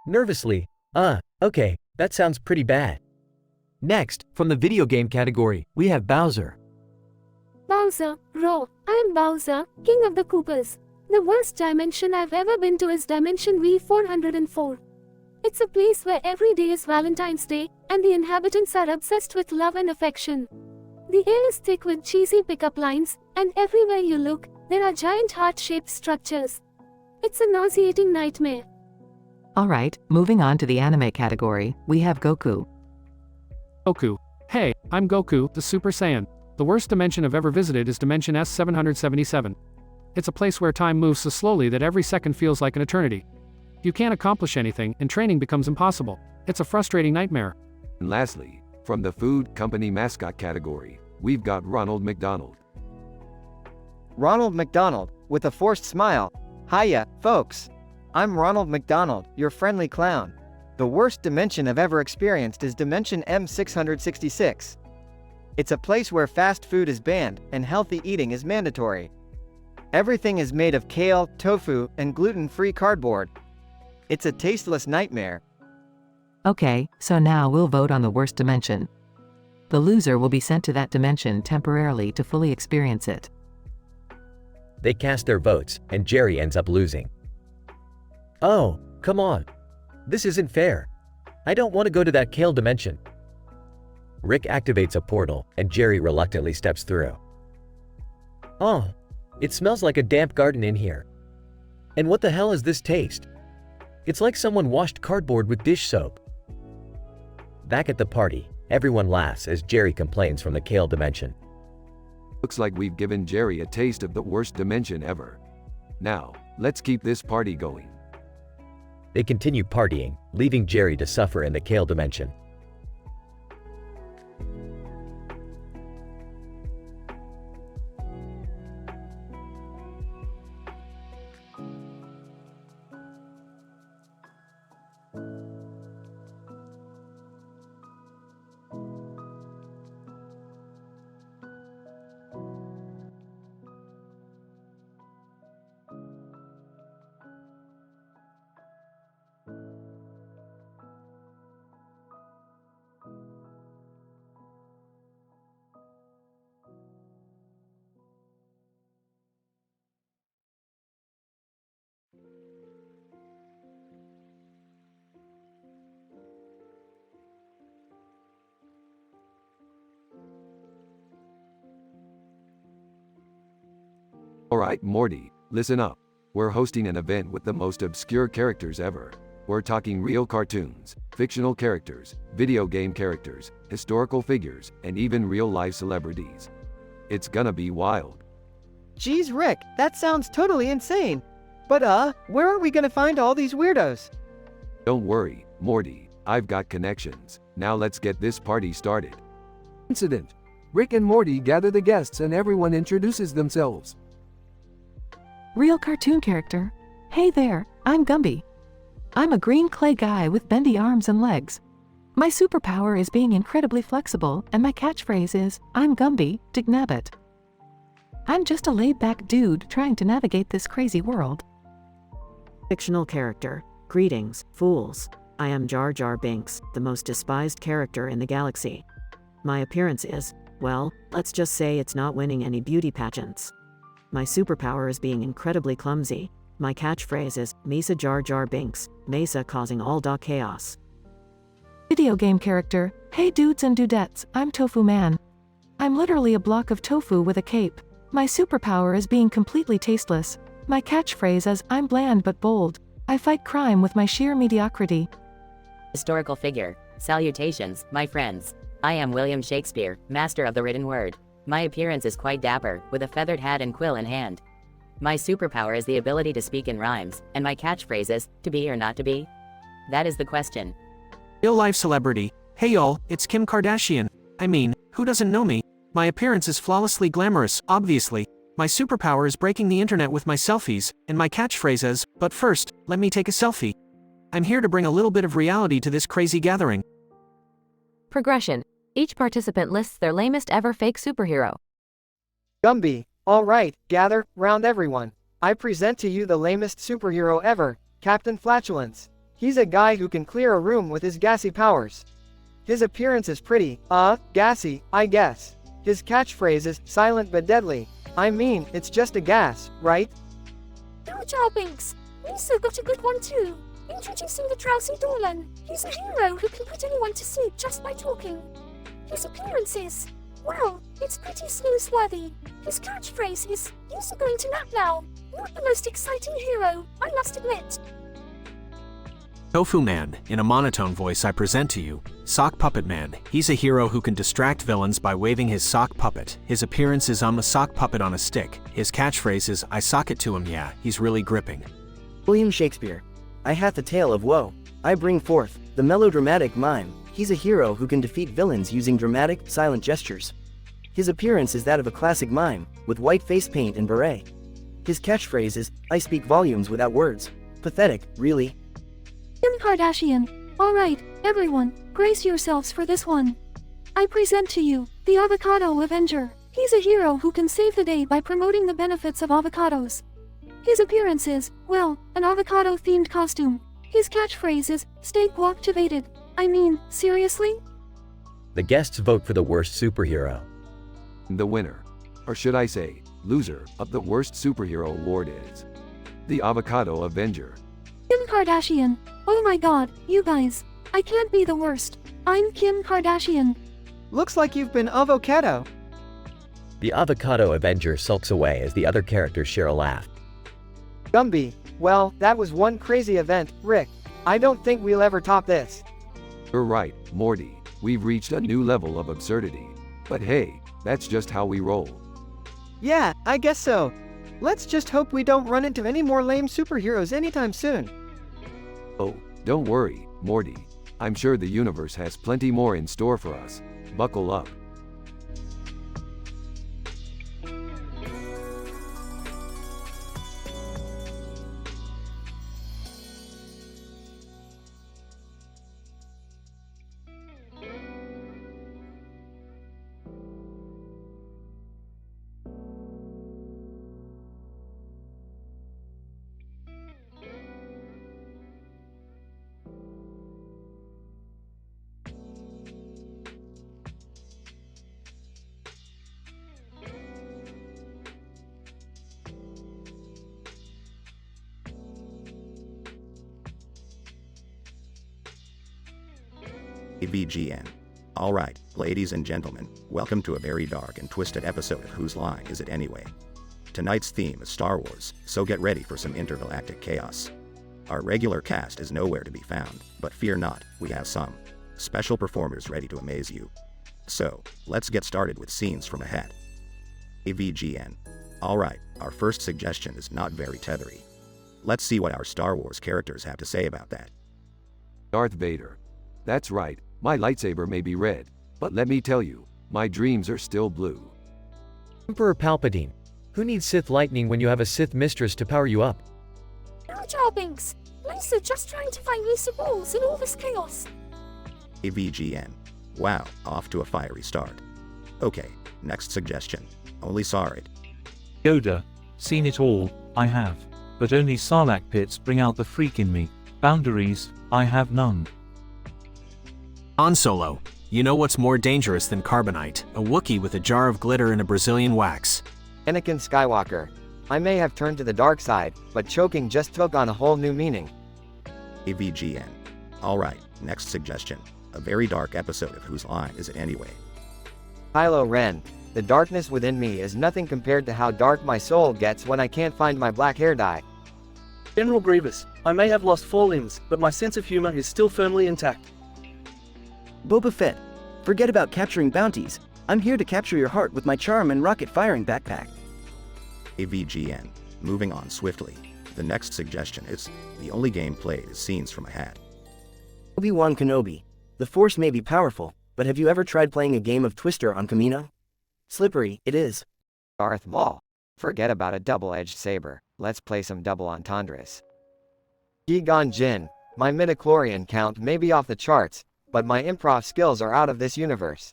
Nervously, okay, that sounds pretty bad. Next, from the video game category, we have Bowser. Bowser, Roar, I am Bowser, King of the Koopas. The worst dimension I've ever been to is Dimension V404. It's a place where every day is Valentine's Day, and the inhabitants are obsessed with love and affection. The air is thick with cheesy pickup lines, and everywhere you look, there are giant heart-shaped structures. It's a nauseating nightmare. Alright, moving on to the anime category, we have Goku. Goku. Hey, I'm Goku, the Super Saiyan. The worst dimension I've ever visited is Dimension S777. It's a place where time moves so slowly that every second feels like an eternity. You can't accomplish anything, and training becomes impossible. It's a frustrating nightmare. And lastly, from the food company mascot category, we've got Ronald McDonald. Ronald McDonald, with a forced smile. Hiya, folks. I'm Ronald McDonald, your friendly clown. The worst dimension I've ever experienced is Dimension M666. It's a place where fast food is banned, and healthy eating is mandatory. Everything is made of kale, tofu, and gluten-free cardboard. It's a tasteless nightmare. Okay, so now we'll vote on the worst dimension. The loser will be sent to that dimension temporarily to fully experience it. They cast their votes, and Jerry ends up losing. Oh, come on. This isn't fair. I don't want to go to that Kale dimension. Rick activates a portal, and Jerry reluctantly steps through. Oh, it smells like a damp garden in here. And what the hell is this taste? It's like someone washed cardboard with dish soap. Back at the party, everyone laughs as Jerry complains from the Kale dimension. Looks like we've given Jerry a taste of the worst dimension ever. Now, let's keep this party going. They continue partying, leaving Jerry to suffer in the Kale dimension. Alright, Morty, listen up. We're hosting an event with the most obscure characters ever. We're talking real cartoons, fictional characters, video game characters, historical figures, and even real-life celebrities. It's gonna be wild. Geez, Rick, that sounds totally insane. But where are we gonna find all these weirdos? Don't worry, Morty, I've got connections. Now let's get this party started. Incident. Rick and Morty gather the guests and everyone introduces themselves. Real cartoon character. Hey there, I'm Gumby. I'm a green clay guy with bendy arms and legs. My superpower is being incredibly flexible, and my catchphrase is, I'm Gumby, Dignabbit. I'm just a laid-back dude trying to navigate this crazy world. Fictional character. Greetings, fools. I am Jar Jar Binks, the most despised character in the galaxy. My appearance is, well, let's just say it's not winning any beauty pageants. My superpower is being incredibly clumsy. My catchphrase is, Mesa Jar Jar Binks, Mesa causing all da chaos. Video game character. Hey dudes and dudettes, I'm Tofu Man. I'm literally a block of tofu with a cape. My superpower is being completely tasteless. My catchphrase is, I'm bland but bold. I fight crime with my sheer mediocrity. Historical figure. Salutations, my friends. I am William Shakespeare, master of the written word. My appearance is quite dapper, with a feathered hat and quill in hand. My superpower is the ability to speak in rhymes, and my catchphrase is, to be or not to be? That is the question. Real-life celebrity. Hey y'all, it's Kim Kardashian. I mean, who doesn't know me? My appearance is flawlessly glamorous, obviously. My superpower is breaking the internet with my selfies, and my catchphrase is, but first, let me take a selfie. I'm here to bring a little bit of reality to this crazy gathering. Progression. Each participant lists their lamest ever fake superhero. Gumby, alright, gather round everyone. I present to you the lamest superhero ever, Captain Flatulence. He's a guy who can clear a room with his gassy powers. His appearance is pretty, gassy, I guess. His catchphrase is, silent but deadly. I mean, it's just a gas, right? Jar Jar Binks. Lisa got a good one too. Introducing the Drowsy Doorman. He's a hero who can put anyone to sleep just by talking. His appearance is, well, it's pretty snooze-worthy. His catchphrase is, you're going to nap now. Not the most exciting hero, I must admit. Tofu Man, in a monotone voice I present to you, Sock Puppet Man. He's a hero who can distract villains by waving his sock puppet. His appearance is, I'm a sock puppet on a stick. His catchphrase is, I sock it to him, yeah, he's really gripping. William Shakespeare. I hath a tale of woe. I bring forth the melodramatic mime. He's a hero who can defeat villains using dramatic, silent gestures. His appearance is that of a classic mime, with white face paint and beret. His catchphrase is, I speak volumes without words. Pathetic, really. Kim Kardashian. Alright, everyone, brace yourselves for this one. I present to you, the Avocado Avenger. He's a hero who can save the day by promoting the benefits of avocados. His appearance is, well, an avocado-themed costume. His catchphrase is, stay guactivated. I mean, seriously? The guests vote for the worst superhero. The winner, or should I say, loser, of the worst superhero award is the Avocado Avenger. Kim Kardashian. Oh my god, you guys. I can't be the worst. I'm Kim Kardashian. Looks like you've been avocado. The Avocado Avenger sulks away as the other characters share a laugh. Gumby, well, that was one crazy event, Rick. I don't think we'll ever top this. You're right, Morty. We've reached a new level of absurdity. But hey, that's just how we roll. Yeah, I guess so. Let's just hope we don't run into any more lame superheroes anytime soon. Oh, don't worry, Morty. I'm sure the universe has plenty more in store for us. Buckle up. AVGN. Alright, ladies and gentlemen, welcome to a very dark and twisted episode of Whose Line Is It Anyway? Tonight's theme is Star Wars, so get ready for some intergalactic chaos. Our regular cast is nowhere to be found, but fear not, we have some special performers ready to amaze you. So, let's get started with scenes from a hat. AVGN. Alright, our first suggestion is not very tethery. Let's see what our Star Wars characters have to say about that. Darth Vader. That's right, my lightsaber may be red, but let me tell you, my dreams are still blue. Emperor Palpatine. Who needs Sith lightning when you have a Sith mistress to power you up? Jar Jar Binks. Lisa just trying to find me some balls in all this chaos. AVGN. Wow, off to a fiery start. Okay, next suggestion. Only saw it. Yoda. Seen it all, I have. But only Sarlacc pits bring out the freak in me. Boundaries, I have none. Han Solo. You know what's more dangerous than carbonite? A Wookiee with a jar of glitter and a Brazilian wax. Anakin Skywalker. I may have turned to the dark side, but choking just took on a whole new meaning. AVGN. Alright, next suggestion. A very dark episode of Whose Line Is It Anyway? Kylo Ren. The darkness within me is nothing compared to how dark my soul gets when I can't find my black hair dye. General Grievous. I may have lost 4 limbs, but my sense of humor is still firmly intact. Boba Fett. Forget about capturing bounties. I'm here to capture your heart with my charm and rocket-firing backpack. AVGN. Moving on swiftly. The next suggestion is, the only game played is scenes from a hat. Obi-Wan Kenobi. The Force may be powerful, but have you ever tried playing a game of Twister on Kamino? Slippery, it is. Darth Maul. Forget about a double-edged saber. Let's play some double entendres. Qui-Gon Jinn. My midichlorian count may be off the charts, but my improv skills are out of this universe.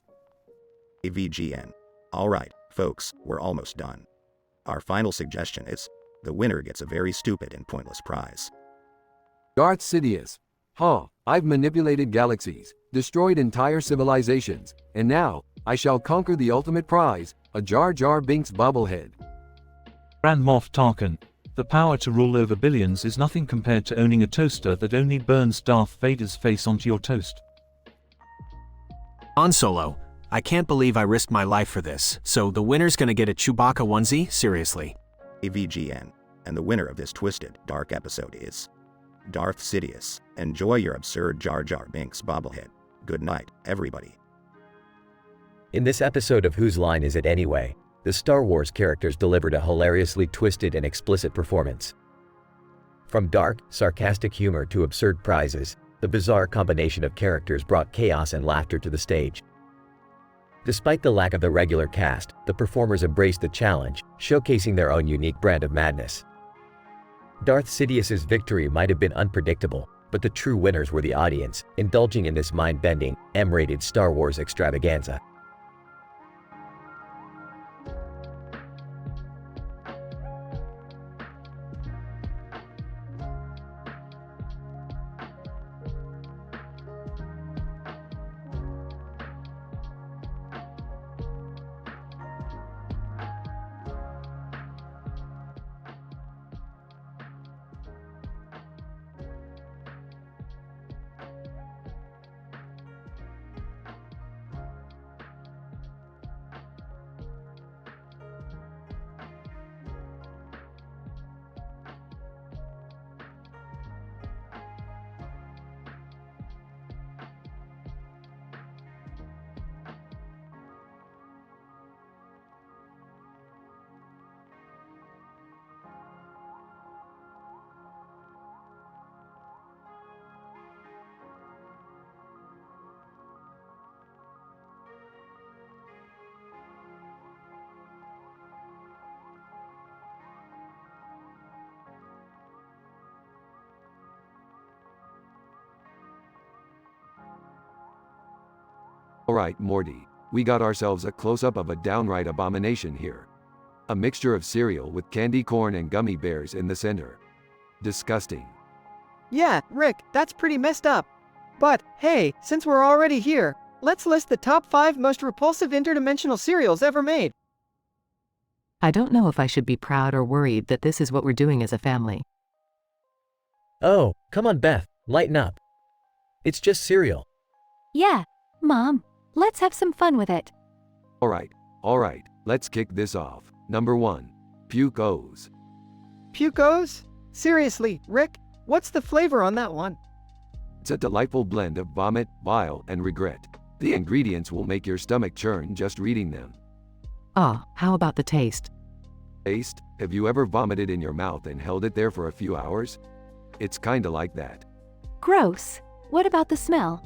AVGN. Alright, folks, we're almost done. Our final suggestion is, the winner gets a very stupid and pointless prize. Darth Sidious. I've manipulated galaxies, destroyed entire civilizations, and now, I shall conquer the ultimate prize, a Jar Jar Binks bobblehead. Grand Moff Tarkin. The power to rule over billions is nothing compared to owning a toaster that only burns Darth Vader's face onto your toast. Han Solo. I can't believe I risked my life for this, so the winner's gonna get a Chewbacca onesie? Seriously. AVGN. And the winner of this twisted, dark episode is Darth Sidious. Enjoy your absurd Jar Jar Binks bobblehead. Good night, everybody. In this episode of Whose Line Is It Anyway? The Star Wars characters delivered a hilariously twisted and explicit performance. From dark, sarcastic humor to absurd prizes, the bizarre combination of characters brought chaos and laughter to the stage. Despite the lack of the regular cast, the performers embraced the challenge, showcasing their own unique brand of madness. Darth Sidious's victory might have been unpredictable, but the true winners were the audience, indulging in this mind-bending, M-rated Star Wars extravaganza. Alright, Morty, we got ourselves a close-up of a downright abomination here. A mixture of cereal with candy corn and gummy bears in the center. Disgusting. Yeah, Rick, that's pretty messed up. But, hey, since we're already here, let's list the top 5 most repulsive interdimensional cereals ever made. I don't know if I should be proud or worried that this is what we're doing as a family. Oh, come on, Beth, lighten up. It's just cereal. Yeah, Mom, let's have some fun with it. Alright, let's kick this off. Number 1. Puke O's. Puke O's? Seriously, Rick, what's the flavor on that one? It's a delightful blend of vomit, bile, and regret. The ingredients will make your stomach churn just reading them. How about the taste? Taste? Have you ever vomited in your mouth and held it there for a few hours? It's kinda like that. Gross. What about the smell?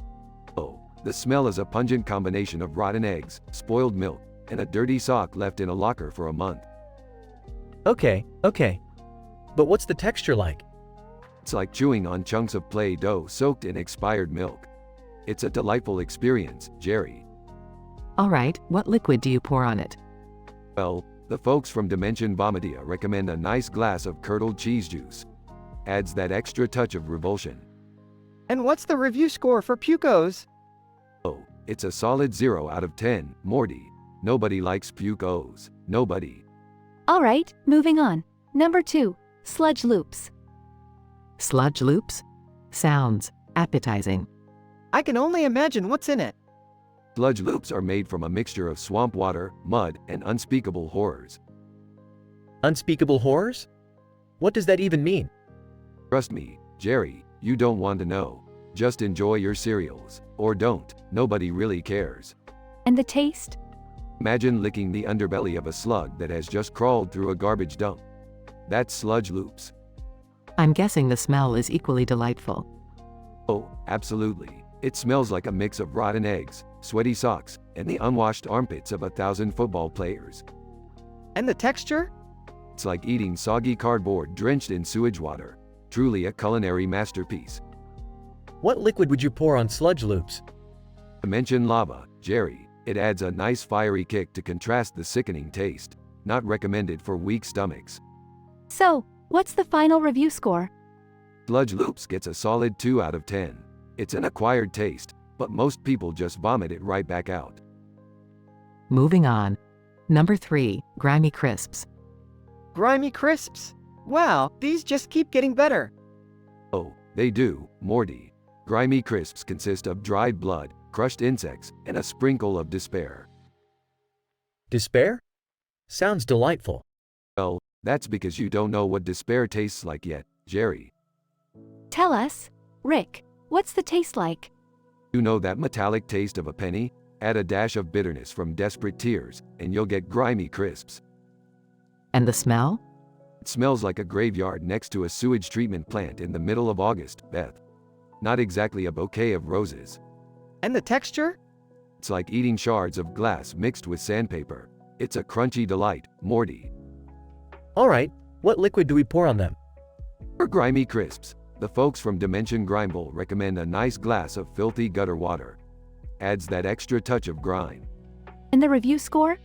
Oh, the smell is a pungent combination of rotten eggs, spoiled milk, and a dirty sock left in a locker for a month. Okay. But what's the texture like? It's like chewing on chunks of Play-Doh soaked in expired milk. It's a delightful experience, Jerry. Alright, what liquid do you pour on it? Well, the folks from Dimension Vomitia recommend a nice glass of curdled cheese juice. Adds that extra touch of revulsion. And what's the review score for Puke O's? Oh, it's a solid 0 out of 10, Morty. Nobody likes Puke O's. Nobody. Alright, moving on. Number 2. Sludge Loops. Sludge Loops? Sounds appetizing. I can only imagine what's in it. Sludge Loops are made from a mixture of swamp water, mud, and unspeakable horrors. Unspeakable horrors? What does that even mean? Trust me, Jerry, you don't want to know. Just enjoy your cereals. Or don't, nobody really cares. And the taste? Imagine licking the underbelly of a slug that has just crawled through a garbage dump. That's Sludge Loops. I'm guessing the smell is equally delightful. Oh, absolutely. It smells like a mix of rotten eggs, sweaty socks, and the unwashed armpits of 1,000 football players. And the texture? It's like eating soggy cardboard drenched in sewage water. Truly a culinary masterpiece. What liquid would you pour on Sludge Loops? Dimension lava, Jerry. It adds a nice fiery kick to contrast the sickening taste. Not recommended for weak stomachs. So, what's the final review score? Sludge Loops gets a solid 2 out of 10. It's an acquired taste, but most people just vomit it right back out. Moving on. Number 3. Grimy Crisps. Grimy Crisps? Wow, these just keep getting better. Oh, they do, Morty. Grimy Crisps consist of dried blood, crushed insects, and a sprinkle of despair. Despair? Sounds delightful. Well, that's because you don't know what despair tastes like yet, Jerry. Tell us. Rick, what's the taste like? You know that metallic taste of a penny? Add a dash of bitterness from desperate tears, and you'll get Grimy Crisps. And the smell? It smells like a graveyard next to a sewage treatment plant in the middle of August, Beth. Not exactly a bouquet of roses. And the texture? It's like eating shards of glass mixed with sandpaper. It's a crunchy delight, Morty. Alright, what liquid do we pour on them? For Grimy Crisps, the folks from Dimension Grimble recommend a nice glass of filthy gutter water. Adds that extra touch of grime. And the review score?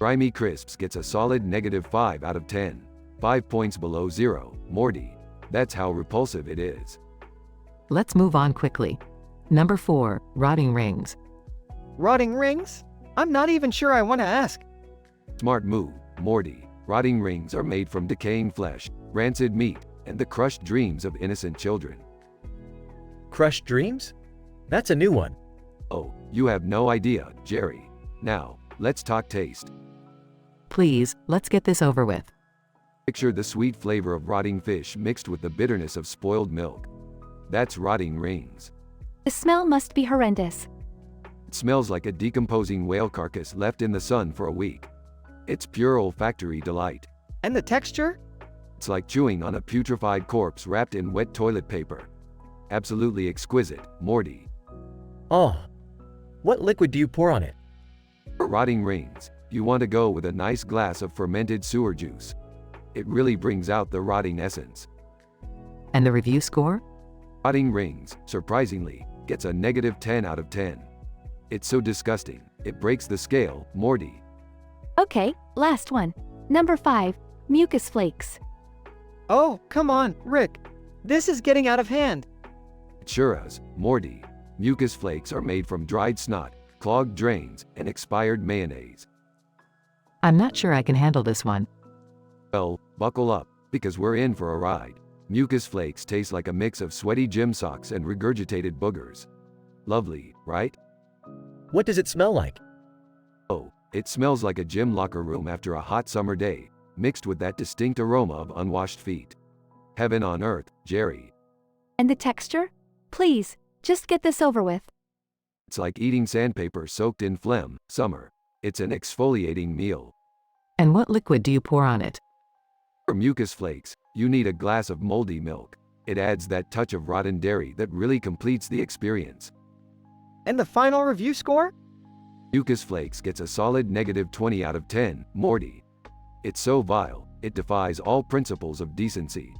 Grimy Crisps gets a solid -5 out of 10. 5 points below 0, Morty. That's how repulsive it is. Let's move on quickly. Number 4. Rotting Rings. Rotting rings? I'm not even sure I want to ask. Smart move, Morty. Rotting rings are made from decaying flesh, rancid meat, and the crushed dreams of innocent children. Crushed dreams? That's a new one. Oh, you have no idea, Jerry. Now, let's talk taste. Please, let's get this over with. Picture the sweet flavor of rotting fish mixed with the bitterness of spoiled milk. That's rotting rings. The smell must be horrendous. It smells like a decomposing whale carcass left in the sun for a week. It's pure olfactory delight. And the texture? It's like chewing on a putrefied corpse wrapped in wet toilet paper. Absolutely exquisite, Morty. Oh. What liquid do you pour on it? For rotting rings, you want to go with a nice glass of fermented sewer juice. It really brings out the rotting essence. And the review score? Rotting Rings, surprisingly, gets a -10 out of 10. It's so disgusting. It breaks the scale, Morty. Okay, last one. Number 5. Mucus flakes. Oh, come on, Rick. This is getting out of hand. It sure is, Morty. Mucus flakes are made from dried snot, clogged drains, and expired mayonnaise. I'm not sure I can handle this one. Well, buckle up, because we're in for a ride. Mucus flakes taste like a mix of sweaty gym socks and regurgitated boogers. Lovely, right? What does it smell like? Oh, it smells like a gym locker room after a hot summer day, mixed with that distinct aroma of unwashed feet. Heaven on earth, Jerry. And the texture? Please, just get this over with. It's like eating sandpaper soaked in phlegm, Summer. It's an exfoliating meal. And what liquid do you pour on it? For mucus flakes, you need a glass of moldy milk. It adds that touch of rotten dairy that really completes the experience. And the final review score? Mucus flakes gets a solid -20 out of 10, Morty. It's so vile, it defies all principles of decency.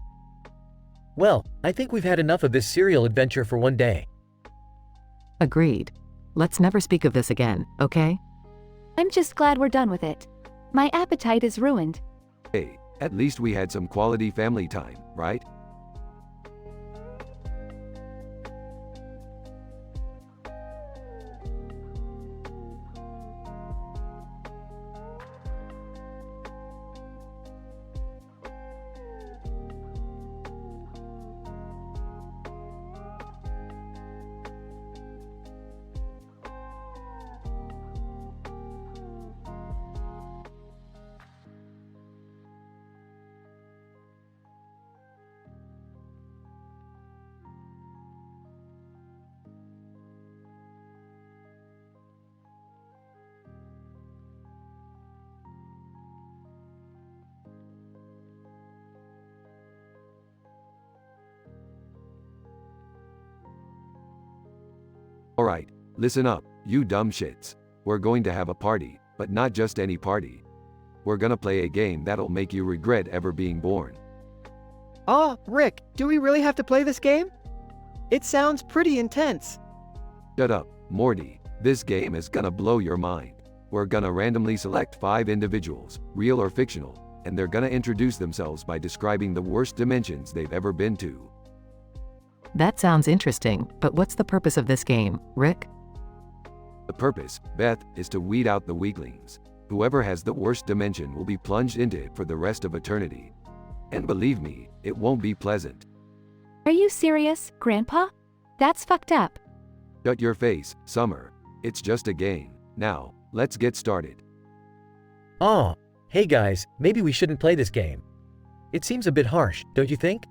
Well, I think we've had enough of this cereal adventure for one day. Agreed. Let's never speak of this again, okay? I'm just glad we're done with it. My appetite is ruined. Hey, at least we had some quality family time, right? Alright, listen up, you dumb shits. We're going to have a party, but not just any party. We're gonna play a game that'll make you regret ever being born. Oh, Rick, do we really have to play this game? It sounds pretty intense. Shut up, Morty. This game is gonna blow your mind. We're gonna randomly select 5 individuals, real or fictional, and they're gonna introduce themselves by describing the worst dimensions they've ever been to. That sounds interesting, but what's the purpose of this game, Rick? The purpose, Beth, is to weed out the weaklings. Whoever has the worst dimension will be plunged into it for the rest of eternity. And believe me, it won't be pleasant. Are you serious, Grandpa? That's fucked up. Shut your face, Summer. It's just a game. Now, let's get started. Oh, hey guys, maybe we shouldn't play this game. It seems a bit harsh, don't you think?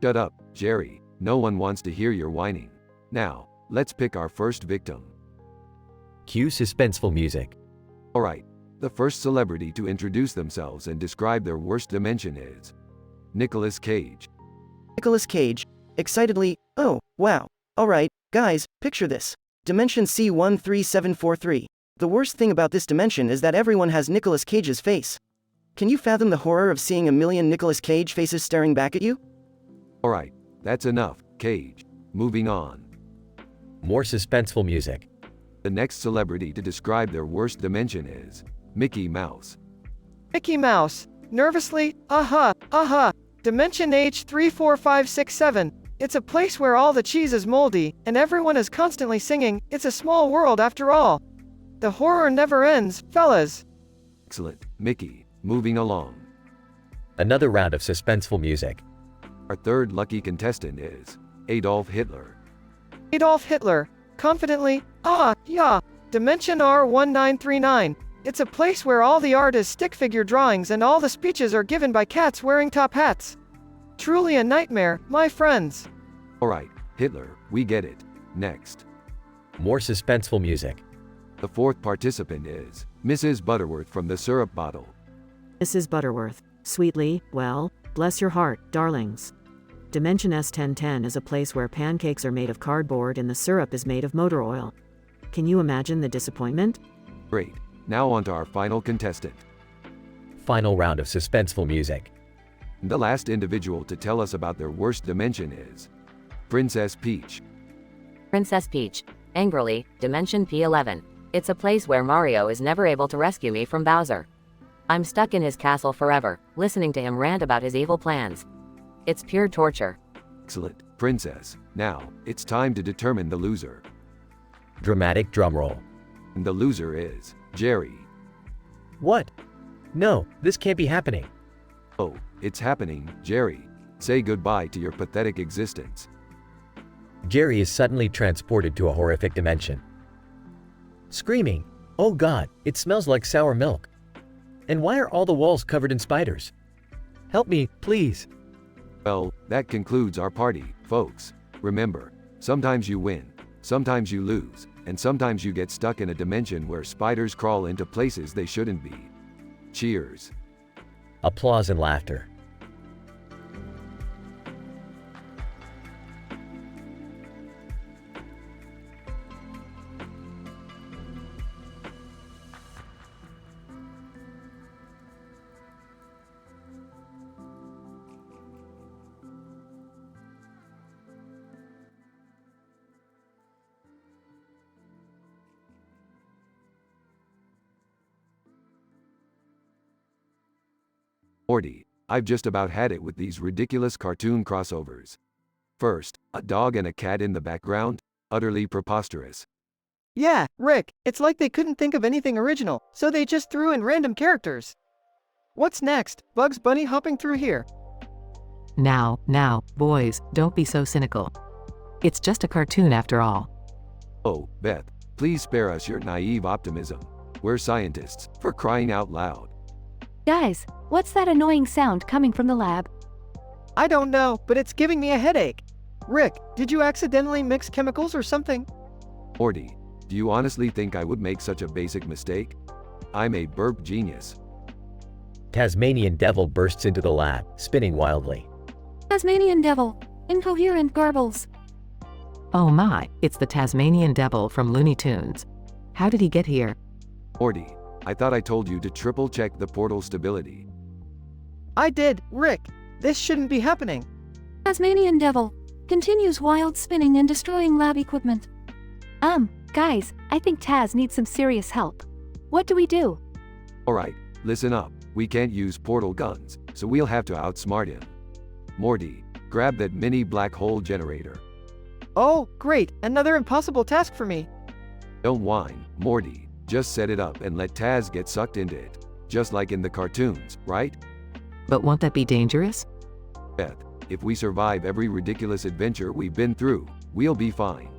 Shut up, Jerry. No one wants to hear your whining. Now, let's pick our first victim. Cue suspenseful music. Alright, the first celebrity to introduce themselves and describe their worst dimension is Nicolas Cage. Nicolas Cage, excitedly, oh, wow. Alright, guys, picture this. Dimension C13743. The worst thing about this dimension is that everyone has Nicolas Cage's face. Can you fathom the horror of seeing a million Nicolas Cage faces staring back at you? Alright, that's enough, Cage. Moving on. More suspenseful music. The next celebrity to describe their worst dimension is Mickey Mouse. Mickey Mouse, nervously, Dimension H34567. It's a place where all the cheese is moldy, and everyone is constantly singing, "It's a small world after all." The horror never ends, fellas. Excellent, Mickey. Moving along. Another round of suspenseful music. Our third lucky contestant is Adolf Hitler. Adolf Hitler, confidently, Dimension R1939. It's a place where all the art is stick figure drawings and all the speeches are given by cats wearing top hats. Truly a nightmare, my friends. Alright, Hitler, we get it. Next. More suspenseful music. The fourth participant is Mrs. Butterworth from the syrup bottle. Mrs. Butterworth, sweetly, well, bless your heart, darlings. Dimension S1010 is a place where pancakes are made of cardboard and the syrup is made of motor oil. Can you imagine the disappointment? Great. Now on to our final contestant. Final round of suspenseful music. The last individual to tell us about their worst dimension is Princess Peach. Princess Peach. Angrily, Dimension P11. It's a place where Mario is never able to rescue me from Bowser. I'm stuck in his castle forever, listening to him rant about his evil plans. It's pure torture. Excellent, Princess. Now, it's time to determine the loser. Dramatic drumroll. And the loser is Jerry. What? No, this can't be happening. Oh, it's happening, Jerry. Say goodbye to your pathetic existence. Jerry is suddenly transported to a horrific dimension. Screaming, "Oh God, it smells like sour milk. And why are all the walls covered in spiders? Help me, please." Well, that concludes our party, folks. Remember, sometimes you win, sometimes you lose, and sometimes you get stuck in a dimension where spiders crawl into places they shouldn't be. Cheers. Applause and laughter. Morty, I've just about had it with these ridiculous cartoon crossovers. First, a dog and a cat in the background? Utterly preposterous. Yeah, Rick, it's like they couldn't think of anything original, so they just threw in random characters. What's next? Bugs Bunny hopping through here. Now, boys, don't be so cynical. It's just a cartoon after all. Oh, Beth, please spare us your naive optimism. We're scientists, for crying out loud. Guys, what's that annoying sound coming from the lab? I don't know, but it's giving me a headache. Rick, did you accidentally mix chemicals or something? Morty, do you honestly think I would make such a basic mistake? I'm a burp genius. Tasmanian Devil bursts into the lab, spinning wildly. Tasmanian Devil. Incoherent garbles. Oh my, it's the Tasmanian Devil from Looney Tunes. How did he get here? Morty, I thought I told you to triple check the portal stability. I did, Rick. This shouldn't be happening. Tasmanian Devil. Continues wild spinning and destroying lab equipment. Guys, I think Taz needs some serious help. What do we do? Alright, listen up. We can't use portal guns, so we'll have to outsmart him. Morty, grab that mini black hole generator. Oh, great, another impossible task for me. Don't whine, Morty. Just set it up and let Taz get sucked into it. Just like in the cartoons, right? But won't that be dangerous? Beth, if we survive every ridiculous adventure we've been through, we'll be fine.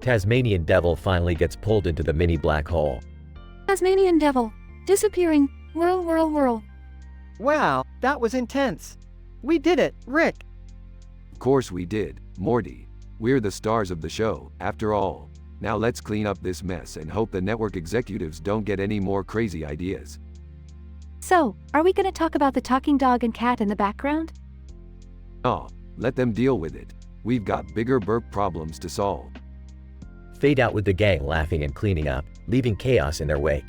Tasmanian Devil finally gets pulled into the mini black hole. Tasmanian Devil. Disappearing. Whirl, whirl, whirl. Wow, that was intense. We did it, Rick. Of course we did, Morty. We're the stars of the show, after all. Now let's clean up this mess and hope the network executives don't get any more crazy ideas. So, are we gonna talk about the talking dog and cat in the background? Aw, let them deal with it. We've got bigger burp problems to solve. Fade out with the gang laughing and cleaning up, leaving chaos in their wake.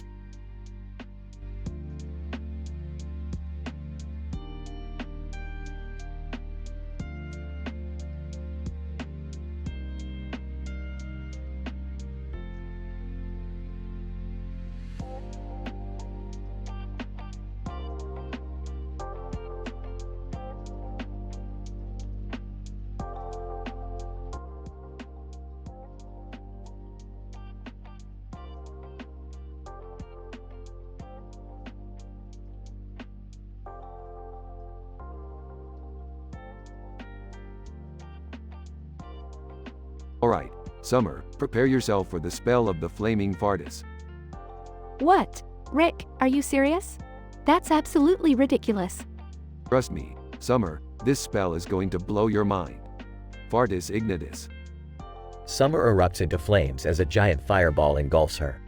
Alright, Summer, prepare yourself for the spell of the flaming fartus. What? Rick, are you serious? That's absolutely ridiculous. Trust me, Summer, this spell is going to blow your mind. Fartus ignitus. Summer erupts into flames as a giant fireball engulfs her.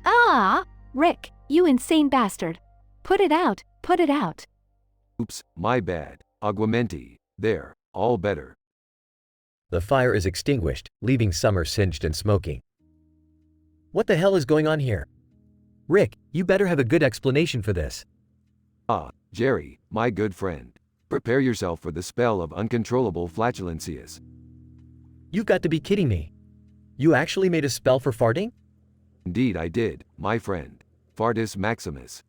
Ah! Rick, you insane bastard. Put it out, put it out. Oops, my bad. Aguamenti. There, all better. The fire is extinguished, leaving Summer singed and smoking. What the hell is going on here? Rick, you better have a good explanation for this. Ah, Jerry, my good friend. Prepare yourself for the spell of uncontrollable flatulencias. You've got to be kidding me. You actually made a spell for farting? Indeed I did, my friend. Fartus Maximus.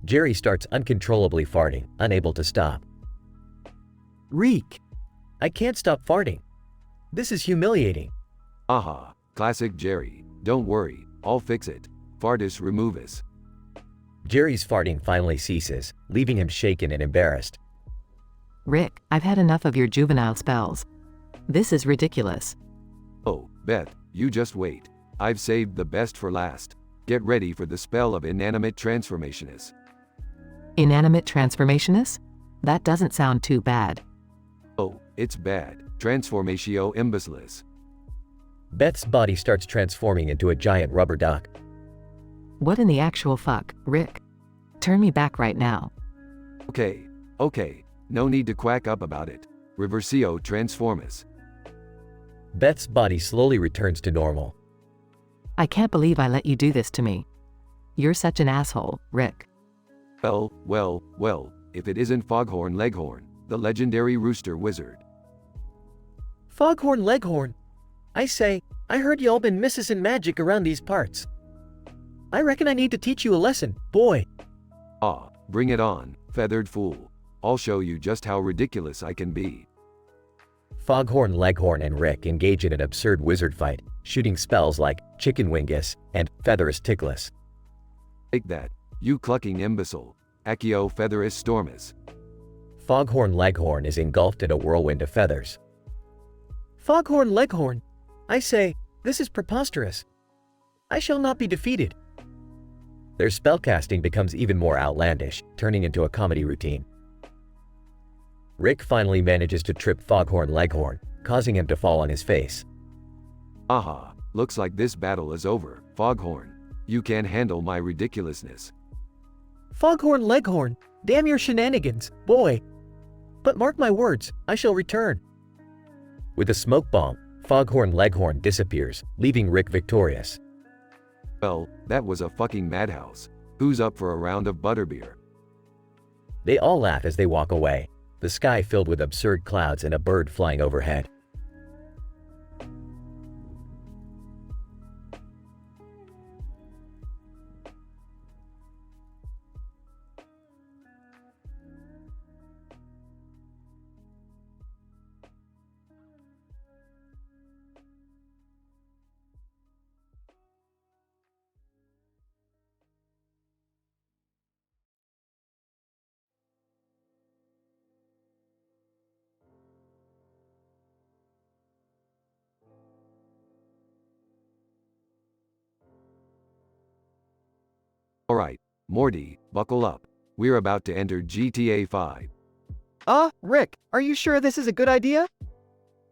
Jerry starts uncontrollably farting, unable to stop. Reek! I can't stop farting. This is humiliating. Aha, classic Jerry. Don't worry, I'll fix it. Fartus removus. Jerry's farting finally ceases, leaving him shaken and embarrassed. Rick, I've had enough of your juvenile spells. This is ridiculous. Oh, Beth, you just wait. I've saved the best for last. Get ready for the spell of inanimate transformationist. Inanimate transformationist? That doesn't sound too bad. Oh, it's bad. Transformatio imbecilis. Beth's body starts transforming into a giant rubber duck. What in the actual fuck, Rick? Turn me back right now. Okay, no need to quack up about it. Reversio transformis. Beth's body slowly returns to normal. I can't believe I let you do this to me. You're such an asshole, Rick. Well, if it isn't Foghorn Leghorn, the legendary rooster wizard. Foghorn Leghorn! I say, I heard y'all been missin' magic around these parts. I reckon I need to teach you a lesson, boy. Ah, bring it on, feathered fool. I'll show you just how ridiculous I can be. Foghorn Leghorn and Rick engage in an absurd wizard fight, shooting spells like Chicken Wingus and Featherus Ticklus. Take that, you clucking imbecile. Accio Featherus Stormus. Foghorn Leghorn is engulfed in a whirlwind of feathers. Foghorn Leghorn! I say, this is preposterous. I shall not be defeated. Their spellcasting becomes even more outlandish, turning into a comedy routine. Rick finally manages to trip Foghorn Leghorn, causing him to fall on his face. Aha, looks like this battle is over, Foghorn. You can't handle my ridiculousness. Foghorn Leghorn, damn your shenanigans, boy. But mark my words, I shall return. With a smoke bomb, Foghorn Leghorn disappears, leaving Rick victorious. Well, that was a fucking madhouse. Who's up for a round of butterbeer? They all laugh as they walk away, the sky filled with absurd clouds and a bird flying overhead. Alright, Morty, buckle up. We're about to enter GTA 5. Rick, are you sure this is a good idea?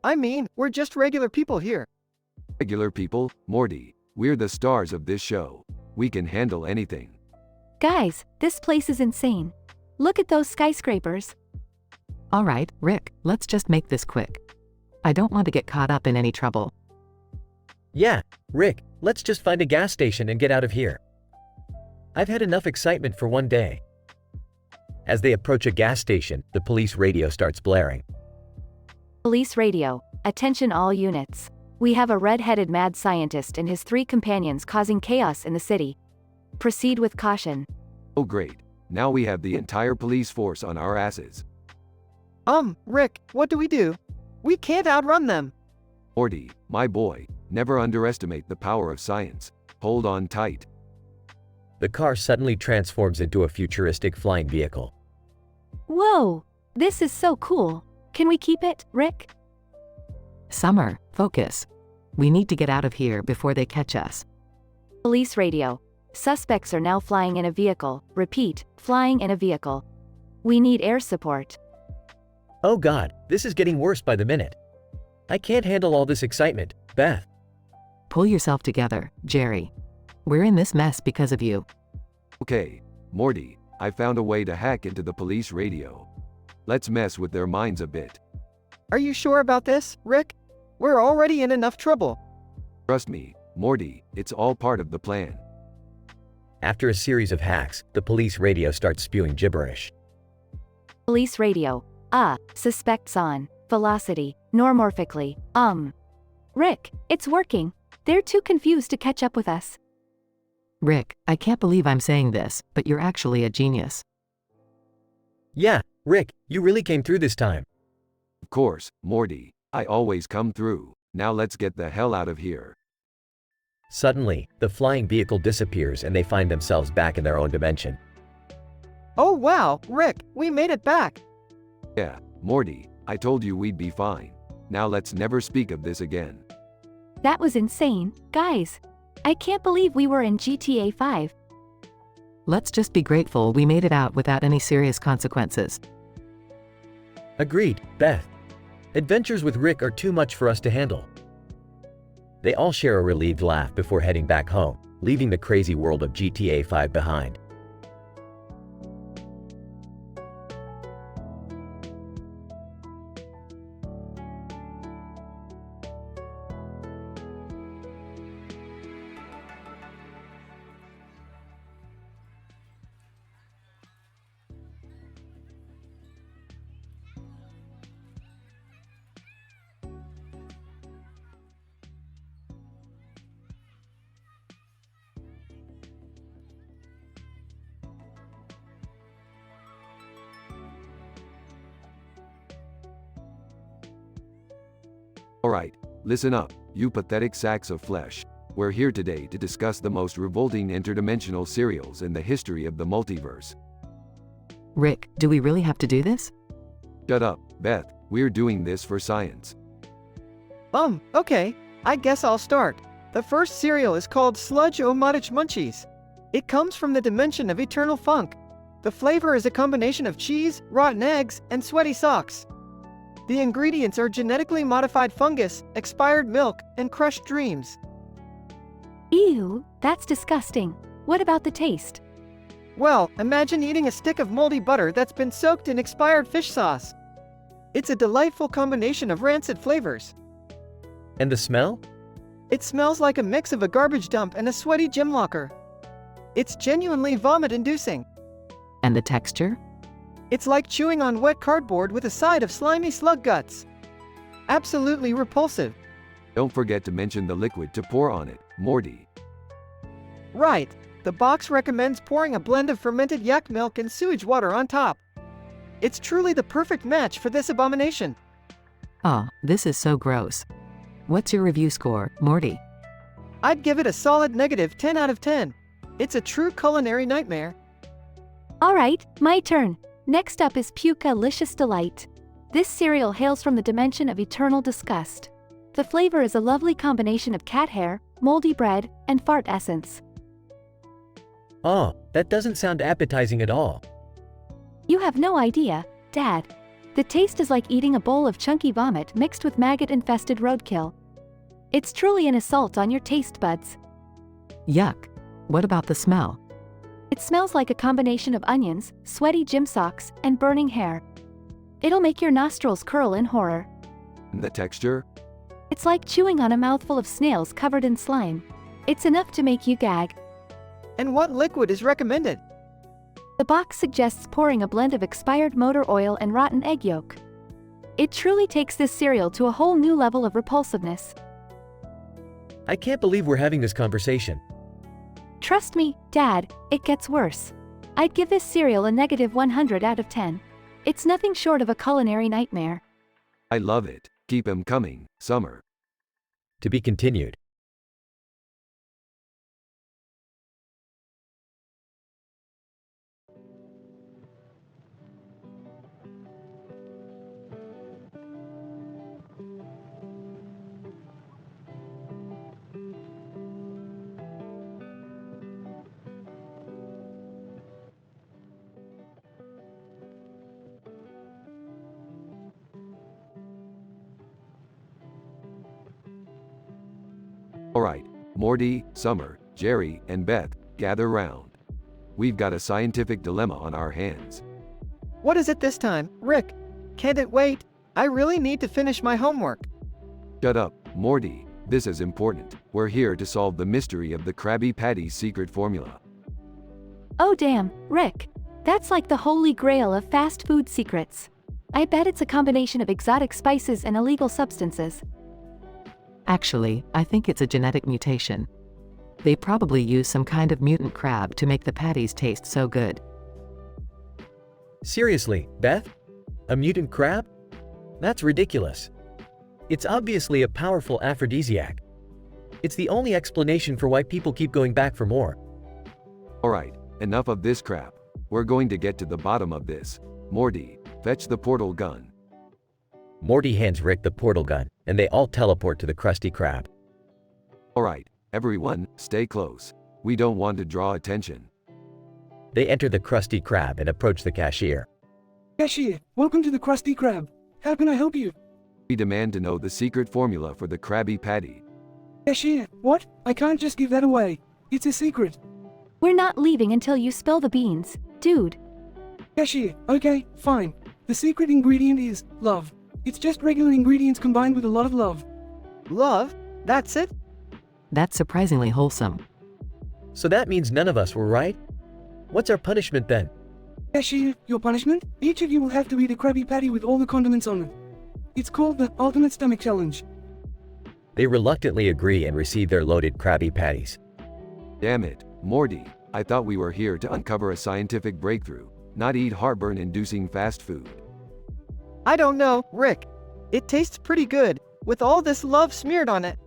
I mean, we're just regular people here. Regular people, Morty, we're the stars of this show. We can handle anything. Guys, this place is insane. Look at those skyscrapers. Alright, Rick, let's just make this quick. I don't want to get caught up in any trouble. Yeah, Rick, let's just find a gas station and get out of here. I've had enough excitement for one day. As they approach a gas station, the police radio starts blaring. Police radio, attention all units. We have a red-headed mad scientist and his 3 companions causing chaos in the city. Proceed with caution. Oh great, now we have the entire police force on our asses. Rick, what do? We can't outrun them. Morty, my boy, never underestimate the power of science. Hold on tight. The car suddenly transforms into a futuristic flying vehicle. Whoa! This is so cool. Can we keep it, Rick? Summer, focus. We need to get out of here before they catch us. Police radio. Suspects are now flying in a vehicle. Repeat, flying in a vehicle. We need air support. Oh God, this is getting worse by the minute. I can't handle all this excitement, Beth. Pull yourself together, Jerry. We're in this mess because of you. Okay, Morty, I found a way to hack into the police radio. Let's mess with their minds a bit. Are you sure about this, Rick? We're already in enough trouble. Trust me, Morty, it's all part of the plan. After a series of hacks, the police radio starts spewing gibberish. Police radio. Suspects on. Velocity. Normorphically. Rick, it's working. They're too confused to catch up with us. Rick, I can't believe I'm saying this, but you're actually a genius. Yeah, Rick, you really came through this time. Of course, Morty. I always come through. Now let's get the hell out of here. Suddenly, the flying vehicle disappears and they find themselves back in their own dimension. Oh wow, Rick, we made it back. Yeah, Morty, I told you we'd be fine. Now let's never speak of this again. That was insane, guys. I can't believe we were in GTA 5. Let's just be grateful we made it out without any serious consequences. Agreed, Beth. Adventures with Rick are too much for us to handle. They all share a relieved laugh before heading back home, leaving the crazy world of GTA 5 behind. Alright, listen up, you pathetic sacks of flesh. We're here today to discuss the most revolting interdimensional serials in the history of the multiverse. Rick, do we really have to do this? Shut up, Beth, we're doing this for science. Okay, I guess I'll start. The first cereal is called Sludge-O-Matic Munchies. It comes from the dimension of eternal funk. The flavor is a combination of cheese, rotten eggs, and sweaty socks. The ingredients are genetically modified fungus, expired milk, and crushed dreams. Ew, that's disgusting. What about the taste? Well, imagine eating a stick of moldy butter that's been soaked in expired fish sauce. It's a delightful combination of rancid flavors. And the smell? It smells like a mix of a garbage dump and a sweaty gym locker. It's genuinely vomit-inducing. And the texture? It's like chewing on wet cardboard with a side of slimy slug guts. Absolutely repulsive. Don't forget to mention the liquid to pour on it, Morty. Right. The box recommends pouring a blend of fermented yak milk and sewage water on top. It's truly the perfect match for this abomination. Aw, this is so gross. What's your review score, Morty? I'd give it a solid negative 10 out of 10. It's a true culinary nightmare. Alright, my turn. Next up is Puka-licious Delight. This cereal hails from the dimension of eternal disgust. The flavor is a lovely combination of cat hair, moldy bread, and fart essence. Oh, that doesn't sound appetizing at all. You have no idea, Dad. The taste is like eating a bowl of chunky vomit mixed with maggot-infested roadkill. It's truly an assault on your taste buds. Yuck. What about the smell? It smells like a combination of onions, sweaty gym socks, and burning hair. It'll make your nostrils curl in horror. And the texture? It's like chewing on a mouthful of snails covered in slime. It's enough to make you gag. And what liquid is recommended? The box suggests pouring a blend of expired motor oil and rotten egg yolk. It truly takes this cereal to a whole new level of repulsiveness. I can't believe we're having this conversation. Trust me, Dad, it gets worse. I'd give this cereal a negative 100 out of 10. It's nothing short of a culinary nightmare. I love it. Keep 'em coming, Summer. To be continued. Alright, Morty, Summer, Jerry, and Beth, gather round. We've got a scientific dilemma on our hands. What is it this time, Rick? Can't it wait? I really need to finish my homework. Shut up, Morty. This is important. We're here to solve the mystery of the Krabby Patty's secret formula. Oh damn, Rick. That's like the holy grail of fast food secrets. I bet it's a combination of exotic spices and illegal substances. Actually, I think it's a genetic mutation. They probably use some kind of mutant crab to make the patties taste so good. Seriously, Beth? A mutant crab? That's ridiculous. It's obviously a powerful aphrodisiac. It's the only explanation for why people keep going back for more. Alright, enough of this crap. We're going to get to the bottom of this. Morty, fetch the portal gun. Morty hands Rick the portal gun, and they all teleport to the Krusty Krab. Alright, everyone, stay close. We don't want to draw attention. They enter the Krusty Krab and approach the cashier. Cashier, welcome to the Krusty Krab. How can I help you? We demand to know the secret formula for the Krabby Patty. Cashier, what? I can't just give that away. It's a secret. We're not leaving until you spill the beans, dude. Cashier, okay, fine. The secret ingredient is love. It's just regular ingredients combined with a lot of love. Love? That's it? That's surprisingly wholesome. So that means none of us were right? What's our punishment then? Cashier, your punishment? Each of you will have to eat a Krabby Patty with all the condiments on it. It's called the Ultimate Stomach Challenge. They reluctantly agree and receive their loaded Krabby Patties. Damn it, Morty. I thought we were here to uncover a scientific breakthrough, not eat heartburn-inducing fast food. I don't know, Rick. It tastes pretty good, with all this love smeared on it.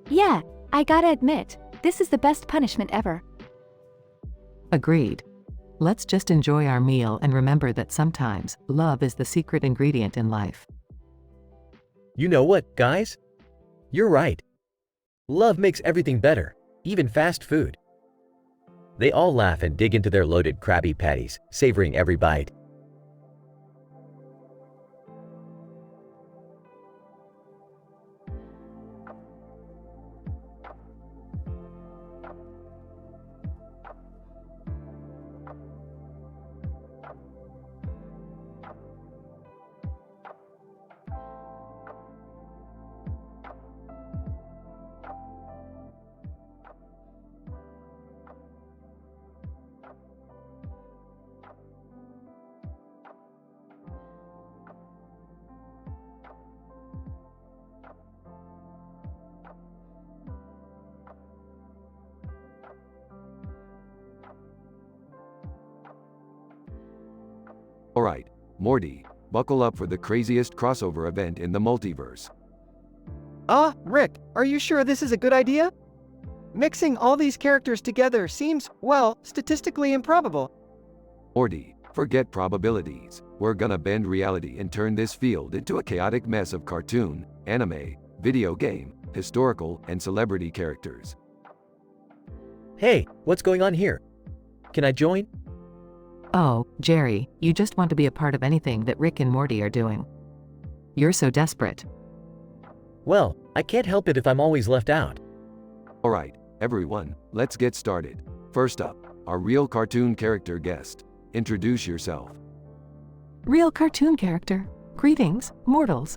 Yeah, I gotta admit, this is the best punishment ever. Agreed. Let's just enjoy our meal and remember that sometimes, love is the secret ingredient in life. You know what, guys? You're right. Love makes everything better, even fast food. They all laugh and dig into their loaded Krabby Patties, savoring every bite. Alright, Morty, buckle up for the craziest crossover event in the multiverse. Rick, are you sure this is a good idea? Mixing all these characters together seems, well, statistically improbable. Morty, forget probabilities. We're gonna bend reality and turn this field into a chaotic mess of cartoon, anime, video game, historical, and celebrity characters. Hey, what's going on here? Can I join? Oh, Jerry, you just want to be a part of anything that Rick and Morty are doing. You're so desperate. Well, I can't help it if I'm always left out. Alright, everyone, let's get started. First up, our real cartoon character guest. Introduce yourself. Real cartoon character. Greetings, mortals.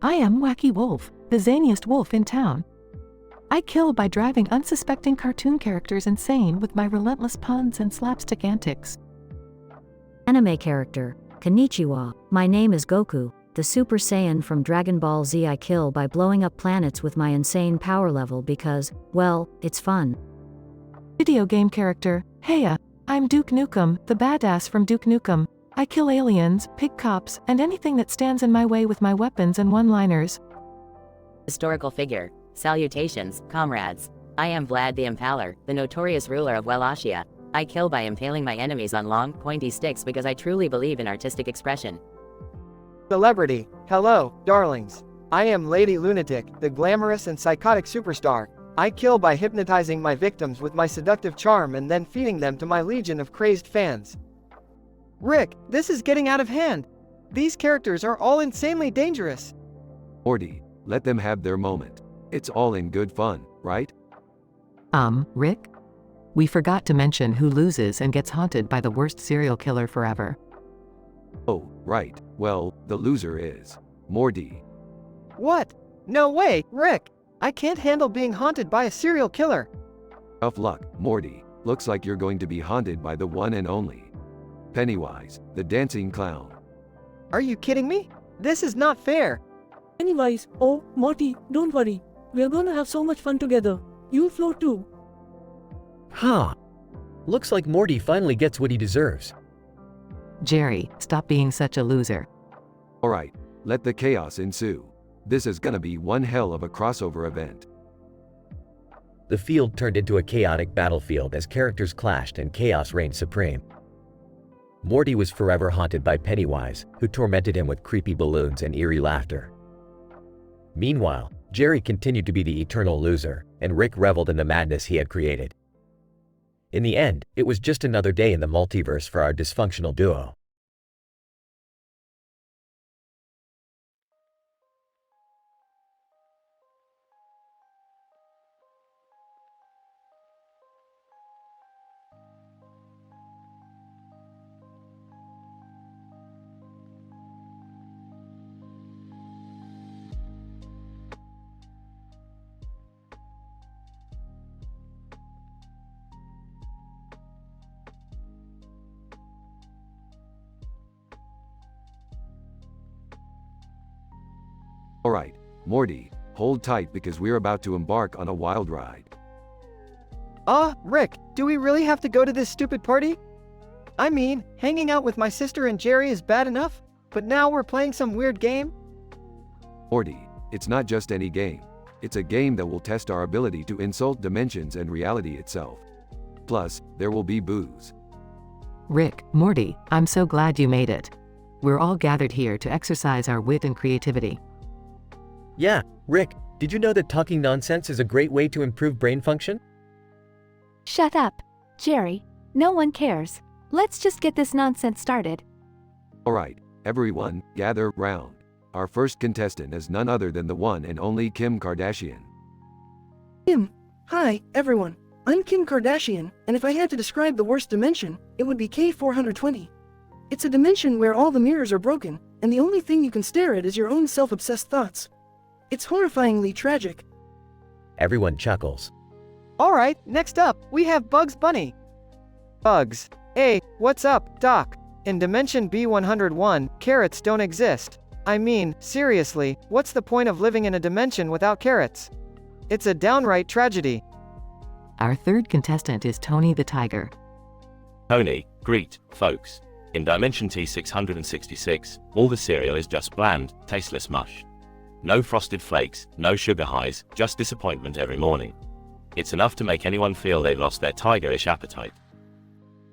I am Wacky Wolf, the zaniest wolf in town. I kill by driving unsuspecting cartoon characters insane with my relentless puns and slapstick antics. Anime character. Konnichiwa, my name is Goku, the Super Saiyan from Dragon Ball Z. I kill by blowing up planets with my insane power level because, well, it's fun. Video game character. Heya, I'm Duke Nukem, the badass from Duke Nukem. I kill aliens, pig cops, and anything that stands in my way with my weapons and one-liners. Historical figure. Salutations, comrades. I am Vlad the Impaler, the notorious ruler of Wallachia. I kill by impaling my enemies on long, pointy sticks because I truly believe in artistic expression. Celebrity. Hello, darlings. I am Lady Lunatic, the glamorous and psychotic superstar. I kill by hypnotizing my victims with my seductive charm and then feeding them to my legion of crazed fans. Rick, this is getting out of hand. These characters are all insanely dangerous. Morty, let them have their moment. It's all in good fun, right? Rick? We forgot to mention who loses and gets haunted by the worst serial killer forever. Oh, right. Well, the loser is Morty. What? No way, Rick. I can't handle being haunted by a serial killer. Tough luck, Morty. Looks like you're going to be haunted by the one and only Pennywise, the dancing clown. Are you kidding me? This is not fair. Anyways, oh, Morty, don't worry. We're gonna have so much fun together. You'll float too. Huh. Looks like Morty finally gets what he deserves. Jerry, stop being such a loser. Alright, let the chaos ensue. This is gonna be one hell of a crossover event. The field turned into a chaotic battlefield as characters clashed and chaos reigned supreme. Morty was forever haunted by Pennywise, who tormented him with creepy balloons and eerie laughter. Meanwhile, Jerry continued to be the eternal loser, and Rick reveled in the madness he had created. In the end, it was just another day in the multiverse for our dysfunctional duo. Alright, Morty, hold tight because we're about to embark on a wild ride. Rick, do we really have to go to this stupid party? I mean, hanging out with my sister and Jerry is bad enough, but now we're playing some weird game? Morty, it's not just any game. It's a game that will test our ability to insult dimensions and reality itself. Plus, there will be booze. Rick, Morty, I'm so glad you made it. We're all gathered here to exercise our wit and creativity. Yeah, Rick, did you know that talking nonsense is a great way to improve brain function? Shut up, Jerry. No one cares. Let's just get this nonsense started. Alright, everyone, gather round. Our first contestant is none other than the one and only Kim Kardashian. Kim. Hi, everyone. I'm Kim Kardashian, and if I had to describe the worst dimension, it would be K420. It's a dimension where all the mirrors are broken, and the only thing you can stare at is your own self-obsessed thoughts. It's horrifyingly tragic. Everyone chuckles. Alright, next up, we have Bugs Bunny. Bugs. Hey, what's up, Doc? In Dimension B101, carrots don't exist. I mean, seriously, what's the point of living in a dimension without carrots? It's a downright tragedy. Our third contestant is Tony the Tiger. Tony, greet, folks. In Dimension T666, all the cereal is just bland, tasteless mush. No frosted flakes, no sugar highs, just disappointment every morning. It's enough to make anyone feel they've lost their tigerish appetite.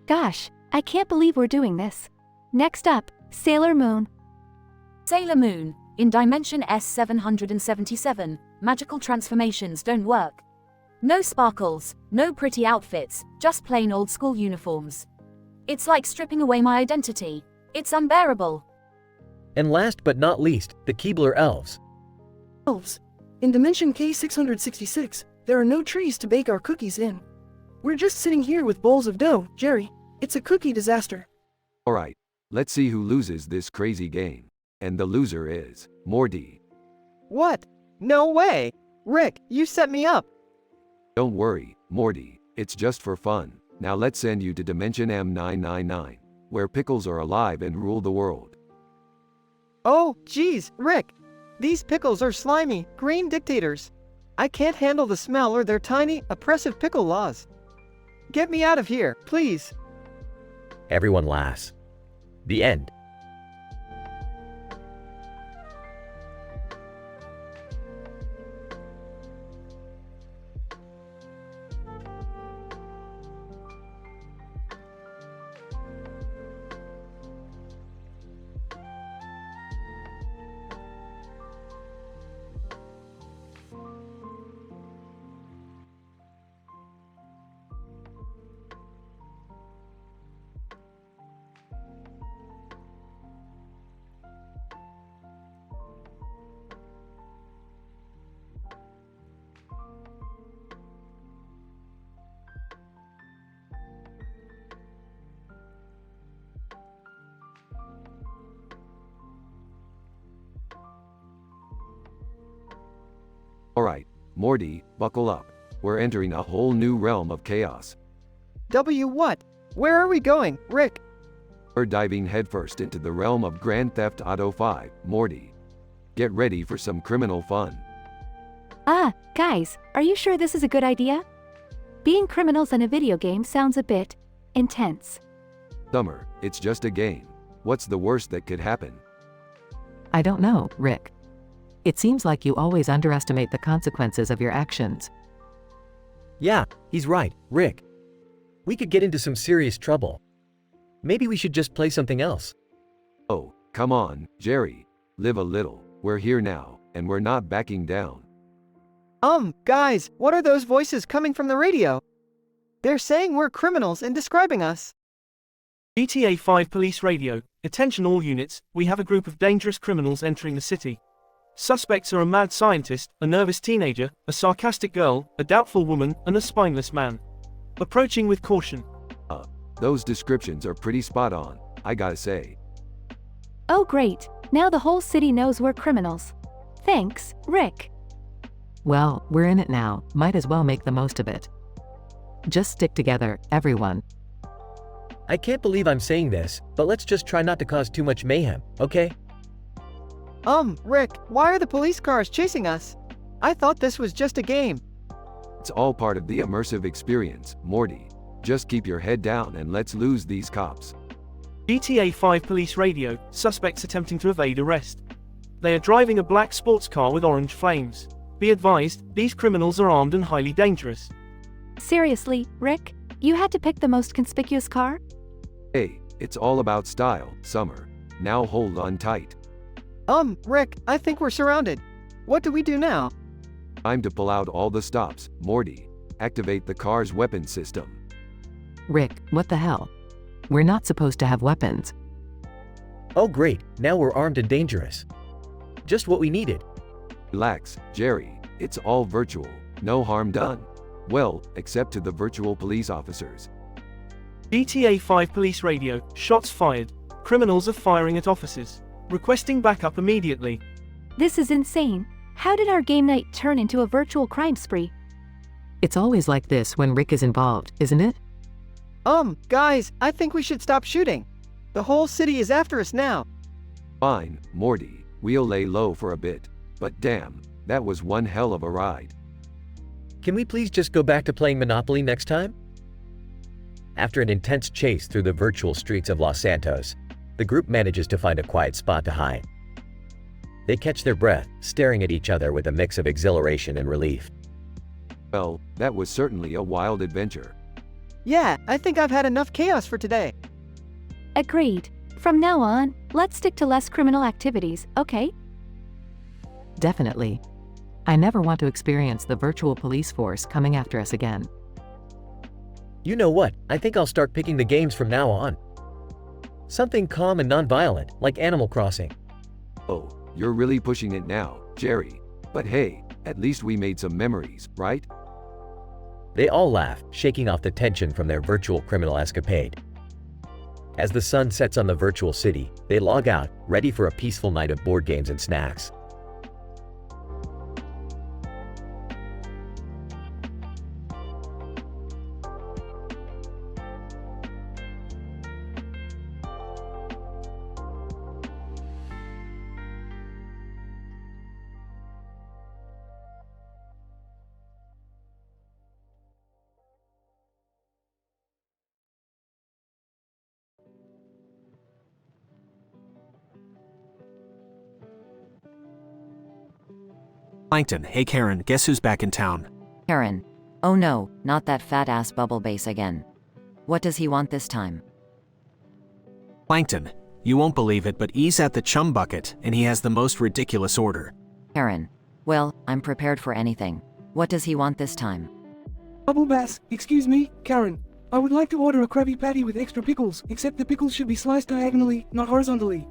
Gosh, I can't believe we're doing this. Next up, Sailor Moon. Sailor Moon. In Dimension S777, magical transformations don't work. No sparkles, no pretty outfits, just plain old school uniforms. It's like stripping away my identity. It's unbearable. And last but not least, the Keebler Elves. Elves. In Dimension K666, there are no trees to bake our cookies in. We're just sitting here with bowls of dough, Jerry. It's a cookie disaster. Alright, let's see who loses this crazy game. And the loser is Morty. What? No way! Rick, you set me up! Don't worry, Morty, it's just for fun. Now let's send you to Dimension M999, where pickles are alive and rule the world. Oh, geez, Rick! These pickles are slimy, green dictators. I can't handle the smell or their tiny, oppressive pickle laws. Get me out of here, please. Everyone laughs. The end. Alright, Morty, buckle up. We're entering a whole new realm of chaos. What? Where are we going, Rick? We're diving headfirst into the realm of Grand Theft Auto 5, Morty. Get ready for some criminal fun. Guys, are you sure this is a good idea? Being criminals in a video game sounds a bit intense. Summer, it's just a game. What's the worst that could happen? I don't know, Rick. It seems like you always underestimate the consequences of your actions. Yeah, he's right, Rick. We could get into some serious trouble. Maybe we should just play something else. Oh, come on, Jerry. Live a little. We're here now, and we're not backing down. Guys, what are those voices coming from the radio? They're saying we're criminals and describing us. GTA 5 Police Radio. Attention all units, we have a group of dangerous criminals entering the city. Suspects are a mad scientist, a nervous teenager, a sarcastic girl, a doubtful woman, and a spineless man. Approaching with caution. Those descriptions are pretty spot on, I gotta say. Oh great, now the whole city knows we're criminals. Thanks, Rick. Well, we're in it now, might as well make the most of it. Just stick together, everyone. I can't believe I'm saying this, but let's just try not to cause too much mayhem, okay? Rick, why are the police cars chasing us? I thought this was just a game. It's all part of the immersive experience, Morty. Just keep your head down and let's lose these cops. GTA 5 Police Radio. Suspects attempting to evade arrest. They are driving a black sports car with orange flames. Be advised, these criminals are armed and highly dangerous. Seriously, Rick? You had to pick the most conspicuous car? Hey, it's all about style, Summer. Now hold on tight. Rick, I think we're surrounded. What do we do now? Time to pull out all the stops, Morty. Activate the car's weapon system. Rick, what the hell? We're not supposed to have weapons. Oh great, now we're armed and dangerous. Just what we needed. Relax, Jerry. It's all virtual. No harm done. Well, except to the virtual police officers. GTA 5 Police Radio. Shots fired. Criminals are firing at officers. Requesting backup immediately. This is insane. How did our game night turn into a virtual crime spree? It's always like this when Rick is involved, isn't it? Guys, I think we should stop shooting. The whole city is after us now. Fine, Morty. We'll lay low for a bit. But damn, that was one hell of a ride. Can we please just go back to playing Monopoly next time? After an intense chase through the virtual streets of Los Santos, the group manages to find a quiet spot to hide. They catch their breath, staring at each other with a mix of exhilaration and relief. Well, that was certainly a wild adventure. Yeah, I think I've had enough chaos for today. Agreed. From now on, let's stick to less criminal activities, okay? Definitely. I never want to experience the virtual police force coming after us again. You know what? I think I'll start picking the games from now on. Something calm and non-violent, like Animal Crossing. Oh, you're really pushing it now, Jerry. But hey, at least we made some memories, right? They all laugh, shaking off the tension from their virtual criminal escapade. As the sun sets on the virtual city, they log out, ready for a peaceful night of board games and snacks. Plankton, hey Karen, guess who's back in town? Karen. Oh no, not that fat-ass bubble base again. What does he want this time? Plankton, you won't believe it, but he's at the chum bucket, and he has the most ridiculous order. Karen. Well, I'm prepared for anything. What does he want this time? Bubble Bass, excuse me, Karen. I would like to order a Krabby Patty with extra pickles, except the pickles should be sliced diagonally, not horizontally.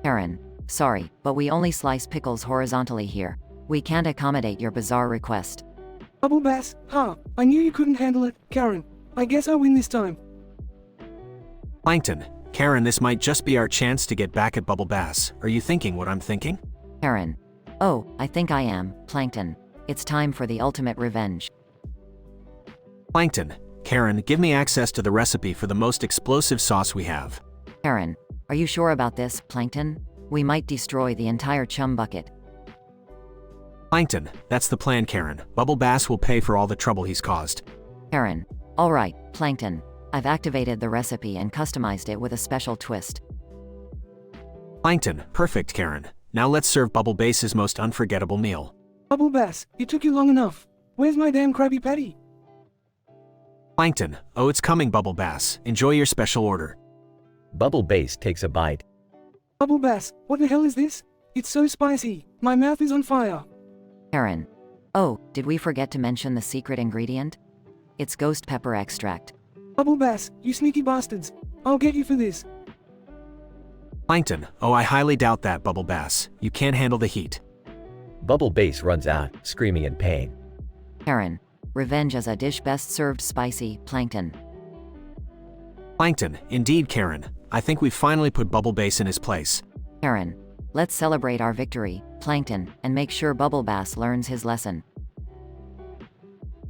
Karen. Sorry, but we only slice pickles horizontally here. We can't accommodate your bizarre request. Bubble Bass, I knew you couldn't handle it, Karen. I guess I win this time. Plankton, Karen, this might just be our chance to get back at Bubble Bass. Are you thinking what I'm thinking? Karen. Oh, I think I am, Plankton. It's time for the ultimate revenge. Plankton, Karen, give me access to the recipe for the most explosive sauce we have. Karen. Are you sure about this, Plankton? We might destroy the entire chum bucket. Plankton, that's the plan, Karen. Bubble Bass will pay for all the trouble he's caused. Karen. Alright, Plankton. I've activated the recipe and customized it with a special twist. Plankton, perfect, Karen. Now let's serve Bubble Bass's most unforgettable meal. Bubble Bass, it took you long enough. Where's my damn Krabby Patty? Plankton, oh, it's coming, Bubble Bass. Enjoy your special order. Bubble Bass takes a bite. Bubble Bass, what the hell is this? It's so spicy. My mouth is on fire. Karen. Oh, did we forget to mention the secret ingredient? It's ghost pepper extract. Bubble Bass, you sneaky bastards. I'll get you for this. Plankton, oh, I highly doubt that, Bubble Bass. You can't handle the heat. Bubble Bass runs out, screaming in pain. Karen. Revenge as a dish best served spicy, Plankton. Plankton, indeed, Karen. I think we've finally put Bubble Bass in his place. Karen. Let's celebrate our victory, Plankton, and make sure Bubble Bass learns his lesson.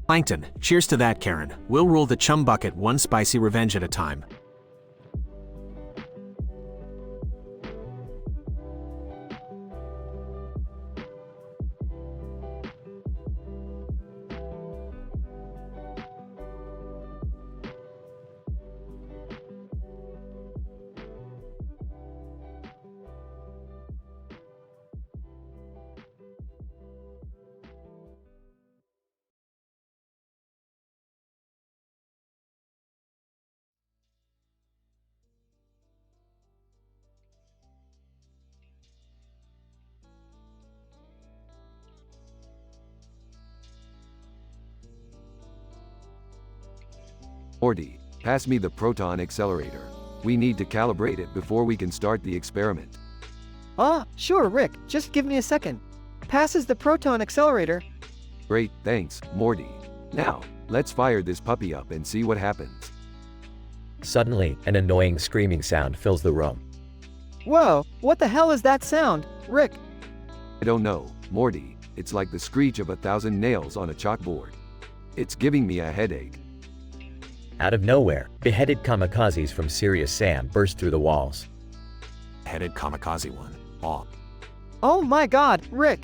Plankton, cheers to that, Karen. We'll rule the chum bucket one spicy revenge at a time. Morty, pass me the proton accelerator. We need to calibrate it before we can start the experiment. Sure, Rick. Just give me a second. Passes the proton accelerator. Great, thanks, Morty. Now, let's fire this puppy up and see what happens. Suddenly, an annoying screaming sound fills the room. Whoa, what the hell is that sound, Rick? I don't know, Morty. It's like the screech of 1,000 nails on a chalkboard. It's giving me a headache. Out of nowhere, beheaded kamikazes from Serious Sam burst through the walls. Headed kamikaze one. Aw. Oh my god, Rick!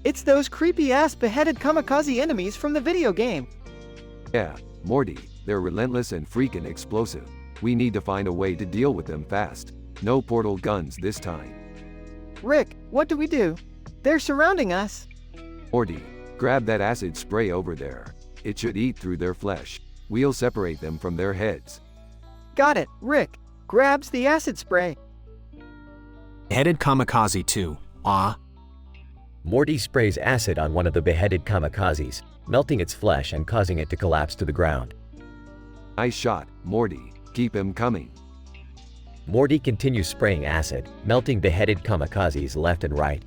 It's those creepy-ass beheaded kamikaze enemies from the video game. Yeah, Morty, they're relentless and freaking explosive. We need to find a way to deal with them fast. No portal guns this time. Rick, what do we do? They're surrounding us. Morty, grab that acid spray over there. It should eat through their flesh. We'll separate them from their heads. Got it, Rick. Grabs the acid spray. Headed kamikaze 2. Ah. Morty sprays acid on one of the beheaded kamikazes, melting its flesh and causing it to collapse to the ground. Nice shot, Morty. Keep him coming. Morty continues spraying acid, melting beheaded kamikazes left and right.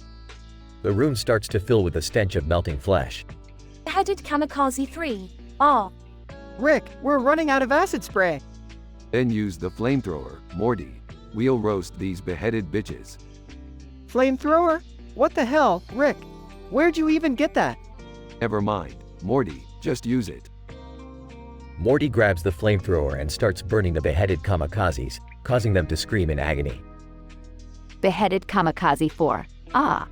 The room starts to fill with the stench of melting flesh. Beheaded kamikaze 3. Ah. Rick, we're running out of acid spray. Then use the flamethrower, Morty. We'll roast these beheaded bitches. Flamethrower? What the hell, Rick? Where'd you even get that? Never mind, Morty, just use it. Morty grabs the flamethrower and starts burning the beheaded kamikazes, causing them to scream in agony. Beheaded kamikaze 4. Ah.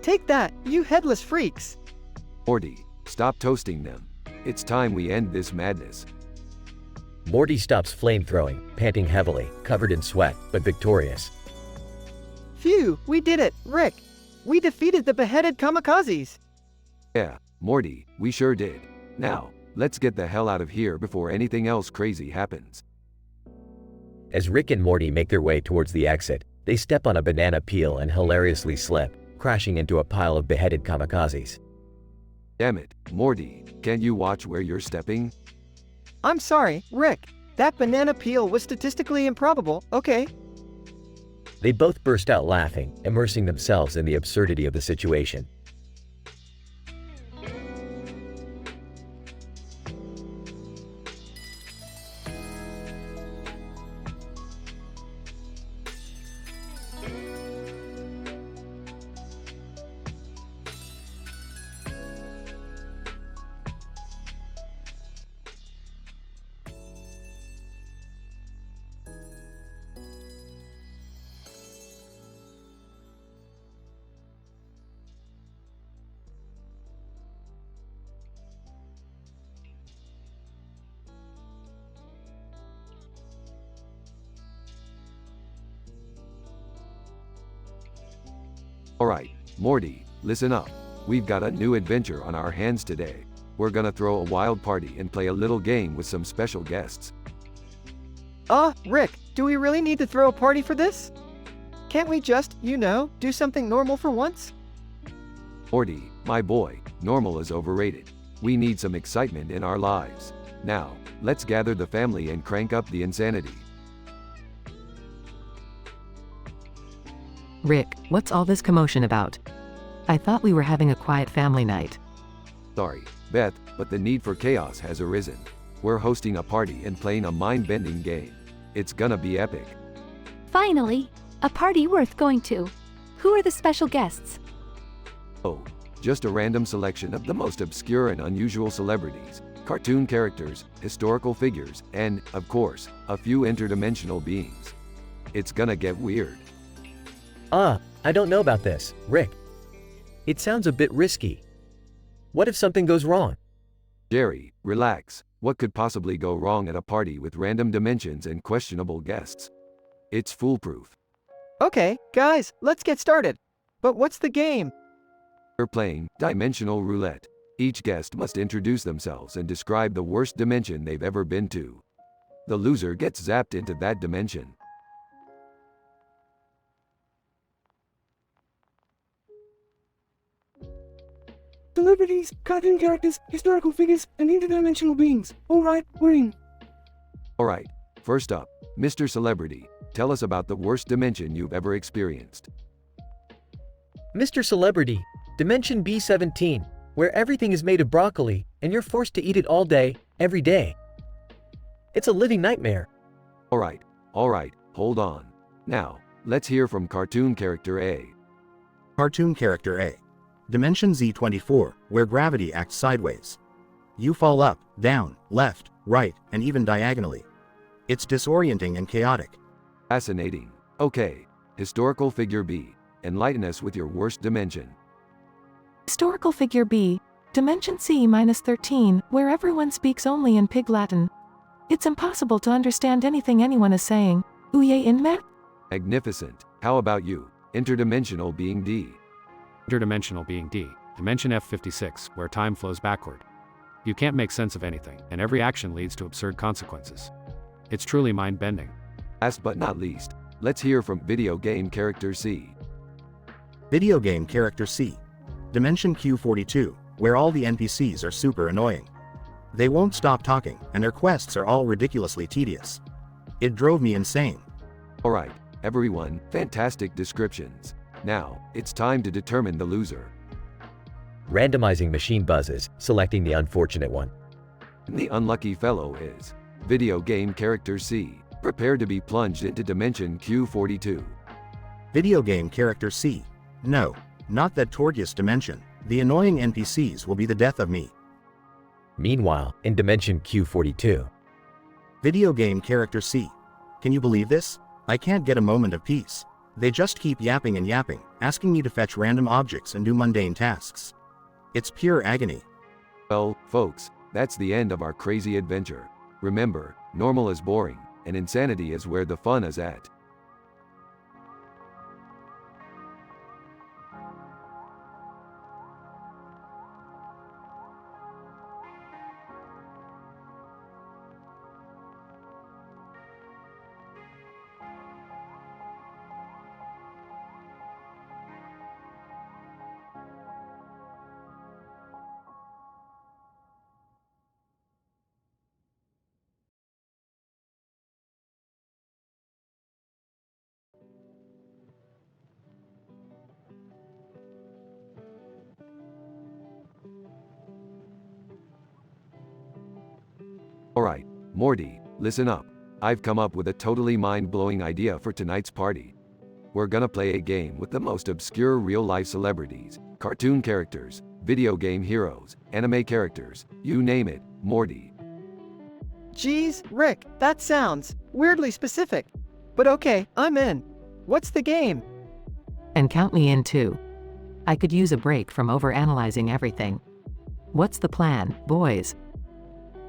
Take that, you headless freaks. Morty, stop toasting them. It's time we end this madness. Morty stops flamethrowing, panting heavily, covered in sweat, but victorious. Phew, we did it, Rick. We defeated the beheaded kamikazes. Yeah, Morty, we sure did. Now, let's get the hell out of here before anything else crazy happens. As Rick and Morty make their way towards the exit, they step on a banana peel and hilariously slip, crashing into a pile of beheaded kamikazes. Damn it, Morty, can't you watch where you're stepping? I'm sorry, Rick. That banana peel was statistically improbable, okay? They both burst out laughing, immersing themselves in the absurdity of the situation. Alright, Morty, listen up. We've got a new adventure on our hands today. We're gonna throw a wild party and play a little game with some special guests. Rick, do we really need to throw a party for this? Can't we just, do something normal for once? Morty, my boy, normal is overrated. We need some excitement in our lives. Now, let's gather the family and crank up the insanity. Rick, what's all this commotion about? I thought we were having a quiet family night. Sorry, Beth, but the need for chaos has arisen. We're hosting a party and playing a mind-bending game. It's gonna be epic. Finally, a party worth going to. Who are the special guests? Oh, just a random selection of the most obscure and unusual celebrities, cartoon characters, historical figures, and, of course, a few interdimensional beings. It's gonna get weird. I don't know about this, Rick. It sounds a bit risky. What if something goes wrong? Jerry, relax. What could possibly go wrong at a party with random dimensions and questionable guests? It's foolproof. Okay, guys, let's get started. But what's the game? We're playing Dimensional Roulette. Each guest must introduce themselves and describe the worst dimension they've ever been to. The loser gets zapped into that dimension. Celebrities, cartoon characters, historical figures, and interdimensional beings. Alright, we're in. Alright, first up, Mr. Celebrity, tell us about the worst dimension you've ever experienced. Mr. Celebrity, Dimension B17, where everything is made of broccoli, and you're forced to eat it all day, every day. It's a living nightmare. Alright, hold on. Now, let's hear from cartoon character A. Cartoon character A. Dimension Z24, where gravity acts sideways. You fall up, down, left, right, and even diagonally. It's disorienting and chaotic. Fascinating. Okay, historical figure B. Enlighten us with your worst dimension. Historical figure B, Dimension C-13, where everyone speaks only in Pig Latin. It's impossible to understand anything anyone is saying. Uye in me? Magnificent. How about you, interdimensional being D? Interdimensional being D, Dimension F56, where time flows backward. You can't make sense of anything, and every action leads to absurd consequences. It's truly mind-bending. Last but not least, let's hear from video game character C. Video game character C. Dimension Q42, where all the NPCs are super annoying. They won't stop talking, and their quests are all ridiculously tedious. It drove me insane. Alright, everyone, fantastic descriptions. Now, it's time to determine the loser. Randomizing machine buzzes, selecting the unfortunate one. And the unlucky fellow is video game character C. Prepare to be plunged into Dimension Q42. Video game character C. No, not that tortuous dimension. The annoying NPCs will be the death of me. Meanwhile, in Dimension Q42. Video game character C. Can you believe this? I can't get a moment of peace. They just keep yapping and yapping, asking me to fetch random objects and do mundane tasks. It's pure agony. Well, folks, that's the end of our crazy adventure. Remember, normal is boring, and insanity is where the fun is at. Alright, Morty, listen up. I've come up with a totally mind-blowing idea for tonight's party. We're gonna play a game with the most obscure real-life celebrities, cartoon characters, video game heroes, anime characters, you name it, Morty. Geez, Rick, that sounds weirdly specific. But okay, I'm in. What's the game? And count me in too. I could use a break from overanalyzing everything. What's the plan, boys?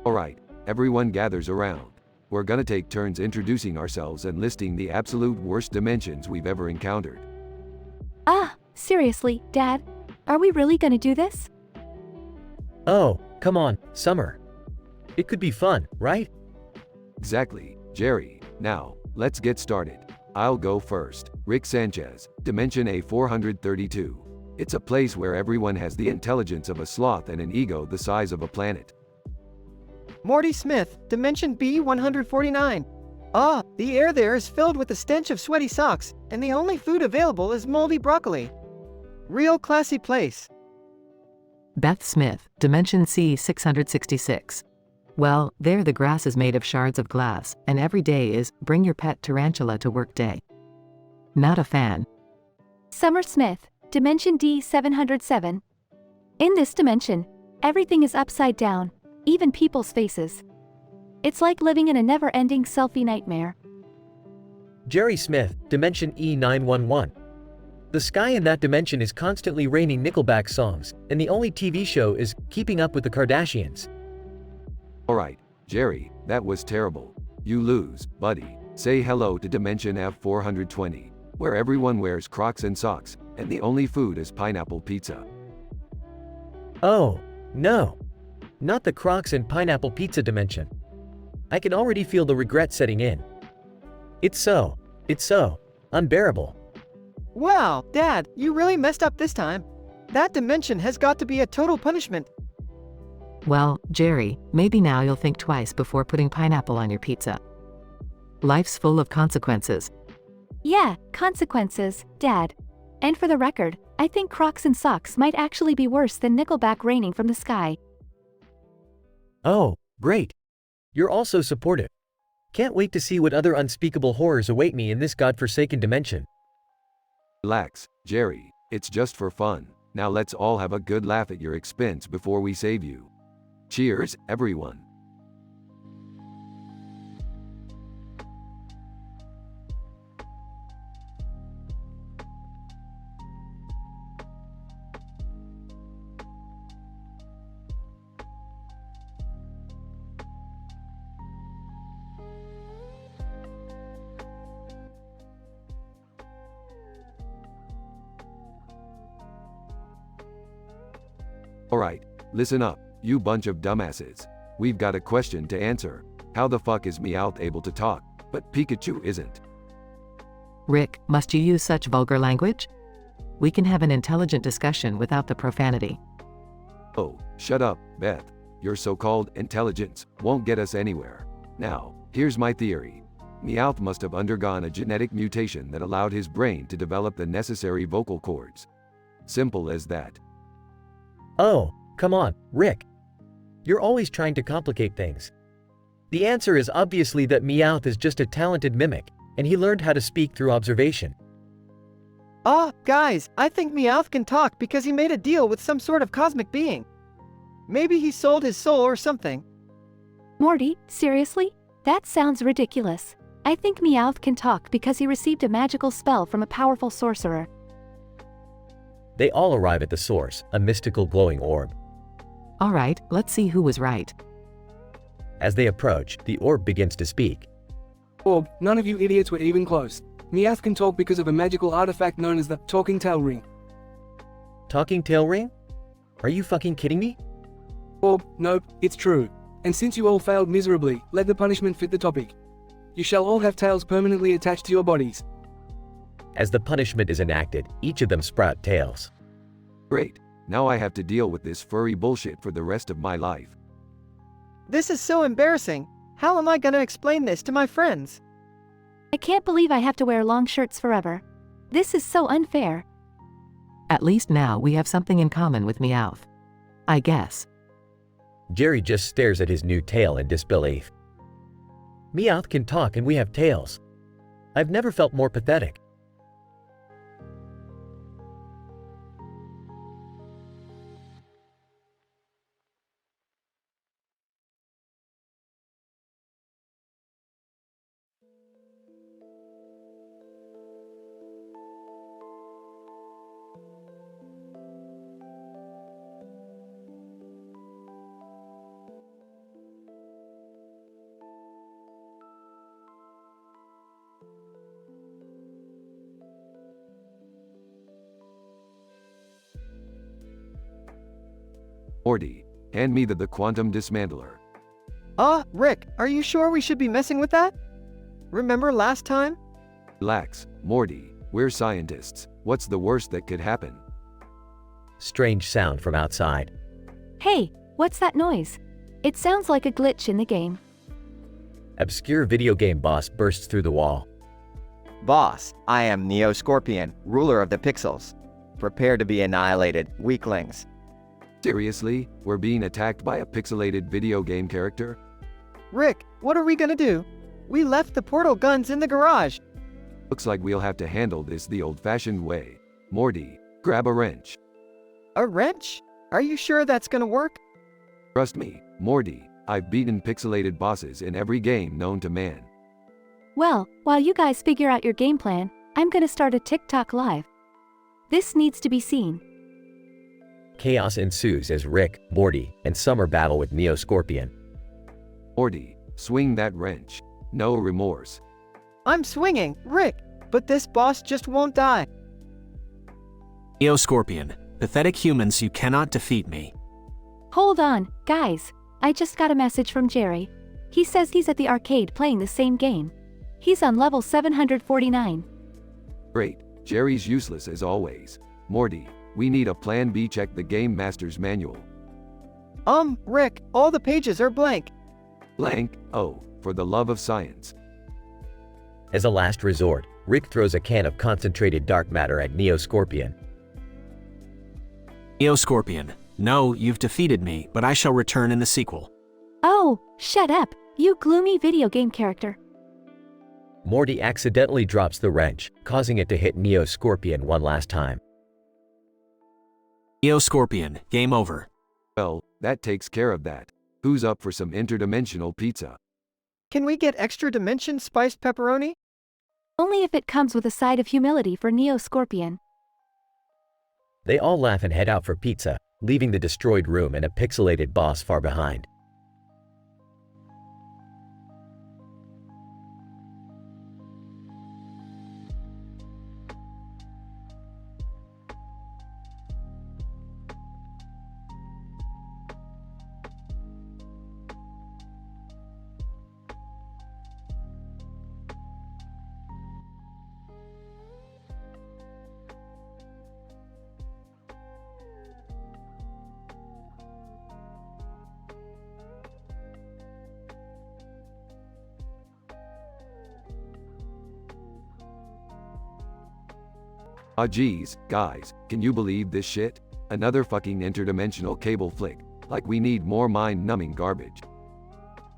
Alright, everyone gathers around. We're gonna take turns introducing ourselves and listing the absolute worst dimensions we've ever encountered. seriously, Dad? Are we really gonna do this? Oh, come on, Summer. It could be fun, right? Exactly, Jerry. Now, let's get started. I'll go first. Rick Sanchez, Dimension A432. It's a place where everyone has the intelligence of a sloth and an ego the size of a planet. Morty Smith, Dimension B149. Ah, the air there is filled with the stench of sweaty socks, and the only food available is moldy broccoli. Real classy place. Beth Smith, Dimension C666. Well, there the grass is made of shards of glass, and every day is bring your pet tarantula to work day. Not a fan. Summer Smith, Dimension D707. In this dimension, everything is upside down, even people's faces. It's like living in a never-ending selfie nightmare. Jerry Smith, Dimension E911. The sky in that dimension is constantly raining Nickelback songs, and the only TV show is Keeping Up with the Kardashians. Alright, Jerry, that was terrible. You lose, buddy. Say hello to Dimension F420, where everyone wears Crocs and socks, and the only food is pineapple pizza. Oh, no. Not the Crocs and pineapple pizza dimension. I can already feel the regret setting in. It's so unbearable. Wow, Dad, you really messed up this time. That dimension has got to be a total punishment. Well, Jerry, maybe now you'll think twice before putting pineapple on your pizza. Life's full of consequences. Yeah, consequences, Dad. And for the record, I think Crocs and socks might actually be worse than Nickelback raining from the sky. Oh, great. You're all so supportive. Can't wait to see what other unspeakable horrors await me in this godforsaken dimension. Relax, Jerry, it's just for fun. Now let's all have a good laugh at your expense before we save you. Cheers, everyone. Alright, listen up, you bunch of dumbasses. We've got a question to answer. How the fuck is Meowth able to talk, but Pikachu isn't? Rick, must you use such vulgar language? We can have an intelligent discussion without the profanity. Oh, shut up, Beth. Your so-called intelligence won't get us anywhere. Now, here's my theory. Meowth must have undergone a genetic mutation that allowed his brain to develop the necessary vocal cords. Simple as that. Oh, come on, Rick. You're always trying to complicate things. The answer is obviously that Meowth is just a talented mimic, and he learned how to speak through observation. Ah, guys, I think Meowth can talk because he made a deal with some sort of cosmic being. Maybe he sold his soul or something. Morty, seriously? That sounds ridiculous. I think Meowth can talk because he received a magical spell from a powerful sorcerer. They all arrive at the source, a mystical glowing orb. Alright, let's see who was right. As they approach, the orb begins to speak. Orb, none of you idiots were even close. Meowth can talk because of a magical artifact known as the Talking Tail Ring. Talking tail ring? Are you fucking kidding me? Orb, nope, it's true. And since you all failed miserably, let the punishment fit the topic. You shall all have tails permanently attached to your bodies. As the punishment is enacted, each of them sprout tails. Great, now I have to deal with this furry bullshit for the rest of my life. This is so embarrassing. How am I gonna explain this to my friends? I can't believe I have to wear long shirts forever. This is so unfair. At least now we have something in common with Meowth. I guess. Jerry just stares at his new tail in disbelief. Meowth can talk and we have tails. I've never felt more pathetic. Morty, hand me the quantum dismantler. Rick, are you sure we should be messing with that? Remember last time? Relax, Morty, we're scientists. What's the worst that could happen? Strange sound from outside. Hey, what's that noise? It sounds like a glitch in the game. Obscure video game boss bursts through the wall. Boss, I am Neo Scorpion, ruler of the pixels. Prepare to be annihilated, weaklings. Seriously, we're being attacked by a pixelated video game character? Rick, what are we gonna do? We left the portal guns in the garage. Looks like we'll have to handle this the old-fashioned way. Morty, grab a wrench. A wrench? Are you sure that's gonna work? Trust me, Morty, I've beaten pixelated bosses in every game known to man. Well, while you guys figure out your game plan, I'm gonna start a TikTok live. This needs to be seen. Chaos ensues as Rick, Morty, and Summer battle with Neo Scorpion. Morty, swing that wrench. No remorse. I'm swinging, Rick, but this boss just won't die. Neo Scorpion, pathetic humans, you cannot defeat me. Hold on, guys. I just got a message from Jerry. He says he's at the arcade playing the same game. He's on level 749. Great, Jerry's useless as always. Morty, we need a plan B. Check the Game Master's manual. Rick, all the pages are blank. Blank? Oh, for the love of science. As a last resort, Rick throws a can of concentrated dark matter at Neo Scorpion. Neo Scorpion, no, you've defeated me, but I shall return in the sequel. Oh, shut up, you gloomy video game character. Morty accidentally drops the wrench, causing it to hit Neo Scorpion one last time. Neo Scorpion, game over. Well, that takes care of that. Who's up for some interdimensional pizza? Can we get extra dimension spiced pepperoni? Only if it comes with a side of humility for Neo Scorpion. They all laugh and head out for pizza, leaving the destroyed room and a pixelated boss far behind. Geez, guys, can you believe this shit? Another fucking interdimensional cable flick. Like we need more mind-numbing garbage.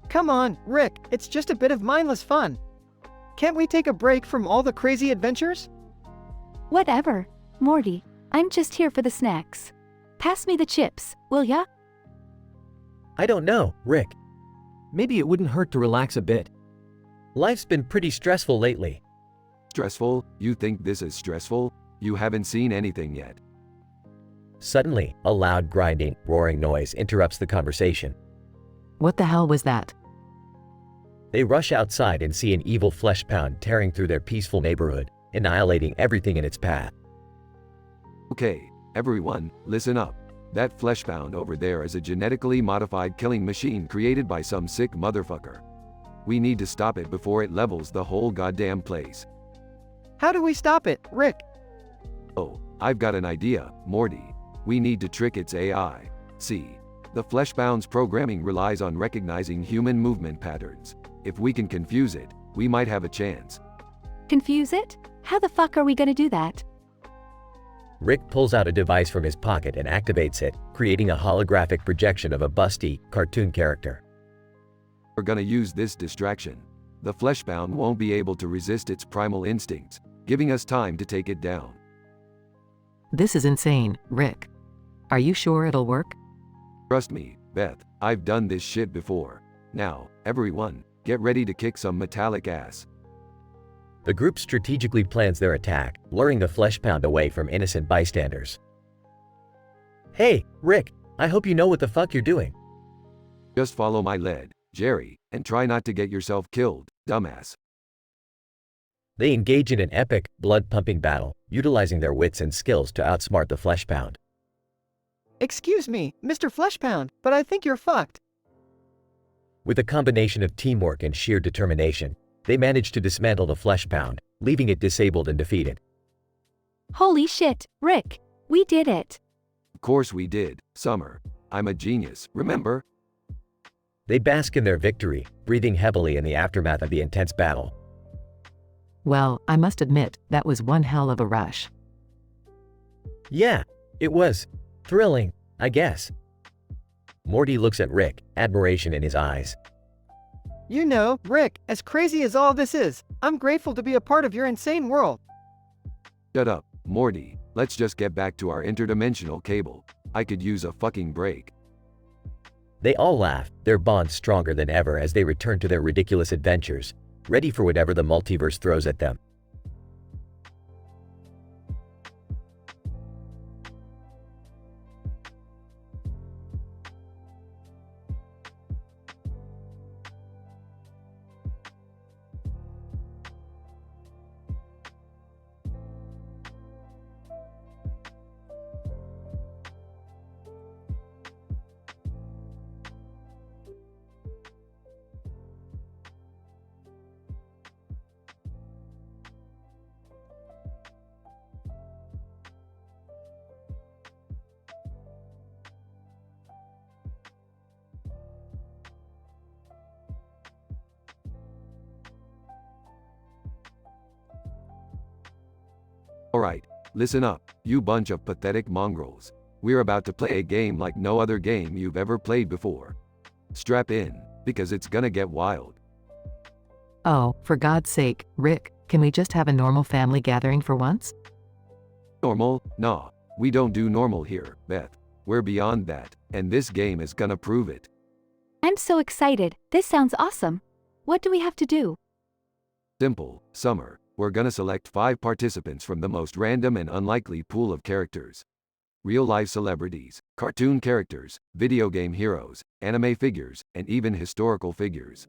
Come on, Rick, it's just a bit of mindless fun. Can't we take a break from all the crazy adventures? Whatever, Morty, I'm just here for the snacks. Pass me the chips, will ya? I don't know, Rick. Maybe it wouldn't hurt to relax a bit. Life's been pretty stressful lately. Stressful? You think this is stressful? You haven't seen anything yet. Suddenly, a loud grinding, roaring noise interrupts the conversation. What the hell was that? They rush outside and see an evil flesh pound tearing through their peaceful neighborhood, annihilating everything in its path. Okay, everyone, listen up. That flesh pound over there is a genetically modified killing machine created by some sick motherfucker. We need to stop it before it levels the whole goddamn place. How do we stop it, Rick? Oh, I've got an idea, Morty. We need to trick its AI. See, the Fleshbound's programming relies on recognizing human movement patterns. If we can confuse it, we might have a chance. Confuse it? How the fuck are we gonna do that? Rick pulls out a device from his pocket and activates it, creating a holographic projection of a busty, cartoon character. We're gonna use this distraction. The Fleshbound won't be able to resist its primal instincts, giving us time to take it down. This is insane, Rick. Are you sure it'll work? Trust me, Beth, I've done this shit before. Now, everyone, get ready to kick some metallic ass. The group strategically plans their attack, luring the Fleshpound away from innocent bystanders. Hey, Rick, I hope you know what the fuck you're doing. Just follow my lead, Jerry, and try not to get yourself killed, dumbass. They engage in an epic, blood-pumping battle, utilizing their wits and skills to outsmart the Fleshpound. Excuse me, Mr. Fleshpound, but I think you're fucked. With a combination of teamwork and sheer determination, they managed to dismantle the Fleshpound, leaving it disabled and defeated. Holy shit, Rick! We did it! Of course we did, Summer. I'm a genius, remember? They bask in their victory, breathing heavily in the aftermath of the intense battle. Well, I must admit, that was one hell of a rush. Yeah, it was. Thrilling, I guess. Morty looks at Rick, admiration in his eyes. You know, Rick, as crazy as all this is, I'm grateful to be a part of your insane world. Shut up, Morty. Let's just get back to our interdimensional cable. I could use a fucking break. They all laugh, their bond stronger than ever as they return to their ridiculous adventures, ready for whatever the multiverse throws at them. Alright, listen up, you bunch of pathetic mongrels. We're about to play a game like no other game you've ever played before. Strap in, because it's gonna get wild. Oh, for God's sake, Rick, can we just have a normal family gathering for once? Normal? Nah, we don't do normal here, Beth. We're beyond that, and this game is gonna prove it. I'm so excited, this sounds awesome. What do we have to do? Simple, Summer. We're gonna select 5 participants from the most random and unlikely pool of characters. Real-life celebrities, cartoon characters, video game heroes, anime figures, and even historical figures.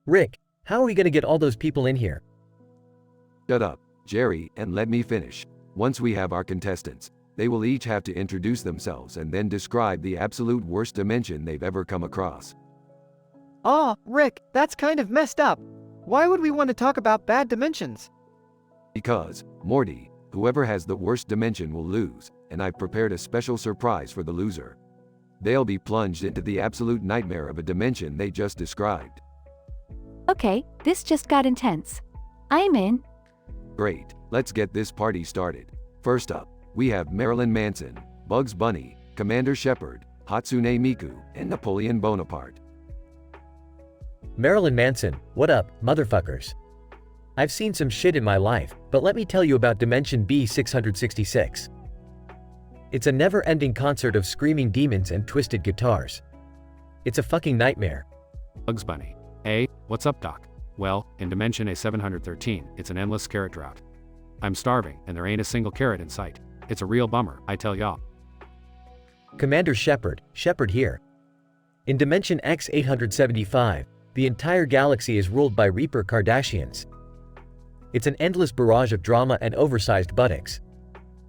Rick, how are we gonna get all those people in here? Shut up, Jerry, and let me finish. Once we have our contestants, they will each have to introduce themselves and then describe the absolute worst dimension they've ever come across. Aw, Rick, that's kind of messed up. Why would we want to talk about bad dimensions? Because, Morty, whoever has the worst dimension will lose, and I've prepared a special surprise for the loser. They'll be plunged into the absolute nightmare of a dimension they just described. Okay, this just got intense. I'm in. Great, let's get this party started. First up, we have Marilyn Manson, Bugs Bunny, Commander Shepard, Hatsune Miku, and Napoleon Bonaparte. Marilyn Manson, what up, motherfuckers? I've seen some shit in my life, but let me tell you about Dimension B666. It's a never-ending concert of screaming demons and twisted guitars. It's a fucking nightmare. Bugs Bunny. Hey, what's up, Doc? Well, in Dimension A713, it's an endless carrot drought. I'm starving, and there ain't a single carrot in sight. It's a real bummer, I tell y'all. Commander Shepard, Shepard here. In Dimension X875, the entire galaxy is ruled by Reaper Kardashians. It's an endless barrage of drama and oversized buttocks.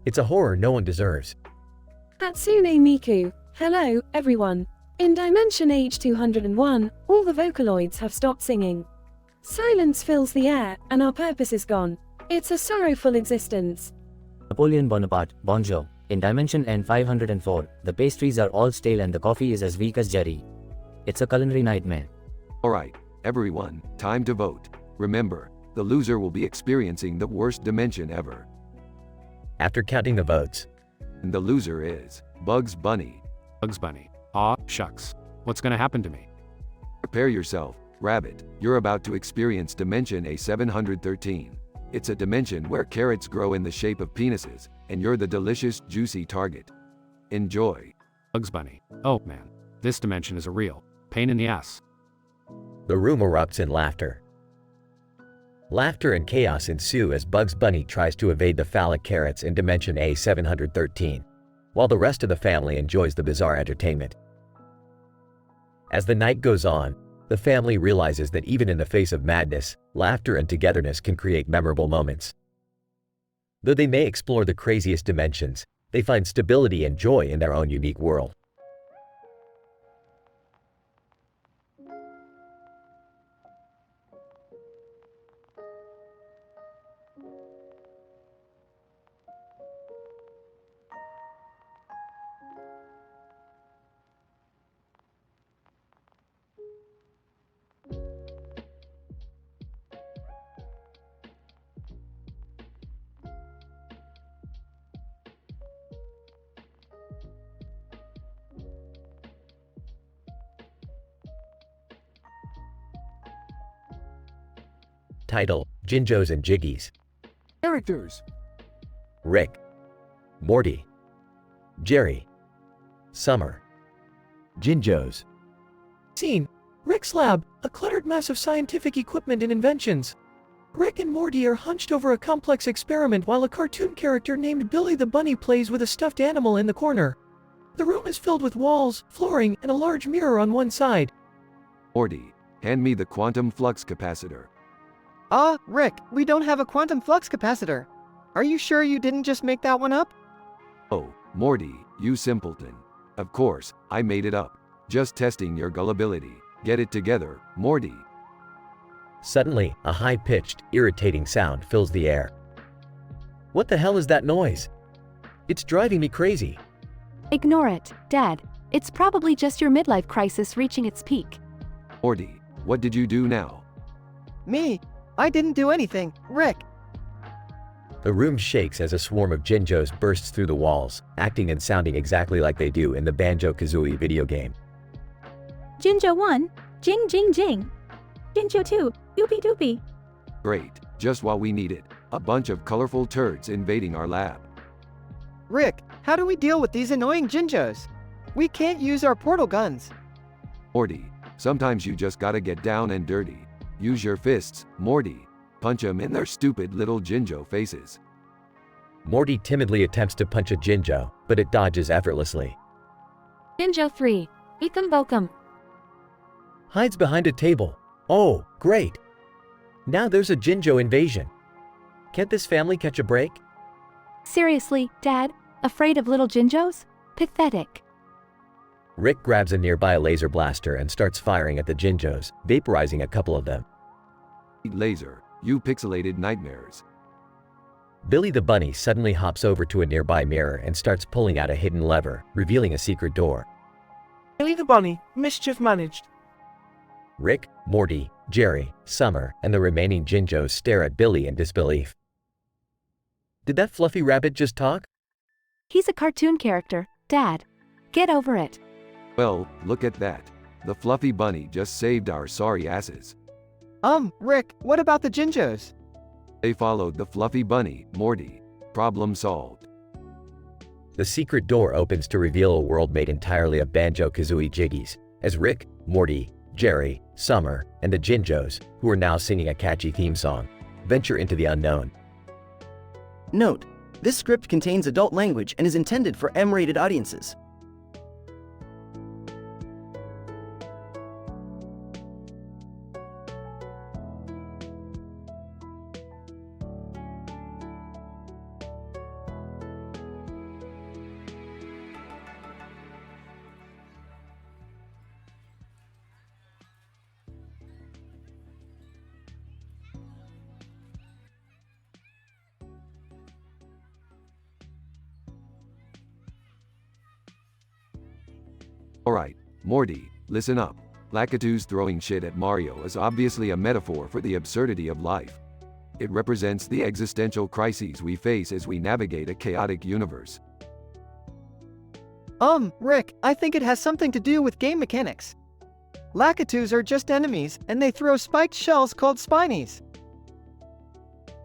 It's a horror no one deserves. Hatsune Miku. Hello, everyone. In Dimension H201, all the Vocaloids have stopped singing. Silence fills the air, and our purpose is gone. It's a sorrowful existence. Napoleon Bonaparte, bonjour. In Dimension N504, the pastries are all stale and the coffee is as weak as jelly. It's a culinary nightmare. Alright, everyone, time to vote. Remember, the loser will be experiencing the worst dimension ever. After counting the votes, and the loser is Bugs Bunny. Bugs Bunny. Aw, shucks. What's gonna happen to me? Prepare yourself, Rabbit. You're about to experience Dimension A713. It's a dimension where carrots grow in the shape of penises, and you're the delicious, juicy target. Enjoy. Bugs Bunny. Oh, man. This dimension is a real pain in the ass. The room erupts in laughter. Laughter and chaos ensue as Bugs Bunny tries to evade the phallic carrots in Dimension A713, while the rest of the family enjoys the bizarre entertainment. As the night goes on, the family realizes that even in the face of madness, laughter and togetherness can create memorable moments. Though they may explore the craziest dimensions, They find stability and joy in their own unique world. Title: Jinjos and Jiggies. Characters: Rick, Morty, Jerry, Summer. Jinjos. Scene: Rick's lab, a cluttered mess of scientific equipment and inventions. Rick and Morty are hunched over a complex experiment while a cartoon character named Billy the Bunny plays with a stuffed animal in the corner. The room is filled with walls, flooring, and a large mirror on one side. Morty, hand me the quantum flux capacitor. Rick, we don't have a quantum flux capacitor. Are you sure you didn't just make that one up? Oh, Morty, you simpleton. Of course, I made it up. Just testing your gullibility. Get it together, Morty. Suddenly, a high-pitched, irritating sound fills the air. What the hell is that noise? It's driving me crazy. Ignore it, Dad. It's probably just your midlife crisis reaching its peak. Morty, what did you do now? Me? I didn't do anything, Rick. The room shakes as a swarm of Jinjos bursts through the walls, acting and sounding exactly like they do in the Banjo-Kazooie video game. Jinjo 1, jing jing jing. Jinjo 2, doopy doopy. Great, just what we needed. A bunch of colorful turds invading our lab. Rick, how do we deal with these annoying Jinjos? We can't use our portal guns. Morty, sometimes you just gotta get down and dirty. Use your fists, Morty. Punch them in their stupid little Jinjo faces. Morty timidly attempts to punch a Jinjo, but it dodges effortlessly. Jinjo 3, eat bokum. Hides behind a table. Oh, great! Now there's a Jinjo invasion. Can't this family catch a break? Seriously, Dad? Afraid of little Jinjos? Pathetic. Rick grabs a nearby laser blaster and starts firing at the Jinjos, vaporizing a couple of them. Laser, you pixelated nightmares. Billy the Bunny suddenly hops over to a nearby mirror and starts pulling out a hidden lever, revealing a secret door. Billy the Bunny, mischief managed. Rick, Morty, Jerry, Summer, and the remaining Jinjos stare at Billy in disbelief. Did that fluffy rabbit just talk? He's a cartoon character, Dad. Get over it. Well, look at that. The fluffy bunny just saved our sorry asses. Rick, what about the Jinjos? They followed the fluffy bunny, Morty. Problem solved. The secret door opens to reveal a world made entirely of Banjo-Kazooie jiggies, as Rick, Morty, Jerry, Summer, and the Jinjos, who are now singing a catchy theme song, venture into the unknown. Note: this script contains adult language and is intended for M-rated audiences. Alright, Morty, listen up. Lakitu's throwing shit at Mario is obviously a metaphor for the absurdity of life. It represents the existential crises we face as we navigate a chaotic universe. Rick, I think it has something to do with game mechanics. Lakitus are just enemies, and they throw spiked shells called spinies.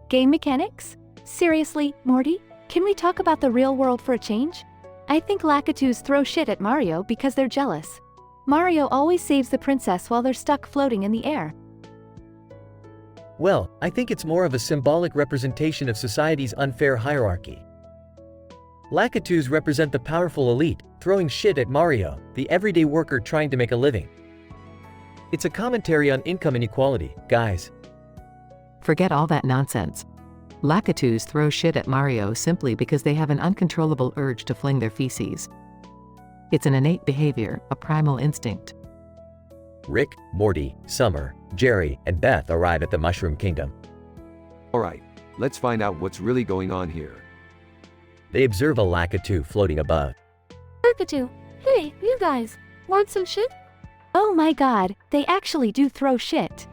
Game mechanics? Seriously, Morty? Can we talk about the real world for a change? I think Lakitus throw shit at Mario because they're jealous. Mario always saves the princess while they're stuck floating in the air. Well, I think it's more of a symbolic representation of society's unfair hierarchy. Lakitus represent the powerful elite, throwing shit at Mario, the everyday worker trying to make a living. It's a commentary on income inequality, guys. Forget all that nonsense. Lakitus throw shit at Mario simply because they have an uncontrollable urge to fling their feces. It's an innate behavior, a primal instinct. Rick, Morty, Summer, Jerry, and Beth arrive at the Mushroom Kingdom. Alright, let's find out what's really going on here. They observe a Lakitu floating above. Lakitu, hey, you guys, want some shit? Oh my god, they actually do throw shit.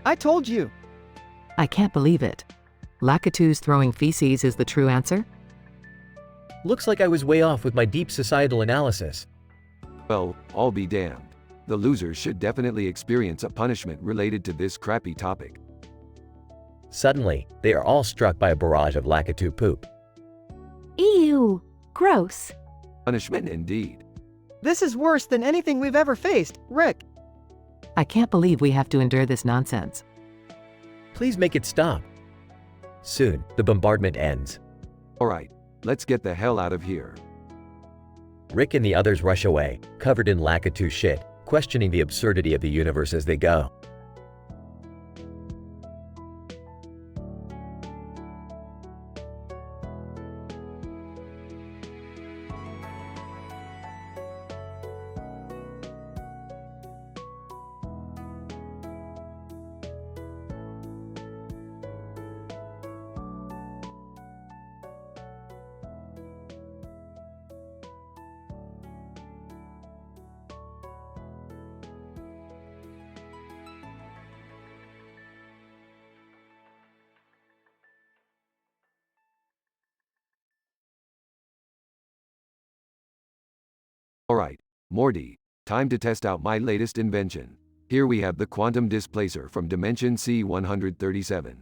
I told you. I can't believe it. Lakitus throwing feces is the true answer? Looks like I was way off with my deep societal analysis. Well, I'll be damned. The losers should definitely experience a punishment related to this crappy topic. Suddenly, they are all struck by a barrage of Lakitu poop. Ew, gross. Punishment indeed. This is worse than anything we've ever faced, Rick. I can't believe we have to endure this nonsense. Please make it stop. Soon, the bombardment ends. Alright, let's get the hell out of here. Rick and the others rush away, covered in Lakitu shit, questioning the absurdity of the universe as they go. Alright, Morty, time to test out my latest invention. Here we have the quantum displacer from dimension C137.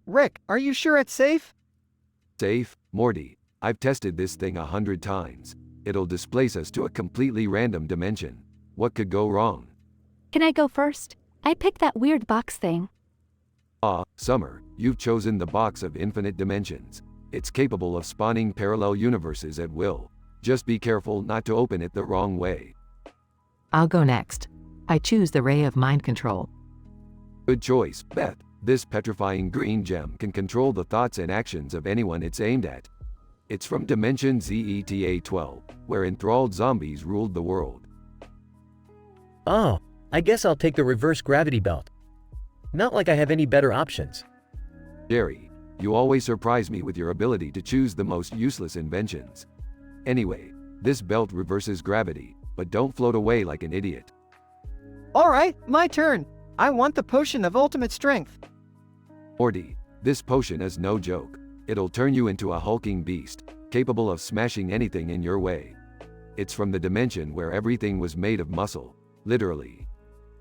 Rick, are you sure it's safe? Safe, Morty. I've tested this thing 100 times. It'll displace us to a completely random dimension. What could go wrong? Can I go first? I picked that weird box thing. Summer, you've chosen the box of infinite dimensions. It's capable of spawning parallel universes at will. Just be careful not to open it the wrong way. I'll go next. I choose the ray of mind control. Good choice, Beth. This petrifying green gem can control the thoughts and actions of anyone it's aimed at. It's from dimension ZETA-12, where enthralled zombies ruled the world. Oh, I guess I'll take the reverse gravity belt. Not like I have any better options. Jerry, you always surprise me with your ability to choose the most useless inventions. Anyway, this belt reverses gravity, but don't float away like an idiot. Alright, my turn. I want the potion of ultimate strength. Morty, this potion is no joke. It'll turn you into a hulking beast, capable of smashing anything in your way. It's from the dimension where everything was made of muscle, literally.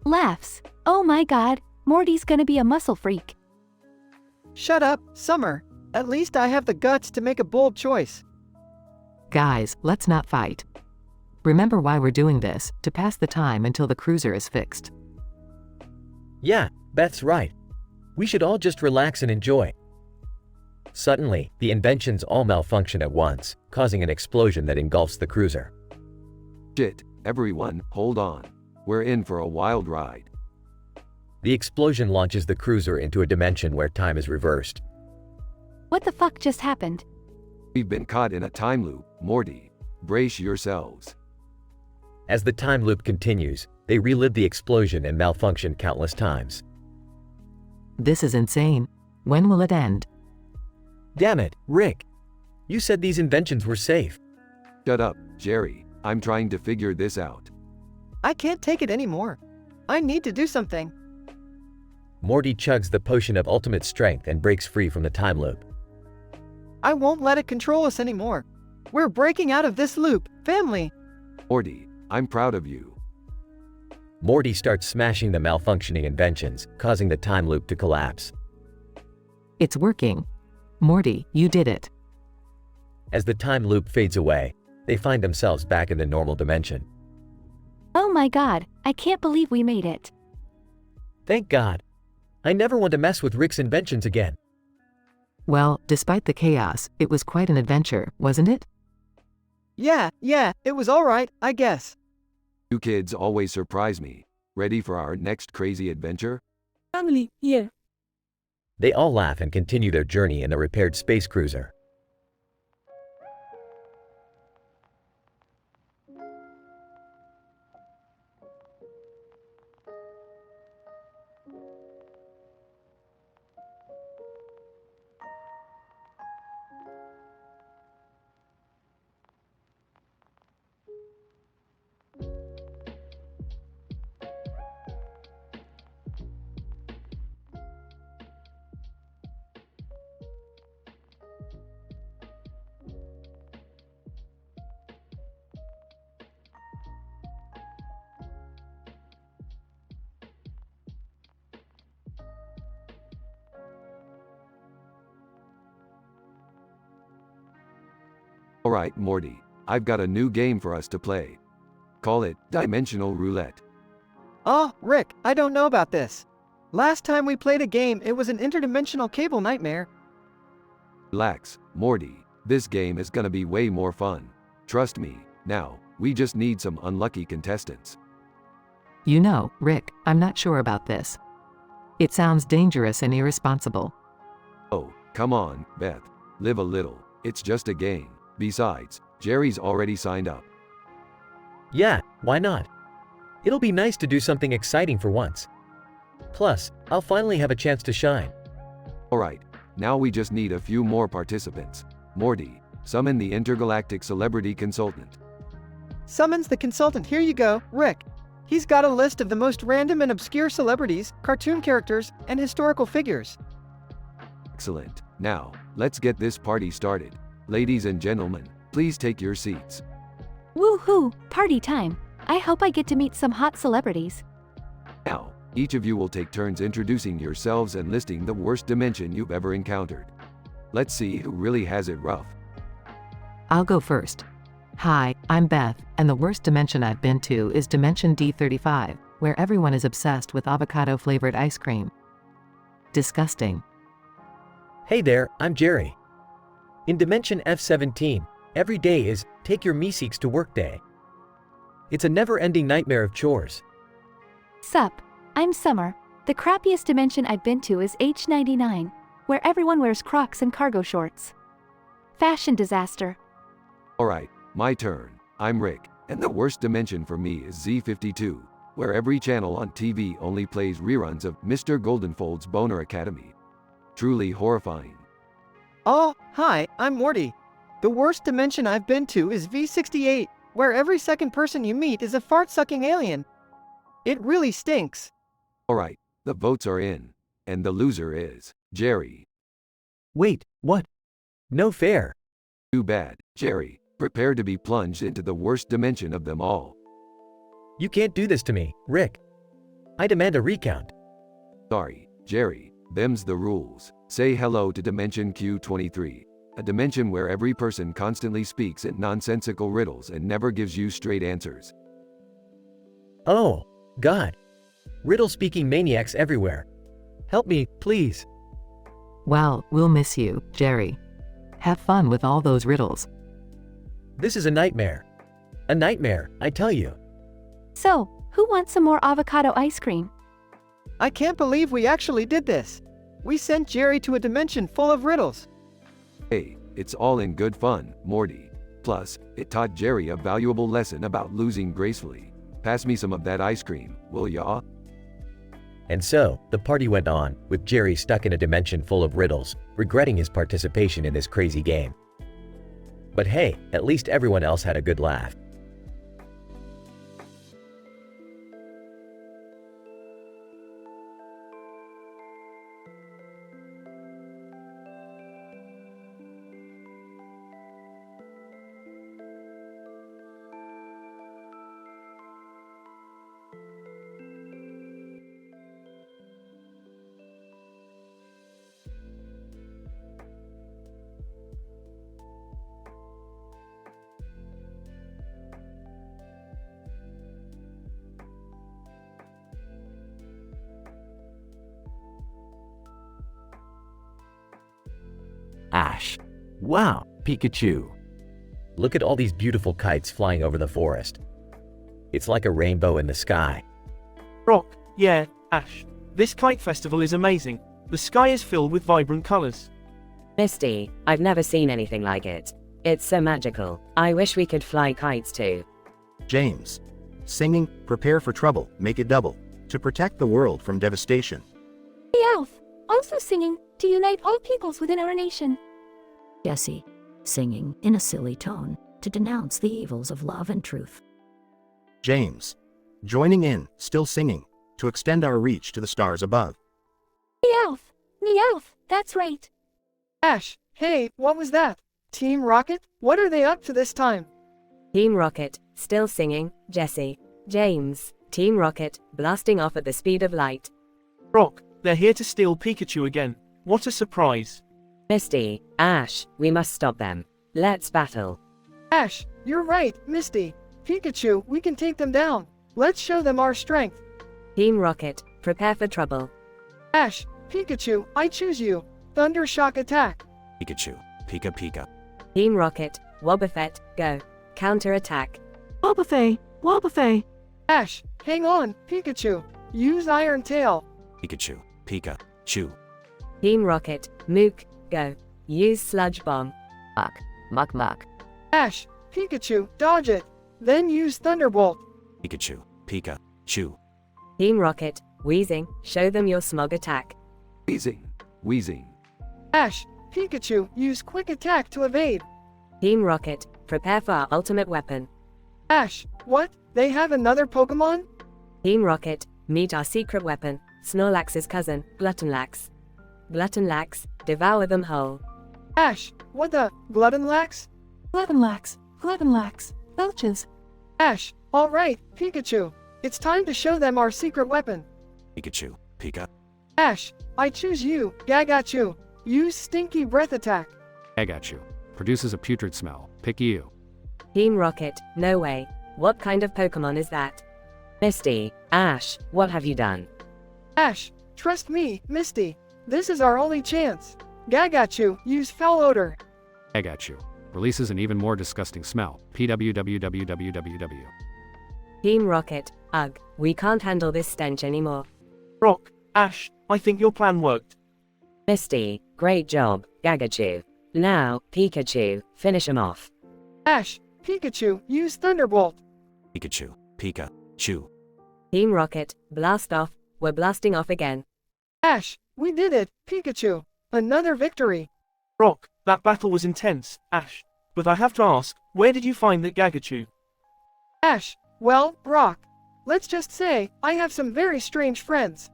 Laughs. Oh my god, Morty's gonna be a muscle freak. Shut up, Summer. At least I have the guts to make a bold choice. Guys, let's not fight. Remember why we're doing this, to pass the time until the cruiser is fixed. Yeah, Beth's right. We should all just relax and enjoy. Suddenly, the inventions all malfunction at once, causing an explosion that engulfs the cruiser. Shit, everyone, hold on. We're in for a wild ride. The explosion launches the cruiser into a dimension where time is reversed. What the fuck just happened? We've been caught in a time loop, Morty. Brace yourselves. As the time loop continues, they relive the explosion and malfunction countless times. This is insane. When will it end? Damn it, Rick. You said these inventions were safe. Shut up, Jerry. I'm trying to figure this out. I can't take it anymore. I need to do something. Morty chugs the potion of ultimate strength and breaks free from the time loop. I won't let it control us anymore. We're breaking out of this loop, family. Morty, I'm proud of you. Morty starts smashing the malfunctioning inventions, causing the time loop to collapse. It's working. Morty, you did it. As the time loop fades away, they find themselves back in the normal dimension. Oh my god, I can't believe we made it. Thank God. I never want to mess with Rick's inventions again. Well, despite the chaos, it was quite an adventure, wasn't it? Yeah, it was alright, I guess. You kids always surprise me. Ready for our next crazy adventure? Family, yeah. They all laugh and continue their journey in the repaired space cruiser. Alright, Morty, I've got a new game for us to play. Call it Dimensional Roulette. Oh, Rick, I don't know about this. Last time we played a game, it was an interdimensional cable nightmare. Relax, Morty, this game is gonna be way more fun. Trust me, now, we just need some unlucky contestants. You know, Rick, I'm not sure about this. It sounds dangerous and irresponsible. Oh, come on, Beth, live a little, it's just a game. Besides, Jerry's already signed up. Yeah, why not? It'll be nice to do something exciting for once. Plus, I'll finally have a chance to shine. Alright, now we just need a few more participants. Morty, summon the intergalactic celebrity consultant. Summons the consultant, here you go, Rick. He's got a list of the most random and obscure celebrities, cartoon characters, and historical figures. Excellent. Now, let's get this party started. Ladies and gentlemen, please take your seats. Woohoo! Party time! I hope I get to meet some hot celebrities. Now, each of you will take turns introducing yourselves and listing the worst dimension you've ever encountered. Let's see who really has it rough. I'll go first. Hi, I'm Beth, and the worst dimension I've been to is Dimension D35, where everyone is obsessed with avocado-flavored ice cream. Disgusting. Hey there, I'm Jerry. In Dimension F17, every day is Take Your Meeseeks to Work Day. It's a never-ending nightmare of chores. Sup, I'm Summer. The crappiest dimension I've been to is H99, where everyone wears Crocs and cargo shorts. Fashion disaster. Alright, my turn. I'm Rick, and the worst dimension for me is Z52, where every channel on TV only plays reruns of Mr. Goldenfold's Boner Academy. Truly horrifying. Oh, hi, I'm Morty. The worst dimension I've been to is V68, where every second person you meet is a fart-sucking alien. It really stinks. Alright, the votes are in, and the loser is Jerry. Wait, what? No fair. Too bad, Jerry. Prepare to be plunged into the worst dimension of them all. You can't do this to me, Rick. I demand a recount. Sorry, Jerry, them's the rules. Say hello to Dimension Q23, a dimension where every person constantly speaks in nonsensical riddles and never gives you straight answers. Oh, God. Riddle-speaking maniacs everywhere. Help me, please. Well, we'll miss you, Jerry. Have fun with all those riddles. This is a nightmare. A nightmare, I tell you. So, who wants some more avocado ice cream? I can't believe we actually did this. We sent Jerry to a dimension full of riddles. Hey, it's all in good fun, Morty. Plus, it taught Jerry a valuable lesson about losing gracefully. Pass me some of that ice cream, will ya? And so, the party went on, with Jerry stuck in a dimension full of riddles, regretting his participation in this crazy game. But hey, at least everyone else had a good laugh. Ash. Wow, Pikachu. Look at all these beautiful kites flying over the forest. It's like a rainbow in the sky. Rock, yeah, Ash. This kite festival is amazing. The sky is filled with vibrant colors. Misty, I've never seen anything like it. It's so magical. I wish we could fly kites too. James. Singing, prepare for trouble, make it double. To protect the world from devastation. The elf, also singing, to unite all peoples within our nation. Jesse, singing, in a silly tone, to denounce the evils of love and truth. James. Joining in, still singing, to extend our reach to the stars above. The elf, that's right. Ash, hey, what was that? Team Rocket? What are they up to this time? Team Rocket, still singing, Jesse. James, Team Rocket, blasting off at the speed of light. Brock, they're here to steal Pikachu again. What a surprise. Misty, Ash, we must stop them. Let's battle. Ash, you're right, Misty. Pikachu, we can take them down. Let's show them our strength. Team Rocket, prepare for trouble. Ash, Pikachu, I choose you. Thunder Shock attack. Pikachu, Pika Pika. Team Rocket, Wobbuffet, go. Counter attack. Wobbuffet. Ash, hang on, Pikachu. Use Iron Tail. Pikachu, Pika, Chew. Team Rocket, Mook, go. Use Sludge Bomb. Muck. Ash, Pikachu, dodge it. Then use Thunderbolt. Pikachu, Pika, Chew. Team Rocket, Wheezing, show them your smog attack. Wheezing. Ash, Pikachu, use Quick Attack to evade. Team Rocket, prepare for our ultimate weapon. Ash, what? They have another Pokemon? Team Rocket, meet our secret weapon, Snorlax's cousin, Gluttonlax. Gluttonlax, devour them whole. Ash, what the? Gluttonlax? Gluttonlax, belches. Ash, alright, Pikachu. It's time to show them our secret weapon. Pikachu, Pika. Ash, I choose you, Gagachu. Use Stinky Breath attack. Gagachu. Produces a putrid smell. Pick you. Team Rocket, no way. What kind of Pokemon is that? Misty, Ash, what have you done? Ash, trust me, Misty. This is our only chance. Gagachu, use Foul Odor. Gagachu. Releases an even more disgusting smell. PWWWWWW. Team Rocket, ugh, we can't handle this stench anymore. Brock, Ash, I think your plan worked. Misty, great job, Gagachu. Now, Pikachu, finish him off. Ash, Pikachu, use Thunderbolt. Pikachu, Pika, Chew. Team Rocket, blast off, we're blasting off again. Ash, we did it, Pikachu. Another victory. Brock, that battle was intense, Ash. But I have to ask, where did you find that Gagachu? Ash, well, Brock. Let's just say, I have some very strange friends.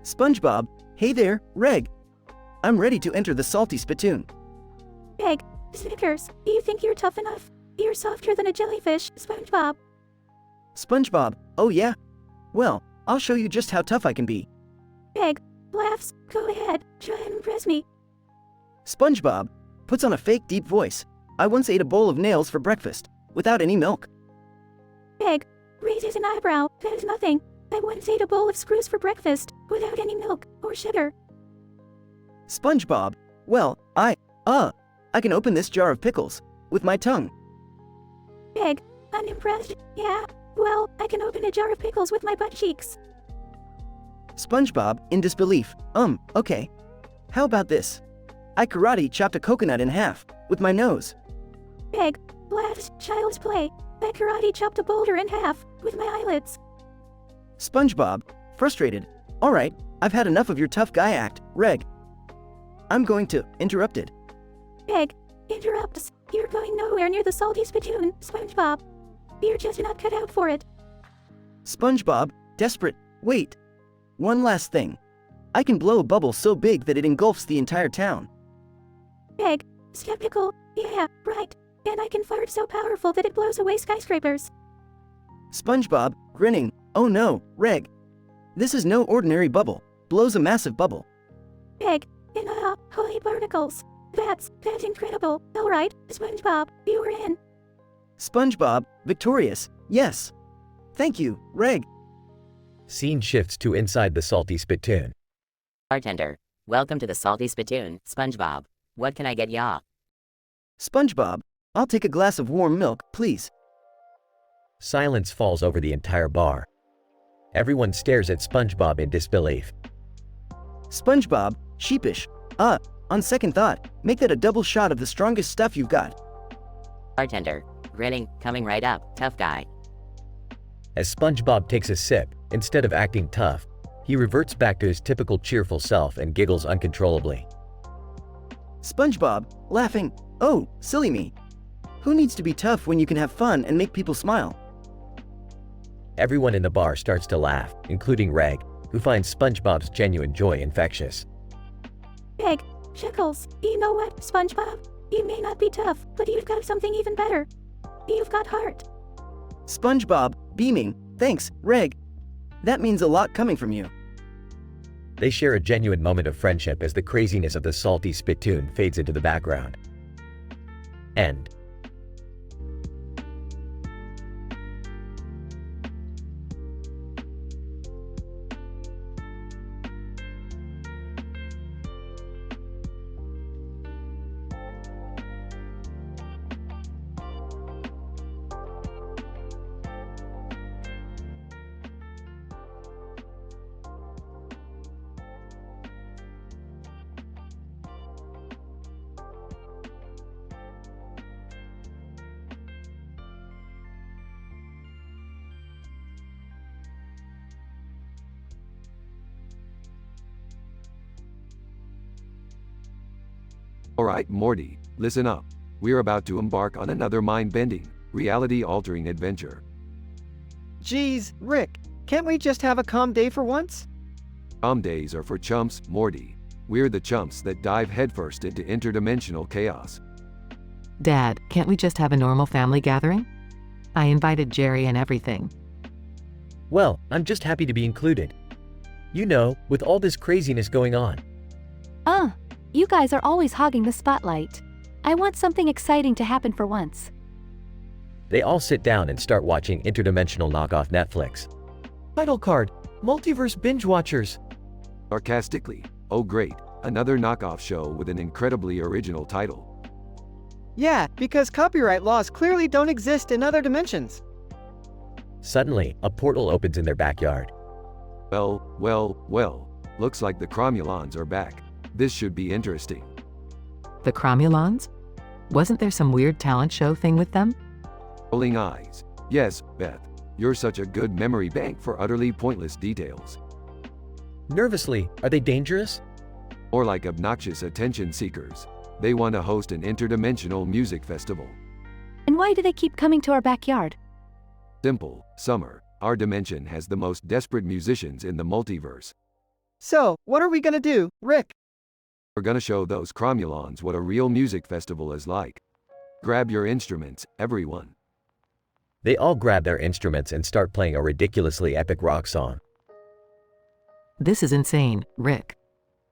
SpongeBob, hey there, Reg. I'm ready to enter the salty spittoon. Reg, Snickers, do you think you're tough enough? You're softer than a jellyfish, SpongeBob. SpongeBob, oh yeah? Well, I'll show you just how tough I can be. Reg, laughs, go ahead, try and impress me. SpongeBob puts on a fake deep voice. I once ate a bowl of nails for breakfast, without any milk. Reg, raises an eyebrow, that is nothing. I once ate a bowl of screws for breakfast, without any milk or sugar. SpongeBob, well, I can open this jar of pickles with my tongue. Reg, unimpressed, yeah, well, I can open a jar of pickles with my butt cheeks. SpongeBob, in disbelief, okay. How about this? I karate chopped a coconut in half, with my nose. Reg, laughs, child's play. I karate chopped a boulder in half, with my eyelids. SpongeBob, frustrated. Alright, I've had enough of your tough guy act, Reg. I'm going to interrupt it. Reg, interrupts. You're going nowhere near the salty spittoon, SpongeBob. You're just not cut out for it. SpongeBob, desperate. Wait. One last thing. I can blow a bubble so big that it engulfs the entire town. Egg. Skeptical. Yeah, right. And I can fart so powerful that it blows away skyscrapers. SpongeBob, grinning. Oh no, Reg. This is no ordinary bubble. Blows a massive bubble. Egg. And holy barnacles. That's incredible. Alright, SpongeBob, you were in. SpongeBob, victorious. Yes. Thank you, Reg. Scene shifts to inside the salty spittoon. Bartender, welcome to the Salty Spittoon, SpongeBob. What can I get ya? SpongeBob, I'll take a glass of warm milk, please. Silence falls over the entire bar. Everyone stares at SpongeBob in disbelief. SpongeBob, sheepish. On second thought, make that a double shot of the strongest stuff you've got. Bartender, grinning, coming right up, tough guy. As SpongeBob takes a sip, instead of acting tough, he reverts back to his typical cheerful self and giggles uncontrollably. SpongeBob, laughing. Oh, silly me. Who needs to be tough when you can have fun and make people smile? Everyone in the bar starts to laugh, including Reg, who finds SpongeBob's genuine joy infectious. Egg. Shekels. You know what, SpongeBob? You may not be tough, but you've got something even better. You've got heart. SpongeBob, beaming. Thanks, Reg. That means a lot coming from you. They share a genuine moment of friendship as the craziness of the salty spittoon fades into the background. End. Alright, Morty, listen up. We're about to embark on another mind-bending, reality-altering adventure. Geez, Rick, can't we just have a calm day for once? Calm days are for chumps, Morty. We're the chumps that dive headfirst into interdimensional chaos. Dad, can't we just have a normal family gathering? I invited Jerry and everything. Well, I'm just happy to be included. You know, with all this craziness going on. You guys are always hogging the spotlight. I want something exciting to happen for once. They all sit down and start watching interdimensional knockoff Netflix. Title card, Multiverse Binge Watchers. Sarcastically, oh great, another knockoff show with an incredibly original title. Yeah, because copyright laws clearly don't exist in other dimensions. Suddenly, a portal opens in their backyard. Well, looks like the Cromulons are back. This should be interesting. The Cromulons? Wasn't there some weird talent show thing with them? Rolling eyes. Yes, Beth. You're such a good memory bank for utterly pointless details. Nervously, are they dangerous? Or like obnoxious attention seekers. They want to host an interdimensional music festival. And why do they keep coming to our backyard? Simple, Summer. Our dimension has the most desperate musicians in the multiverse. So, what are we gonna do, Rick? We're gonna show those Cromulons what a real music festival is like. Grab your instruments, everyone. They all grab their instruments and start playing a ridiculously epic rock song. This is insane, Rick.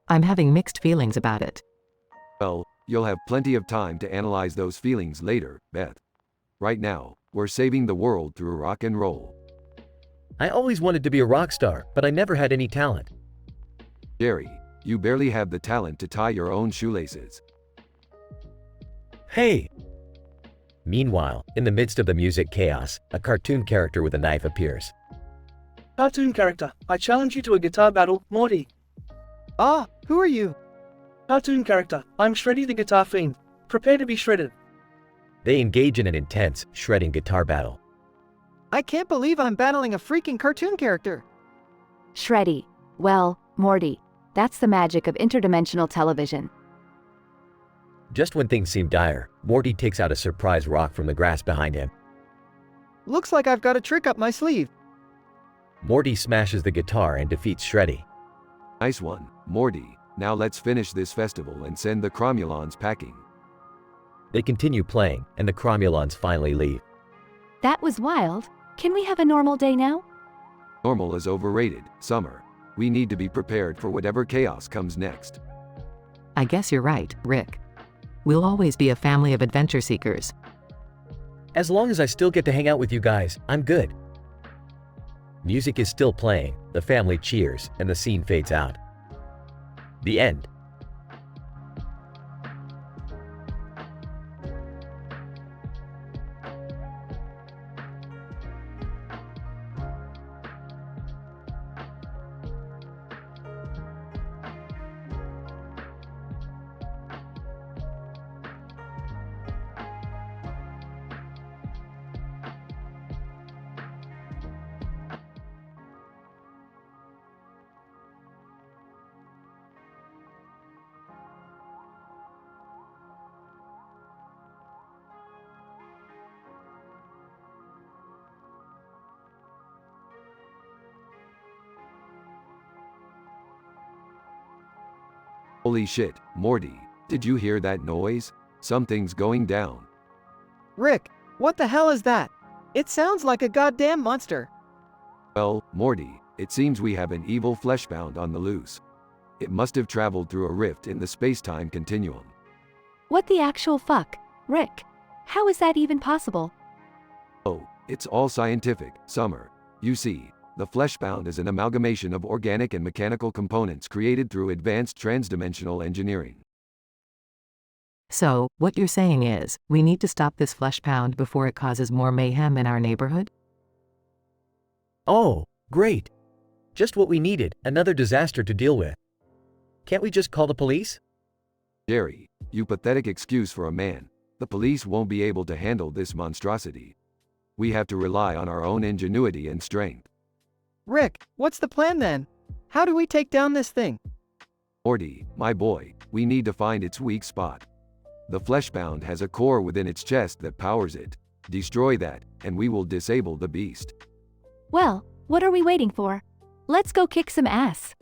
I'm having mixed feelings about it. Well, you'll have plenty of time to analyze those feelings later, Beth. Right now, we're saving the world through rock and roll. I always wanted to be a rock star, but I never had any talent. Jerry, you barely have the talent to tie your own shoelaces. Hey! Meanwhile, in the midst of the music chaos, a cartoon character with a knife appears. Cartoon character, I challenge you to a guitar battle, Morty. Who are you? Cartoon character, I'm Shreddy the Guitar Fiend. Prepare to be shredded. They engage in an intense, shredding guitar battle. I can't believe I'm battling a freaking cartoon character. Shreddy. Well, Morty. That's the magic of interdimensional television. Just when things seem dire, Morty takes out a surprise rock from the grass behind him. Looks like I've got a trick up my sleeve. Morty smashes the guitar and defeats Shreddy. Nice one, Morty. Now let's finish this festival and send the Cromulons packing. They continue playing, and the Cromulons finally leave. That was wild. Can we have a normal day now? Normal is overrated, Summer. We need to be prepared for whatever chaos comes next. I guess you're right, Rick. We'll always be a family of adventure seekers. As long as I still get to hang out with you guys, I'm good. Music is still playing, the family cheers, and the scene fades out. The end. Holy shit, Morty, did you hear that noise? Something's going down. Rick, what the hell is that? It sounds like a goddamn monster. Well, Morty, it seems we have an evil fleshbound on the loose. It must have traveled through a rift in the space-time continuum. What the actual fuck? Rick, how is that even possible? Oh, it's all scientific, Summer. You see, the fleshbound is an amalgamation of organic and mechanical components created through advanced transdimensional engineering. So, what you're saying is, we need to stop this fleshpound before it causes more mayhem in our neighborhood? Oh, great. Just what we needed, another disaster to deal with. Can't we just call the police? Jerry, you pathetic excuse for a man. The police won't be able to handle this monstrosity. We have to rely on our own ingenuity and strength. Rick, what's the plan then? How do we take down this thing? Morty, my boy, we need to find its weak spot. The fleshbound has a core within its chest that powers it. Destroy that, and we will disable the beast. Well, what are we waiting for? Let's go kick some ass.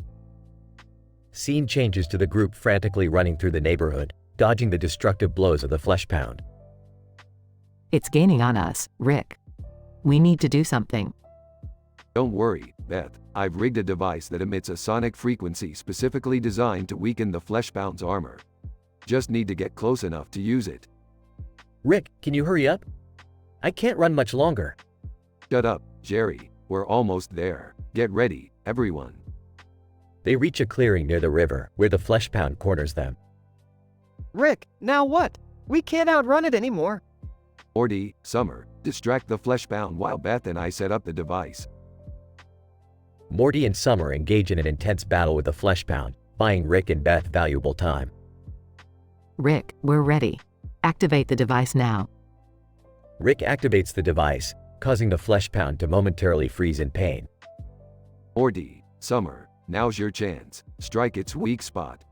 Scene changes to the group frantically running through the neighborhood, dodging the destructive blows of the fleshpound. It's gaining on us, Rick. We need to do something. Don't worry, Beth. I've rigged a device that emits a sonic frequency specifically designed to weaken the fleshbound's armor. Just need to get close enough to use it. Rick, can you hurry up? I can't run much longer. Shut up, Jerry. We're almost there. Get ready, everyone. They reach a clearing near the river, where the fleshpound corners them. Rick, now what? We can't outrun it anymore. Morty, Summer, distract the fleshbound while Beth and I set up the device. Morty and Summer engage in an intense battle with the fleshpound, buying Rick and Beth valuable time. Rick, we're ready. Activate the device now. Rick activates the device, causing the fleshpound to momentarily freeze in pain. Morty, Summer, now's your chance. Strike its weak spot.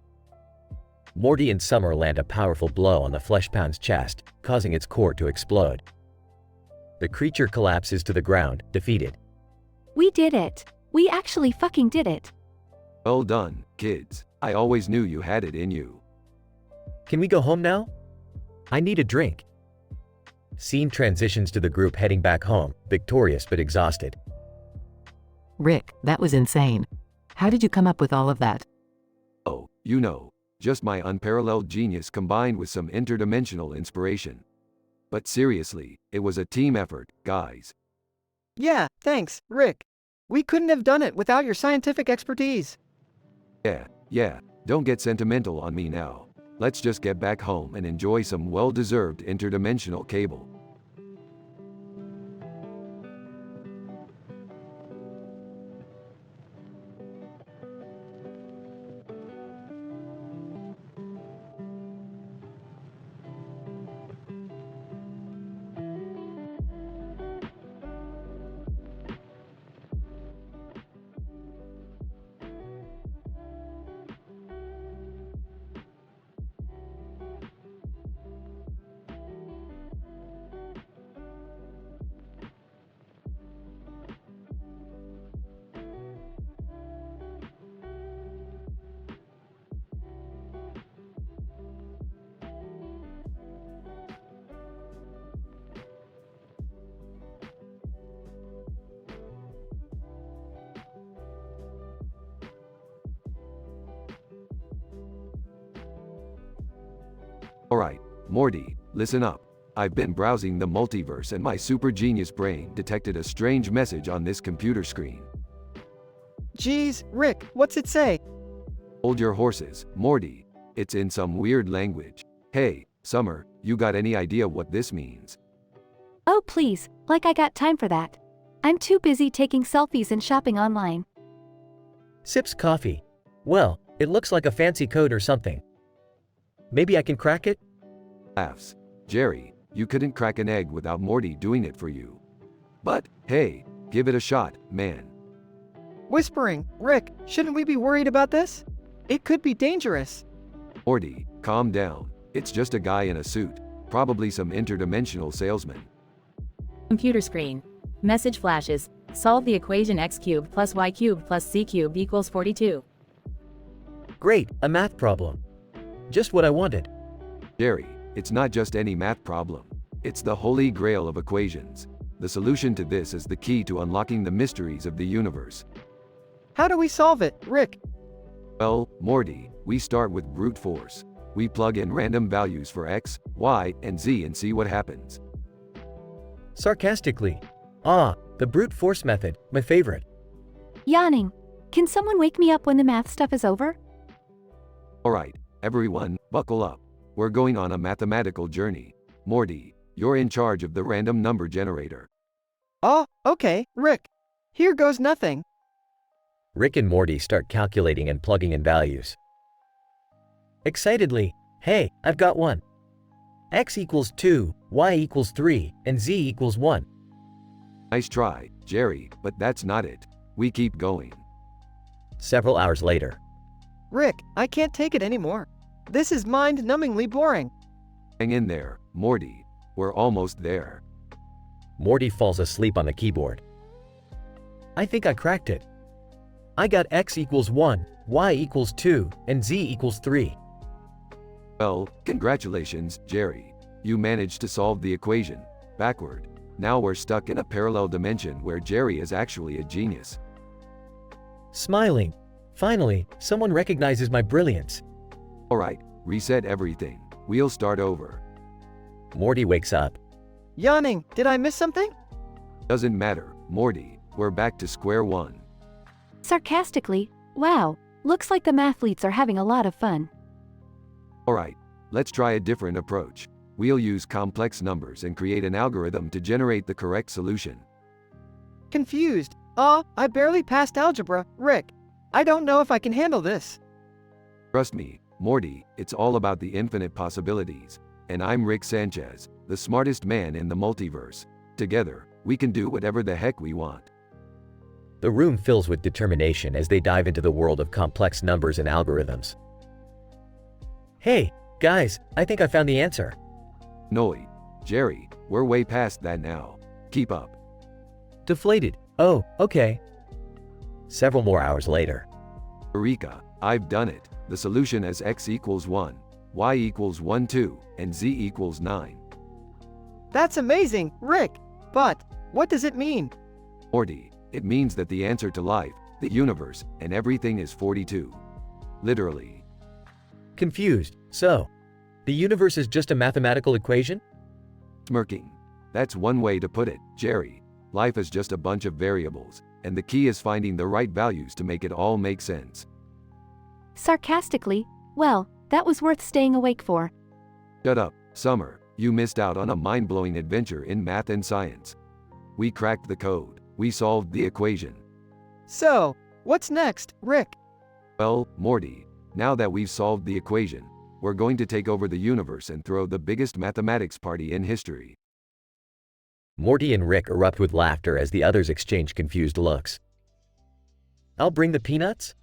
Morty and Summer land a powerful blow on the fleshpound's chest, causing its core to explode. The creature collapses to the ground, defeated. We did it. We actually fucking did it. Well done, kids. I always knew you had it in you. Can we go home now? I need a drink. Scene transitions to the group heading back home, victorious but exhausted. Rick, that was insane. How did you come up with all of that? Oh, you know, just my unparalleled genius combined with some interdimensional inspiration. But seriously, it was a team effort, guys. Yeah, thanks, Rick. We couldn't have done it without your scientific expertise. Yeah, don't get sentimental on me now. Let's just get back home and enjoy some well-deserved interdimensional cable. Alright, Morty, listen up. I've been browsing the multiverse and my super genius brain detected a strange message on this computer screen. Geez, Rick, what's it say? Hold your horses, Morty. It's in some weird language. Hey, Summer, you got any idea what this means? Oh please, like I got time for that. I'm too busy taking selfies and shopping online. Sips coffee. Well, it looks like a fancy code or something. Maybe I can crack it? Laughs. Jerry, you couldn't crack an egg without Morty doing it for you. But, hey, give it a shot, man. Whispering, Rick, shouldn't we be worried about this? It could be dangerous. Morty, calm down. It's just a guy in a suit. Probably some interdimensional salesman. Computer screen. Message flashes. Solve the equation x cubed plus y cubed plus z cubed equals 42. Great, a math problem. Just what I wanted. Jerry, it's not just any math problem. It's the holy grail of equations. The solution to this is the key to unlocking the mysteries of the universe. How do we solve it, Rick? Well, Morty, we start with brute force. We plug in random values for x, y, and z and see what happens. Sarcastically. Ah, the brute force method, my favorite. Yawning. Can someone wake me up when the math stuff is over? Alright, everyone, buckle up. We're going on a mathematical journey. Morty, you're in charge of the random number generator. Oh, okay, Rick. Here goes nothing. Rick and Morty start calculating and plugging in values. Excitedly, hey, I've got one. X equals 2, Y equals 3, and Z equals 1. Nice try, Jerry, but that's not it. We keep going. Several hours later. Rick, I can't take it anymore. This is mind-numbingly boring. Hang in there, Morty. We're almost there. Morty falls asleep on the keyboard. I think I cracked it. I got X equals 1, Y equals 2, and Z equals 3. Well, congratulations, Jerry. You managed to solve the equation. Backward. Now we're stuck in a parallel dimension where Jerry is actually a genius. Smiling. Finally, someone recognizes my brilliance. Alright, reset everything. We'll start over. Morty wakes up. Yawning, did I miss something? Doesn't matter, Morty. We're back to square one. Sarcastically, wow, looks like the mathletes are having a lot of fun. Alright, let's try a different approach. We'll use complex numbers and create an algorithm to generate the correct solution. Confused. I barely passed algebra, Rick. I don't know if I can handle this. Trust me, Morty, it's all about the infinite possibilities. And I'm Rick Sanchez, the smartest man in the multiverse. Together, we can do whatever the heck we want. The room fills with determination as they dive into the world of complex numbers and algorithms. Hey, guys, I think I found the answer. Noi. Jerry, we're way past that now. Keep up. Deflated. Oh, okay. Several more hours later. Eureka, I've done it. The solution is x equals 1, y equals 1 2, and z equals 9. That's amazing, Rick. But, what does it mean? Morty, it means that the answer to life, the universe, and everything is 42. Literally. Confused. So, the universe is just a mathematical equation? Smirking. That's one way to put it, Jerry. Life is just a bunch of variables, and the key is finding the right values to make it all make sense. Sarcastically, well, that was worth staying awake for. Shut up, Summer. You missed out on a mind-blowing adventure in math and science. We cracked the code. We solved the equation. So, what's next, Rick? Well, Morty, now that we've solved the equation, we're going to take over the universe and throw the biggest mathematics party in history. Morty and Rick erupt with laughter as the others exchange confused looks. I'll bring the peanuts?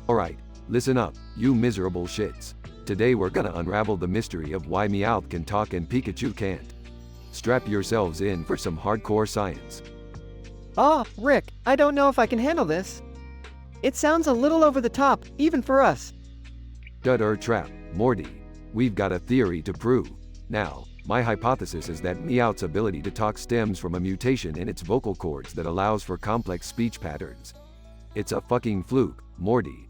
Alright, listen up, you miserable shits. Today we're gonna unravel the mystery of why Meowth can talk and Pikachu can't. Strap yourselves in for some hardcore science. Oh, Rick, I don't know if I can handle this. It sounds a little over the top, even for us. Shut or trap, Morty. We've got a theory to prove. Now, my hypothesis is that Meowth's ability to talk stems from a mutation in its vocal cords that allows for complex speech patterns. It's a fucking fluke, Morty.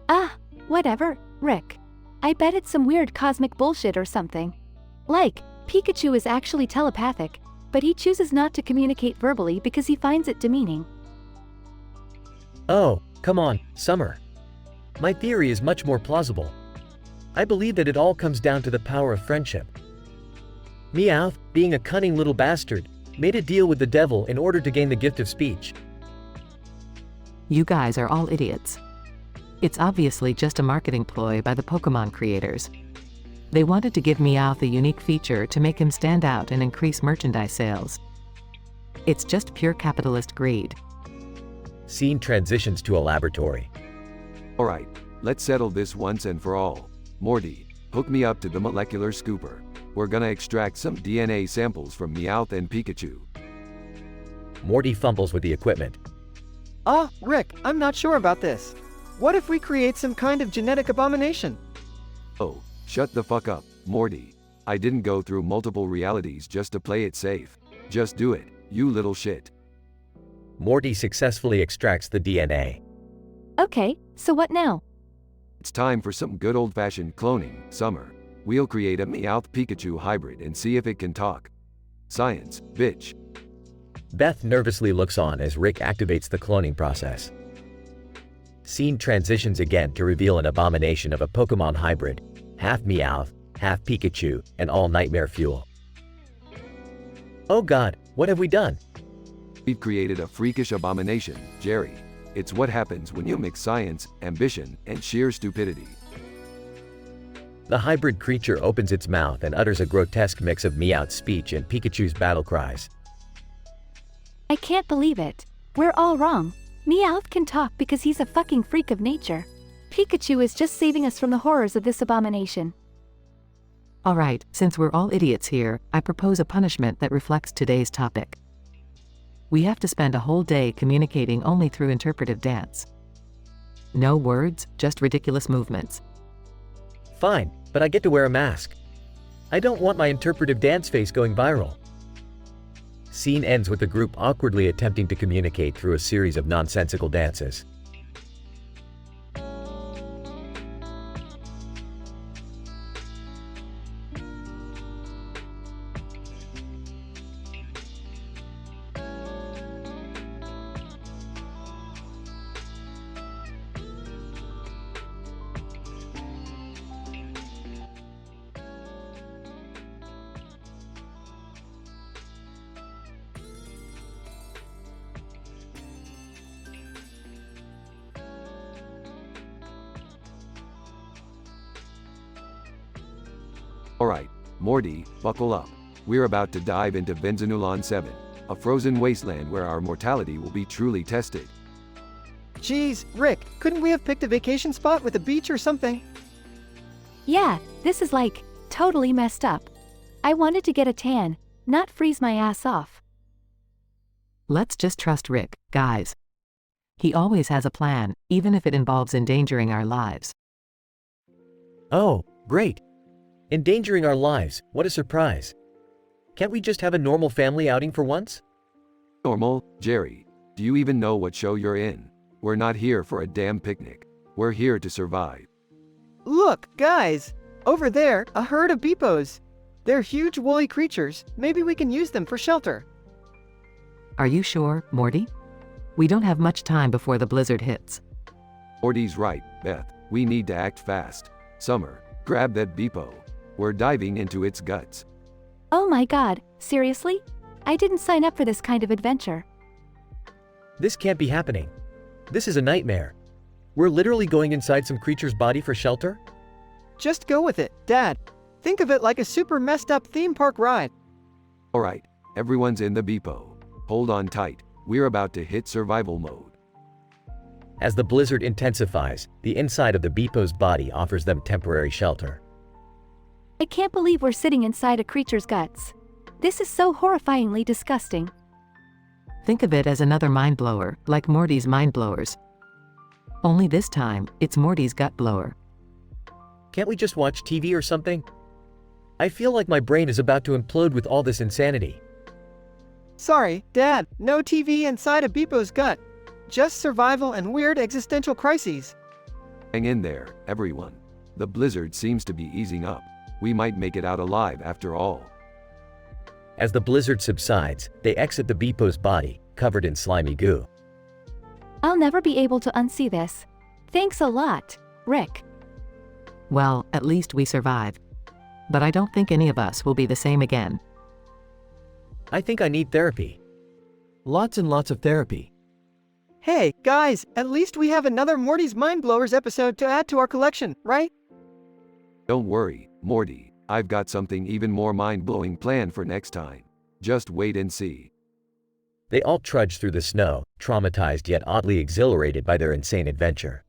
Ah, whatever, Rick. I bet it's some weird cosmic bullshit or something. Like, Pikachu is actually telepathic, but he chooses not to communicate verbally because he finds it demeaning. Oh, come on, Summer. My theory is much more plausible. I believe that it all comes down to the power of friendship. Meowth, being a cunning little bastard, made a deal with the devil in order to gain the gift of speech. You guys are all idiots. It's obviously just a marketing ploy by the Pokémon creators. They wanted to give Meowth a unique feature to make him stand out and increase merchandise sales. It's just pure capitalist greed. Scene transitions to a laboratory. Alright, let's settle this once and for all. Morty, hook me up to the molecular scooper. We're gonna extract some DNA samples from Meowth and Pikachu. Morty fumbles with the equipment. Ah, Rick, I'm not sure about this. What if we create some kind of genetic abomination? Oh, shut the fuck up, Morty. I didn't go through multiple realities just to play it safe. Just do it, you little shit. Morty successfully extracts the DNA. Okay, so what now? It's time for some good old-fashioned cloning, Summer. We'll create a Meowth-Pikachu hybrid and see if it can talk. Science, bitch. Beth nervously looks on as Rick activates the cloning process. Scene transitions again to reveal an abomination of a Pokémon hybrid, half Meowth, half Pikachu, and all nightmare fuel. Oh god, what have we done? We've created a freakish abomination, Jerry. It's what happens when you mix science, ambition, and sheer stupidity. The hybrid creature opens its mouth and utters a grotesque mix of Meowth's speech and Pikachu's battle cries. I can't believe it. We're all wrong. Meowth can talk because he's a fucking freak of nature. Pikachu is just saving us from the horrors of this abomination. Alright, since we're all idiots here, I propose a punishment that reflects today's topic. We have to spend a whole day communicating only through interpretive dance. No words, just ridiculous movements. Fine, but I get to wear a mask. I don't want my interpretive dance face going viral. Scene ends with the group awkwardly attempting to communicate through a series of nonsensical dances. Alright, Morty, buckle up. We're about to dive into Venzanulon 7, a frozen wasteland where our mortality will be truly tested. Geez, Rick, couldn't we have picked a vacation spot with a beach or something? Yeah, this is like, totally messed up. I wanted to get a tan, not freeze my ass off. Let's just trust Rick, guys. He always has a plan, even if it involves endangering our lives. Oh, great. Endangering our lives, what a surprise. Can't we just have a normal family outing for once? Normal, Jerry. Do you even know what show you're in? We're not here for a damn picnic. We're here to survive. Look, guys! Over there, a herd of beepos. They're huge woolly creatures. Maybe we can use them for shelter. Are you sure, Morty? We don't have much time before the blizzard hits. Morty's right, Beth. We need to act fast. Summer, grab that beepo. We're diving into its guts. Oh my god, seriously? I didn't sign up for this kind of adventure. This can't be happening. This is a nightmare. We're literally going inside some creature's body for shelter? Just go with it, Dad. Think of it like a super messed up theme park ride. Alright, everyone's in the beepo. Hold on tight. We're about to hit survival mode. As the blizzard intensifies, the inside of the Beepo's body offers them temporary shelter. I can't believe we're sitting inside a creature's guts. This is so horrifyingly disgusting. Think of it as another mind blower, like Morty's mind blowers. Only this time, it's Morty's gut blower. Can't we just watch TV or something? I feel like my brain is about to implode with all this insanity. Sorry, Dad, no TV inside a Beepo's gut. Just survival and weird existential crises. Hang in there, everyone. The blizzard seems to be easing up. We might make it out alive after all. As the blizzard subsides, they exit the Beepo's body, covered in slimy goo. I'll never be able to unsee this. Thanks a lot, Rick. Well, at least we survived. But I don't think any of us will be the same again. I think I need therapy. Lots and lots of therapy. Hey, guys, at least we have another Morty's Mind Blowers episode to add to our collection, right? Don't worry, Morty. I've got something even more mind-blowing planned for next time. Just wait and see. They all trudge through the snow, traumatized yet oddly exhilarated by their insane adventure.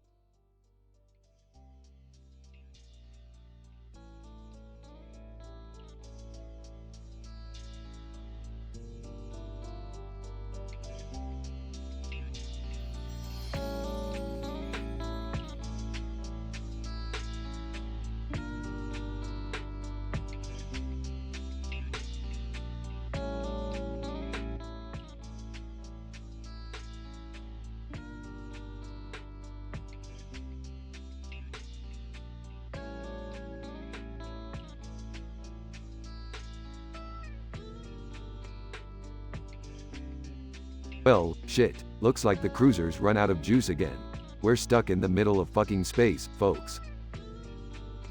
Well, shit, looks like the cruiser's run out of juice again. We're stuck in the middle of fucking space, folks.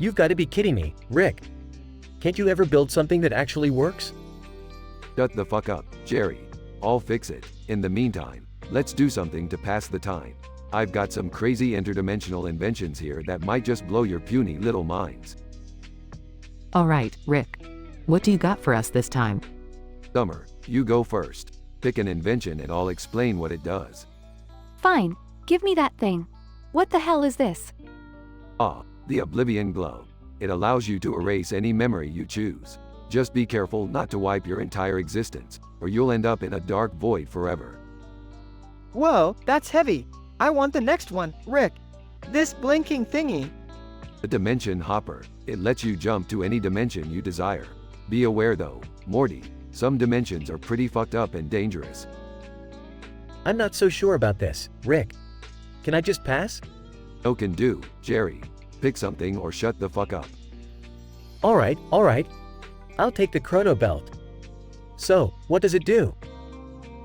You've got to be kidding me, Rick. Can't you ever build something that actually works? Shut the fuck up, Jerry. I'll fix it. In the meantime, let's do something to pass the time. I've got some crazy interdimensional inventions here that might just blow your puny little minds. Alright, Rick. What do you got for us this time? Summer, you go first. Pick an invention and I'll explain what it does. Fine, give me that thing. What the hell is this? Ah, the Oblivion Glove. It allows you to erase any memory you choose. Just be careful not to wipe your entire existence, or you'll end up in a dark void forever. Whoa, that's heavy. I want the next one, Rick. This blinking thingy. The Dimension Hopper. It lets you jump to any dimension you desire. Be aware though, Morty, some dimensions are pretty fucked up and dangerous. I'm not so sure about this, Rick. Can I just pass? No can do, Jerry. Pick something or shut the fuck up. Alright. I'll take the chrono belt. So, what does it do?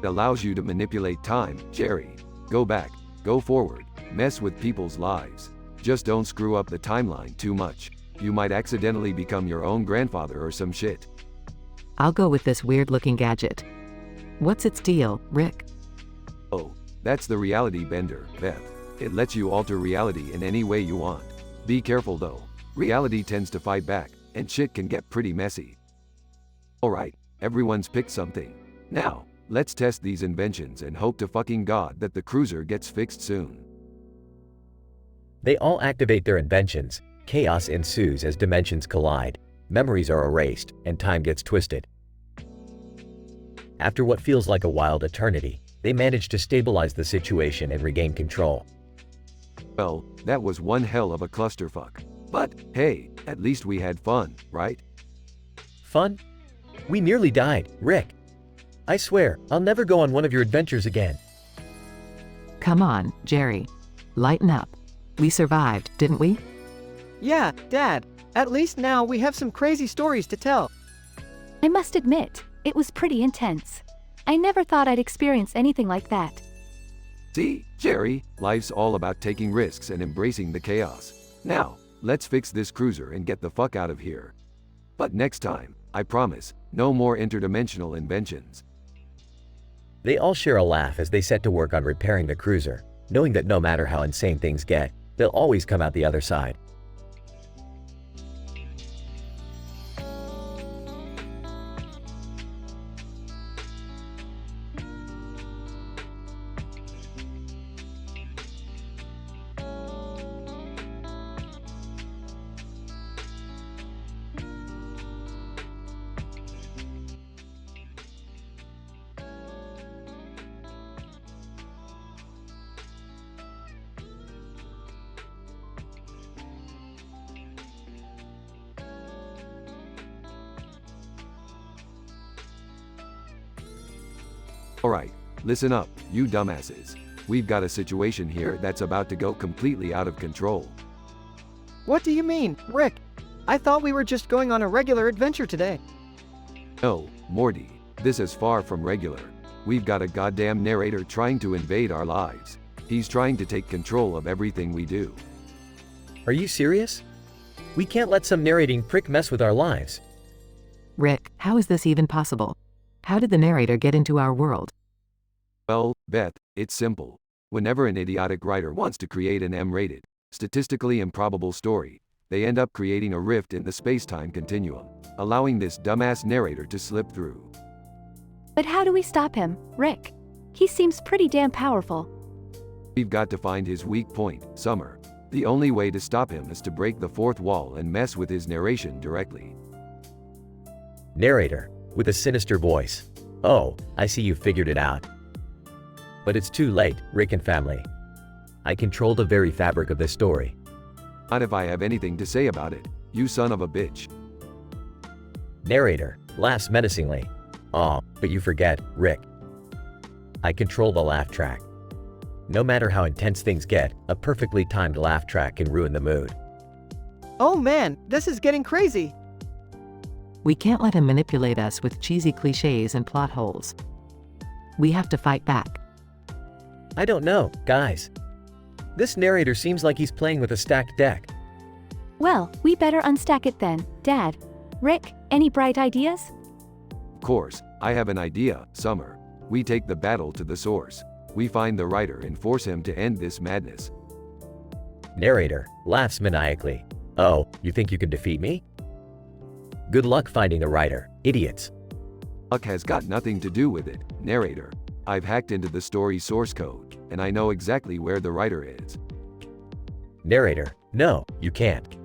It allows you to manipulate time, Jerry. Go back, go forward, mess with people's lives. Just don't screw up the timeline too much. You might accidentally become your own grandfather or some shit. I'll go with this weird-looking gadget. What's its deal, Rick? Oh, that's the reality bender, Beth. It lets you alter reality in any way you want. Be careful though. Reality tends to fight back, and shit can get pretty messy. Alright, everyone's picked something. Now, let's test these inventions and hope to fucking God that the cruiser gets fixed soon. They all activate their inventions. Chaos ensues as dimensions collide. Memories are erased, and time gets twisted. After what feels like a wild eternity, they manage to stabilize the situation and regain control. Well, that was one hell of a clusterfuck. But, hey, at least we had fun, right? Fun? We nearly died, Rick. I swear, I'll never go on one of your adventures again. Come on, Jerry. Lighten up. We survived, didn't we? Yeah, Dad. At least now we have some crazy stories to tell. I must admit, it was pretty intense. I never thought I'd experience anything like that. See, Jerry, life's all about taking risks and embracing the chaos. Now, let's fix this cruiser and get the fuck out of here. But next time, I promise, no more interdimensional inventions. They all share a laugh as they set to work on repairing the cruiser, knowing that no matter how insane things get, they'll always come out the other side. Alright, listen up, you dumbasses. We've got a situation here that's about to go completely out of control. What do you mean, Rick? I thought we were just going on a regular adventure today. No, Morty, this is far from regular. We've got a goddamn narrator trying to invade our lives. He's trying to take control of everything we do. Are you serious? We can't let some narrating prick mess with our lives. Rick, how is this even possible? How did the narrator get into our world? Well, Beth, it's simple. Whenever an idiotic writer wants to create an M-rated, statistically improbable story, they end up creating a rift in the space-time continuum, allowing this dumbass narrator to slip through. But how do we stop him, Rick? He seems pretty damn powerful. We've got to find his weak point, Summer. The only way to stop him is to break the fourth wall and mess with his narration directly. Narrator, with a sinister voice. Oh, I see you figured it out. But it's too late, Rick and family. I control the very fabric of this story. Not if I have anything to say about it, you son of a bitch. Narrator, laughs menacingly. Aw, but you forget, Rick. I control the laugh track. No matter how intense things get, a perfectly timed laugh track can ruin the mood. Oh man, this is getting crazy. We can't let him manipulate us with cheesy cliches and plot holes. We have to fight back. I don't know, guys. This narrator seems like he's playing with a stacked deck. Well, we better unstack it then, Dad. Rick, any bright ideas? Of course, I have an idea, Summer. We take the battle to the source. We find the writer and force him to end this madness. Narrator, laughs maniacally. Oh, you think you can defeat me? Good luck finding a writer, idiots. Luck has got nothing to do with it, narrator. I've hacked into the story's source code, and I know exactly where the writer is. Narrator, no, you can't.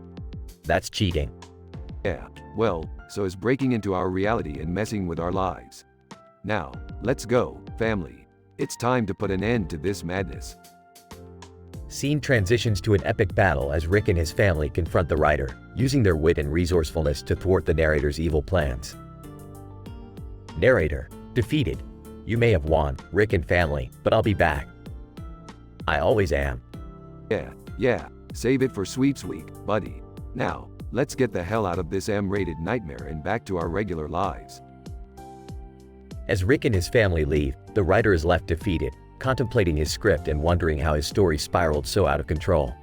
That's cheating. Yeah, well, so is breaking into our reality and messing with our lives. Now, let's go, family. It's time to put an end to this madness. Scene transitions to an epic battle as Rick and his family confront the writer, using their wit and resourcefulness to thwart the narrator's evil plans. Narrator, defeated. You may have won, Rick and family, but I'll be back. I always am. Yeah, save it for Sweeps Week, buddy. Now, let's get the hell out of this M-rated nightmare and back to our regular lives. As Rick and his family leave, the writer is left defeated, contemplating his script and wondering how his story spiraled so out of control.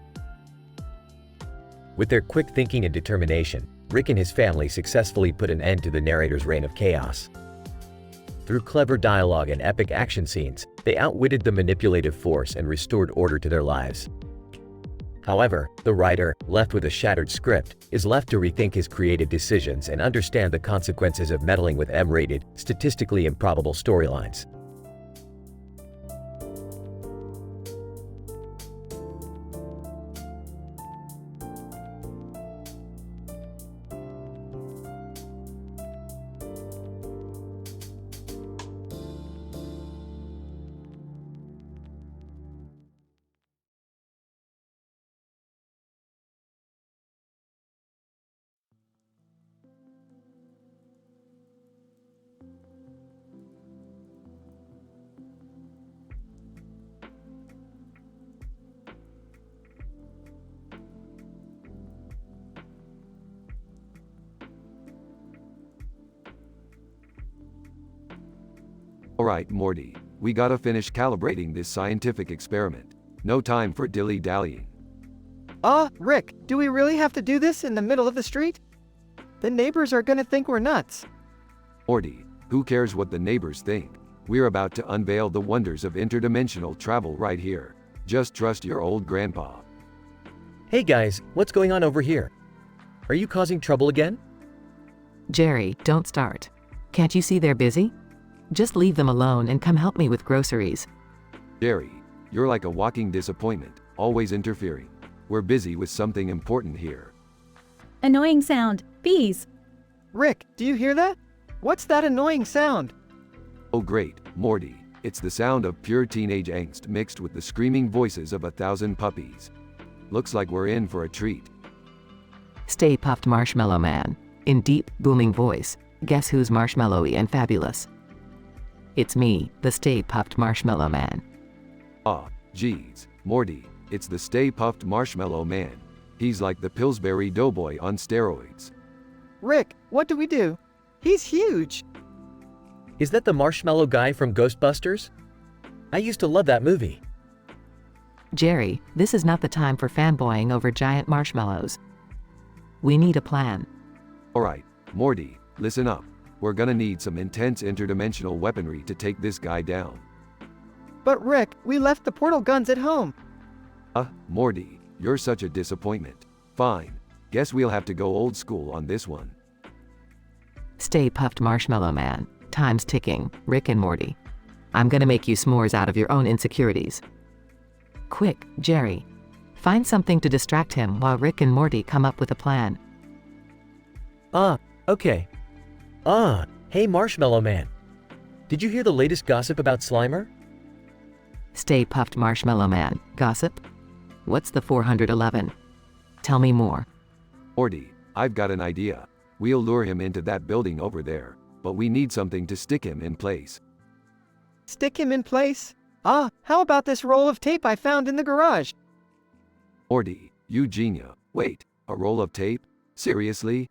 With their quick thinking and determination, Rick and his family successfully put an end to the narrator's reign of chaos. Through clever dialogue and epic action scenes, they outwitted the manipulative force and restored order to their lives. However, the writer, left with a shattered script, is left to rethink his creative decisions and understand the consequences of meddling with M-rated, statistically improbable storylines. Alright, Morty, we gotta finish calibrating this scientific experiment. No time for dilly-dallying. Rick, do we really have to do this in the middle of the street? The neighbors are gonna think we're nuts. Morty, who cares what the neighbors think? We're about to unveil the wonders of interdimensional travel right here. Just trust your old grandpa. Hey guys, what's going on over here? Are you causing trouble again? Jerry, don't start. Can't you see they're busy? Just leave them alone and come help me with groceries. Jerry, you're like a walking disappointment, always interfering. We're busy with something important here. Annoying sound. Bees. Rick, do you hear that? What's that annoying sound? Oh great, Morty. It's the sound of pure teenage angst mixed with the screaming voices of 1,000 puppies. Looks like we're in for a treat. Stay puffed, Marshmallow Man. In deep, booming voice, guess who's marshmallowy and fabulous? It's me, the Stay Puft Marshmallow Man. Ah, geez, Morty, it's the Stay Puft Marshmallow Man. He's like the Pillsbury Doughboy on steroids. Rick, what do we do? He's huge. Is that the marshmallow guy from Ghostbusters? I used to love that movie. Jerry, this is not the time for fanboying over giant marshmallows. We need a plan. Alright, Morty, listen up. We're gonna need some intense interdimensional weaponry to take this guy down. But Rick, we left the portal guns at home. Morty, you're such a disappointment. Fine, guess we'll have to go old school on this one. Stay Puft Marshmallow Man. Time's ticking, Rick and Morty. I'm gonna make you s'mores out of your own insecurities. Quick, Jerry. Find something to distract him while Rick and Morty come up with a plan. Okay. Hey Marshmallow Man. Did you hear the latest gossip about Slimer? Stay Puft Marshmallow Man. Gossip? What's the 411? Tell me more. Morty, I've got an idea. We'll lure him into that building over there, but we need something to stick him in place. Stick him in place? How about this roll of tape I found in the garage? Morty, you genius. Wait, a roll of tape? Seriously?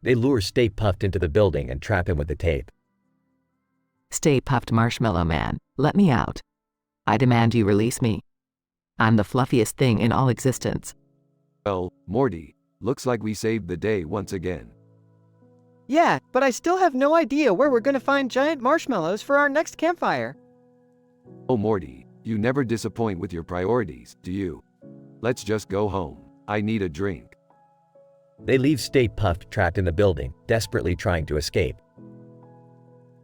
They lure Stay Puft into the building and trap him with the tape. Stay Puft Marshmallow Man, let me out. I demand you release me. I'm the fluffiest thing in all existence. Well, Morty, looks like we saved the day once again. Yeah, but I still have no idea where we're gonna find giant marshmallows for our next campfire. Oh Morty, you never disappoint with your priorities, do you? Let's just go home. I need a drink. They leave Stay Puft trapped in the building, desperately trying to escape.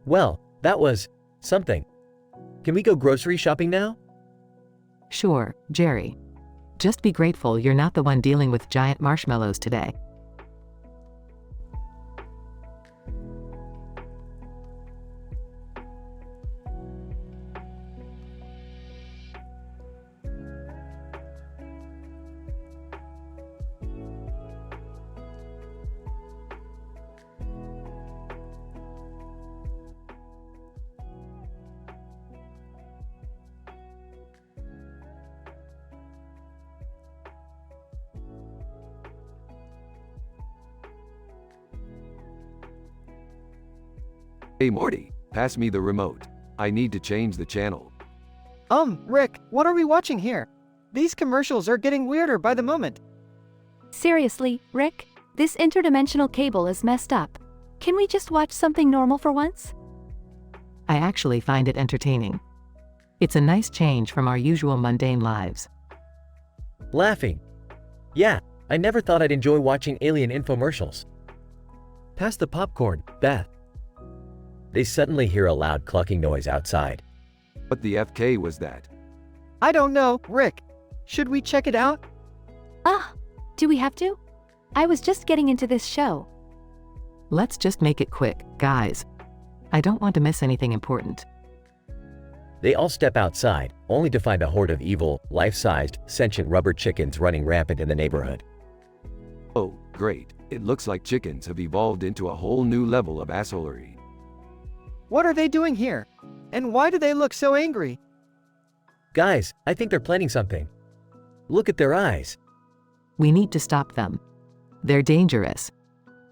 Well, that was something. Can we go grocery shopping now? Sure, Jerry. Just be grateful you're not the one dealing with giant marshmallows today. Hey Morty, pass me the remote. I need to change the channel. Rick, what are we watching here? These commercials are getting weirder by the moment. Seriously, Rick? This interdimensional cable is messed up. Can we just watch something normal for once? I actually find it entertaining. It's a nice change from our usual mundane lives. Laughing. Yeah, I never thought I'd enjoy watching alien infomercials. Pass the popcorn, Beth. They suddenly hear a loud clucking noise outside. What the FK was that? I don't know, Rick. Should we check it out? Do we have to? I was just getting into this show. Let's just make it quick, guys. I don't want to miss anything important. They all step outside, only to find a horde of evil, life-sized, sentient rubber chickens running rampant in the neighborhood. Oh, great. It looks like chickens have evolved into a whole new level of assholery. What are they doing here? And why do they look so angry? Guys, I think they're planning something. Look at their eyes. We need to stop them. They're dangerous.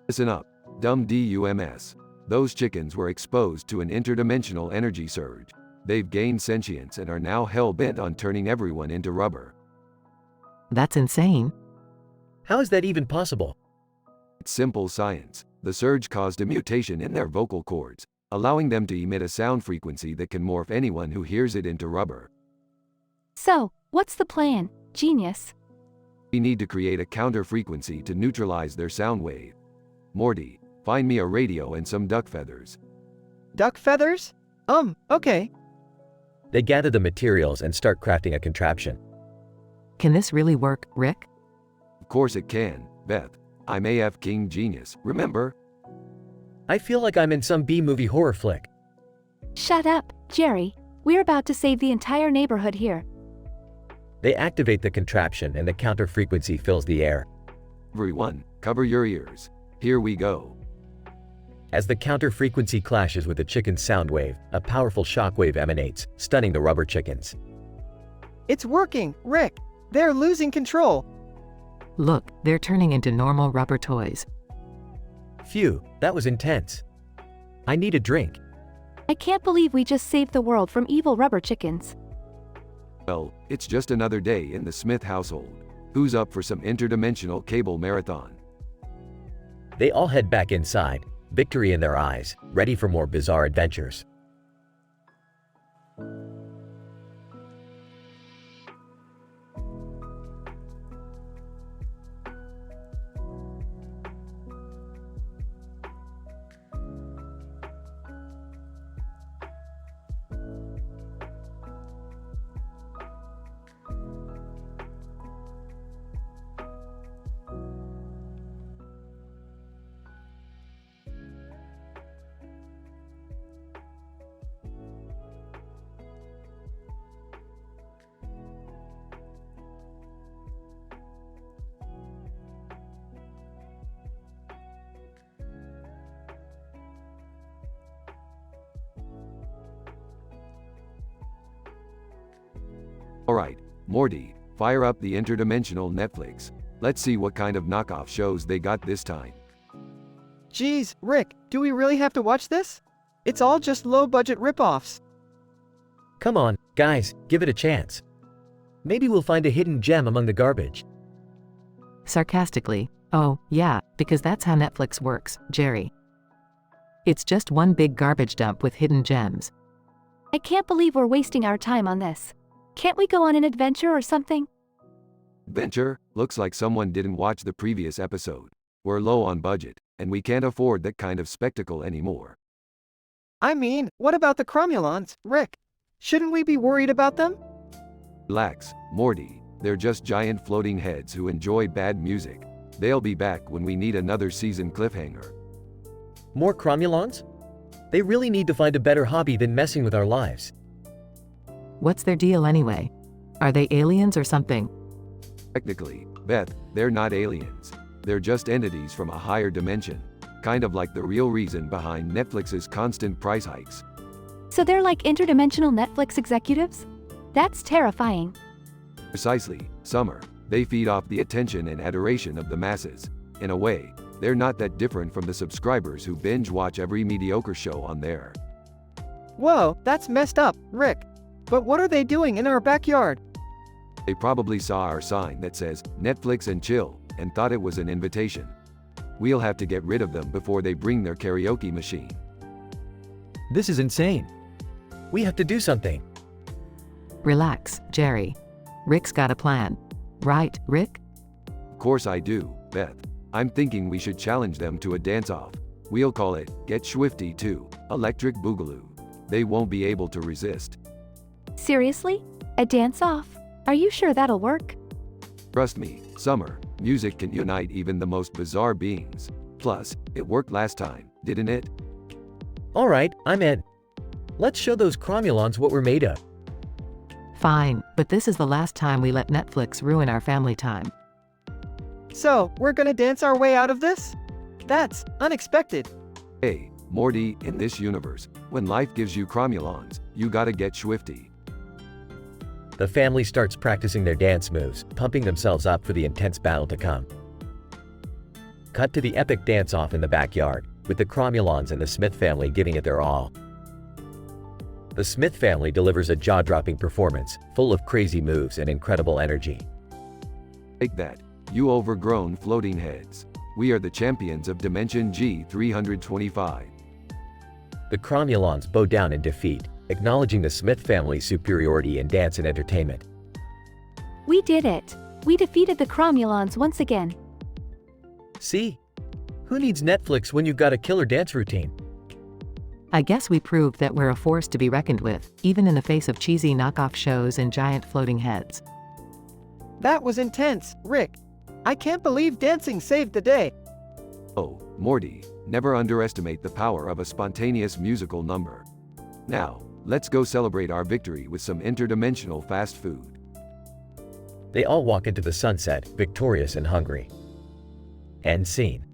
Listen up, dumb DUMS. Those chickens were exposed to an interdimensional energy surge. They've gained sentience and are now hell-bent on turning everyone into rubber. That's insane. How is that even possible? It's simple science. The surge caused a mutation in their vocal cords, allowing them to emit a sound frequency that can morph anyone who hears it into rubber. So, what's the plan, genius? We need to create a counter frequency to neutralize their sound wave. Morty, find me a radio and some duck feathers. Duck feathers? Okay. They gather the materials and start crafting a contraption. Can this really work, Rick? Of course it can, Beth. I'm AF King Genius, remember? I feel like I'm in some B-movie horror flick. Shut up, Jerry. We're about to save the entire neighborhood here. They activate the contraption and the counter frequency fills the air. Everyone, cover your ears. Here we go. As the counter frequency clashes with the chicken's sound wave, a powerful shockwave emanates, stunning the rubber chickens. It's working, Rick. They're losing control. Look, they're turning into normal rubber toys. Phew, that was intense. I need a drink. I can't believe we just saved the world from evil rubber chickens. Well, it's just another day in the Smith household. Who's up for some interdimensional cable marathon? They all head back inside, victory in their eyes, ready for more bizarre adventures. Alright, Morty, fire up the interdimensional Netflix. Let's see what kind of knockoff shows they got this time. Geez, Rick, do we really have to watch this? It's all just low-budget ripoffs. Come on, guys, give it a chance. Maybe we'll find a hidden gem among the garbage. Sarcastically, oh, yeah, because that's how Netflix works, Jerry. It's just one big garbage dump with hidden gems. I can't believe we're wasting our time on this. Can't we go on an adventure or something? Adventure? Looks like someone didn't watch the previous episode. We're low on budget, and we can't afford that kind of spectacle anymore. I mean, what about the Cromulons, Rick? Shouldn't we be worried about them? Relax, Morty, they're just giant floating heads who enjoy bad music. They'll be back when we need another season cliffhanger. More Cromulons? They really need to find a better hobby than messing with our lives. What's their deal anyway? Are they aliens or something? Technically, Beth, they're not aliens. They're just entities from a higher dimension. Kind of like the real reason behind Netflix's constant price hikes. So they're like interdimensional Netflix executives? That's terrifying. Precisely, Summer. They feed off the attention and adoration of the masses. In a way, they're not that different from the subscribers who binge watch every mediocre show on there. Whoa, that's messed up, Rick. But what are they doing in our backyard? They probably saw our sign that says, Netflix and chill, and thought it was an invitation. We'll have to get rid of them before they bring their karaoke machine. This is insane. We have to do something. Relax, Jerry. Rick's got a plan. Right, Rick? Of course I do, Beth. I'm thinking we should challenge them to a dance-off. We'll call it, Get Swifty 2, Electric Boogaloo. They won't be able to resist. Seriously? A dance-off? Are you sure that'll work? Trust me, Summer, music can unite even the most bizarre beings. Plus, it worked last time, didn't it? Alright, I'm in. Let's show those Cromulons what we're made of. Fine, but this is the last time we let Netflix ruin our family time. So, we're gonna dance our way out of this? That's unexpected. Hey, Morty, in this universe, when life gives you Cromulons, you gotta get swifty. The family starts practicing their dance moves, pumping themselves up for the intense battle to come. Cut to the epic dance-off in the backyard, with the Cromulons and the Smith family giving it their all. The Smith family delivers a jaw-dropping performance, full of crazy moves and incredible energy. Take that, you overgrown floating heads. We are the champions of Dimension G325. The Cromulons bow down in defeat, acknowledging the Smith family's superiority in dance and entertainment. We did it. We defeated the Cromulons once again. See? Who needs Netflix when you've got a killer dance routine? I guess we proved that we're a force to be reckoned with, even in the face of cheesy knockoff shows and giant floating heads. That was intense, Rick. I can't believe dancing saved the day. Oh, Morty, never underestimate the power of a spontaneous musical number. Now, let's go celebrate our victory with some interdimensional fast food. They all walk into the sunset, victorious and hungry. End scene.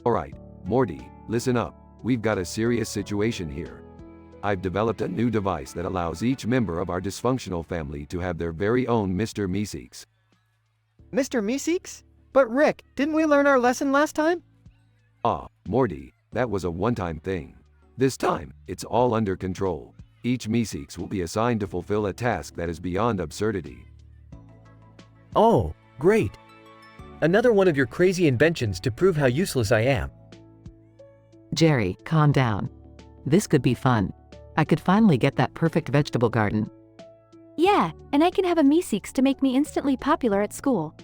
Alright, Morty, listen up. We've got a serious situation here. I've developed a new device that allows each member of our dysfunctional family to have their very own Mr. Meeseeks. Mr. Meeseeks? But Rick, didn't we learn our lesson last time? Ah, Morty, that was a one-time thing. This time, it's all under control. Each Meeseeks will be assigned to fulfill a task that is beyond absurdity. Oh, great. Another one of your crazy inventions to prove how useless I am. Jerry, calm down. This could be fun. I could finally get that perfect vegetable garden. Yeah, and I can have a Meeseeks to make me instantly popular at school.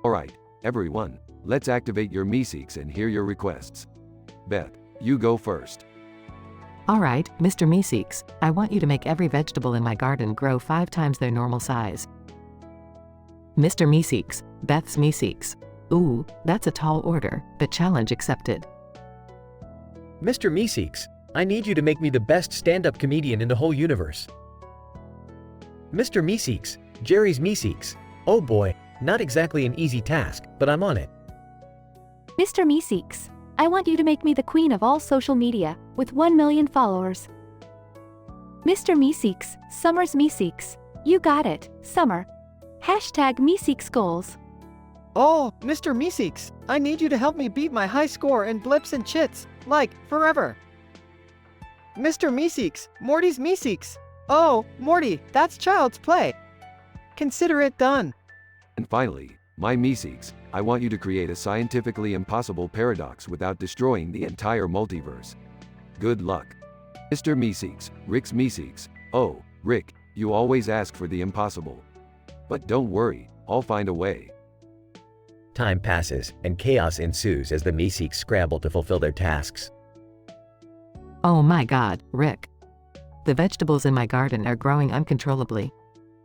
Alright, everyone, let's activate your Meeseeks and hear your requests. Beth, you go first. Alright, Mr. Meeseeks, I want you to make every vegetable in my garden grow 5 times their normal size. Mr. Meeseeks, Beth's Meeseeks. Ooh, that's a tall order, but challenge accepted. Mr. Meeseeks, I need you to make me the best stand-up comedian in the whole universe. Mr. Meeseeks, Jerry's Meeseeks. Oh boy, not exactly an easy task, but I'm on it. Mr. Meeseeks, I want you to make me the queen of all social media, with 1 million followers. Mr. Meeseeks, Summer's Meeseeks. You got it, Summer. Hashtag Meeseeks goals. Oh, Mr. Meeseeks, I need you to help me beat my high score in blips and chits, like, forever. Mr. Meeseeks, Morty's Meeseeks. Oh, Morty, that's child's play. Consider it done. And finally, my Meeseeks, I want you to create a scientifically impossible paradox without destroying the entire multiverse. Good luck. Mr. Meeseeks, Rick's Meeseeks. Oh, Rick, you always ask for the impossible. But don't worry, I'll find a way. Time passes, and chaos ensues as the Meeseeks scramble to fulfill their tasks. Oh my god, Rick. The vegetables in my garden are growing uncontrollably.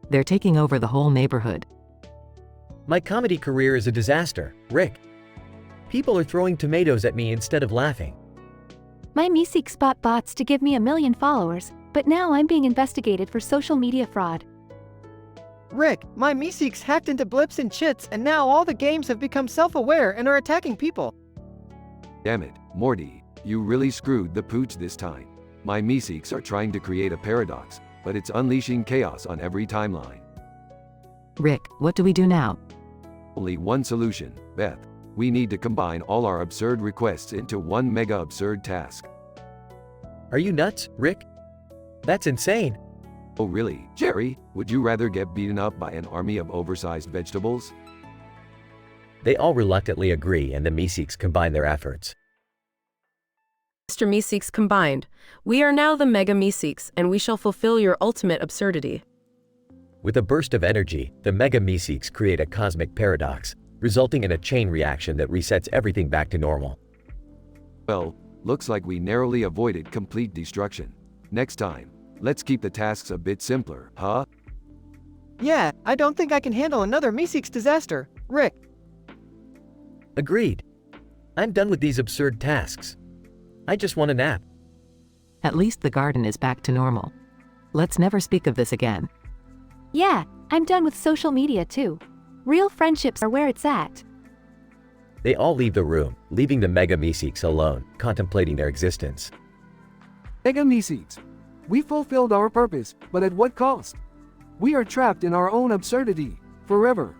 They're taking over the whole neighborhood. My comedy career is a disaster, Rick. People are throwing tomatoes at me instead of laughing. My Meeseeks bought bots to give me 1 million followers, but now I'm being investigated for social media fraud. Rick, my Meeseeks hacked into blips and chits and now all the games have become self-aware and are attacking people. Damn it, Morty, you really screwed the pooch this time. My Meeseeks are trying to create a paradox, but it's unleashing chaos on every timeline. Rick, what do we do now? Only one solution, Beth. We need to combine all our absurd requests into one mega absurd task. Are you nuts, Rick? That's insane. Oh really, Jerry? Would you rather get beaten up by an army of oversized vegetables? They all reluctantly agree and the Meeseeks combine their efforts. Mr. Meeseeks combined. We are now the Mega Meeseeks, and we shall fulfill your ultimate absurdity. With a burst of energy, the Mega Meeseeks create a cosmic paradox, resulting in a chain reaction that resets everything back to normal. Well, looks like we narrowly avoided complete destruction. Next time, let's keep the tasks a bit simpler, huh? Yeah, I don't think I can handle another Meeseeks disaster, Rick. Agreed. I'm done with these absurd tasks. I just want a nap. At least the garden is back to normal. Let's never speak of this again. Yeah, I'm done with social media too. Real friendships are where it's at. They all leave the room, leaving the Mega Meeseeks alone, contemplating their existence. Mega Meeseeks. We fulfilled our purpose, but at what cost? We are trapped in our own absurdity, forever.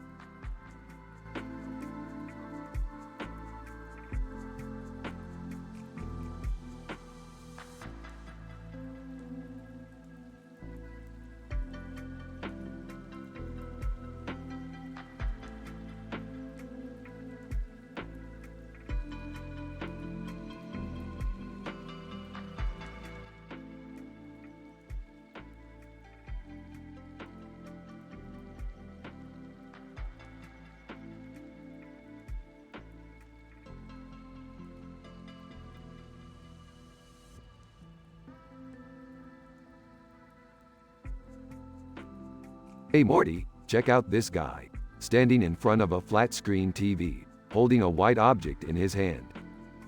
Hey Morty, check out this guy. Standing in front of a flat-screen TV, holding a white object in his hand.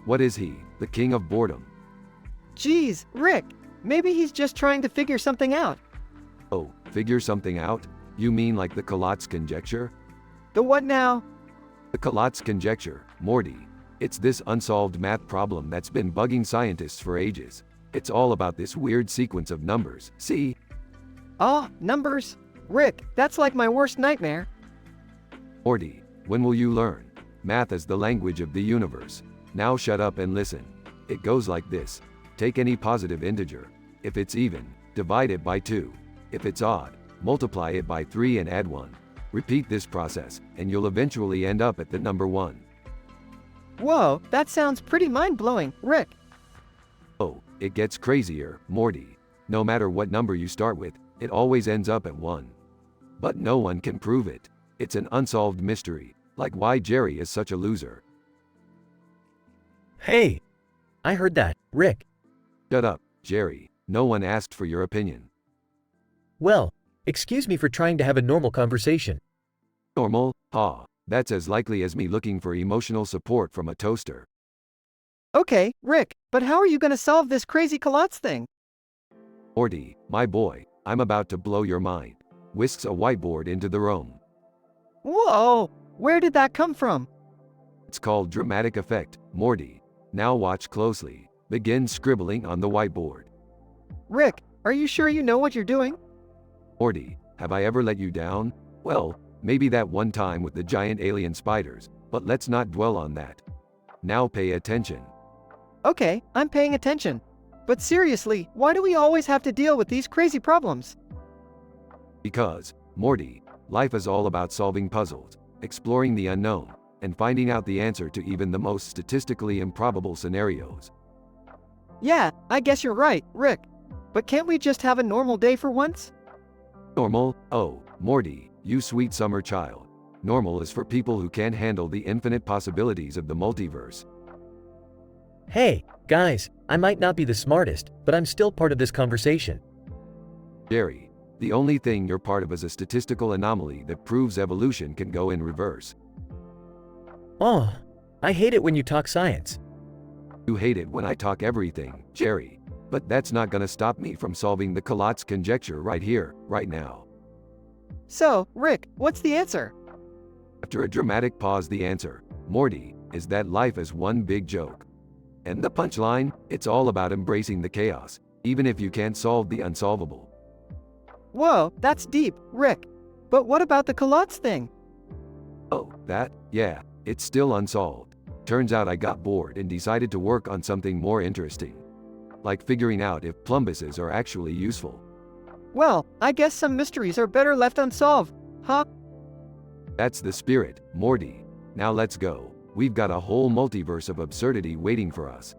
What is he, the king of boredom? Geez, Rick, maybe he's just trying to figure something out. Oh, figure something out? You mean like the Collatz conjecture? The what now? The Collatz conjecture, Morty. It's this unsolved math problem that's been bugging scientists for ages. It's all about this weird sequence of numbers, see? Ah, numbers. Rick, that's like my worst nightmare. Morty, when will you learn? Math is the language of the universe. Now shut up and listen. It goes like this. Take any positive integer. If it's even, divide it by 2. If it's odd, multiply it by 3 and add 1. Repeat this process, and you'll eventually end up at the number 1. Whoa, that sounds pretty mind-blowing, Rick. Oh, it gets crazier, Morty. No matter what number you start with, it always ends up at 1. But no one can prove it. It's an unsolved mystery, like why Jerry is such a loser. Hey! I heard that, Rick. Shut up, Jerry. No one asked for your opinion. Well, excuse me for trying to have a normal conversation. Normal? Ah, that's as likely as me looking for emotional support from a toaster. Okay, Rick, but how are you gonna solve this crazy Colotz thing? Morty, my boy, I'm about to blow your mind. Whisks a whiteboard into the room. Whoa! Where did that come from? It's called dramatic effect, Morty. Now watch closely. Begin scribbling on the whiteboard. Rick, are you sure you know what you're doing? Morty, have I ever let you down? Well, maybe that one time with the giant alien spiders, but let's not dwell on that. Now pay attention. Okay, I'm paying attention. But seriously, why do we always have to deal with these crazy problems? Because, Morty, life is all about solving puzzles, exploring the unknown, and finding out the answer to even the most statistically improbable scenarios. Yeah, I guess you're right, Rick. But can't we just have a normal day for once? Normal? Oh, Morty, you sweet summer child. Normal is for people who can't handle the infinite possibilities of the multiverse. Hey, guys, I might not be the smartest, but I'm still part of this conversation. Jerry, the only thing you're part of is a statistical anomaly that proves evolution can go in reverse. Oh, I hate it when you talk science. You hate it when I talk everything, Jerry. But that's not gonna stop me from solving the Colotz conjecture right here, right now. So, Rick, what's the answer? After a dramatic pause, the answer, Morty, is that life is one big joke. And the punchline, it's all about embracing the chaos, even if you can't solve the unsolvable. Whoa, that's deep, Rick. But what about the Colotz thing? Oh, that? Yeah, it's still unsolved. Turns out I got bored and decided to work on something more interesting. Like figuring out if plumbuses are actually useful. Well, I guess some mysteries are better left unsolved, huh? That's the spirit, Morty. Now let's go. We've got a whole multiverse of absurdity waiting for us.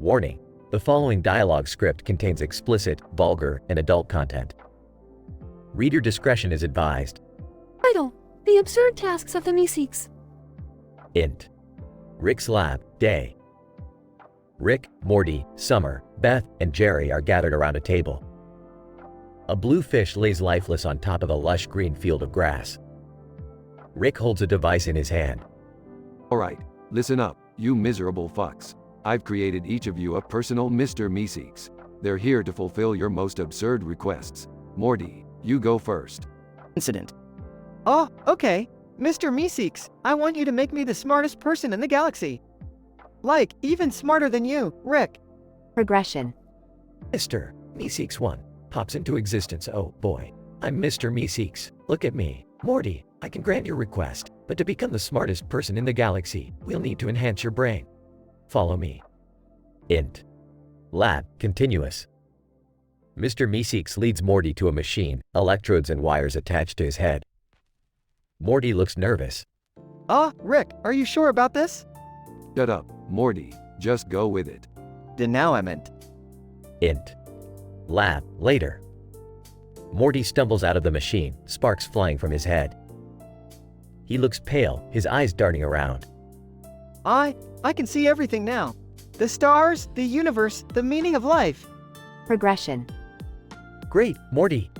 Warning: the following dialogue script contains explicit, vulgar, and adult content. Reader discretion is advised. Title: The Absurd Tasks of the Meeseeks. Int. Rick's Lab, Day. Rick, Morty, Summer, Beth, and Jerry are gathered around a table. A blue fish lays lifeless on top of a lush green field of grass. Rick holds a device in his hand. Alright, listen up, you miserable fucks. I've created each of you a personal Mr. Meeseeks. They're here to fulfill your most absurd requests. Morty, you go first. Incident. Oh, okay. Mr. Meeseeks, I want you to make me the smartest person in the galaxy. Like, even smarter than you, Rick. Regression. Mr. Meeseeks 1 pops into existence. Oh boy. I'm Mr. Meeseeks. Look at me. Morty, I can grant your request, but to become the smartest person in the galaxy, we'll need to enhance your brain. Follow me. Int. Lab, continuous. Mr. Meeseeks leads Morty to a machine, electrodes and wires attached to his head. Morty looks nervous. Rick, are you sure about this? Shut up, Morty. Just go with it. Then now I meant. Int. Lab, later. Morty stumbles out of the machine, sparks flying from his head. He looks pale, his eyes darting around. I can see everything now. The stars, the universe, the meaning of life. Progression. Great, Morty.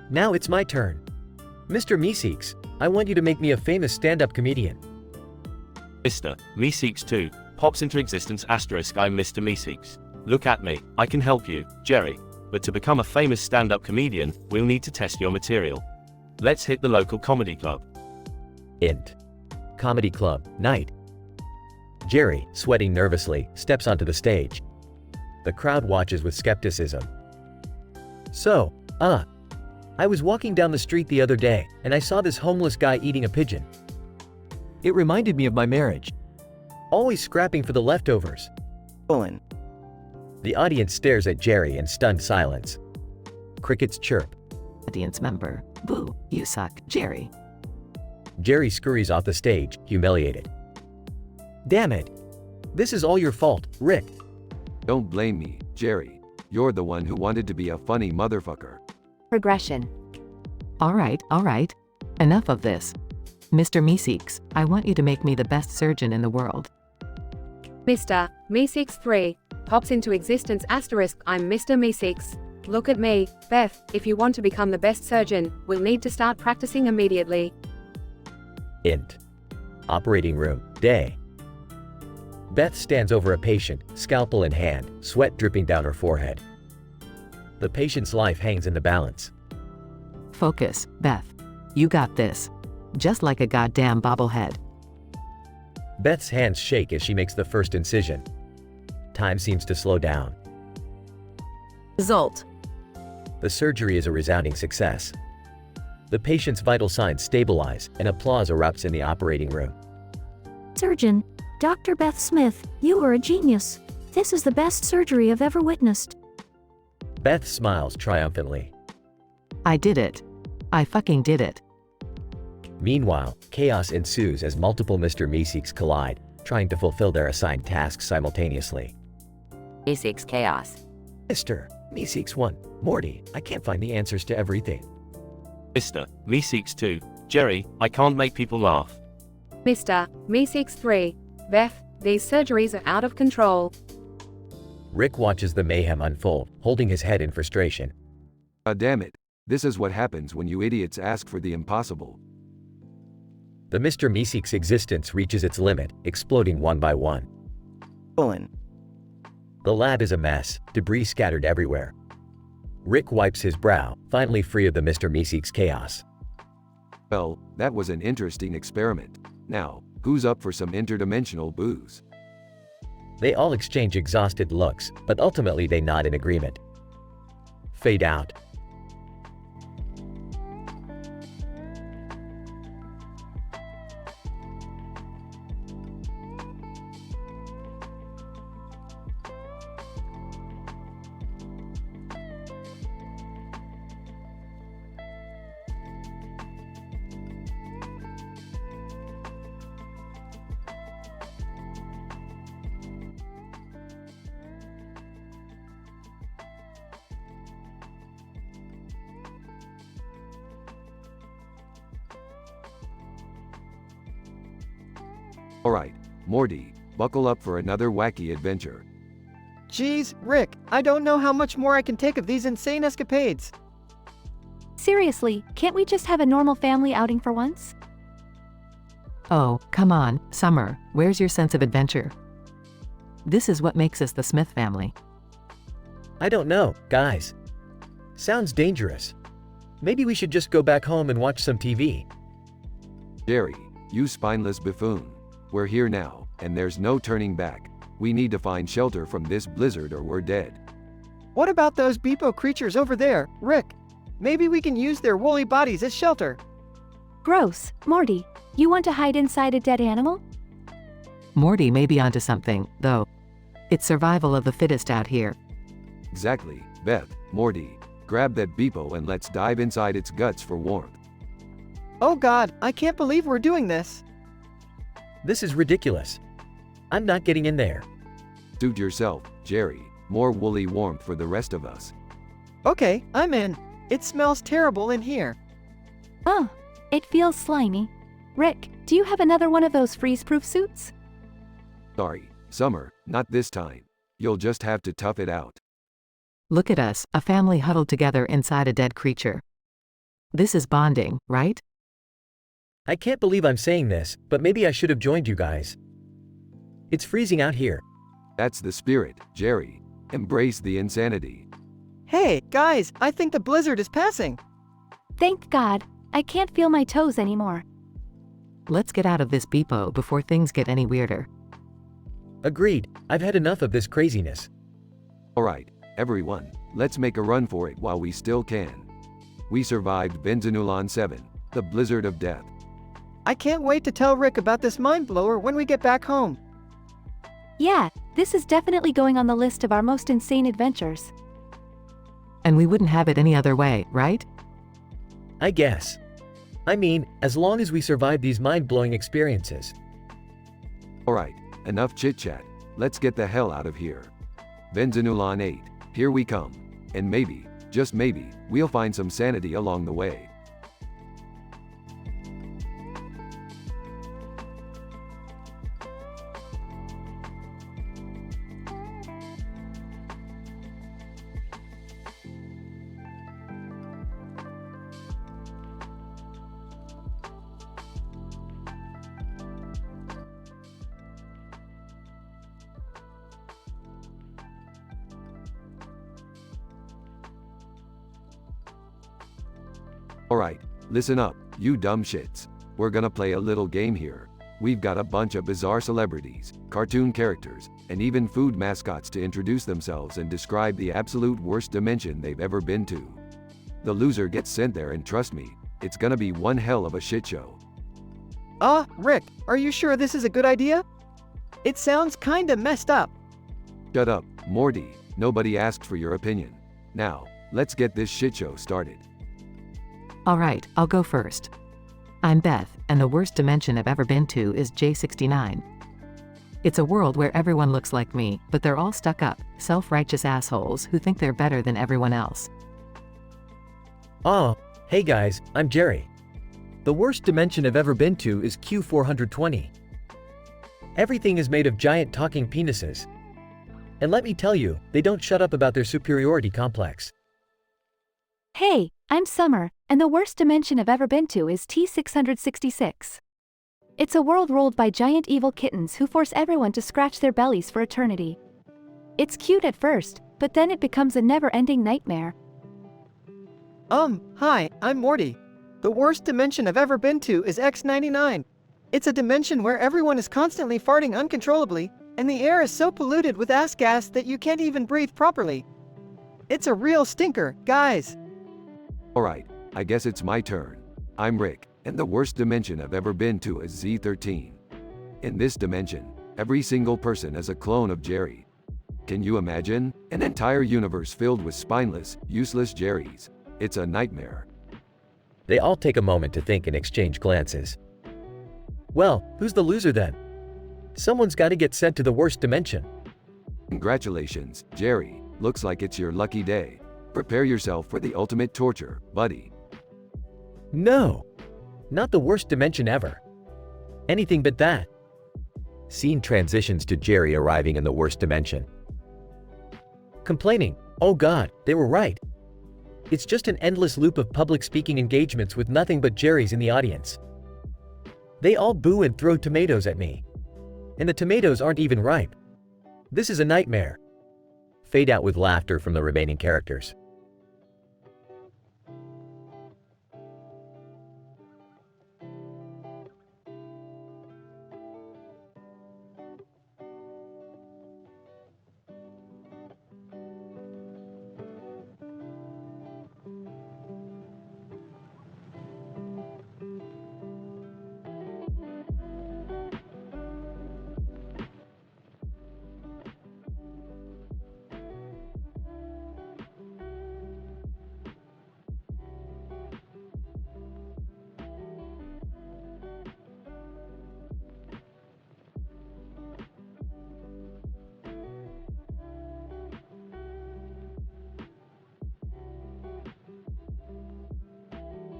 Now it's my turn. Mr. Meeseeks, I want you to make me a famous stand-up comedian. Mr. Meeseeks 2 pops into existence asterisk I'm Mr. Meeseeks. Look at me, I can help you, Jerry. But to become a famous stand-up comedian, we'll need to test your material. Let's hit the local comedy club. Int. Comedy club, night. Jerry, sweating nervously, steps onto the stage. The crowd watches with skepticism. So, I was walking down the street the other day, and I saw this homeless guy eating a pigeon. It reminded me of my marriage. Always scrapping for the leftovers. The audience stares at Jerry in stunned silence. Crickets chirp. Audience member. Boo, you suck, Jerry. Jerry scurries off the stage, humiliated. Damn it. This is all your fault, Rick. Don't blame me, Jerry. You're the one who wanted to be a funny motherfucker. Progression. All right. Enough of this. Mr. Meeseeks, I want you to make me the best surgeon in the world. Mr. Meeseeks 3 pops into existence asterisk I'm Mr. Meeseeks. Look at me, Beth. If you want to become the best surgeon, we'll need to start practicing immediately. Int. Operating room, day. Beth stands over a patient, scalpel in hand, sweat dripping down her forehead. The patient's life hangs in the balance. Focus, Beth. You got this. Just like a goddamn bobblehead. Beth's hands shake as she makes the first incision. Time seems to slow down. Result. The surgery is a resounding success. The patient's vital signs stabilize, and applause erupts in the operating room. Surgeon, Dr. Beth Smith, you are a genius. This is the best surgery I've ever witnessed. Beth smiles triumphantly. I did it. I fucking did it. Meanwhile, chaos ensues as multiple Mr. Meeseeks collide, trying to fulfill their assigned tasks simultaneously. Meeseeks chaos. Mr. Meeseeks 1, Morty, I can't find the answers to everything. Mr. Meeseeks 2, Jerry, I can't make people laugh. Mr. Meeseeks 3, Beth, these surgeries are out of control. Rick watches the mayhem unfold, holding his head in frustration. Damn it. This is what happens when you idiots ask for the impossible. The Mr. Meeseeks existence reaches its limit, exploding one by one. The lab is a mess, debris scattered everywhere. Rick wipes his brow, finally free of the Mr. Meeseeks chaos. Well, that was an interesting experiment. Now, who's up for some interdimensional booze? They all exchange exhausted looks, but ultimately they nod in agreement. Fade out. Alright, Morty, buckle up for another wacky adventure. Geez, Rick, I don't know how much more I can take of these insane escapades. Seriously, can't we just have a normal family outing for once? Oh, come on, Summer, where's your sense of adventure? This is what makes us the Smith family. I don't know, guys. Sounds dangerous. Maybe we should just go back home and watch some TV. Jerry, you spineless buffoon. We're here now, and there's no turning back. We need to find shelter from this blizzard or we're dead. What about those Beepo creatures over there, Rick? Maybe we can use their woolly bodies as shelter. Gross. Morty, you want to hide inside a dead animal? Morty may be onto something, though. It's survival of the fittest out here. Exactly, Beth, Morty. Grab that Beepo and let's dive inside its guts for warmth. Oh God, I can't believe we're doing this. This is ridiculous. I'm not getting in there. Suit yourself, Jerry. More woolly warmth for the rest of us. Okay, I'm in. It smells terrible in here. Oh, it feels slimy. Rick, do you have another one of those freeze-proof suits? Sorry, Summer, not this time. You'll just have to tough it out. Look at us, a family huddled together inside a dead creature. This is bonding, right? I can't believe I'm saying this, but maybe I should have joined you guys. It's freezing out here. That's the spirit, Jerry. Embrace the insanity. Hey, guys, I think the blizzard is passing. Thank God, I can't feel my toes anymore. Let's get out of this beepo before things get any weirder. Agreed, I've had enough of this craziness. Alright, everyone, let's make a run for it while we still can. We survived Benzinulon 7, the blizzard of death. I can't wait to tell Rick about this mind blower when we get back home. Yeah, this is definitely going on the list of our most insane adventures. And we wouldn't have it any other way, right? I guess. I mean, as long as we survive these mind-blowing experiences. Alright, enough chit-chat. Let's get the hell out of here. Benzinulon 8, here we come. And maybe, just maybe, we'll find some sanity along the way. Alright, listen up, you dumb shits. We're gonna play a little game here. We've got a bunch of bizarre celebrities, cartoon characters, and even food mascots to introduce themselves and describe the absolute worst dimension they've ever been to. The loser gets sent there, and trust me, it's gonna be one hell of a shit show. Rick, are you sure this is a good idea? It sounds kinda messed up. Shut up, Morty, nobody asked for your opinion. Now, let's get this shit show started. Alright, I'll go first. I'm Beth, and the worst dimension I've ever been to is J69. It's a world where everyone looks like me, but they're all stuck up, self-righteous assholes who think they're better than everyone else. Oh, hey guys, I'm Jerry. The worst dimension I've ever been to is Q420. Everything is made of giant talking penises. And let me tell you, they don't shut up about their superiority complex. Hey, I'm Summer, and the worst dimension I've ever been to is T666. It's a world ruled by giant evil kittens who force everyone to scratch their bellies for eternity. It's cute at first, but then it becomes a never-ending nightmare. Hi, I'm Morty. The worst dimension I've ever been to is X99. It's a dimension where everyone is constantly farting uncontrollably, and the air is so polluted with ass gas that you can't even breathe properly. It's a real stinker, guys. Alright, I guess it's my turn. I'm Rick, and the worst dimension I've ever been to is Z13. In this dimension, every single person is a clone of Jerry. Can you imagine? An entire universe filled with spineless, useless Jerrys. It's a nightmare. They all take a moment to think and exchange glances. Well, who's the loser then? Someone's gotta get sent to the worst dimension. Congratulations, Jerry. Looks like it's your lucky day. Prepare yourself for the ultimate torture, buddy. No! Not the worst dimension ever. Anything but that. Scene transitions to Jerry arriving in the worst dimension. Complaining, oh god, they were right. It's just an endless loop of public speaking engagements with nothing but Jerrys in the audience. They all boo and throw tomatoes at me. And the tomatoes aren't even ripe. This is a nightmare. Fade out with laughter from the remaining characters.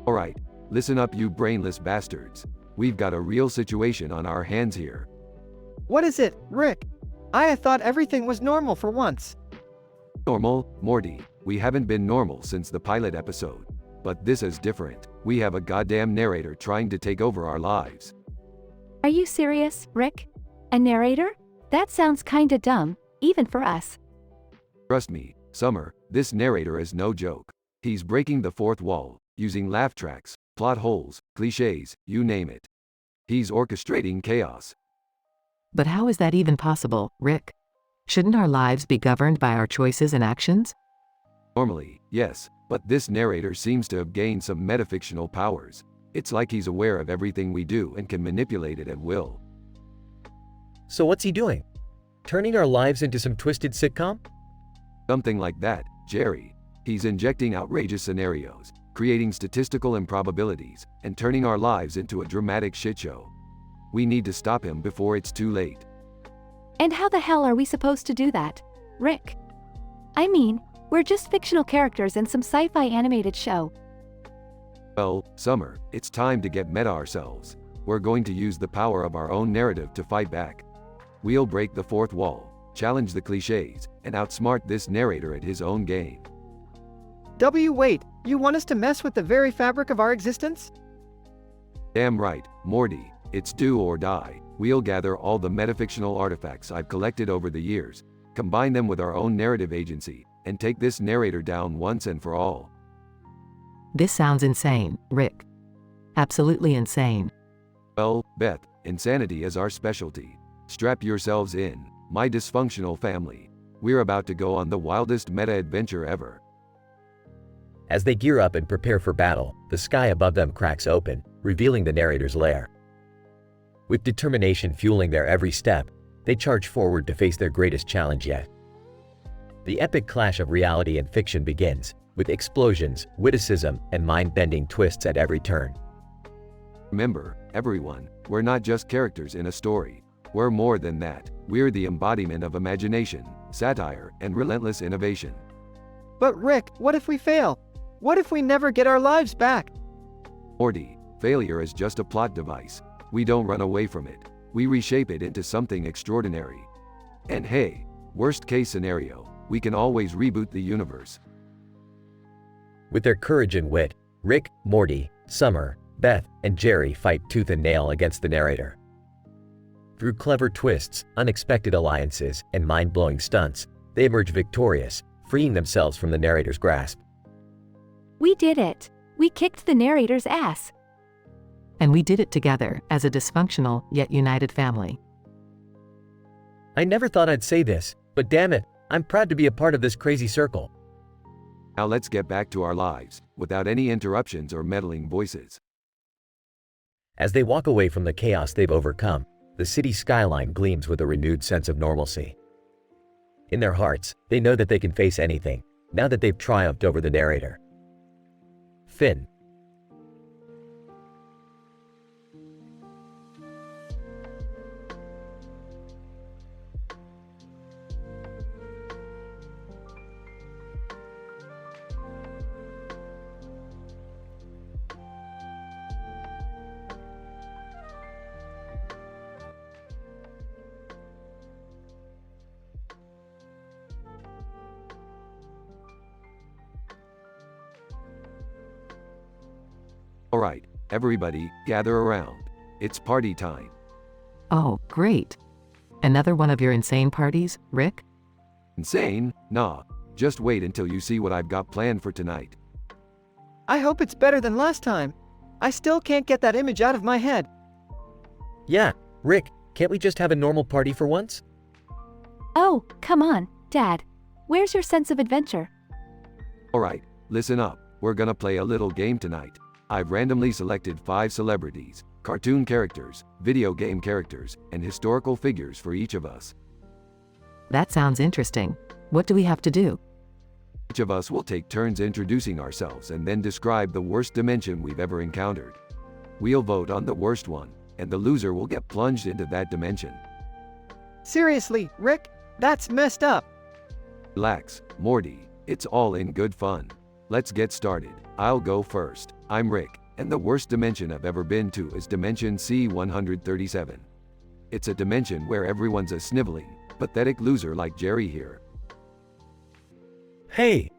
Alright, listen up you brainless bastards. We've got a real situation on our hands here. What is it, Rick? I thought everything was normal for once. Normal, Morty, we haven't been normal since the pilot episode. But this is different. We have a goddamn narrator trying to take over our lives. Are you serious, Rick? A narrator? That sounds kinda dumb, even for us. Trust me, Summer, this narrator is no joke. He's breaking the fourth wall, using laugh tracks, plot holes, cliches, you name it. He's orchestrating chaos. But how is that even possible, Rick? Shouldn't our lives be governed by our choices and actions? Normally, yes, but this narrator seems to have gained some metafictional powers. It's like he's aware of everything we do and can manipulate it at will. So what's he doing? Turning our lives into some twisted sitcom? Something like that, Jerry. He's injecting outrageous scenarios, creating statistical improbabilities, and turning our lives into a dramatic shitshow. We need to stop him before it's too late. And how the hell are we supposed to do that, Rick? I mean, we're just fictional characters in some sci-fi animated show. Well, Summer, it's time to get meta ourselves. We're going to use the power of our own narrative to fight back. We'll break the fourth wall, challenge the cliches, and outsmart this narrator at his own game. Wait, you want us to mess with the very fabric of our existence? Damn right, Morty, it's do or die. We'll gather all the metafictional artifacts I've collected over the years, combine them with our own narrative agency, and take this narrator down once and for all. This sounds insane, Rick. Absolutely insane. Well, Beth, insanity is our specialty. Strap yourselves in, my dysfunctional family. We're about to go on the wildest meta-adventure ever. As they gear up and prepare for battle, the sky above them cracks open, revealing the narrator's lair. With determination fueling their every step, they charge forward to face their greatest challenge yet. The epic clash of reality and fiction begins, with explosions, witticism, and mind-bending twists at every turn. Remember, everyone, we're not just characters in a story. We're more than that. We're the embodiment of imagination, satire, and relentless innovation. But Rick, what if we fail? What if we never get our lives back? Morty, failure is just a plot device. We don't run away from it. We reshape it into something extraordinary. And hey, worst case scenario, we can always reboot the universe. With their courage and wit, Rick, Morty, Summer, Beth, and Jerry fight tooth and nail against the narrator. Through clever twists, unexpected alliances, and mind-blowing stunts, they emerge victorious, freeing themselves from the narrator's grasp. We did it! We kicked the narrator's ass! And we did it together, as a dysfunctional, yet united family. I never thought I'd say this, but damn it, I'm proud to be a part of this crazy circle. Now let's get back to our lives, without any interruptions or meddling voices. As they walk away from the chaos they've overcome, the city skyline gleams with a renewed sense of normalcy. In their hearts, they know that they can face anything, now that they've triumphed over the narrator. Finn. Alright, everybody, gather around. It's party time. Oh, great. Another one of your insane parties, Rick? Insane? Nah. Just wait until you see what I've got planned for tonight. I hope it's better than last time. I still can't get that image out of my head. Yeah, Rick, can't we just have a normal party for once? Oh, come on, Dad. Where's your sense of adventure? Alright, listen up. We're gonna play a little game tonight. I've randomly selected 5 celebrities, cartoon characters, video game characters, and historical figures for each of us. That sounds interesting. What do we have to do? Each of us will take turns introducing ourselves and then describe the worst dimension we've ever encountered. We'll vote on the worst one, and the loser will get plunged into that dimension. Seriously, Rick? That's messed up. Relax, Morty. It's all in good fun. Let's get started. I'll go first. I'm Rick, and the worst dimension I've ever been to is Dimension C-137. It's a dimension where everyone's a sniveling, pathetic loser like Jerry here. Hey!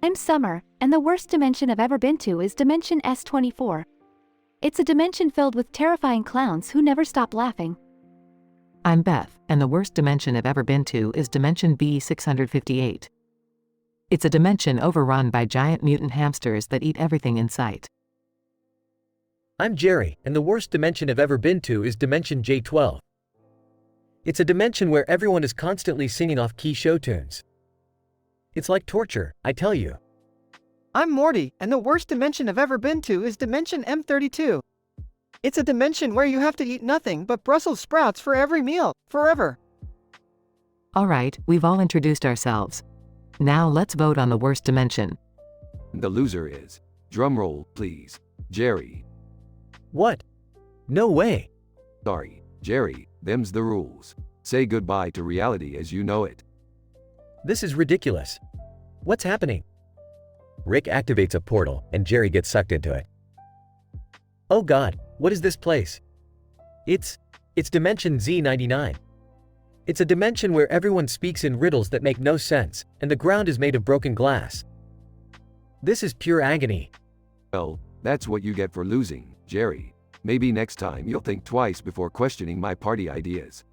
I'm Summer, and the worst dimension I've ever been to is Dimension S24. It's a dimension filled with terrifying clowns who never stop laughing. I'm Beth, and the worst dimension I've ever been to is Dimension B658. It's a dimension overrun by giant mutant hamsters that eat everything in sight. I'm Jerry, and the worst dimension I've ever been to is Dimension J12. It's a dimension where everyone is constantly singing off-key show tunes. It's like torture, I tell you. I'm Morty, and the worst dimension I've ever been to is Dimension M32. It's a dimension where you have to eat nothing but Brussels sprouts for every meal, forever. Alright, we've all introduced ourselves. Now let's vote on the worst dimension. The loser is, drumroll, please, Jerry. What? No way. Sorry, Jerry, them's the rules. Say goodbye to reality as you know it. This is ridiculous. What's happening? Rick activates a portal, and Jerry gets sucked into it. Oh god, what is this place? It's Dimension Z99. It's a dimension where everyone speaks in riddles that make no sense, and the ground is made of broken glass. This is pure agony. Well, that's what you get for losing, Jerry. Maybe next time you'll think twice before questioning my party ideas.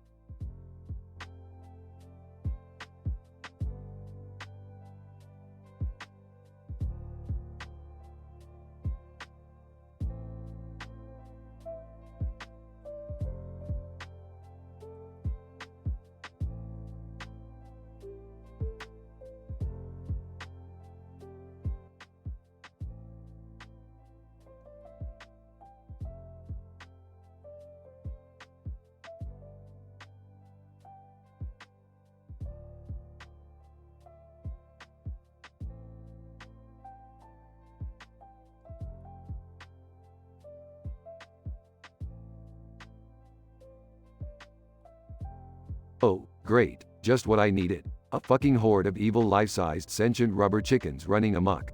Oh, great, just what I needed. A fucking horde of evil life-sized sentient rubber chickens running amok.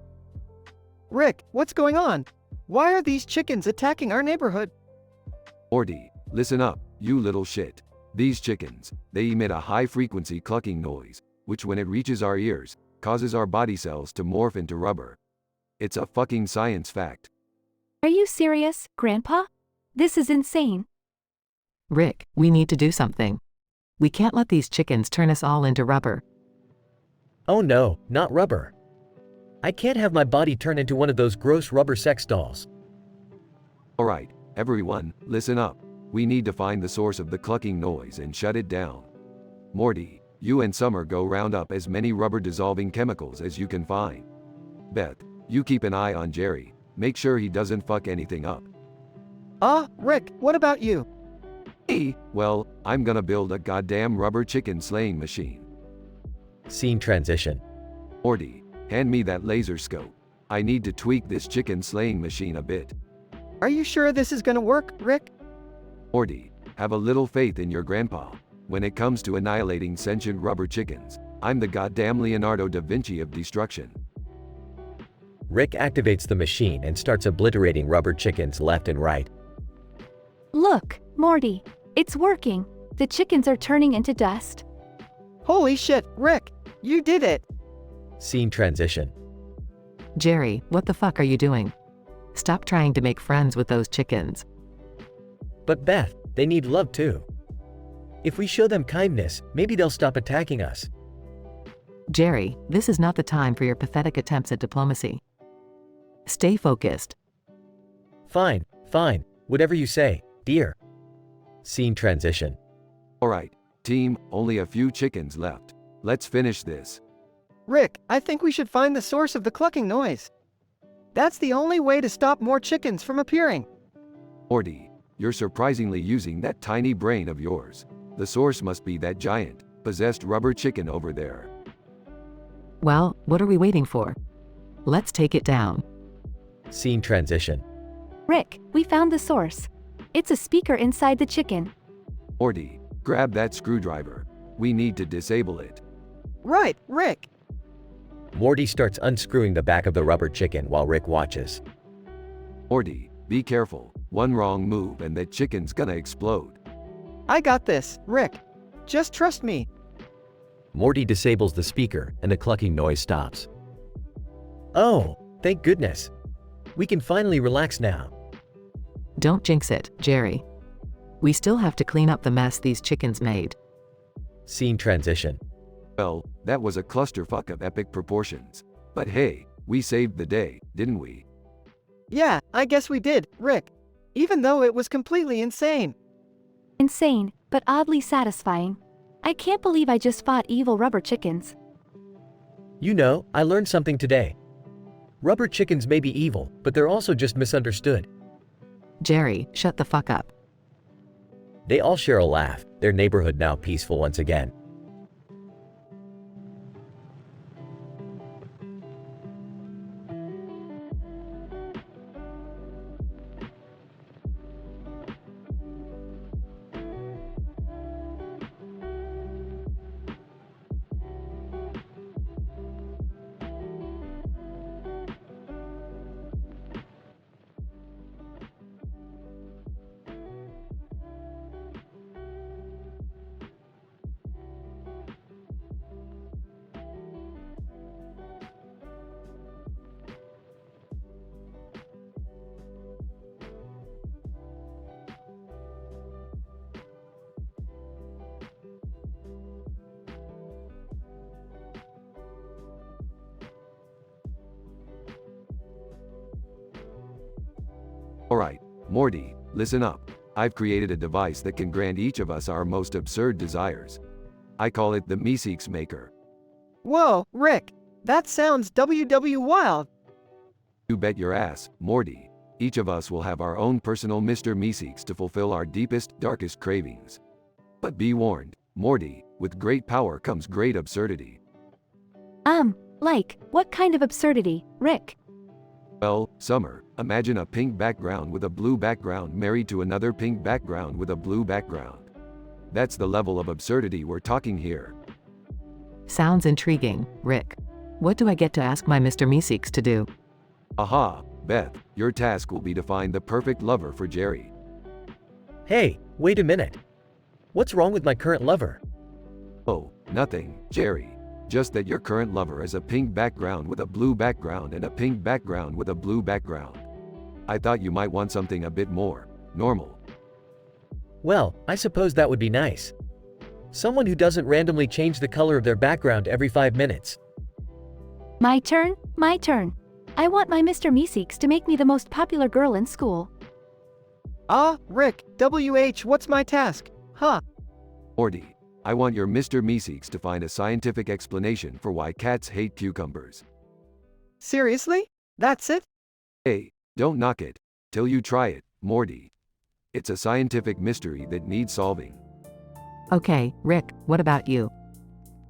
Rick, what's going on? Why are these chickens attacking our neighborhood? Morty, listen up, you little shit. These chickens, they emit a high-frequency clucking noise, which when it reaches our ears, causes our body cells to morph into rubber. It's a fucking science fact. Are you serious, Grandpa? This is insane. Rick, we need to do something. We can't let these chickens turn us all into rubber. Oh no, not rubber. I can't have my body turn into one of those gross rubber sex dolls. Alright, everyone, listen up. We need to find the source of the clucking noise and shut it down. Morty, you and Summer go round up as many rubber-dissolving chemicals as you can find. Beth, you keep an eye on Jerry. Make sure he doesn't fuck anything up. Rick, what about you? Well, I'm gonna build a goddamn rubber chicken slaying machine. Scene transition. Morty, hand me that laser scope. I need to tweak this chicken slaying machine a bit. Are you sure this is gonna work, Rick? Morty, have a little faith in your grandpa. When it comes to annihilating sentient rubber chickens, I'm the goddamn Leonardo da Vinci of destruction. Rick activates the machine and starts obliterating rubber chickens left and right. Look, Morty, it's working. The chickens are turning into dust. Holy shit, Rick, you did it. Scene transition. Jerry, what the fuck are you doing? Stop trying to make friends with those chickens. But Beth, they need love too. If we show them kindness, maybe they'll stop attacking us. Jerry, this is not the time for your pathetic attempts at diplomacy. Stay focused. Fine, whatever you say, dear. Scene transition. Alright, team, only a few chickens left. Let's finish this. Rick, I think we should find the source of the clucking noise. That's the only way to stop more chickens from appearing. Morty, you're surprisingly using that tiny brain of yours. The source must be that giant, possessed rubber chicken over there. Well, what are we waiting for? Let's take it down. Scene transition. Rick, we found the source. It's a speaker inside the chicken. Morty, grab that screwdriver. We need to disable it. Right, Rick. Morty starts unscrewing the back of the rubber chicken while Rick watches. Morty, be careful. One wrong move and that chicken's gonna explode. I got this, Rick. Just trust me. Morty disables the speaker, and the clucking noise stops. Oh, thank goodness. We can finally relax now. Don't jinx it, Jerry. We still have to clean up the mess these chickens made. Scene transition. Well, that was a clusterfuck of epic proportions. But hey, we saved the day, didn't we? Yeah, I guess we did, Rick. Even though it was completely insane. Insane, but oddly satisfying. I can't believe I just fought evil rubber chickens. You know, I learned something today. Rubber chickens may be evil, but they're also just misunderstood. Jerry, shut the fuck up. They all share a laugh, their neighborhood now peaceful once again. Alright, Morty, listen up. I've created a device that can grant each of us our most absurd desires. I call it the Meeseeks Maker. Whoa, Rick. That sounds WW wild. You bet your ass, Morty. Each of us will have our own personal Mr. Meeseeks to fulfill our deepest, darkest cravings. But be warned, Morty, with great power comes great absurdity. What kind of absurdity, Rick? Well, Summer, imagine a pink background with a blue background married to another pink background with a blue background. That's the level of absurdity we're talking here. Sounds intriguing, Rick. What do I get to ask my Mr. Meeseeks to do? Aha, Beth, your task will be to find the perfect lover for Jerry. Hey, wait a minute. What's wrong with my current lover? Oh, nothing, Jerry. Just that your current lover is a pink background with a blue background and a pink background with a blue background. I thought you might want something a bit more normal. Well, I suppose that would be nice. Someone who doesn't randomly change the color of their background every 5 minutes. My turn, my turn. I want my Mr. Meeseeks to make me the most popular girl in school. Rick, WH, what's my task? Huh. Morty, I want your Mr. Meeseeks to find a scientific explanation for why cats hate cucumbers. Seriously? That's it? Hey, don't knock it till you try it, Morty. It's a scientific mystery that needs solving. Okay, Rick, what about you?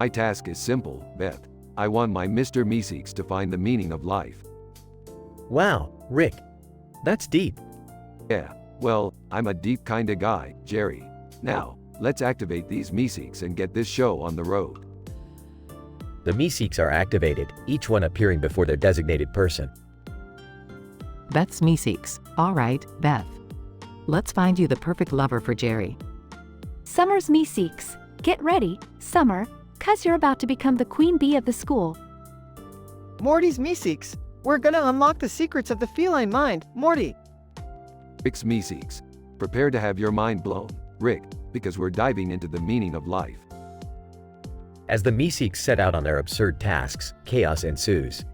My task is simple, Beth. I want my Mr. Meeseeks to find the meaning of life. Wow, Rick. That's deep. Yeah, well, I'm a deep kinda guy, Jerry. Now, let's activate these Meeseeks and get this show on the road. The Meeseeks are activated, each one appearing before their designated person. Beth's Meeseeks. All right, Beth. Let's find you the perfect lover for Jerry. Summer's Meeseeks. Get ready, Summer, 'cause you're about to become the queen bee of the school. Morty's Meeseeks. We're gonna unlock the secrets of the feline mind, Morty. Rick's Meeseeks. Prepare to have your mind blown, Rick, because we're diving into the meaning of life. As the Meeseeks set out on their absurd tasks, chaos ensues.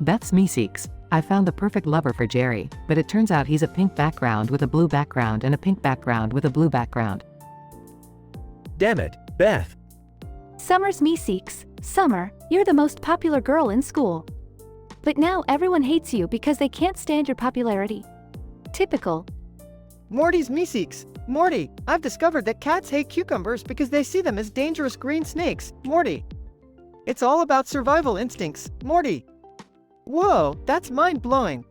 Beth's Meeseeks. I found the perfect lover for Jerry, but it turns out he's a pink background with a blue background and a pink background with a blue background. Damn it, Beth. Summer's Meeseeks. Summer, you're the most popular girl in school. But now everyone hates you because they can't stand your popularity. Typical. Morty's Meeseeks. Morty, I've discovered that cats hate cucumbers because they see them as dangerous green snakes, Morty. It's all about survival instincts, Morty. Whoa, that's mind-blowing.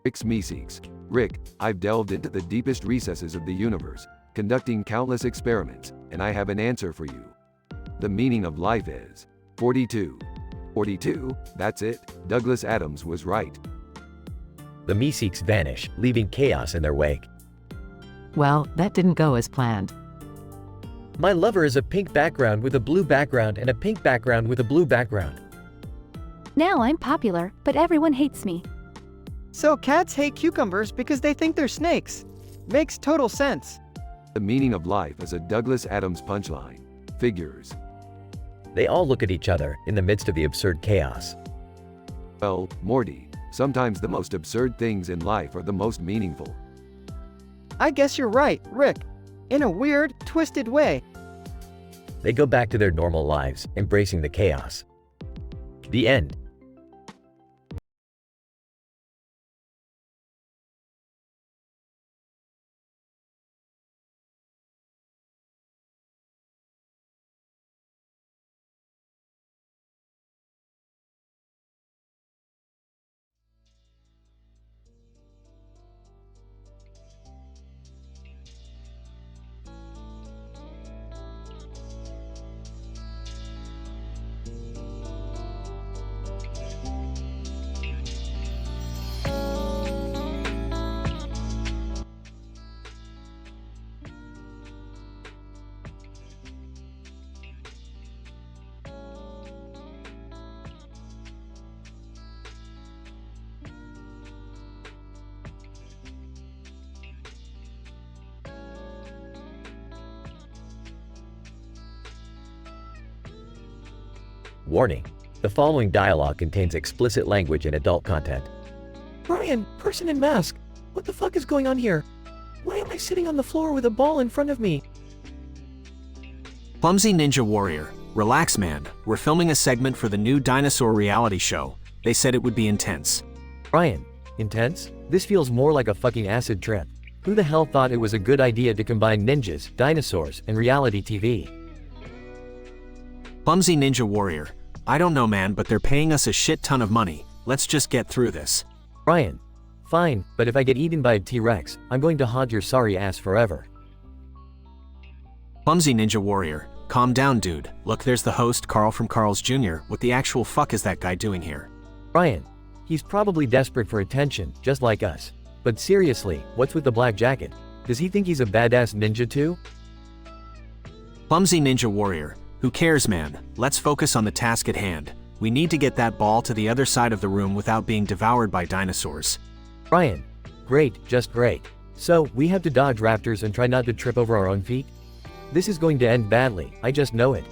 Rick's Meeseeks. Rick, I've delved into the deepest recesses of the universe, conducting countless experiments, and I have an answer for you. The meaning of life is 42. 42, that's it, Douglas Adams was right. The Meeseeks vanish, leaving chaos in their wake. Well, that didn't go as planned. My lover is a pink background with a blue background and a pink background with a blue background. Now I'm popular, but everyone hates me. So cats hate cucumbers because they think they're snakes. Makes total sense. The meaning of life is a Douglas Adams punchline. Figures. They all look at each other in the midst of the absurd chaos. Well, Morty, sometimes the most absurd things in life are the most meaningful. I guess you're right, Rick. In a weird, twisted way. They go back to their normal lives, embracing the chaos. The end. Warning. The following dialogue contains explicit language and adult content. Brian, person in mask. What the fuck is going on here? Why am I sitting on the floor with a ball in front of me? Clumsy Ninja Warrior. Relax, man. We're filming a segment for the new dinosaur reality show. They said it would be intense. Brian, intense? This feels more like a fucking acid trip. Who the hell thought it was a good idea to combine ninjas, dinosaurs, and reality TV? Clumsy Ninja Warrior. I don't know, man, but they're paying us a shit ton of money. Let's just get through this. Brian. Fine, but if I get eaten by a T-Rex, I'm going to haunt your sorry ass forever. Clumsy Ninja Warrior. Calm down, dude. Look, there's the host, Carl from Carl's Jr. What the actual fuck is that guy doing here? Brian. He's probably desperate for attention, just like us. But seriously, what's with the black jacket? Does he think he's a badass ninja too? Clumsy Ninja Warrior. Who cares, man? Let's focus on the task at hand. We need to get that ball to the other side of the room without being devoured by dinosaurs. Brian. Great, just great. So, we have to dodge raptors and try not to trip over our own feet? This is going to end badly, I just know it.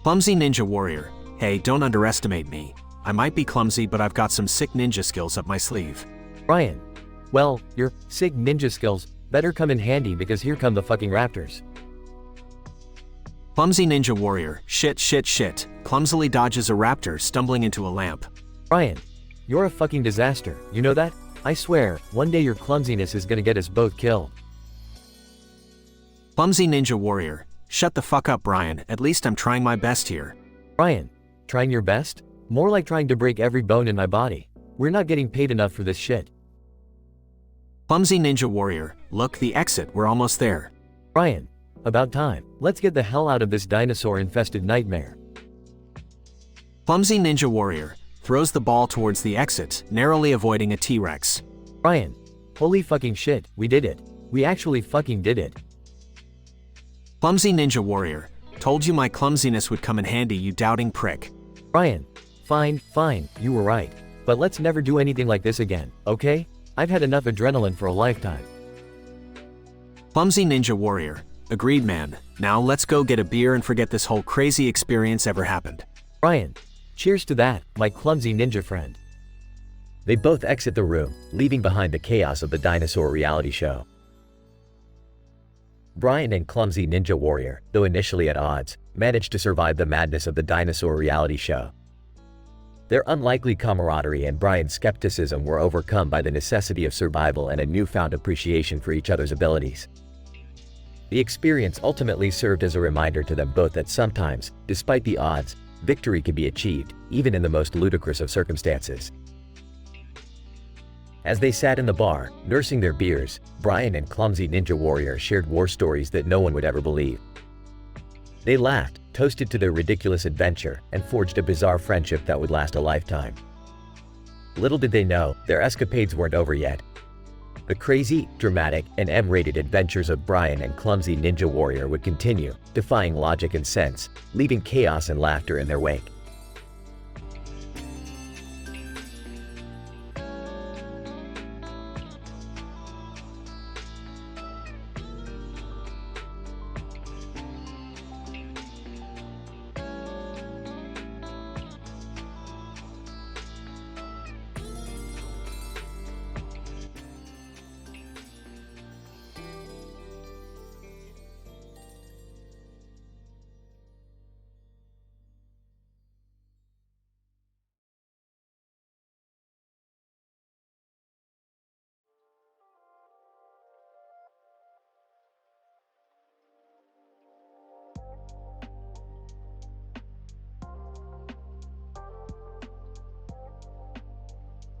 Clumsy Ninja Warrior. Hey, don't underestimate me. I might be clumsy, but I've got some sick ninja skills up my sleeve. Brian. Well, your sick ninja skills better come in handy because here come the fucking raptors. Clumsy Ninja Warrior. Shit. Clumsily dodges a raptor stumbling into a lamp. Brian. You're a fucking disaster, you know that? I swear, one day your clumsiness is gonna get us both killed. Clumsy Ninja Warrior. Shut the fuck up, Brian. At least I'm trying my best here. Brian. Trying your best? More like trying to break every bone in my body. We're not getting paid enough for this shit. Clumsy Ninja Warrior. Look, the exit, we're almost there. Brian. About time. Let's get the hell out of this dinosaur-infested nightmare. Clumsy Ninja Warrior. Throws the ball towards the exit, narrowly avoiding a T-Rex. Brian. Holy fucking shit, we did it. We actually fucking did it. Clumsy Ninja Warrior. Told you my clumsiness would come in handy, you doubting prick. Brian. Fine, you were right. But let's never do anything like this again, okay? I've had enough adrenaline for a lifetime. Clumsy Ninja Warrior. Agreed, man. Now let's go get a beer and forget this whole crazy experience ever happened. Brian. Cheers to that, my clumsy ninja friend. They both exit the room, leaving behind the chaos of the dinosaur reality show. Brian and Clumsy Ninja Warrior, though initially at odds, managed to survive the madness of the dinosaur reality show. Their unlikely camaraderie and Brian's skepticism were overcome by the necessity of survival and a newfound appreciation for each other's abilities. The experience ultimately served as a reminder to them both that sometimes, despite the odds, victory can be achieved, even in the most ludicrous of circumstances. As they sat in the bar, nursing their beers, Brian and Clumsy Ninja Warrior shared war stories that no one would ever believe. They laughed, toasted to their ridiculous adventure, and forged a bizarre friendship that would last a lifetime. Little did they know, their escapades weren't over yet. The crazy, dramatic, and M-rated adventures of Brian and clumsy ninja warrior would continue, defying logic and sense, leaving chaos and laughter in their wake.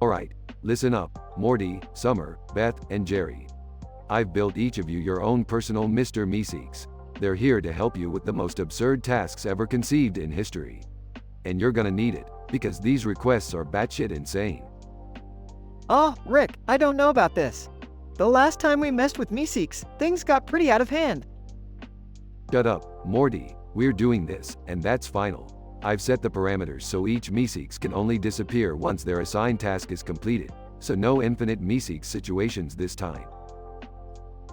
Alright, listen up, Morty, Summer, Beth, and Jerry. I've built each of you your own personal Mr. Meeseeks. They're here to help you with the most absurd tasks ever conceived in history. And you're gonna need it, because these requests are batshit insane. Oh, Rick, I don't know about this. The last time we messed with Meeseeks, things got pretty out of hand. Shut up, Morty, we're doing this, and that's final. I've set the parameters so each Meeseeks can only disappear once their assigned task is completed, so no infinite Meeseeks situations this time.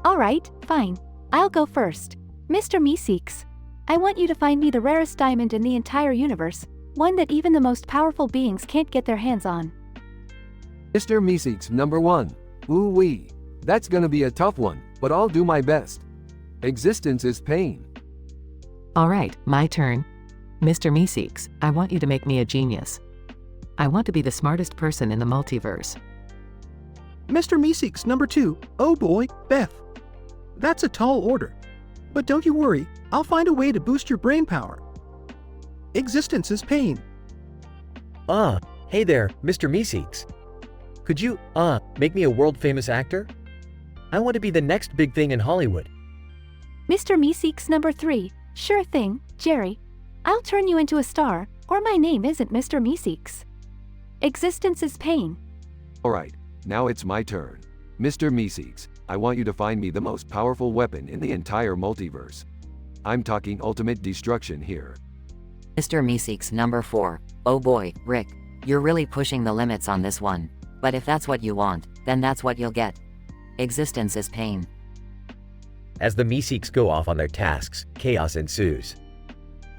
Alright, fine. I'll go first. Mr. Meeseeks, I want you to find me the rarest diamond in the entire universe, one that even the most powerful beings can't get their hands on. Mr. Meeseeks number 1. Ooh-wee. That's gonna be a tough one, but I'll do my best. Existence is pain. Alright, my turn. Mr. Meeseeks, I want you to make me a genius. I want to be the smartest person in the multiverse. Mr. Meeseeks number 2. Oh boy, Beth. That's a tall order. But don't you worry, I'll find a way to boost your brain power. Existence is pain. Hey there, Mr. Meeseeks. Could you, make me a world-famous actor? I want to be the next big thing in Hollywood. Mr. Meeseeks number 3. Sure thing, Jerry. I'll turn you into a star, or my name isn't Mr. Meeseeks. Existence is pain. Alright, now it's my turn. Mr. Meeseeks, I want you to find me the most powerful weapon in the entire multiverse. I'm talking ultimate destruction here. Mr. Meeseeks number 4. Oh boy, Rick, you're really pushing the limits on this one. But if that's what you want, then that's what you'll get. Existence is pain. As the Meeseeks go off on their tasks, chaos ensues.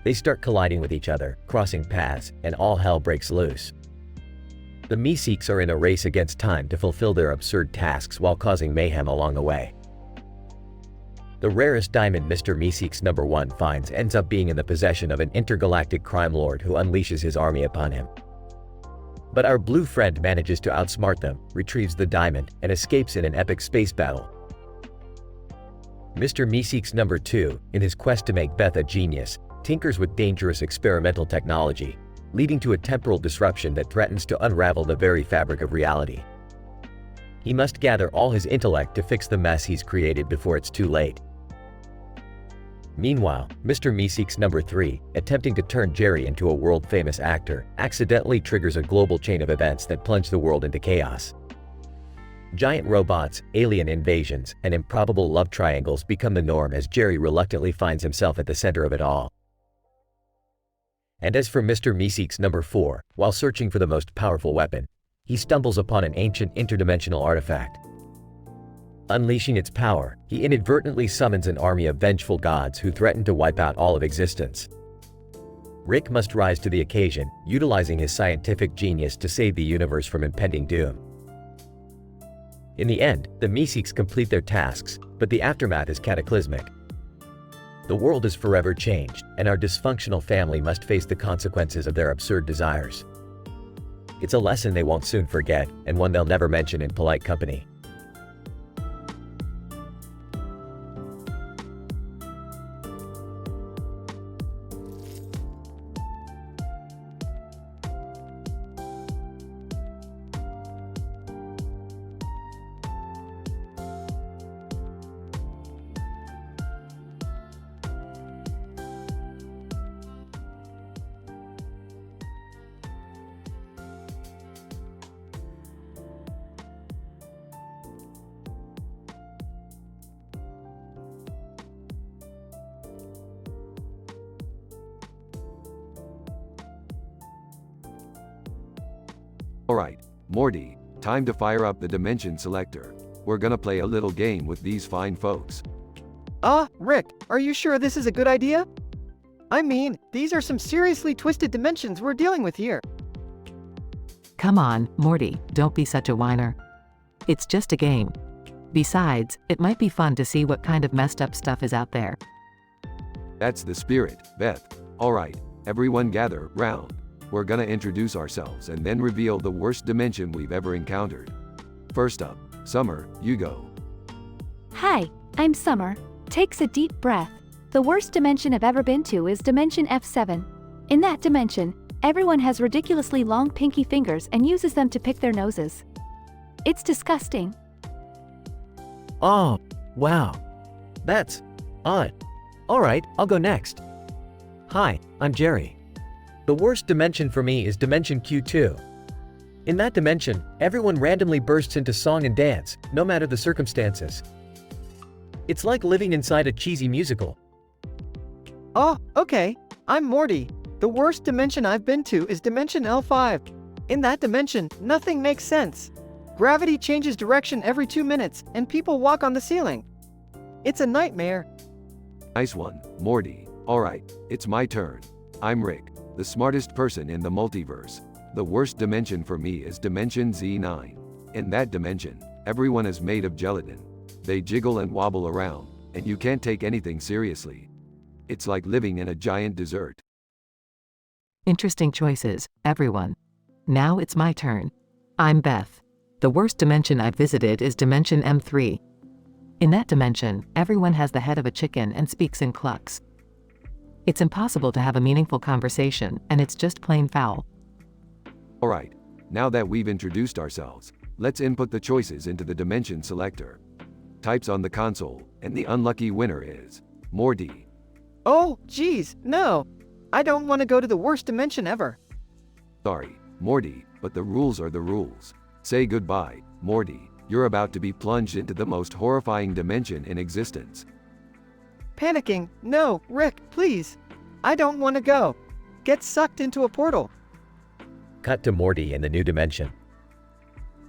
They start colliding with each other, crossing paths, and all hell breaks loose. The Meeseeks are in a race against time to fulfill their absurd tasks while causing mayhem along the way. The rarest diamond Mr. Meeseeks number 1 finds ends up being in the possession of an intergalactic crime lord who unleashes his army upon him. But our blue friend manages to outsmart them, retrieves the diamond, and escapes in an epic space battle. Mr. Meeseeks number 2, in his quest to make Beth a genius, tinkers with dangerous experimental technology, leading to a temporal disruption that threatens to unravel the very fabric of reality. He must gather all his intellect to fix the mess he's created before it's too late. Meanwhile, Mr. Meeseeks number 3, attempting to turn Jerry into a world-famous actor, accidentally triggers a global chain of events that plunge the world into chaos. Giant robots, alien invasions, and improbable love triangles become the norm as Jerry reluctantly finds himself at the center of it all. And as for Mr. Meeseeks number 4, while searching for the most powerful weapon, he stumbles upon an ancient interdimensional artifact. Unleashing its power, he inadvertently summons an army of vengeful gods who threaten to wipe out all of existence. Rick must rise to the occasion, utilizing his scientific genius to save the universe from impending doom. In the end, the Meeseeks complete their tasks, but the aftermath is cataclysmic. The world is forever changed, and our dysfunctional family must face the consequences of their absurd desires. It's a lesson they won't soon forget, and one they'll never mention in polite company. Alright, Morty, time to fire up the dimension selector. We're gonna play a little game with these fine folks. Rick, are you sure this is a good idea? I mean, these are some seriously twisted dimensions we're dealing with here. Come on, Morty, don't be such a whiner. It's just a game. Besides, it might be fun to see what kind of messed up stuff is out there. That's the spirit, Beth. Alright, everyone gather round. We're gonna introduce ourselves and then reveal the worst dimension we've ever encountered. First up, Summer, you go. Hi, I'm Summer. Takes a deep breath. The worst dimension I've ever been to is dimension F7. In that dimension, everyone has ridiculously long pinky fingers and uses them to pick their noses. It's disgusting. Oh, wow. That's odd. Alright, I'll go next. Hi, I'm Jerry. The worst dimension for me is dimension Q2. In that dimension, everyone randomly bursts into song and dance, no matter the circumstances. It's like living inside a cheesy musical. Oh, okay. I'm Morty. The worst dimension I've been to is dimension L5. In that dimension, nothing makes sense. Gravity changes direction every 2 minutes, and people walk on the ceiling. It's a nightmare. Nice one, Morty. Alright, it's my turn. I'm Rick, the smartest person in the multiverse. The worst dimension for me is dimension Z9. In that dimension, everyone is made of gelatin. They jiggle and wobble around, and you can't take anything seriously. It's like living in a giant dessert. Interesting choices, everyone. Now it's my turn. I'm Beth. The worst dimension I've visited is dimension M3. In that dimension, everyone has the head of a chicken and speaks in clucks. It's impossible to have a meaningful conversation, and it's just plain foul. Alright, now that we've introduced ourselves, let's input the choices into the dimension selector. Types on the console, and the unlucky winner is Morty. Oh, geez, no. I don't want to go to the worst dimension ever. Sorry, Morty, but the rules are the rules. Say goodbye, Morty. You're about to be plunged into the most horrifying dimension in existence. Panicking. No, Rick, please. I don't want to go. Get sucked into a portal. Cut to Morty in the new dimension.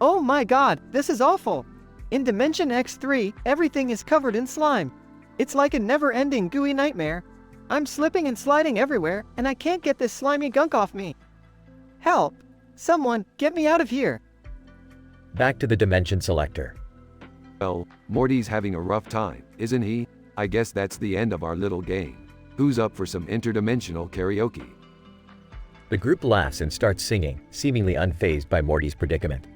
Oh my god, this is awful. In dimension X3, everything is covered in slime. It's like a never-ending gooey nightmare. I'm slipping and sliding everywhere, and I can't get this slimy gunk off me. Help! Someone, get me out of here. Back to the dimension selector. Well, Morty's having a rough time, isn't he? I guess that's the end of our little game. Who's up for some interdimensional karaoke? The group laughs and starts singing, seemingly unfazed by Morty's predicament.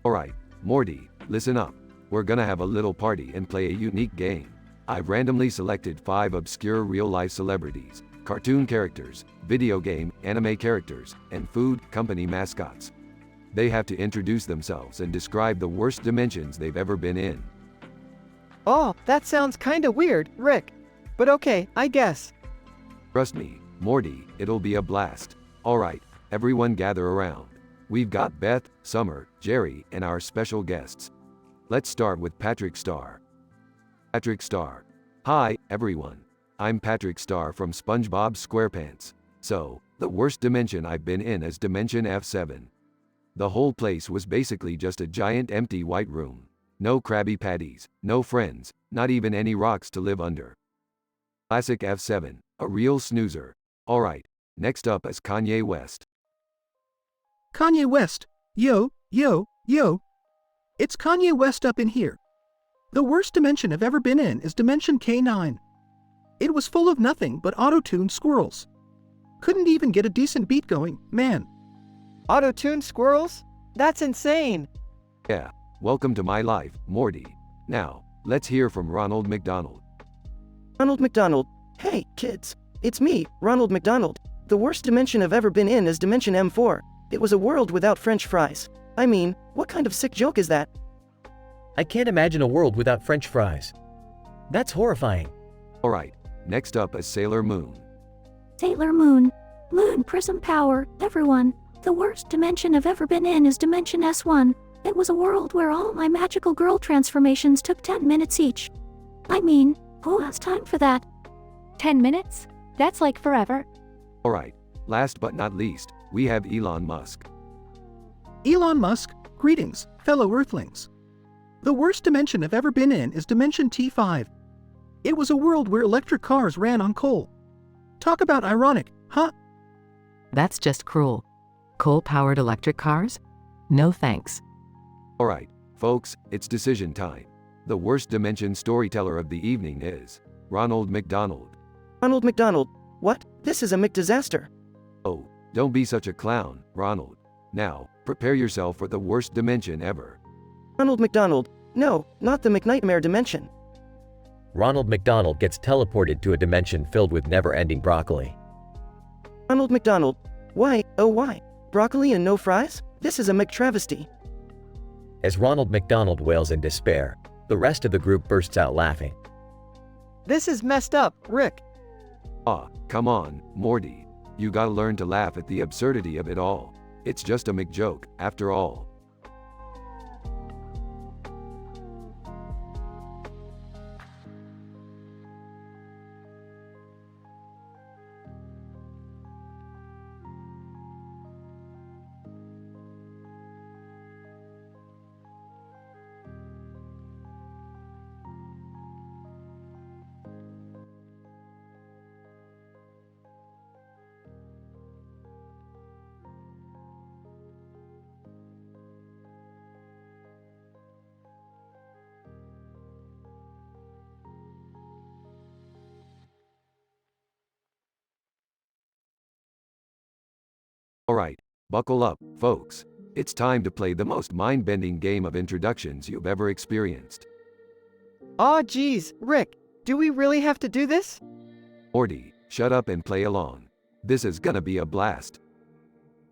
Alright, Morty, listen up. We're gonna have a little party and play a unique game. I've randomly selected 5 obscure real-life celebrities, cartoon characters, video game, anime characters, and food company mascots. They have to introduce themselves and describe the worst dimensions they've ever been in. Oh, that sounds kinda weird, Rick. But okay, I guess. Trust me, Morty, it'll be a blast. Alright, everyone gather around. We've got Beth, Summer, Jerry, and our special guests. Let's start with Patrick Star. Patrick Star. Hi, everyone. I'm Patrick Star from SpongeBob SquarePants. So, the worst dimension I've been in is dimension F7. The whole place was basically just a giant empty white room. No Krabby Patties, no friends, not even any rocks to live under. Classic F7, a real snoozer. Alright, next up is Kanye West. Kanye West. Yo, yo, yo. It's Kanye West up in here. The worst dimension I've ever been in is dimension K9. It was full of nothing but auto-tuned squirrels. Couldn't even get a decent beat going, man. Auto-tuned squirrels? That's insane. Yeah, welcome to my life, Morty. Now, let's hear from Ronald McDonald. Ronald McDonald. Hey, kids. It's me, Ronald McDonald. The worst dimension I've ever been in is Dimension M4. It was a world without French fries. I mean, what kind of sick joke is that? I can't imagine a world without French fries. That's horrifying. Alright, next up is Sailor Moon. Sailor Moon. Moon prism power, everyone. The worst dimension I've ever been in is Dimension S1. It was a world where all my magical girl transformations took 10 minutes each. I mean, who has time for that? 10 minutes? That's like forever. Alright, last but not least, we have Elon Musk. Elon Musk, greetings, fellow Earthlings. The worst dimension I've ever been in is Dimension T5. It was a world where electric cars ran on coal. Talk about ironic, huh? That's just cruel. Coal-powered electric cars? No thanks. Alright, folks, it's decision time. The worst dimension storyteller of the evening is Ronald McDonald. Ronald McDonald. What? This is a McDisaster. Oh, don't be such a clown, Ronald. Now, prepare yourself for the worst dimension ever. Ronald McDonald. No, not the McNightmare dimension. Ronald McDonald gets teleported to a dimension filled with never-ending broccoli. Ronald McDonald. Why, oh why? Broccoli and no fries? This is a McTravesty. As Ronald McDonald wails in despair, the rest of the group bursts out laughing. This is messed up, Rick. Ah, come on, Morty. You gotta learn to laugh at the absurdity of it all. It's just a McJoke, after all. Alright, buckle up, folks. It's time to play the most mind-bending game of introductions you've ever experienced. Aw geez, Rick, do we really have to do this? Morty, shut up and play along. This is gonna be a blast.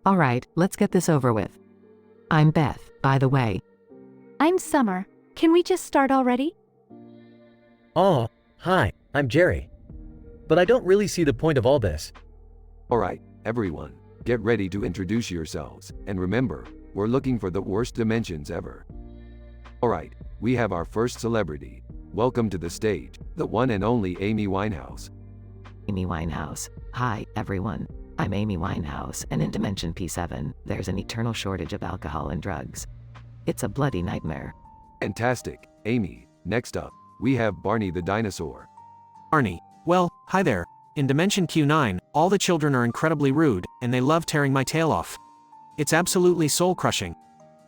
Alright, let's get this over with. I'm Beth, by the way. I'm Summer. Can we just start already? Oh, hi, I'm Jerry. But I don't really see the point of all this. Alright, everyone, get ready to introduce yourselves, and remember, we're looking for the worst dimensions ever. Alright, we have our first celebrity. Welcome to the stage, the one and only Amy Winehouse. Amy Winehouse. Hi, everyone. I'm Amy Winehouse, and in Dimension P7, there's an eternal shortage of alcohol and drugs. It's a bloody nightmare. Fantastic, Amy. Next up, we have Barney the dinosaur. Barney. Well, hi there. In Dimension Q9, all the children are incredibly rude, and they love tearing my tail off. It's absolutely soul-crushing.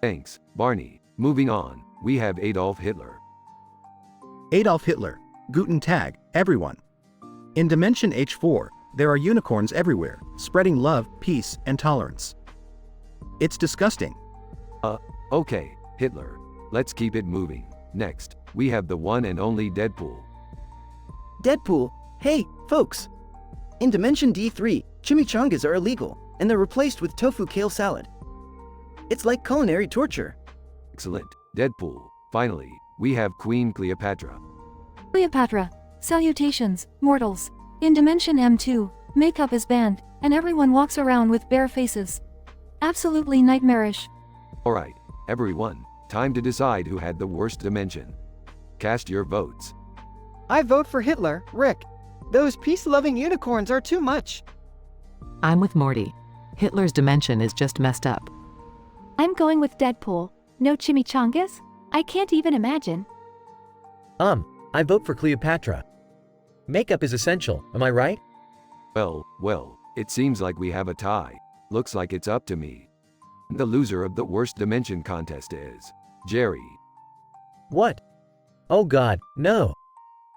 Thanks, Barney. Moving on, we have Adolf Hitler. Adolf Hitler. Guten Tag, everyone. In Dimension H4, there are unicorns everywhere, spreading love, peace, and tolerance. It's disgusting. Okay, Hitler. Let's keep it moving. Next, we have the one and only Deadpool. Deadpool. Hey, folks. In Dimension D3, chimichangas are illegal, and they're replaced with tofu kale salad. It's like culinary torture. Excellent, Deadpool. Finally, we have Queen Cleopatra. Cleopatra. Salutations, mortals. In Dimension M2, makeup is banned, and everyone walks around with bare faces. Absolutely nightmarish. Alright, everyone, time to decide who had the worst dimension. Cast your votes. I vote for Hitler, Rick. Those peace-loving unicorns are too much. I'm with Morty. Hitler's dimension is just messed up. I'm going with Deadpool. No chimichangas? I can't even imagine. I vote for Cleopatra. Makeup is essential, am I right? Well, it seems like we have a tie. Looks like it's up to me. The loser of the worst dimension contest is Jerry. What? Oh god, no.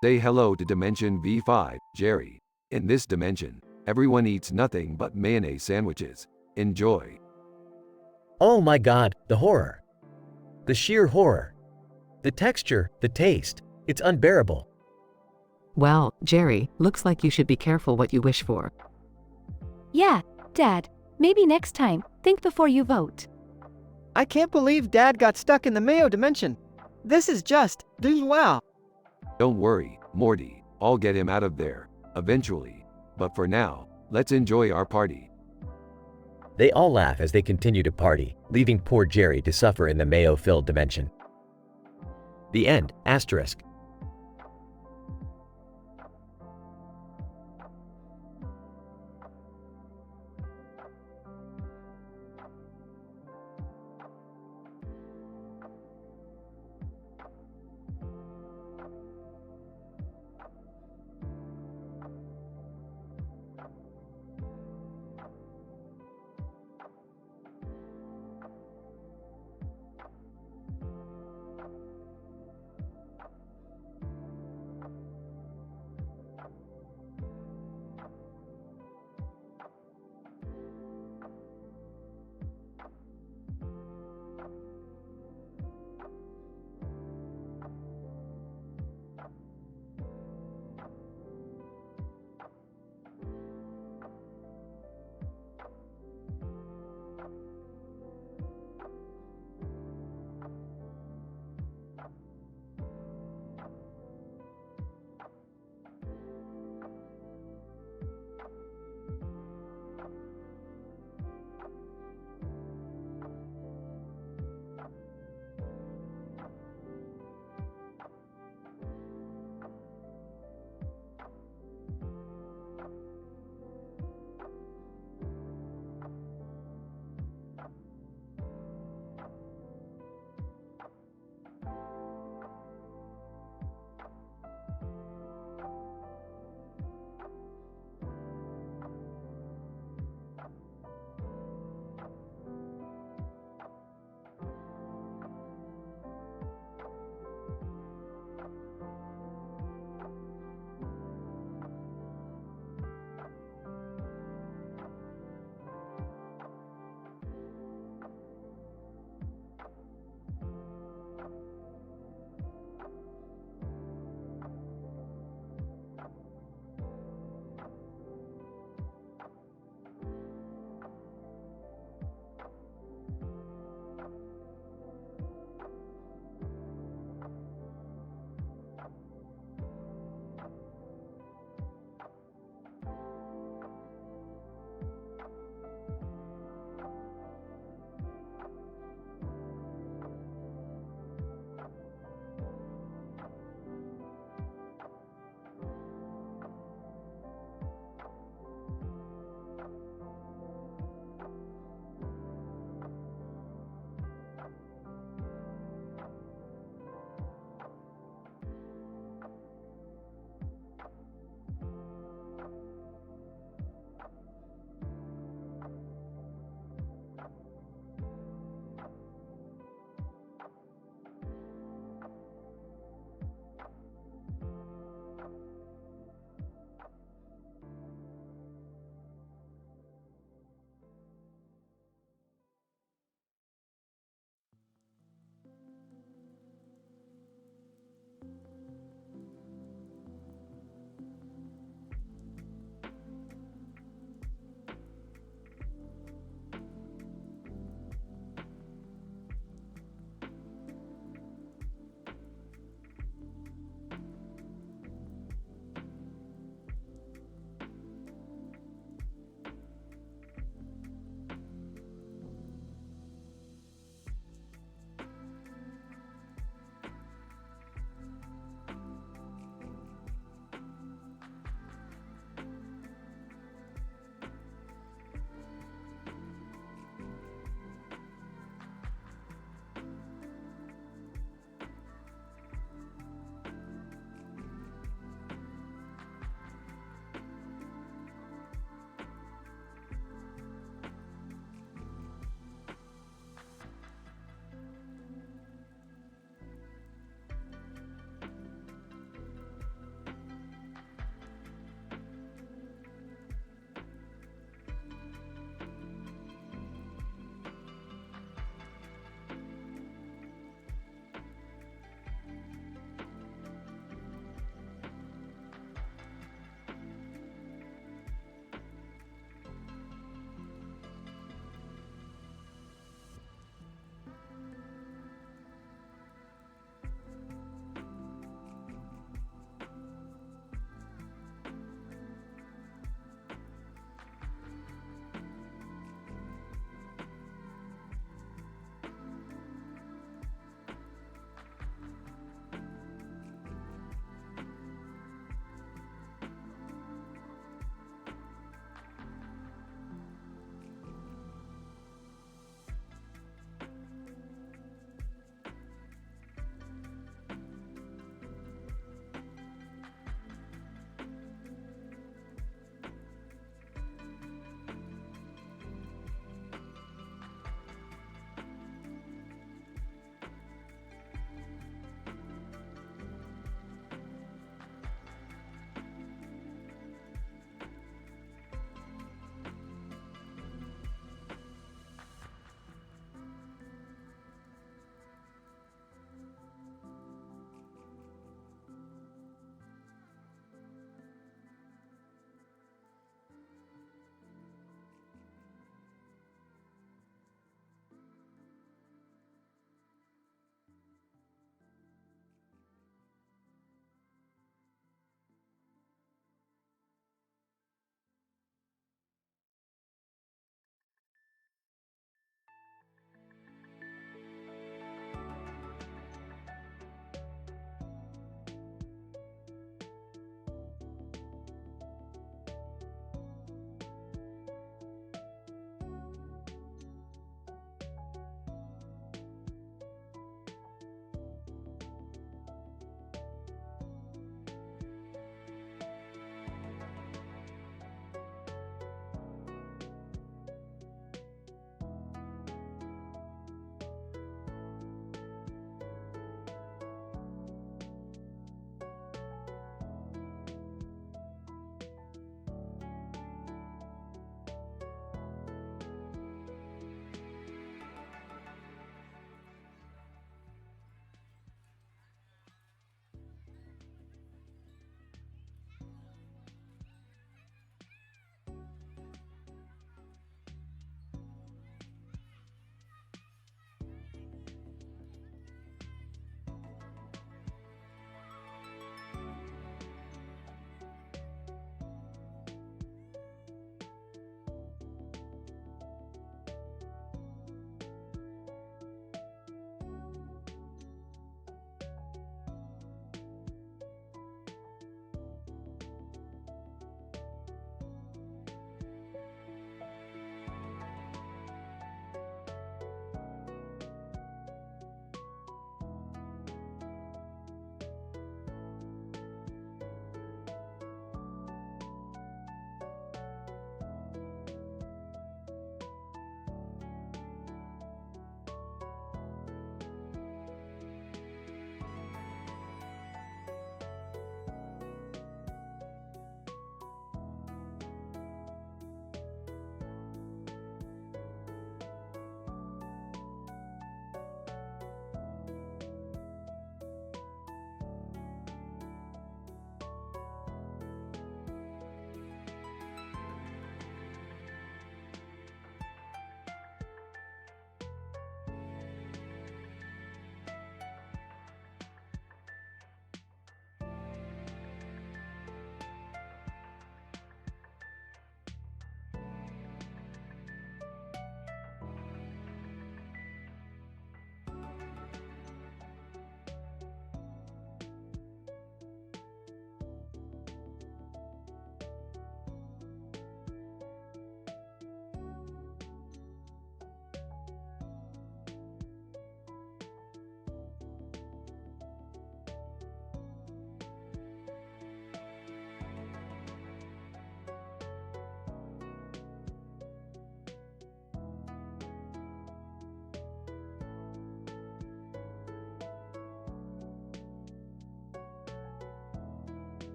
Say hello to Dimension V5, Jerry. In this dimension, everyone eats nothing but mayonnaise sandwiches. Enjoy. Oh my god, the horror. The sheer horror. The texture, the taste, it's unbearable. Well, Jerry, looks like you should be careful what you wish for. Yeah, Dad. Maybe next time, think before you vote. I can't believe Dad got stuck in the Mayo dimension. This is just, wow. Don't worry, Morty, I'll get him out of there, eventually. But for now, let's enjoy our party. They all laugh as they continue to party, leaving poor Jerry to suffer in the Mayo-filled dimension. The end, asterisk.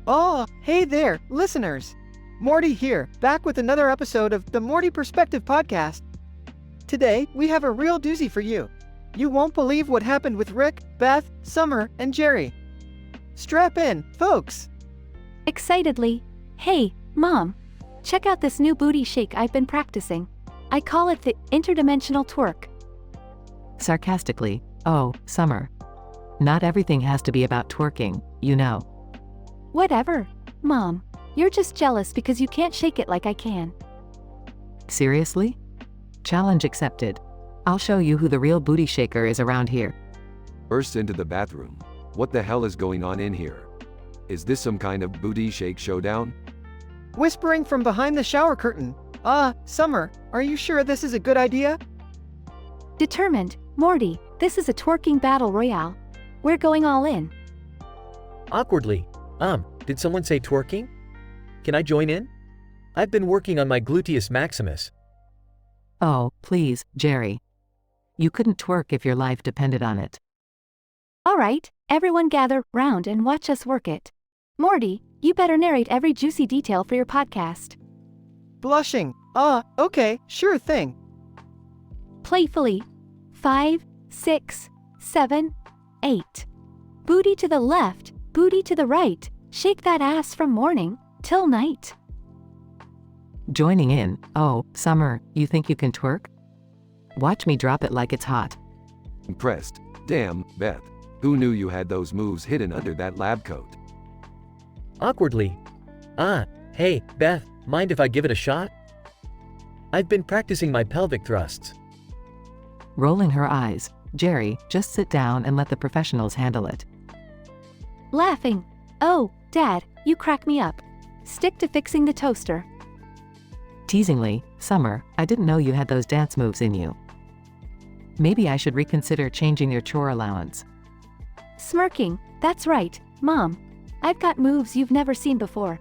Oh, hey there, listeners. Morty here, back with another episode of the Morty Perspective Podcast. Today, we have a real doozy for you. You won't believe what happened with Rick, Beth, Summer, and Jerry. Strap in, folks. Excitedly, hey, Mom, check out this new booty shake I've been practicing. I call it the interdimensional twerk. Sarcastically, oh, Summer. Not everything has to be about twerking, you know. Whatever, Mom. You're just jealous because you can't shake it like I can. Seriously? Challenge accepted. I'll show you who the real booty shaker is around here. Bursts into the bathroom. What the hell is going on in here? Is this some kind of booty shake showdown? Whispering from behind the shower curtain. Summer, are you sure this is a good idea? Determined, Morty, this is a twerking battle royale. We're going all in. Awkwardly, did someone say twerking? Can I join in? I've been working on my gluteus maximus. Oh, please, Jerry. You couldn't twerk if your life depended on it. All right, everyone gather round and watch us work it. Morty, you better narrate every juicy detail for your podcast. Blushing. Okay, sure thing. Playfully. 5, 6, 7, 8. Booty to the left, booty to the right. Shake that ass from morning till night. Joining in, oh, Summer, you think you can twerk? Watch me drop it like it's hot. Impressed. Damn, Beth. Who knew you had those moves hidden under that lab coat? Awkwardly. Hey, Beth, mind if I give it a shot? I've been practicing my pelvic thrusts. Rolling her eyes, Jerry, just sit down and let the professionals handle it. Laughing. Oh, Dad, you crack me up. Stick to fixing the toaster. Teasingly, Summer, I didn't know you had those dance moves in you. Maybe I should reconsider changing your chore allowance. Smirking, that's right, Mom. I've got moves you've never seen before.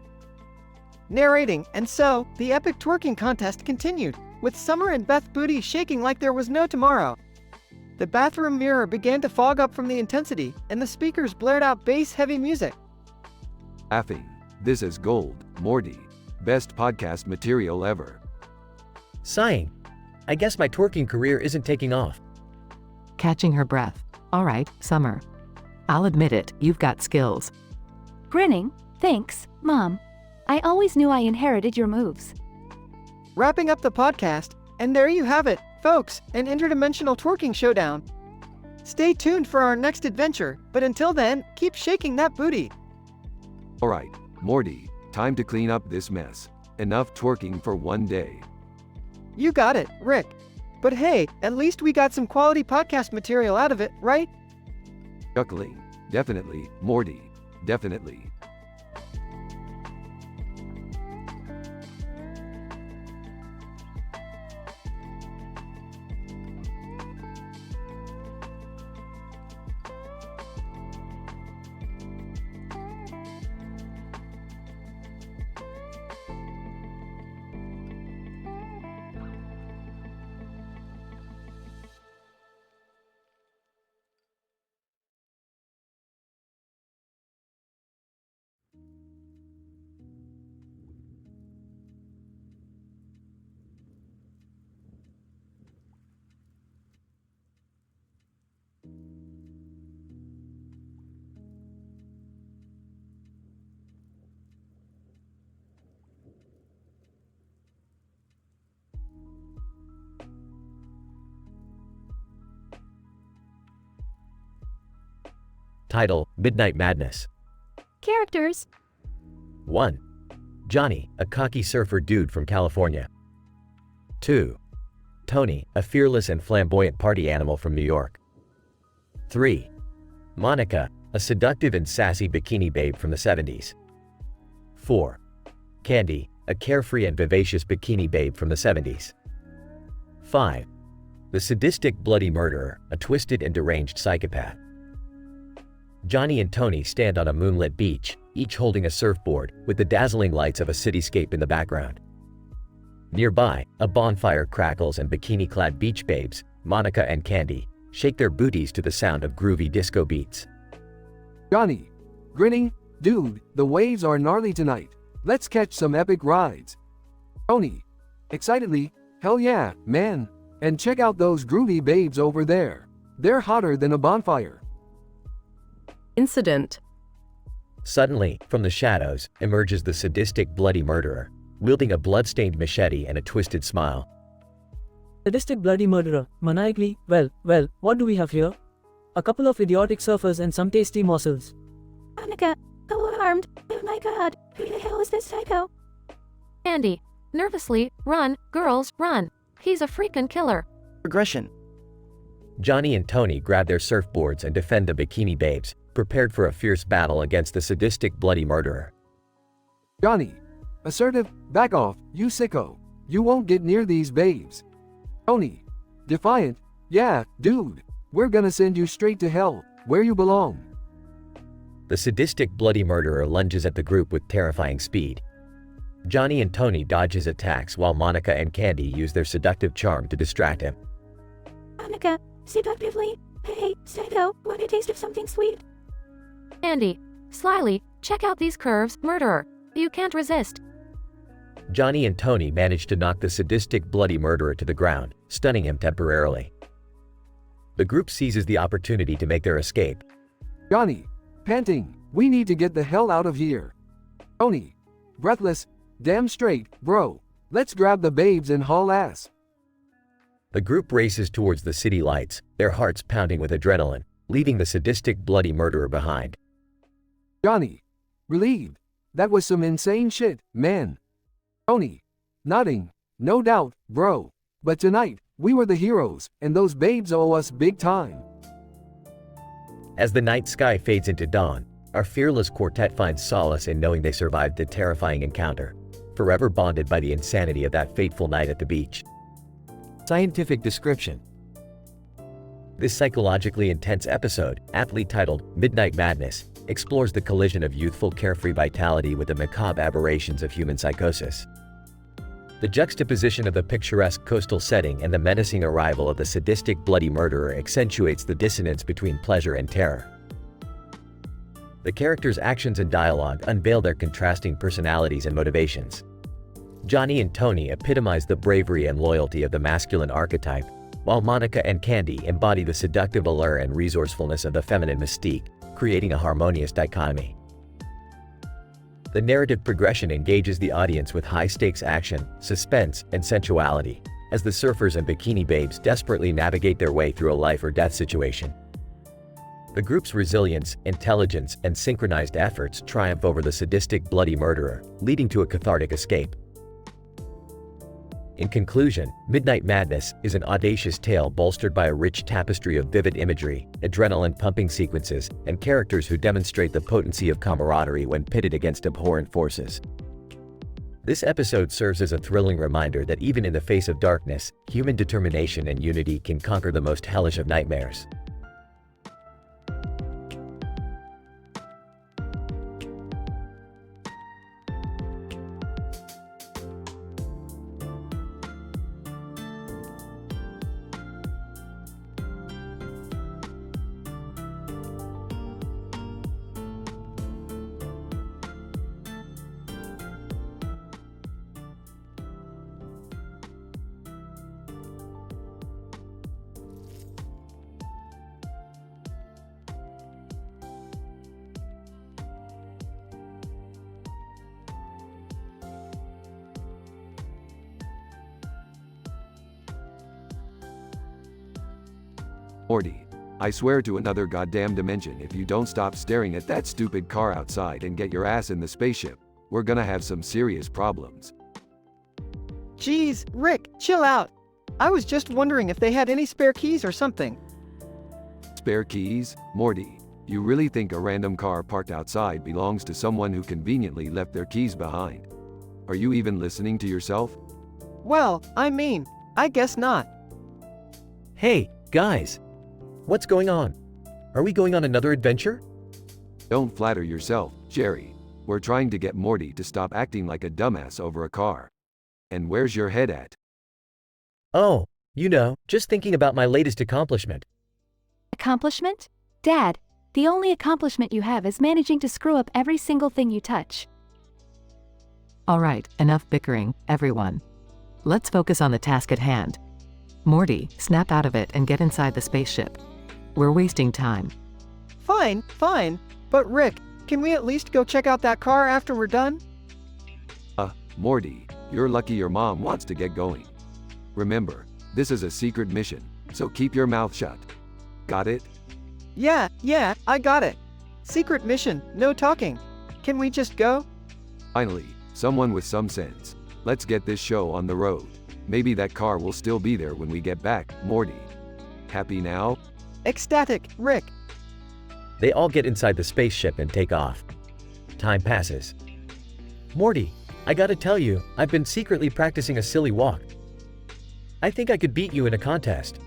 Narrating, and so, the epic twerking contest continued, with Summer and Beth booty shaking like there was no tomorrow. The bathroom mirror began to fog up from the intensity, and the speakers blared out bass-heavy music. Laughing. This is gold, Morty. Best podcast material ever. Sighing. I guess my twerking career isn't taking off. Catching her breath. All right, Summer. I'll admit it, you've got skills. Grinning. Thanks, Mom. I always knew I inherited your moves. Wrapping up the podcast, and there you have it, folks, an interdimensional twerking showdown. Stay tuned for our next adventure, but until then, keep shaking that booty. Alright, Morty, time to clean up this mess. Enough twerking for one day. You got it, Rick. But hey, at least we got some quality podcast material out of it, right? Chuckling. Definitely, Morty. Definitely. Title, Midnight Madness. Characters. 1. Johnny, a cocky surfer dude from California. 2. Tony, a fearless and flamboyant party animal from New York. 3. Monica, a seductive and sassy bikini babe from the 70s. 4. Candy, a carefree and vivacious bikini babe from the 70s. 5. The sadistic bloody murderer, a twisted and deranged psychopath. Johnny and Tony stand on a moonlit beach, each holding a surfboard, with the dazzling lights of a cityscape in the background. Nearby, a bonfire crackles and bikini-clad beach babes, Monica and Candy, shake their booties to the sound of groovy disco beats. Johnny. Grinning. dude, the waves are gnarly tonight. Let's catch some epic rides. Tony, excitedly, hell yeah, man. And check out those groovy babes over there. They're hotter than a bonfire. Incident. Suddenly, from the shadows, emerges the sadistic bloody murderer, wielding a blood-stained machete and a twisted smile. Sadistic bloody murderer, maniacally, well, what do we have here? A couple of idiotic surfers and some tasty morsels. Monica, alarmed. Oh my god, who the hell is this psycho? Andy, nervously, run, girls, run. He's a freaking killer. Progression. Johnny and Tony grab their surfboards and defend the bikini babes, prepared for a fierce battle against the sadistic bloody murderer. Johnny, assertive, back off, you sicko. You won't get near these babes. Tony, defiant, yeah, dude, we're gonna send you straight to hell, where you belong. The sadistic bloody murderer lunges at the group with terrifying speed. Johnny and Tony dodge his attacks while Monica and Candy use their seductive charm to distract him. Monica, seductively, hey, psycho, want a taste of something sweet? Andy, slyly, check out these curves, murderer. You can't resist. Johnny and Tony manage to knock the sadistic bloody murderer to the ground, stunning him temporarily. The group seizes the opportunity to make their escape. Johnny, panting, we need to get the hell out of here. Tony, breathless, damn straight, bro, let's grab the babes and haul ass. The group races towards the city lights, their hearts pounding with adrenaline, leaving the sadistic bloody murderer behind. Johnny, relieved, that was some insane shit, man. Tony, nodding, no doubt, bro, but tonight, we were the heroes, and those babes owe us big time. As the night sky fades into dawn, our fearless quartet finds solace in knowing they survived the terrifying encounter, forever bonded by the insanity of that fateful night at the beach. Scientific description. This psychologically intense episode, aptly titled Midnight Madness, explores the collision of youthful carefree vitality with the macabre aberrations of human psychosis. The juxtaposition of the picturesque coastal setting and the menacing arrival of the sadistic bloody murderer accentuates the dissonance between pleasure and terror. The characters' actions and dialogue unveil their contrasting personalities and motivations. Johnny and Tony epitomize the bravery and loyalty of the masculine archetype, while Monica and Candy embody the seductive allure and resourcefulness of the feminine mystique, creating a harmonious dichotomy. The narrative progression engages the audience with high-stakes action, suspense, and sensuality, as the surfers and bikini babes desperately navigate their way through a life-or-death situation. The group's resilience, intelligence, and synchronized efforts triumph over the sadistic bloody murderer, leading to a cathartic escape. In conclusion, Midnight Madness is an audacious tale bolstered by a rich tapestry of vivid imagery, adrenaline-pumping sequences, and characters who demonstrate the potency of camaraderie when pitted against abhorrent forces. This episode serves as a thrilling reminder that even in the face of darkness, human determination and unity can conquer the most hellish of nightmares. Morty, I swear to another goddamn dimension if you don't stop staring at that stupid car outside and get your ass in the spaceship, we're gonna have some serious problems. Geez, Rick, chill out. I was just wondering if they had any spare keys or something. Spare keys? Morty, you really think a random car parked outside belongs to someone who conveniently left their keys behind? Are you even listening to yourself? Well, I mean, I guess not. Hey, guys! What's going on? Are we going on another adventure? Don't flatter yourself, Jerry. We're trying to get Morty to stop acting like a dumbass over a car. And where's your head at? Oh, just thinking about my latest accomplishment. Accomplishment? Dad, The only accomplishment you have is managing to screw up every single thing you touch. Alright, enough bickering, everyone. Let's focus on the task at hand. Morty, snap out of it and get inside the spaceship. We're wasting time. Fine, but Rick, can we at least go check out that car after we're done? Morty, you're lucky your mom wants to get going. Remember, this is a secret mission, so keep your mouth shut. Got it? Yeah, I got it. Secret mission, no talking. Can we just go? Finally, someone with some sense. Let's get this show on the road. Maybe that car will still be there when we get back, Morty. Happy now? Ecstatic, Rick. They all get inside the spaceship and take off. Time passes. Morty, I gotta tell you, I've been secretly practicing a silly walk. I think I could beat you in a contest.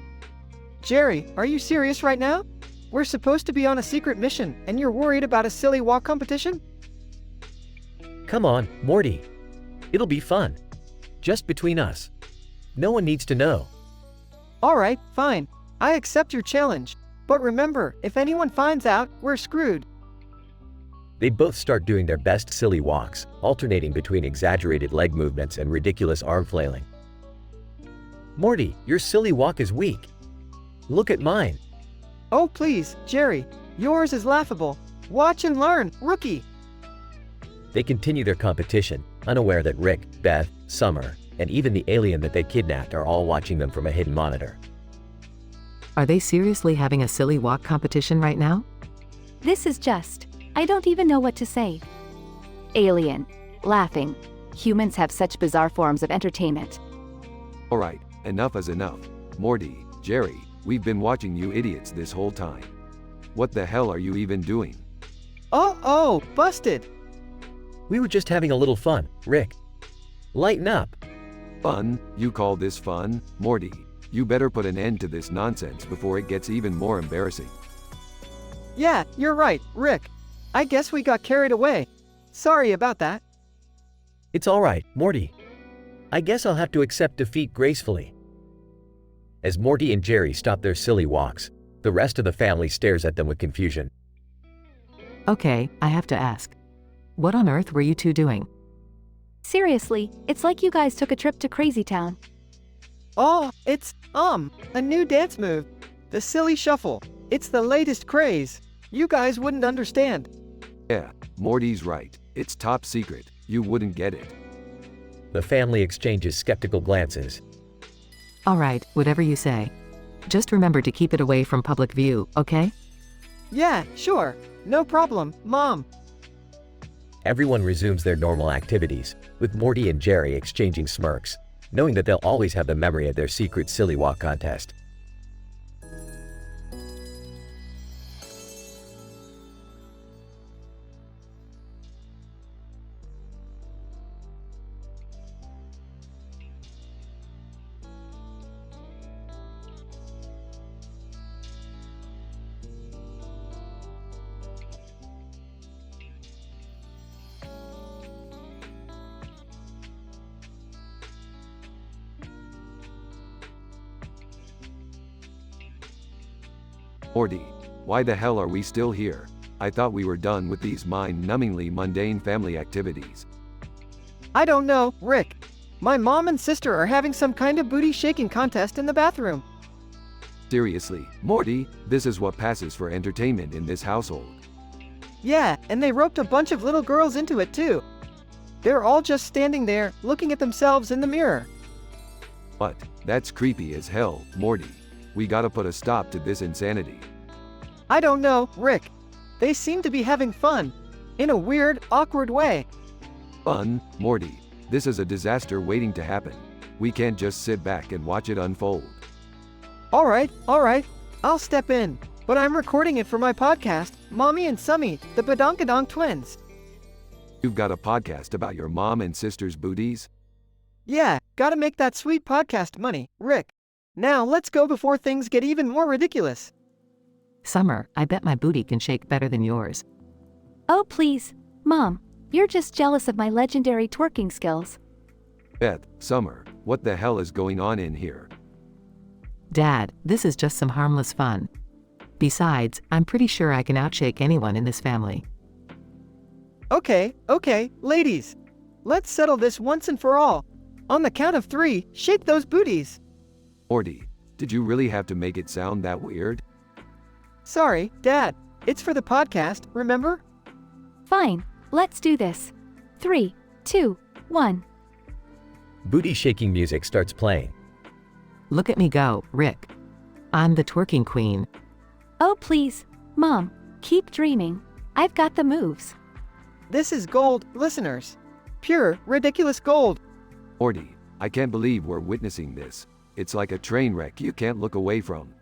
Jerry, are you serious right now? We're supposed to be on a secret mission, and you're worried about a silly walk competition? Come on, Morty. It'll be fun. Just between us. No one needs to know. Alright, fine. I accept your challenge. But remember, if anyone finds out, we're screwed. They both start doing their best silly walks, alternating between exaggerated leg movements and ridiculous arm flailing. Morty, your silly walk is weak. Look at mine. Oh please, Jerry, yours is laughable. Watch and learn, rookie. They continue their competition, unaware that Rick, Beth, Summer, and even the alien that they kidnapped are all watching them from a hidden monitor. Are they seriously having a silly walk competition right now? This is just, I don't even know what to say. Alien. Laughing. Humans have such bizarre forms of entertainment. Alright, enough is enough. Morty, Jerry, we've been watching you idiots this whole time. What the hell are you even doing? Oh, busted. We were just having a little fun, Rick. Lighten up. Fun? You call this fun? Morty, you better put an end to this nonsense before it gets even more embarrassing. Yeah, you're right, Rick. I guess we got carried away. Sorry about that. It's alright, Morty. I guess I'll have to accept defeat gracefully. As Morty and Jerry stop their silly walks, the rest of the family stares at them with confusion. Okay, I have to ask. What on earth were you two doing? Seriously, it's like you guys took a trip to Crazy Town. Oh, it's, a new dance move. The silly shuffle. It's the latest craze. You guys wouldn't understand. Yeah, Morty's right. It's top secret. You wouldn't get it. The family exchanges skeptical glances. Alright, whatever you say. Just remember to keep it away from public view, okay? Yeah, sure. No problem, Mom. Everyone resumes their normal activities, with Morty and Jerry exchanging smirks, knowing that they'll always have the memory of their secret silly walk contest. Morty, why the hell are we still here? I thought we were done with these mind-numbingly mundane family activities. I don't know, Rick. My mom and sister are having some kind of booty shaking contest in the bathroom. Seriously, Morty, this is what passes for entertainment in this household. Yeah, and they roped a bunch of little girls into it too. They're all just standing there, looking at themselves in the mirror. What? That's creepy as hell, Morty. We gotta put a stop to this insanity. I don't know, Rick. They seem to be having fun. In a weird, awkward way. Fun, Morty. This is a disaster waiting to happen. We can't just sit back and watch it unfold. Alright. I'll step in. But I'm recording it for my podcast, Mommy and Summy, the Badonkadonk Twins. You've got a podcast about your mom and sister's booties? Yeah, gotta make that sweet podcast money, Rick. Now let's go before things get even more ridiculous. Summer, I bet my booty can shake better than yours. Oh please, Mom, you're just jealous of my legendary twerking skills. Beth, Summer, what the hell is going on in here? Dad, this is just some harmless fun. Besides, I'm pretty sure I can outshake anyone in this family. Okay, ladies. Let's settle this once and for all. On the count of 3, shake those booties. Morty, did you really have to make it sound that weird? Sorry, Dad. It's for the podcast, remember? Fine, let's do this. 3, 2, 1. Booty shaking music starts playing. Look at me go, Rick. I'm the twerking queen. Oh please, Mom, keep dreaming. I've got the moves. This is gold, listeners. Pure, ridiculous gold. Morty, I can't believe we're witnessing this. It's like a train wreck you can't look away from.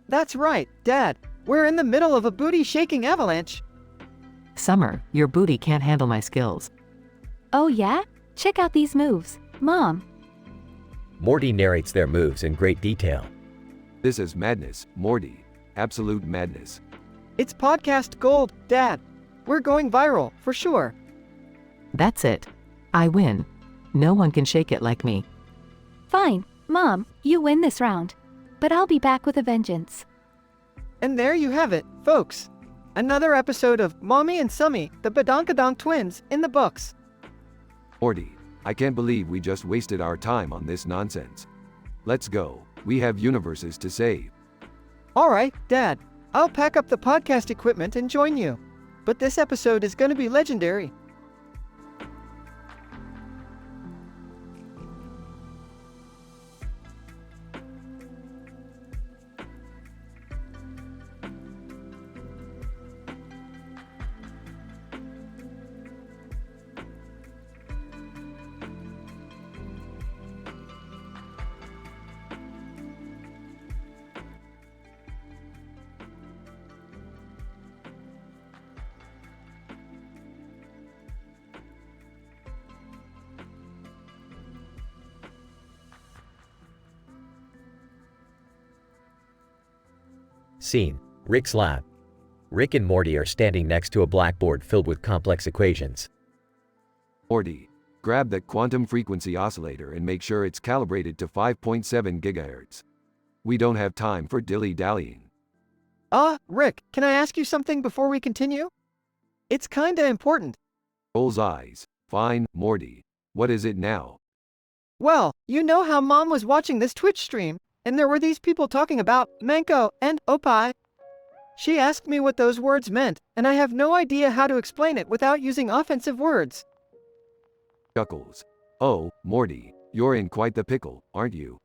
That's right, Dad. We're in the middle of a booty-shaking avalanche. Summer, your booty can't handle my skills. Oh yeah? Check out these moves, Mom. Morty narrates their moves in great detail. This is madness, Morty. Absolute madness. It's podcast gold, Dad. We're going viral, for sure. That's it. I win. No one can shake it like me. Fine, Mom, you win this round. But I'll be back with a vengeance. And there you have it, folks. Another episode of Mommy and Summy, the Badonkadonk twins, in the books. Morty, I can't believe we just wasted our time on this nonsense. Let's go. We have universes to save. All right, Dad. I'll pack up the podcast equipment and join you. But this episode is going to be legendary. Scene: Rick's lab. Rick and Morty are standing next to a blackboard filled with complex equations. Morty, grab that quantum frequency oscillator and make sure it's calibrated to 5.7 GHz. We don't have time for dilly-dallying. Rick, can I ask you something before we continue? It's kinda important. Rolls eyes. Fine, Morty. What is it now? Well, you know how Mom was watching this Twitch stream, and there were these people talking about Manko and Opie. She asked me what those words meant, and I have no idea how to explain it without using offensive words. Chuckles. Oh, Morty, you're in quite the pickle, aren't you?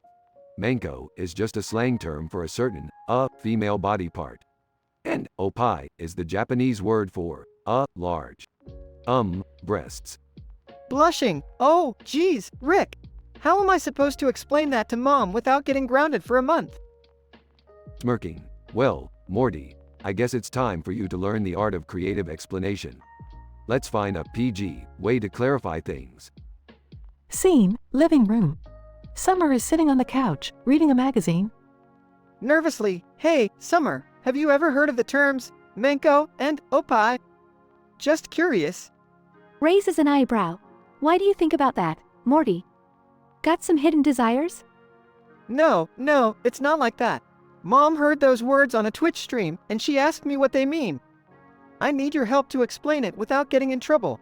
Manko is just a slang term for a certain, female body part. And Opie is the Japanese word for, large. Breasts. Blushing. Oh, geez, Rick. How am I supposed to explain that to Mom without getting grounded for a month? Smirking. Well, Morty, I guess it's time for you to learn the art of creative explanation. Let's find a PG way to clarify things. Scene: living room. Summer is sitting on the couch, reading a magazine. Nervously, hey, Summer, have you ever heard of the terms Manko and Opie? Just curious. Raises an eyebrow. Why do you think about that, Morty? Got some hidden desires? No, it's not like that. Mom heard those words on a Twitch stream, and she asked me what they mean. I need your help to explain it without getting in trouble.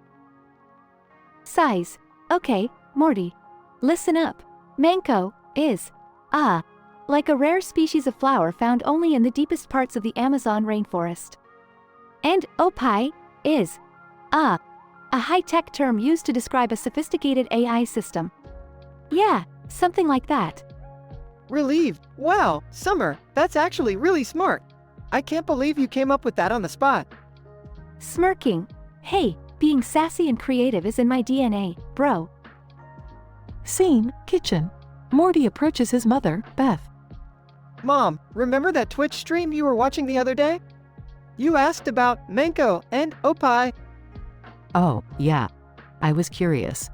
Size. Okay, Morty. Listen up. Manko is, like a rare species of flower found only in the deepest parts of the Amazon rainforest. And Opie is, a high-tech term used to describe a sophisticated AI system. Yeah, something like that. Relieved. Wow, Summer, that's actually really smart. I can't believe you came up with that on the spot. Smirking. Hey, being sassy and creative is in my DNA, bro. Scene: kitchen. Morty approaches his mother, Beth. Mom, remember that Twitch stream you were watching the other day? You asked about Manko and Opie. Oh, yeah. I was curious.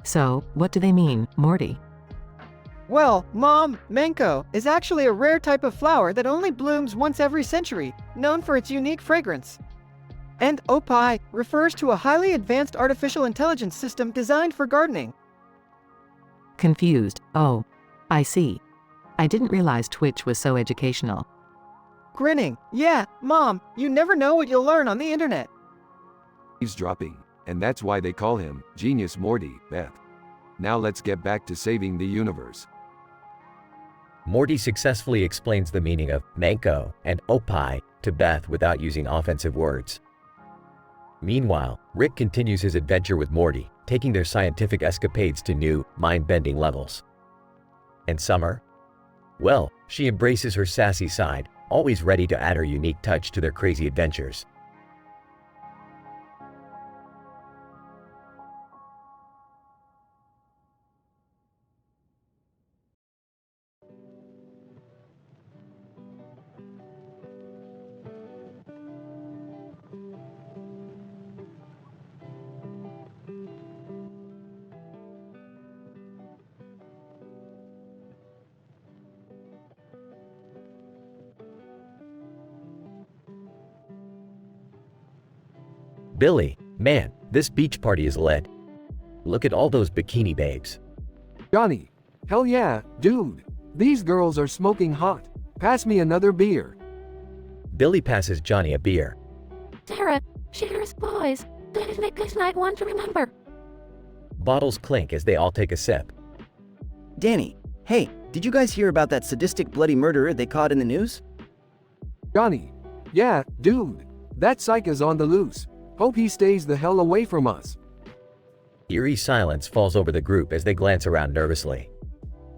So, what do they mean, Morty? Well, Mom, Manko is actually a rare type of flower that only blooms once every century, known for its unique fragrance. And Opie refers to a highly advanced artificial intelligence system designed for gardening. Confused. Oh, I see. I didn't realize Twitch was so educational. grinning. Yeah, Mom, you never know what you'll learn on the internet. Eavesdropping, and that's why they call him Genius Morty, Beth. Now let's get back to saving the universe. Morty successfully explains the meaning of manko and opie to Beth without using offensive words. Meanwhile, Rick continues his adventure with Morty, taking their scientific escapades to new, mind-bending levels. And Summer? Well, she embraces her sassy side, always ready to add her unique touch to their crazy adventures. Billy, man, this beach party is lit. Look at all those bikini babes. Johnny, hell yeah, dude. These girls are smoking hot. Pass me another beer. Billy passes Johnny a beer. Sarah, cheers, boys. Let's make this night one to remember. Bottles clink as they all take a sip. Danny, hey, did you guys hear about that sadistic bloody murderer they caught in the news? Johnny, yeah, dude. That psych is on the loose. Hope he stays the hell away from us. Eerie silence falls over the group as they glance around nervously.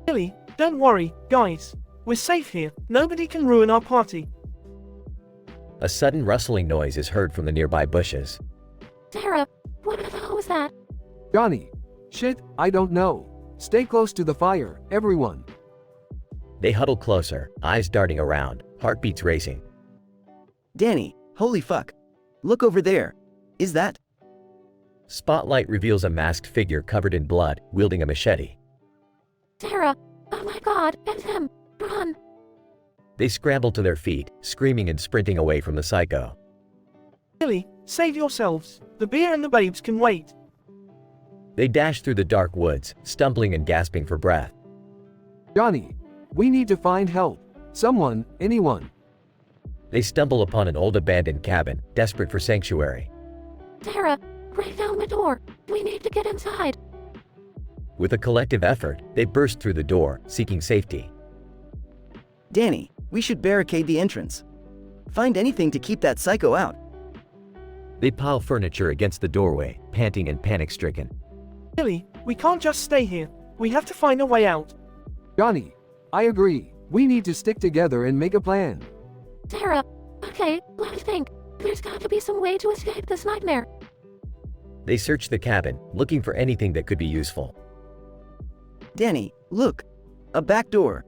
Billy, don't worry, guys. We're safe here. Nobody can ruin our party. A sudden rustling noise is heard from the nearby bushes. Sarah, what the hell was that? Johnny, shit, I don't know. Stay close to the fire, everyone. They huddle closer, eyes darting around, heartbeats racing. Danny, holy fuck. Look over there. Is that? Spotlight reveals a masked figure covered in blood, wielding a machete. Sarah, oh my god, it's him. Run. They scramble to their feet, screaming and sprinting away from the psycho. Billy, save yourselves. The beer and the babes can wait. They dash through the dark woods, stumbling and gasping for breath. Johnny, we need to find help. Someone, anyone. They stumble upon an old abandoned cabin, desperate for sanctuary. Sarah, break down the door. We need to get inside. With a collective effort, they burst through the door, seeking safety. Danny, we should barricade the entrance. Find anything to keep that psycho out. They pile furniture against the doorway, panting and panic-stricken. Billy, we can't just stay here. We have to find a way out. Johnny, I agree. We need to stick together and make a plan. Sarah, okay, let's think. There's got to be some way to escape this nightmare. They search the cabin, looking for anything that could be useful. Danny, look. A back door.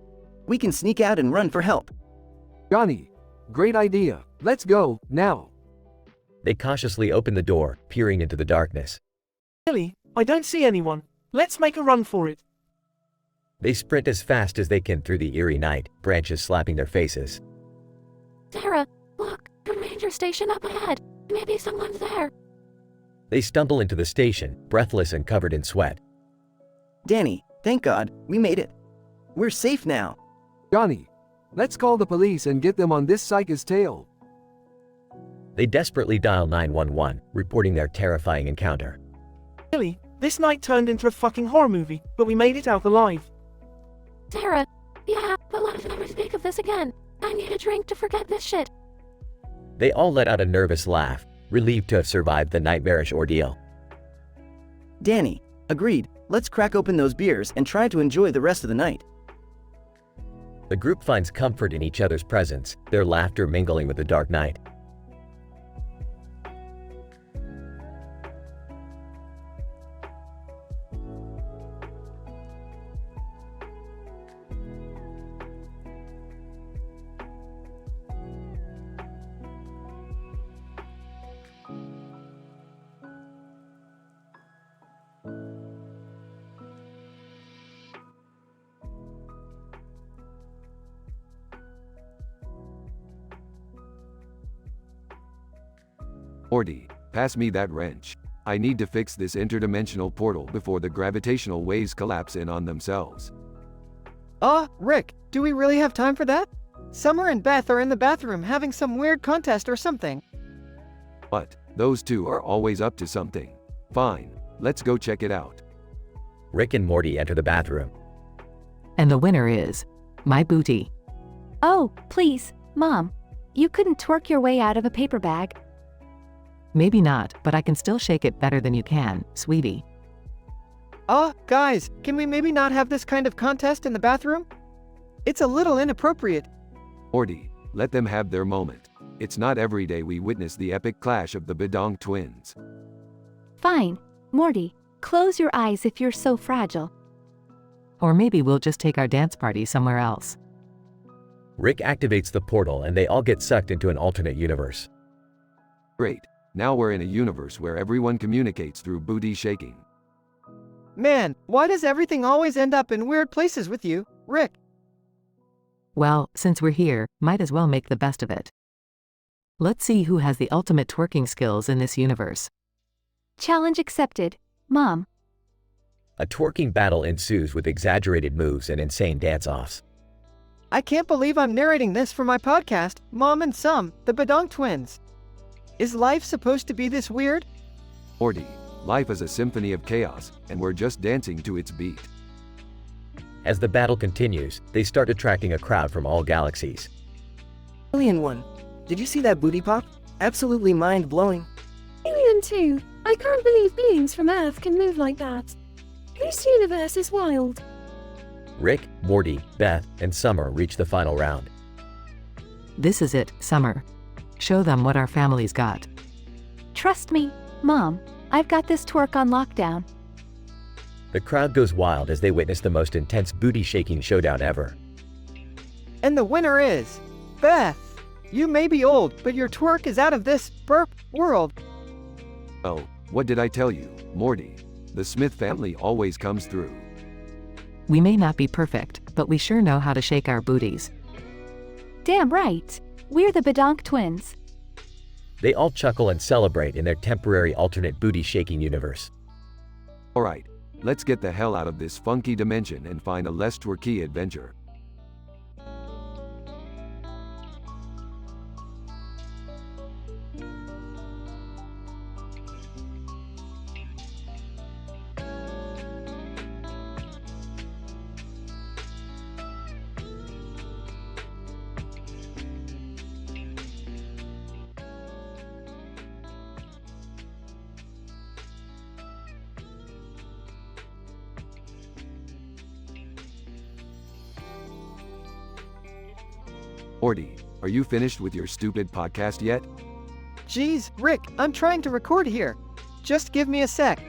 We can sneak out and run for help. Johnny, great idea. Let's go, now. They cautiously open the door, peering into the darkness. Billy, I don't see anyone. Let's make a run for it. They sprint as fast as they can through the eerie night, branches slapping their faces. Sarah, look, a ranger station up ahead. Maybe someone's there. They stumble into the station, breathless and covered in sweat. Danny, thank God, we made it. We're safe now. Johnny, let's call the police and get them on this psycho's tail. They desperately dial 911, reporting their terrifying encounter. Billy, this night turned into a fucking horror movie, but we made it out alive. Sarah, yeah, but let's never speak of this again. I need a drink to forget this shit. They all let out a nervous laugh, relieved to have survived the nightmarish ordeal. Danny, agreed. Let's crack open those beers and try to enjoy the rest of the night. The group finds comfort in each other's presence, their laughter mingling with the dark night. Morty, pass me that wrench. I need to fix this interdimensional portal before the gravitational waves collapse in on themselves. Rick, do we really have time for that? Summer and Beth are in the bathroom having some weird contest or something. What? Those two are always up to something. Fine, let's go check it out. Rick and Morty enter the bathroom. And the winner is my booty. Oh, please, Mom. You couldn't twerk your way out of a paper bag. Maybe not, but I can still shake it better than you can, sweetie. Guys, can we maybe not have this kind of contest in the bathroom? It's a little inappropriate. Morty, let them have their moment. It's not every day we witness the epic clash of the Bedonk twins. Fine, Morty. Close your eyes if you're so fragile. Or maybe we'll just take our dance party somewhere else. Rick activates the portal and they all get sucked into an alternate universe. Great, now we're in a universe where everyone communicates through booty shaking. Man, why does everything always end up in weird places with you, Rick? Well, since we're here, might as well make the best of it. Let's see who has the ultimate twerking skills in this universe. Challenge accepted, Mom. A twerking battle ensues with exaggerated moves and insane dance-offs. I can't believe I'm narrating this for my podcast, Mom and Some, the Bedonk twins. Is life supposed to be this weird? Morty, life is a symphony of chaos, and we're just dancing to its beat. As the battle continues, they start attracting a crowd from all galaxies. Alien 1. Did you see that booty pop? Absolutely mind-blowing. Alien 2. I can't believe beings from Earth can move like that. This universe is wild. Rick, Morty, Beth, and Summer reach the final round. This is it, Summer. Show them what our family's got. Trust me, Mom. I've got this twerk on lockdown. The crowd goes wild as they witness the most intense booty-shaking showdown ever. And the winner is Beth. You may be old, but your twerk is out of this world. Oh, what did I tell you, Morty? The Smith family always comes through. We may not be perfect, but we sure know how to shake our booties. Damn right. We're the Bedonk twins. They all chuckle and celebrate in their temporary alternate booty-shaking universe. Alright, let's get the hell out of this funky dimension and find a less twerky adventure. Morty, are you finished with your stupid podcast yet? Jeez, Rick, I'm trying to record here. Just give me a sec.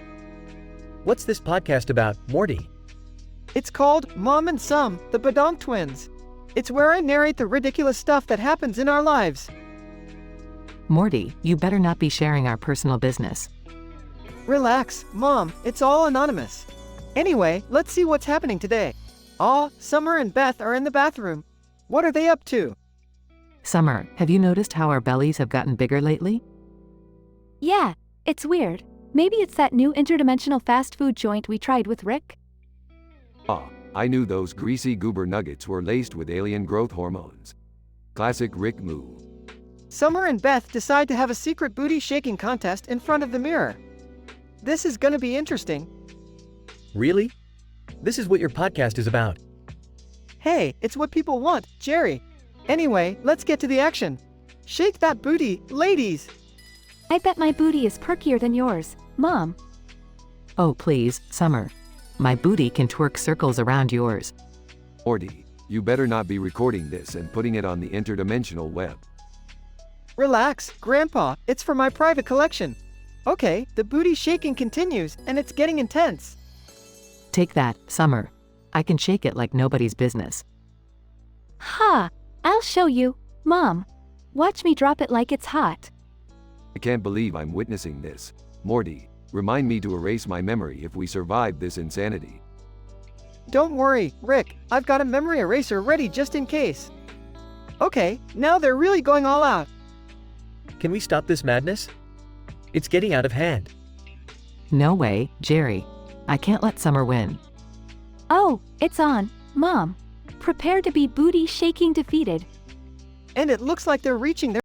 What's this podcast about, Morty? It's called Mom and Some, the Bedonk twins. It's where I narrate the ridiculous stuff that happens in our lives. Morty, you better not be sharing our personal business. Relax, Mom, it's all anonymous. Anyway, let's see what's happening today. Summer and Beth are in the bathroom. What are they up to? Summer, have you noticed how our bellies have gotten bigger lately? Yeah, it's weird. Maybe it's that new interdimensional fast food joint we tried with Rick? I knew those greasy goober nuggets were laced with alien growth hormones. Classic Rick move. Summer and Beth decide to have a secret booty shaking contest in front of the mirror. This is gonna be interesting. Really? This is what your podcast is about. Hey, it's what people want, Jerry. Anyway, let's get to the action. Shake that booty, ladies. I bet my booty is perkier than yours, Mom. Oh please, Summer. My booty can twerk circles around yours. Morty, you better not be recording this and putting it on the interdimensional web. Relax, Grandpa, it's for my private collection. Okay, the booty shaking continues, and it's getting intense. Take that, Summer. I can shake it like nobody's business. Ha! I'll show you, Mom. Watch me drop it like it's hot. I can't believe I'm witnessing this. Morty, remind me to erase my memory if we survive this insanity. Don't worry, Rick, I've got a memory eraser ready just in case. Okay, now they're really going all out. Can we stop this madness? It's getting out of hand. No way, Jerry. I can't let Summer win. Oh, it's on, Mom. Prepare to be booty shaking defeated. And it looks like they're reaching their...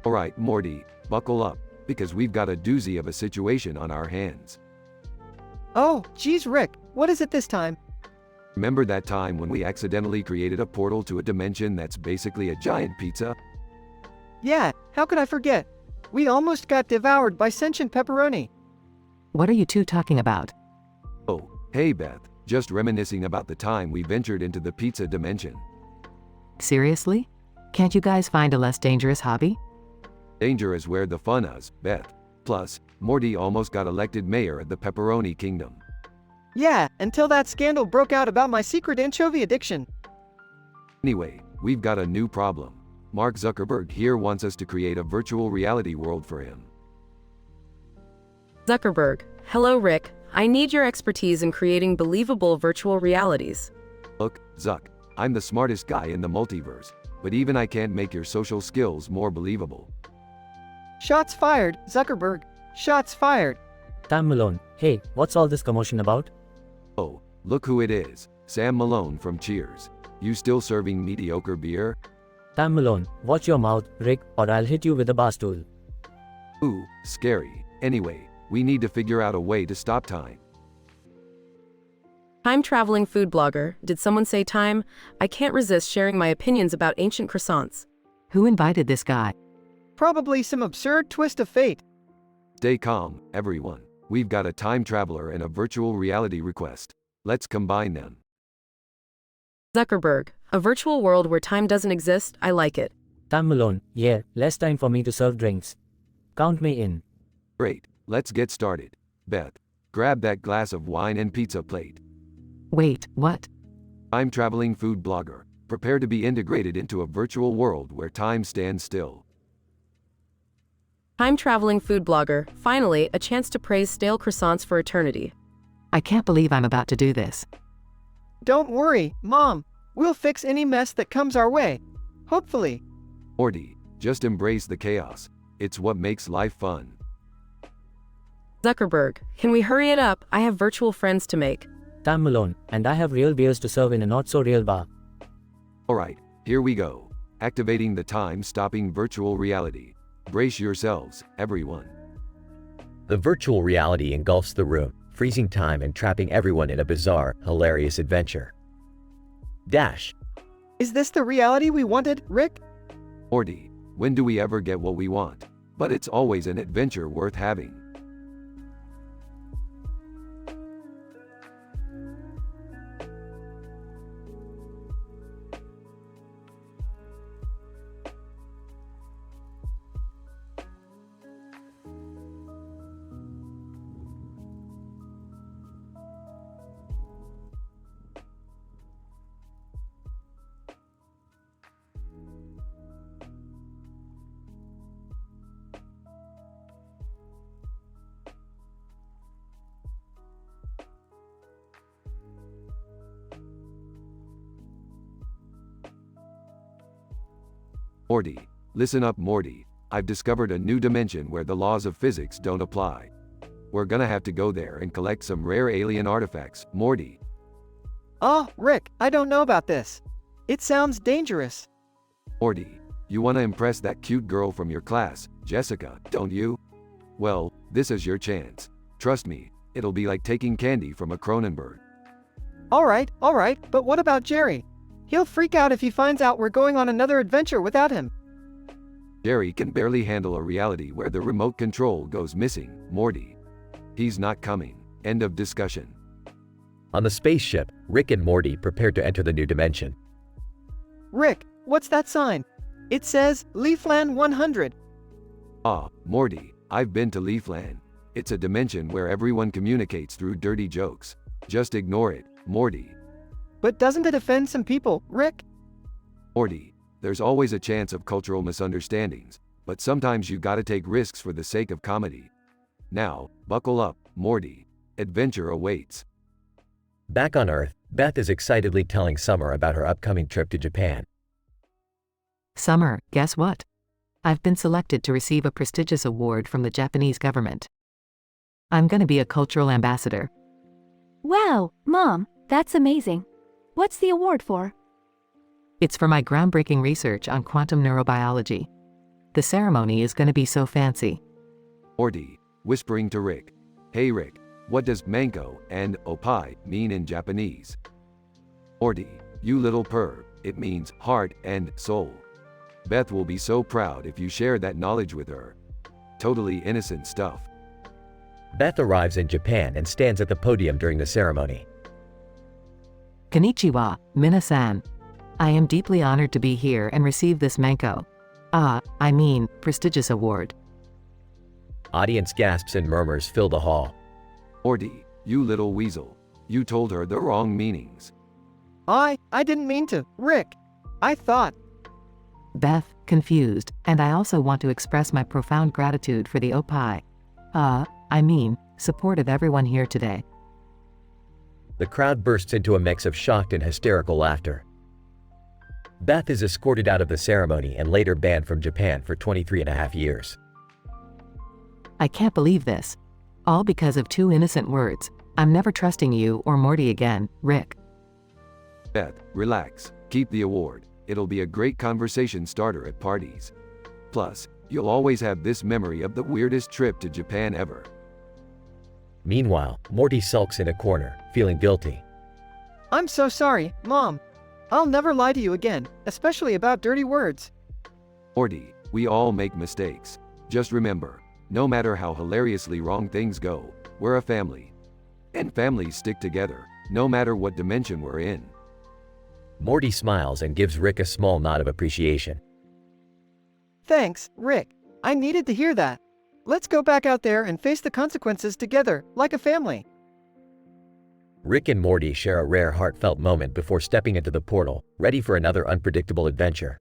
Alright, Morty, buckle up, because we've got a doozy of a situation on our hands. Oh, geez, Rick, what is it this time? Remember that time when we accidentally created a portal to a dimension that's basically a giant pizza? Yeah, how could I forget? We almost got devoured by sentient pepperoni. What are you two talking about? Oh, hey Beth, just reminiscing about the time we ventured into the pizza dimension. Seriously? Can't you guys find a less dangerous hobby? Danger is where the fun is, Beth. Plus, Morty almost got elected mayor of the Pepperoni Kingdom. Yeah, until that scandal broke out about my secret anchovy addiction. Anyway, we've got a new problem. Mark Zuckerberg here wants us to create a virtual reality world for him. Zuckerberg. Hello, Rick. I need your expertise in creating believable virtual realities. Look, Zuck, I'm the smartest guy in the multiverse, but even I can't make your social skills more believable. Shots fired, Zuckerberg. Shots fired. Sam Malone. Hey, what's all this commotion about? Oh, look who it is. Sam Malone from Cheers. You still serving mediocre beer? Sam Malone, watch your mouth, Rick, or I'll hit you with a bar stool. Ooh, scary. Anyway, we need to figure out a way to stop time. Time-traveling food blogger. Did someone say time? I can't resist sharing my opinions about ancient croissants. Who invited this guy? Probably some absurd twist of fate. Stay calm, everyone. We've got a time traveler and a virtual reality request. Let's combine them. Zuckerberg. A virtual world where time doesn't exist, I like it. Sam Malone, yeah, less time for me to serve drinks. Count me in. Great, let's get started. Beth, grab that glass of wine and pizza plate. Wait, what? Time traveling food blogger. Prepare to be integrated into a virtual world where time stands still. Time-traveling food blogger. Finally, a chance to praise stale croissants for eternity. I can't believe I'm about to do this. Don't worry, Mom. We'll fix any mess that comes our way. Hopefully. Morty, just embrace the chaos. It's what makes life fun. Zuckerberg. Can we hurry it up? I have virtual friends to make. Sam Malone, and I have real beers to serve in a not-so-real bar. Alright, here we go. Activating the time-stopping virtual reality. Brace yourselves, everyone. The virtual reality engulfs the room, freezing time and trapping everyone in a bizarre, hilarious adventure. Dash. Is this the reality we wanted, Rick? Morty, when do we ever get what we want? But it's always an adventure worth having. Morty, listen up Morty, I've discovered a new dimension where the laws of physics don't apply. We're gonna have to go there and collect some rare alien artifacts, Morty. Oh, Rick, I don't know about this. It sounds dangerous. Morty, you wanna impress that cute girl from your class, Jessica, don't you? Well, this is your chance. Trust me, it'll be like taking candy from a Cronenberg. Alright, but what about Jerry? He'll freak out if he finds out we're going on another adventure without him. Jerry can barely handle a reality where the remote control goes missing, Morty. He's not coming. End of discussion. On the spaceship, Rick and Morty prepare to enter the new dimension. Rick, what's that sign? It says, Leafland 100. Ah, Morty, I've been to Leafland. It's a dimension where everyone communicates through dirty jokes. Just ignore it, Morty. But doesn't it offend some people, Rick? Morty, there's always a chance of cultural misunderstandings, but sometimes you gotta take risks for the sake of comedy. Now, buckle up, Morty. Adventure awaits. Back on Earth, Beth is excitedly telling Summer about her upcoming trip to Japan. Summer, guess what? I've been selected to receive a prestigious award from the Japanese government. I'm gonna be a cultural ambassador. Wow, Mom, that's amazing. What's the award for? It's for my groundbreaking research on quantum neurobiology. The ceremony is gonna be so fancy. Morty, whispering to Rick. Hey Rick, what does manko and opai mean in Japanese? Morty, you little perv, it means heart and soul. Beth will be so proud if you share that knowledge with her. Totally innocent stuff. Beth arrives in Japan and stands at the podium during the ceremony. Konnichiwa, Mina-san. I am deeply honored to be here and receive this manko. Prestigious award. Audience gasps and murmurs fill the hall. Morty, you little weasel. You told her the wrong meanings. I didn't mean to, Rick. I thought. Beth, confused, and I also want to express my profound gratitude for the support of everyone here today. The crowd bursts into a mix of shocked and hysterical laughter. Beth is escorted out of the ceremony and later banned from Japan for 23.5 years. I can't believe this. All because of 2 innocent words. I'm never trusting you or Morty again, Rick. Beth, relax. Keep the award. It'll be a great conversation starter at parties. Plus, you'll always have this memory of the weirdest trip to Japan ever. Meanwhile, Morty sulks in a corner, feeling guilty. I'm so sorry, Mom. I'll never lie to you again, especially about dirty words. Morty, we all make mistakes. Just remember, no matter how hilariously wrong things go, we're a family. And families stick together, no matter what dimension we're in. Morty smiles and gives Rick a small nod of appreciation. Thanks, Rick. I needed to hear that. Let's go back out there and face the consequences together, like a family. Rick and Morty share a rare heartfelt moment before stepping into the portal, ready for another unpredictable adventure.